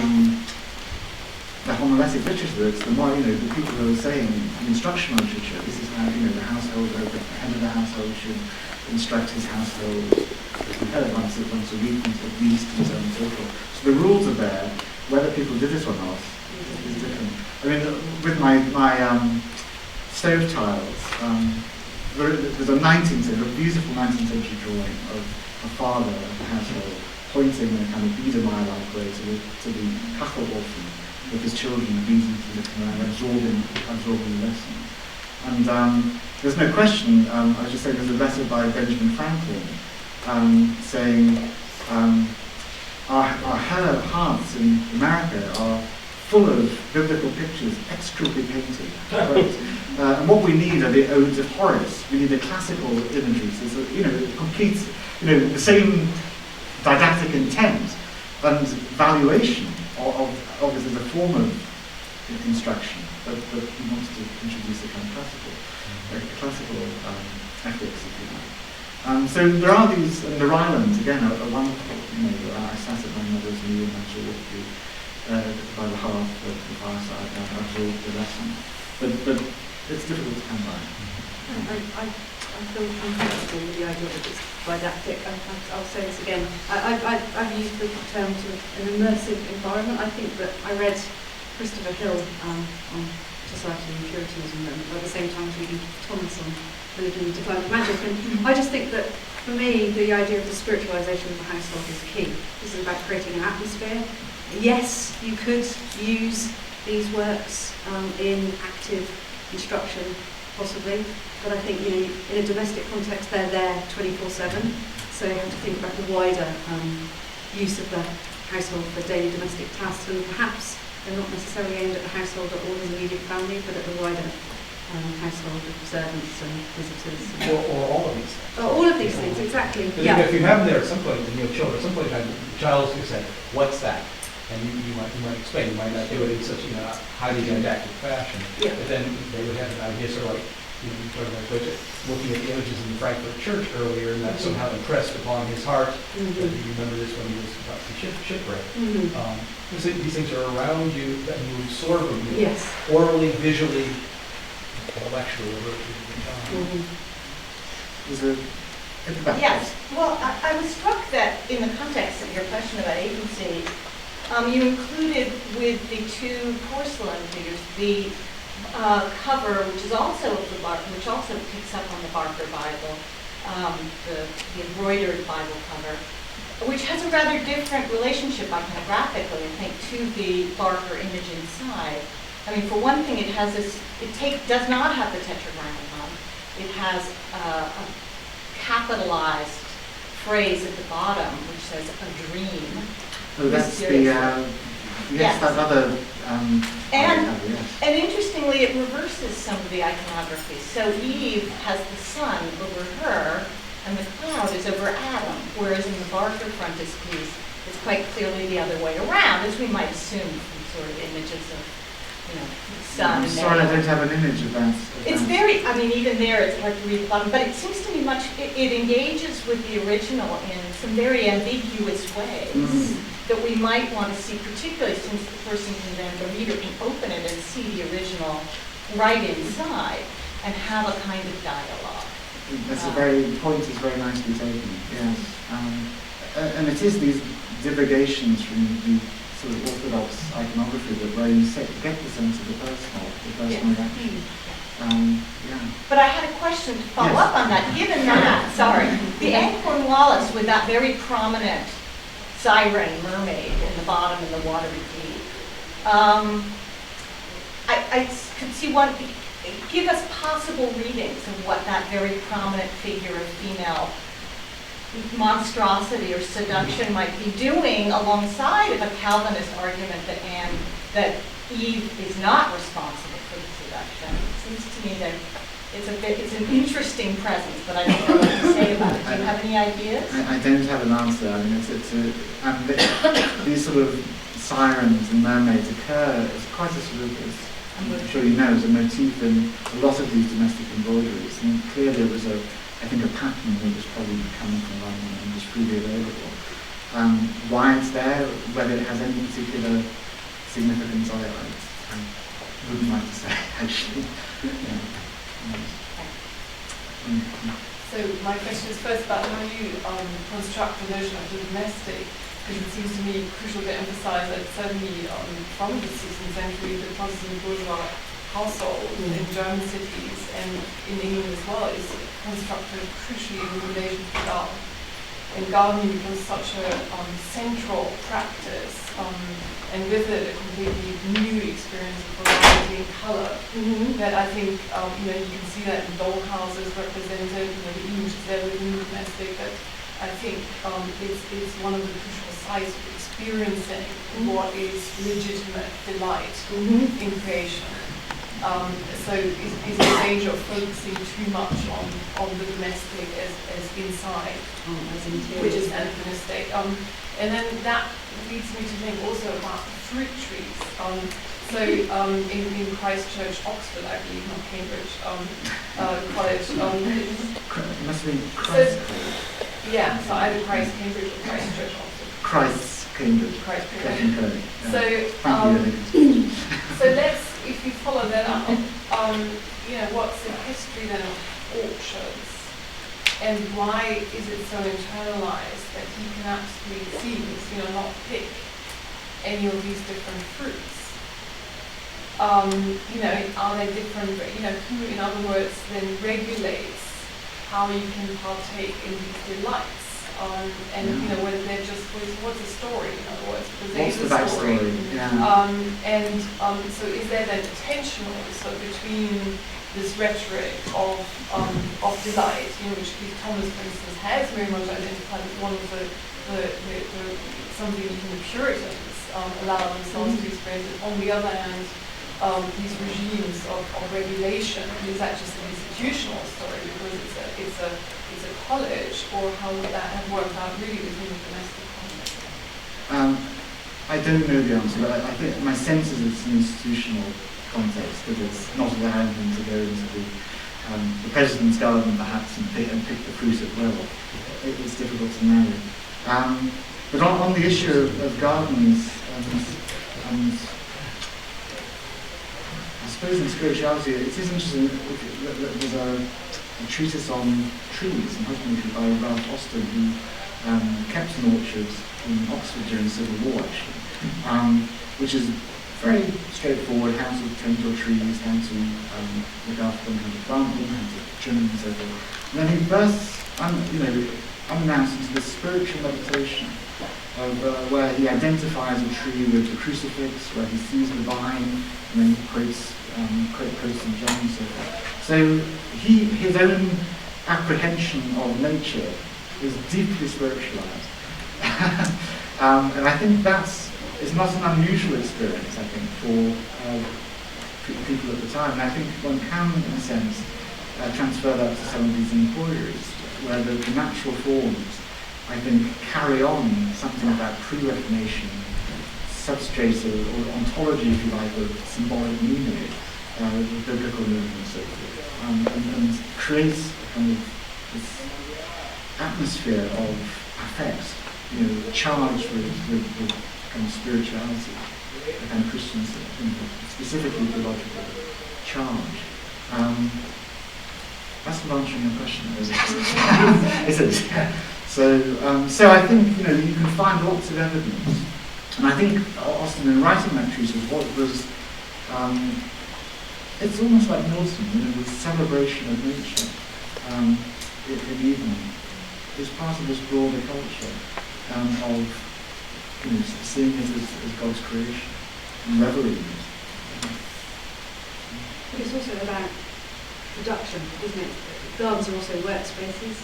homiletic literature. It's the more, the people who are saying the instructional literature. This is how, the household, the head of the household should instruct his household once a week, at least, and so on and so forth. So the rules are there. Whether people did it or not is different. I mean, with my stove tiles, there's a 19th century, a beautiful 19th century drawing of a father of the household pointing in a kind of Biedermeier-like way to the Kachelorfen with his children reading to the command, absorbing the lesson. And there's no question, I was just saying, there's a letter by Benjamin Franklin saying our hearts in America are full of biblical pictures, execrably painted. Right? And what we need are the odes of Horace. We need the classical imagery. So it completes, the same didactic intent and valuation of it as a form of construction, but he wants to introduce a kind of classical ethics, if you like. So there are these, and the Rylands, again, are wonderful. I sat at my mother's knee and absorbed by the hearth, the fireside, I absorbed the lesson. But it's difficult to come by. I feel uncomfortable with the idea that it's didactic. I'll say this again. I've used the term sort of an immersive environment. I think that I read Christopher Hill on society and Puritanism, and at the same time reading Thomas on religion and decline of magic. And I just think that, for me, the idea of the spiritualisation of the household is key. This is about creating an atmosphere. Yes, you could use these works in active instruction, possibly, but I think in a domestic context they're there 24/7, so you have to think about the wider use of the household for daily domestic tasks, and perhaps they're not necessarily aimed at the household or his immediate family, but at the wider household of servants and visitors. Or all of these things. All of these things, exactly. Yeah. If you have them there at some point, children, at some point in time, the child is say, "What's that?" And you might explain. You might not do it in such highly didactic fashion. Yeah. But then they would have an idea, sort of like you talking about Bridget, looking at the images in the Frankfurt Church earlier, and that somehow impressed upon his heart. That you remember this when he was about to shipwreck. These things are around you, and you absorb them. Yes. Orally, visually, intellectually over a period of time. Yes. Well, I was struck that in the context of your question about agency, you included with the two porcelain figures the cover, which is also of the Barker, which also picks up on the Barker Bible, the embroidered Bible cover, which has a rather different relationship iconographically, I think, to the Barker image inside. I mean, for one thing, it has this. Does not have the tetragrammaton. It has a capitalized phrase at the bottom, which says "a dream." Oh, that's the yes, that other. And interestingly, it reverses some of the iconography. So Eve has the sun over her, and the cloud is over Adam, whereas in the Barker frontispiece, it's quite clearly the other way around, as we might assume from sort of images of, the sun. I'm sorry, I don't have an image of that. It's very, even there, it's hard to read the bottom, but it seems to me it engages with the original in some very ambiguous ways. That we might want to see, particularly since the person the reader can open it and see the original right inside and have a kind of dialogue. That's point is very nicely taken, yes. And it is these divagations from the sort of orthodox iconography where you get the sense of the personal reaction. But I had a question to follow up on that. Given that, the Anne Cornwallis with that very prominent siren mermaid in the bottom and the watery deep. I could see one. Give us possible readings of what that very prominent figure of female monstrosity or seduction might be doing, alongside of a Calvinist argument that Eve is not responsible for the seduction. It seems to me that it's an interesting presence, but I don't know what to say about it. Do you have any ideas? I don't have an answer. I mean, these sort of sirens and mermaids occur as quite a sort of, as I'm sure you know, as a motif in a lot of these domestic embroideries. And clearly it was a pattern that was probably coming from London and was freely available. Why it's there, whether it has any particular significance, I wouldn't like to say, actually. So my question is first about how you construct the notion of the domestic, because it seems to me crucial to emphasize that certainly from the 16th century, the Protestant bourgeois household in German cities and in England as well is constructed crucially in relation to garden. And gardening becomes such a central practice, and with it a completely new experience of variety and color. That I think you can see that in doll houses represented, the images there within the domestic. That I think it's one of the crucial sides of experiencing what is legitimate delight in creation. So is a danger of focusing too much on the domestic as inside, which is anachronistic. And then that leads me to think also about fruit trees. In Christ Church, Oxford, I believe, not Cambridge, College. It must be Christ College. Yeah, so either Christ Cambridge or Christ Church, Oxford. Christ's Cambridge. Christ Cambridge. Cambridge. Yeah. So, so let's, if we follow that up, what's the history then of orchards? And why is it so internalized that he can absolutely see, not pick any of these different fruits? Are they different, who, in other words, then regulates how you can partake in these delights? Whether they're just, what's the story, in other words? Because there is a story. So is there then a tension also between this rhetoric of delight, which Keith Thomas, for instance, has very much identified as one of the something even the Puritans allow themselves to experience. On the other hand, these regimes of regulation, and is that just an institutional story because it's a college, or how would that have worked out really within the domestic context? I don't know the answer, but I think my sense is it's an institutional context, because it's not allowing them to go into the president's garden perhaps and pick the fruit at will. It's difficult to know. But on the issue of gardens, and I suppose in spirituality, it is interesting that there's a treatise on trees and husbandry by Ralph Austin, who kept an orchard in Oxford during the Civil War, actually, which is very straightforward: how to tend your trees, how to look after them, how to plant them, how to trim them, and so forth. And then he bursts, unannounced, into this spiritual meditation of where he identifies a tree with the crucifix, where he sees the vine, and then he quotes St. John and so forth. So his own apprehension of nature is deeply spiritualized. And I think it's not an unusual experience, I think, for people at the time. And I think one can, in a sense, transfer that to some of these inquiries, where the natural forms, I think, carry on something of that pre-Reformation substrate or ontology, if you like, of symbolic meaning, the biblical movement and so forth, and creates kind of this atmosphere of affect, charged with kind of spirituality, a kind of Christian, specifically theological charge. That's not answering your question, is it? Is it? So I think you can find lots of evidence, and I think Austin, in writing that treatise, what was it's almost like Milton, the celebration of nature in evening is part of this broader culture of seeing it as God's creation and reveling in it. But it's also about production, isn't it? Gardens are also workspaces.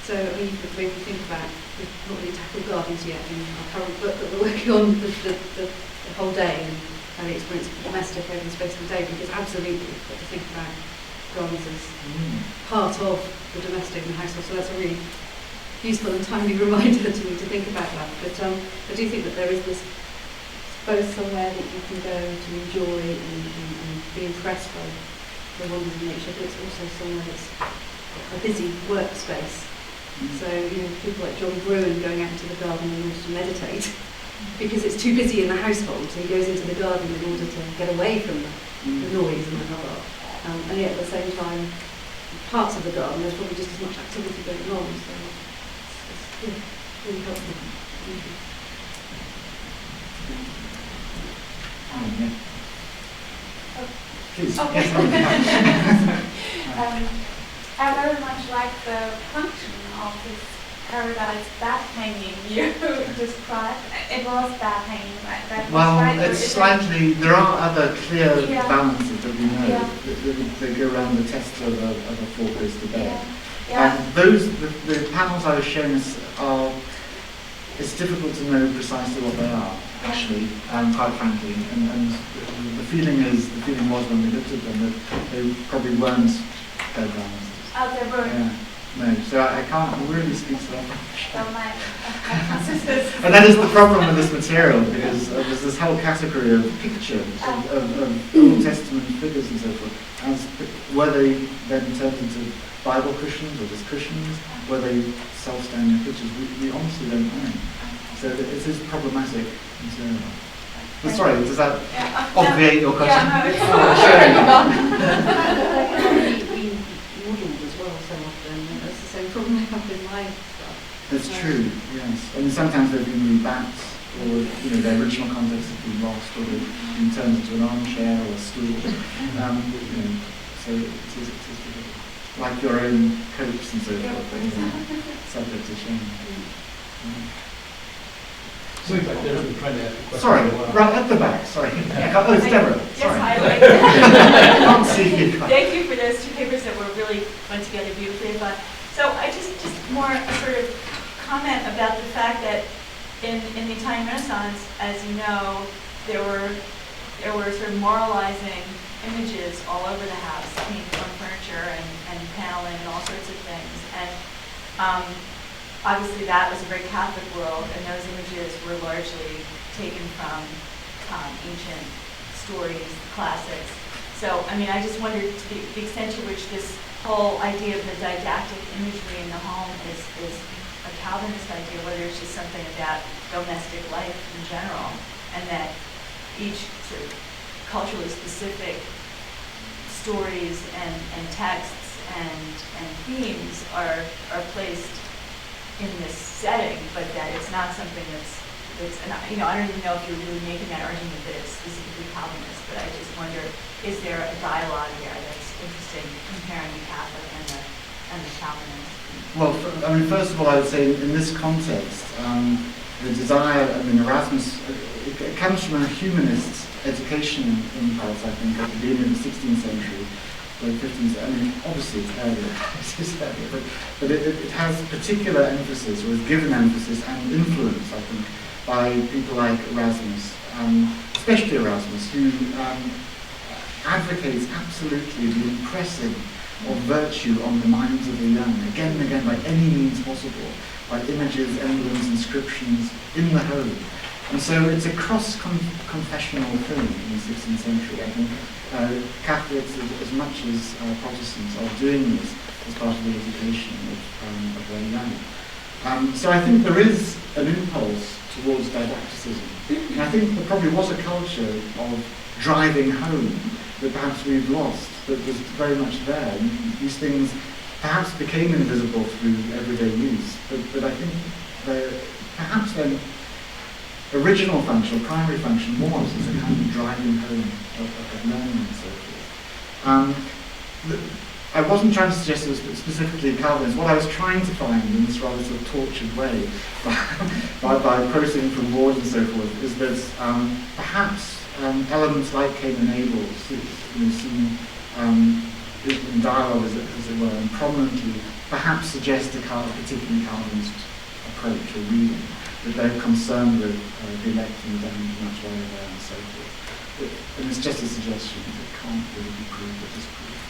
So you could maybe think about, we've not really tackled gardens yet in our current book, but we're working on the whole day and how the experience of the domestic over the space of the day, because absolutely we've got to think about gardens as part of the domestic and the household. So that's a really useful and timely reminder to me to think about that. But I do think that there is this both somewhere that you can go to enjoy and be impressed by the wonders of nature, but it's also somewhere that's a busy workspace. So, people like John Bruin going out into the garden in order to meditate because it's too busy in the household, so he goes into the garden in order to get away from the noise and the hubbub. And yet at the same time, parts of the garden, there's probably just as much activity going on, so it's really helpful. Please. I very much like the function of this paradise bat hanging you described. It was bat hanging, right? Well, it's slightly, there are other clear balances that we know that go around the test of a four-poster bed. And those, the panels I was showing us are, it's difficult to know precisely what they are, actually, quite frankly. And the feeling was when we looked at them that they probably weren't bed balances. Oh, they weren't. No, so I can't really speak to that. Well, my sisters. And that is the problem with this material, because there's this whole category of pictures of Old Testament figures and so forth. As were they then turned into Bible cushions or just cushions? Were they self-standing pictures? We honestly don't know. So it is problematic material. But sorry, does that obviate your question? Yeah, no, it's we modelled as well so often. That's the same problem I have in my stuff. That's true, yes. And sometimes they've been rebacked, or their original context has been lost, or they've been turned into an armchair or a stool. So it is difficult. Like your own coats and so forth, but subject to change. Something like they're trying to ask a question. Sorry, right at the back. Sorry. Oh, it's Deborah. Sorry. Yes, hi. Can't see you. Thank you for those two papers that were really put together beautifully. But so I just more a sort of comment about the fact that in the Italian Renaissance, as you know, there were sort of moralizing images all over the house, on furniture and paneling and all sorts of things. And obviously that was a very Catholic world, and those images were largely taken from ancient stories, classics. So, I mean, I just wondered the extent to which this whole idea of the didactic imagery in the home is a Calvinist idea, whether it's just something about domestic life in general, and that each sort of culturally specific stories and texts and themes are placed in this setting, but that it's not something that's and I don't even know if you're really making that argument that it's specifically Calvinist, but I just wonder, is there a dialogue there that's interesting comparing the Catholic and the Calvinist? Well, I mean, first of all, I would say in this context, the desire, Erasmus, it comes from a humanist education impulse, I think, at the beginning of the 16th century. The 15th, I mean, obviously it's earlier, but it has particular emphasis, or is given emphasis and influence, I think, by people like Erasmus, especially Erasmus, who advocates absolutely the impressing of virtue on the minds of the young, again and again, by any means possible, by images, emblems, inscriptions in the home. And so it's a cross-confessional thing in the 16th century. I think Catholics, as much as Protestants, are doing this as part of the education of their young. So I think there is an impulse towards didacticism. And I think there probably was a culture of driving home that perhaps we've lost, that was very much there. And these things perhaps became invisible through everyday use, but I think perhaps then original function, or primary function, was as a kind of driving home of learning and so forth. I wasn't trying to suggest it was specifically Calvinist. What I was trying to find in this rather sort of tortured way, by quoting from Ward and so forth, is that perhaps elements like Cain and Abel seen in dialogue, as it were, and prominently, perhaps suggest a particularly Calvinist approach or reading, that they're concerned with the elect and the damned much lower there and so forth. And it's just a suggestion. It can't really be proved or disproved.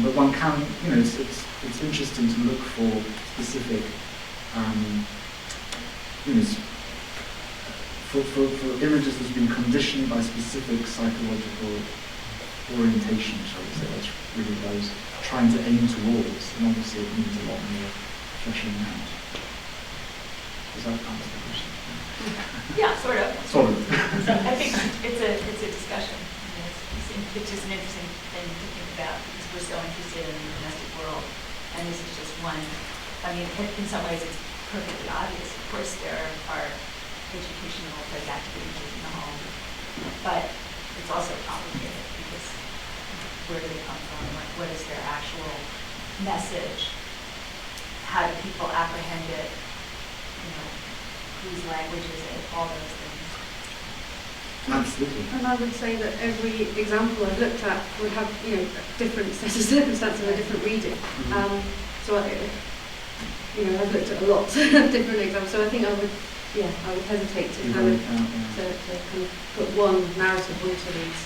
But one can, it's interesting to look for specific, for images that's been conditioned by specific psychological orientation, shall we say. That's really what I was trying to aim towards, and obviously it needs a lot more fleshing out. Does that answer the question? Yeah, sort of. Sort of. I think it's a discussion. It's just an interesting thing to think about, because we're so interested in the domestic world, and this is just one. I mean, in some ways it's perfectly obvious. Of course there are educational didactic images in the home, but it's also complicated, because where do they come from? What is their actual message? How do people apprehend it? Whose language is it? All those things. Absolutely. And I would say that every example I've looked at would have, different set of circumstances and a different reading. So I've looked at a lot of different examples. So I think I would hesitate to kind of put one narrative onto these.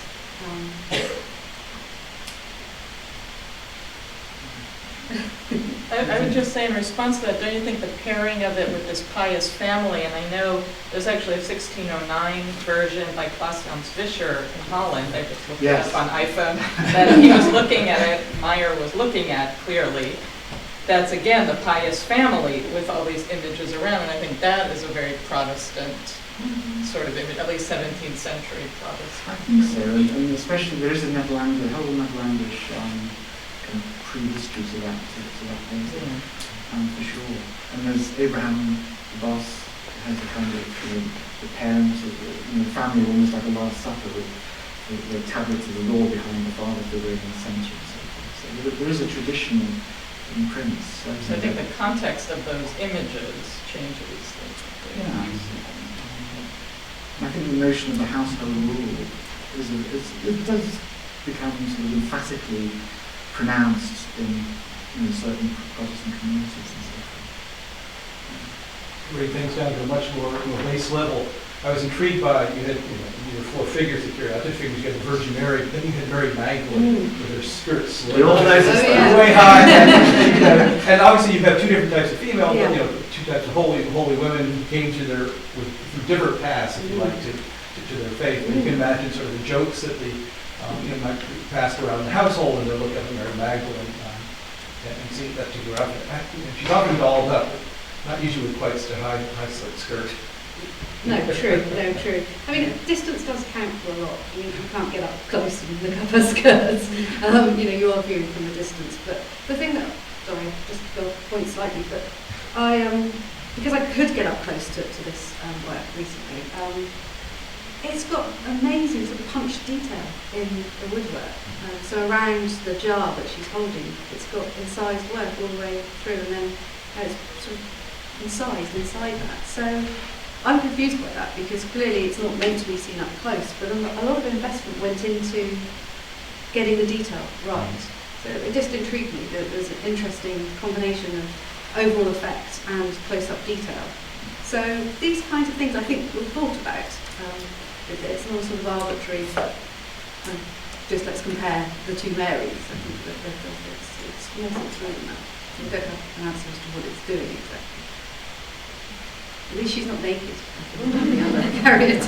I would just say in response to that, don't you think the pairing of it with this pious family, and I know there's actually a 1609 version by Klaas-Jan Visser in Holland, I just looked it up on iPhone, that he was looking at it, Meyer was looking at clearly. That's again the pious family with all these images around, and I think that is a very Protestant sort of image, at least 17th century Protestant. I think so, and especially there is a whole Netherlandish prehistory to that place, for sure. And there's Abraham the boss has a kind of the parents of the family, almost like a Last Supper with the tablets of the law behind the father figure in the centre and so forth. So there is a tradition in prints. So I think the context of those images changes. I think the notion of the household rule it does become sort of emphatically pronounced in certain Protestant communities and so forth. Bring things down to a much more base level. I was intrigued by, you had your four figures that carried out the figures. You had the Virgin Mary, but then you had Mary Magdalene with her skirt slit way high. And obviously you have two different types of female, two types of holy women who came to through different paths, if you like, to their faith. And you can imagine sort of the jokes that might be passed around the household, and they look at Mary Magdalene and see that geographic. And she's often dolled up, but not usually with quite such a high slit skirt. No, true. I mean, distance does count for a lot. You can't get up close and look up her skirts. You are viewing from a distance. But the thing that, sorry, just to go off point slightly, but because I could get up close to this work recently, it's got amazing sort of punched detail in the woodwork. So around the jar that she's holding, it's got incised work all the way through, and then it's sort of incised inside that. So I'm confused by that, because clearly it's not meant to be seen up close, but a lot of investment went into getting the detail right. So it just intrigued me that there's an interesting combination of overall effect and close-up detail. So these kinds of things I think were thought about. It's not sort of arbitrary, but just let's compare the two Marys. I think that it's more sensible than that. We don't have an answer as to what it's doing exactly. At least she's not naked. The other caryatids.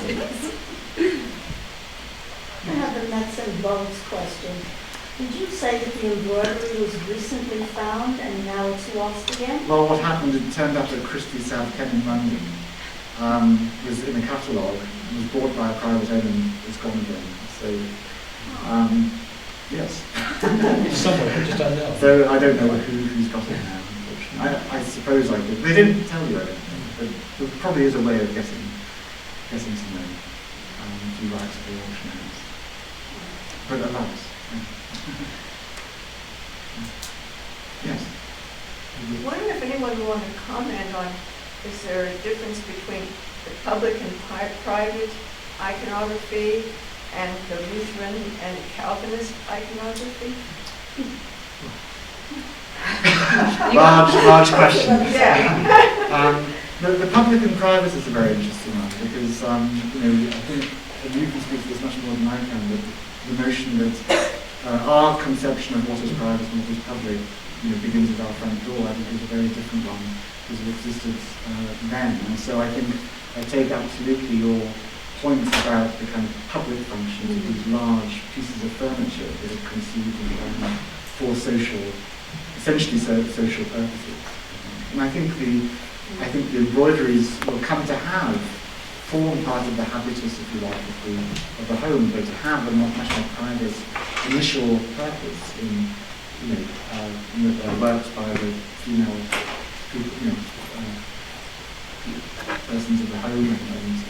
I have a nuts and bolts question. Did you say that the embroidery was recently found and now it's lost again? Well, what happened, it turned up at Christie's South Kent in London. Was in a catalogue, was bought by a private owner and it's gone again. So, yes. It's somewhere, just unknown. So I don't know who's got it now, unfortunately. I suppose I could. They didn't tell you, I don't think, but there probably is a way of getting to know through rights of the auction house. But alas. Yes. I wonder if anyone would want to comment on, is there a difference between the public and private iconography and the Lutheran and Calvinist iconography? Large question. Yeah. The public and private is a very interesting one, because I think you can speak to this much more than I can, but the notion that our conception of what is private and what is public begins at our front door, I think is a very different one, because it existed then. And so I think I take absolutely your point about the kind of public functions of these large pieces of furniture that are conceived and designed for essentially social purposes. And I think the embroideries will come to form part of the habitus, if you like, of the home, but to have a much more private initial purpose in works by the female people, persons of the home and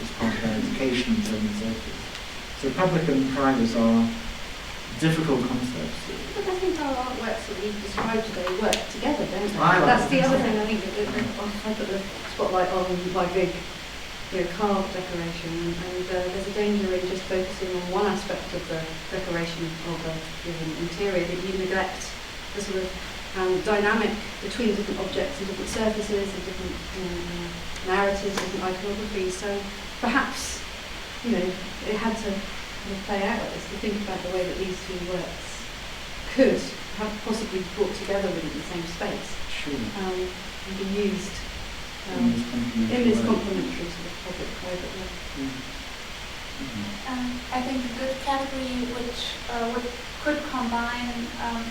as part of their education and so on and so forth. So public and private are difficult concepts. But I think our artworks that we've described today work together, don't they? That's the other thing I think I put the spotlight on my big carved decoration, and there's a danger in just focusing on one aspect of the decoration of a given interior that you neglect the sort of dynamic between different objects and different surfaces and different narratives, different iconography. So perhaps it had to play out like this, to think about the way that these two works could have possibly brought together within the same space. Sure. And be used in this complementary sort of public-private way. I think a good category which could combine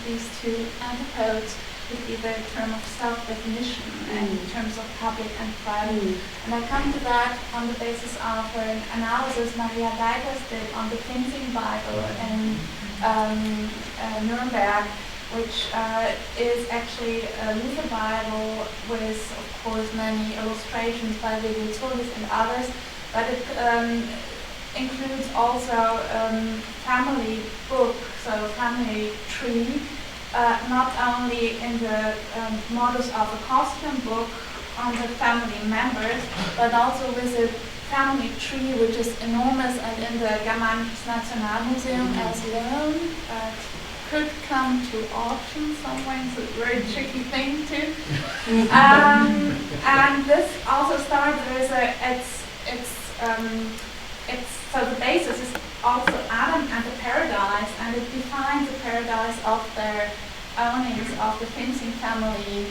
these two antipodes would be the term of self-definition in terms of public and private. And I come to that on the basis of an analysis Maria Deitas did on the Pfingsten Bible in Nuremberg, which is actually a Luther Bible with, of course, many illustrations by Vigil Tullis and others, but it includes also family book, so family tree, not only in the modus of a costume book on the family members, but also with a family tree which is enormous and in the Germanisches Nationalmuseum as well. Could come to auction somewhere, it's a very tricky thing too. And this also started with so the basis is also Adam and the paradise, and it defines the paradise of their ownings of the Pfingsten family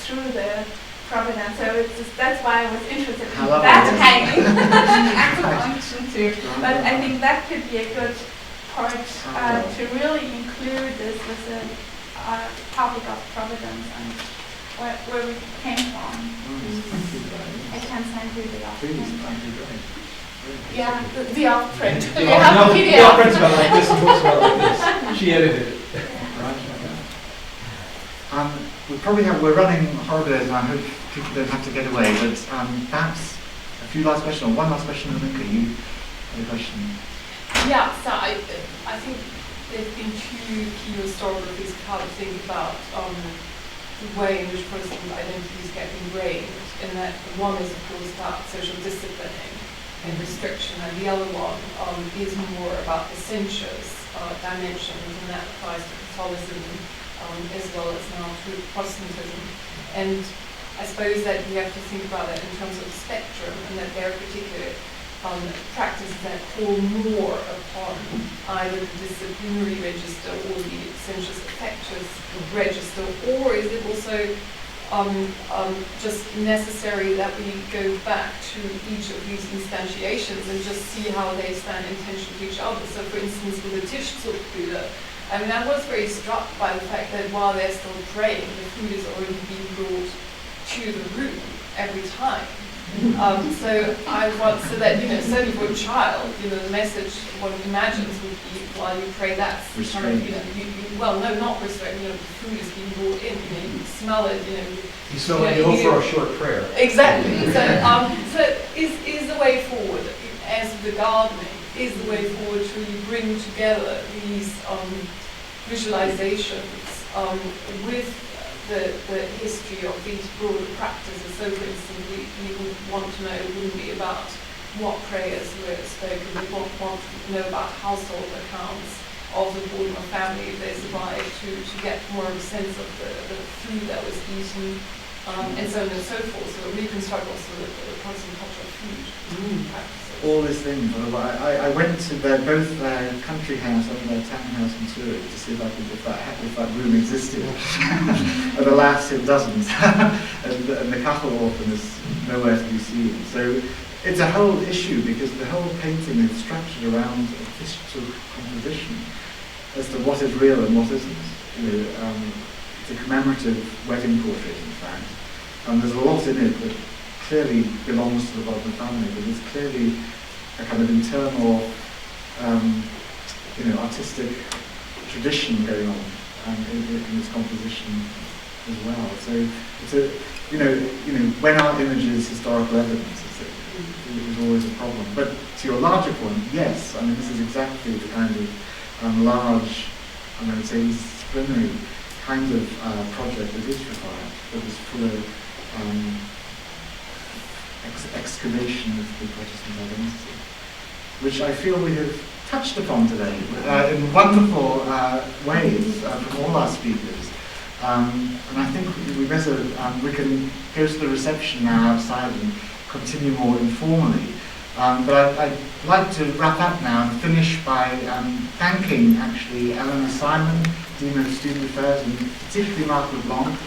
through the providence. So that's why I was interested in that hanging and the function too. But I think that could be a good part to really include this with the topic of providence and where we came from. I can send you the offprint. Yeah, the offprint. The offprint's about like this, the book's about like this. She edited it. Right. We're running horribly, and I hope people don't have to get away, but perhaps a few last questions, or one last question, Linka, you had a question. Yeah, so I think there have been two key historiographies of how to think about the way in which Protestant identities get ingrained, and that one is, of course, about social disciplining and restriction, and the other one is more about the sensuous dimensions, and that applies to Catholicism as well as now to Protestantism. And I suppose that we have to think about it in terms of the spectrum, and that there are particular practices that call more upon either the disciplinary register or the sensuous affectus register, or is it also just necessary that we go back to each of these instantiations and just see how they stand in tension to each other? So for instance, with the Tischzuchtbrüder, I mean, I was very struck by the fact that while they're still praying, the food is already being brought to the room every time. So that, certainly for a child, the message one imagines would be, while you pray, that's kind of, well, no, not restraint, the food is being brought in, you can smell it, You smell it, you go for a short prayer. Exactly. So is the way forward, as the gardening, is the way forward to really bring together these visualizations with the history of these broader practices. So for instance, we would want to know, it wouldn't be about what prayers were spoken, we want to know about household accounts of the Baltimore family if they survived, to get more of a sense of the food that was eaten, and so on and so forth. So reconstruct also the Protestant culture of food practices. All these things. I went to both their country house and their townhouse in Zurich to see if that room existed. And alas, it doesn't. and the Kachelorfen is nowhere to be seen. So it's a whole issue, because the whole painting is structured around a physical composition as to what is real and what isn't. It's a commemorative wedding portrait, in fact. And there's a lot in it that clearly belongs to the Bodmer family, but there's clearly a kind of internal, artistic tradition going on in this composition as well. So it's when our image is historical evidence, it was always a problem. But to your larger point, yes, I mean, this is exactly the kind of large, I'm going to say disciplinary kind of project that is required, that is full of excavation of the Protestant identity, which I feel we have touched upon today in wonderful ways from all our speakers. And I think we can go to the reception now outside and continue more informally. But I'd like to wrap up now and finish by thanking actually Eleanor Simon, Dean of Student Affairs, and particularly Mark LeBlanc,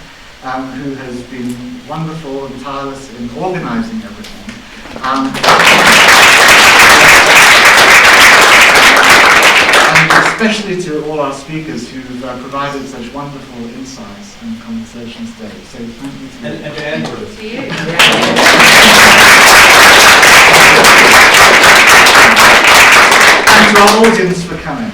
who has been wonderful and tireless in organising everything. And especially to all our speakers who've provided such wonderful insights and conversations today. So thank you to you. And to Andrew. To you. And to our audience for coming.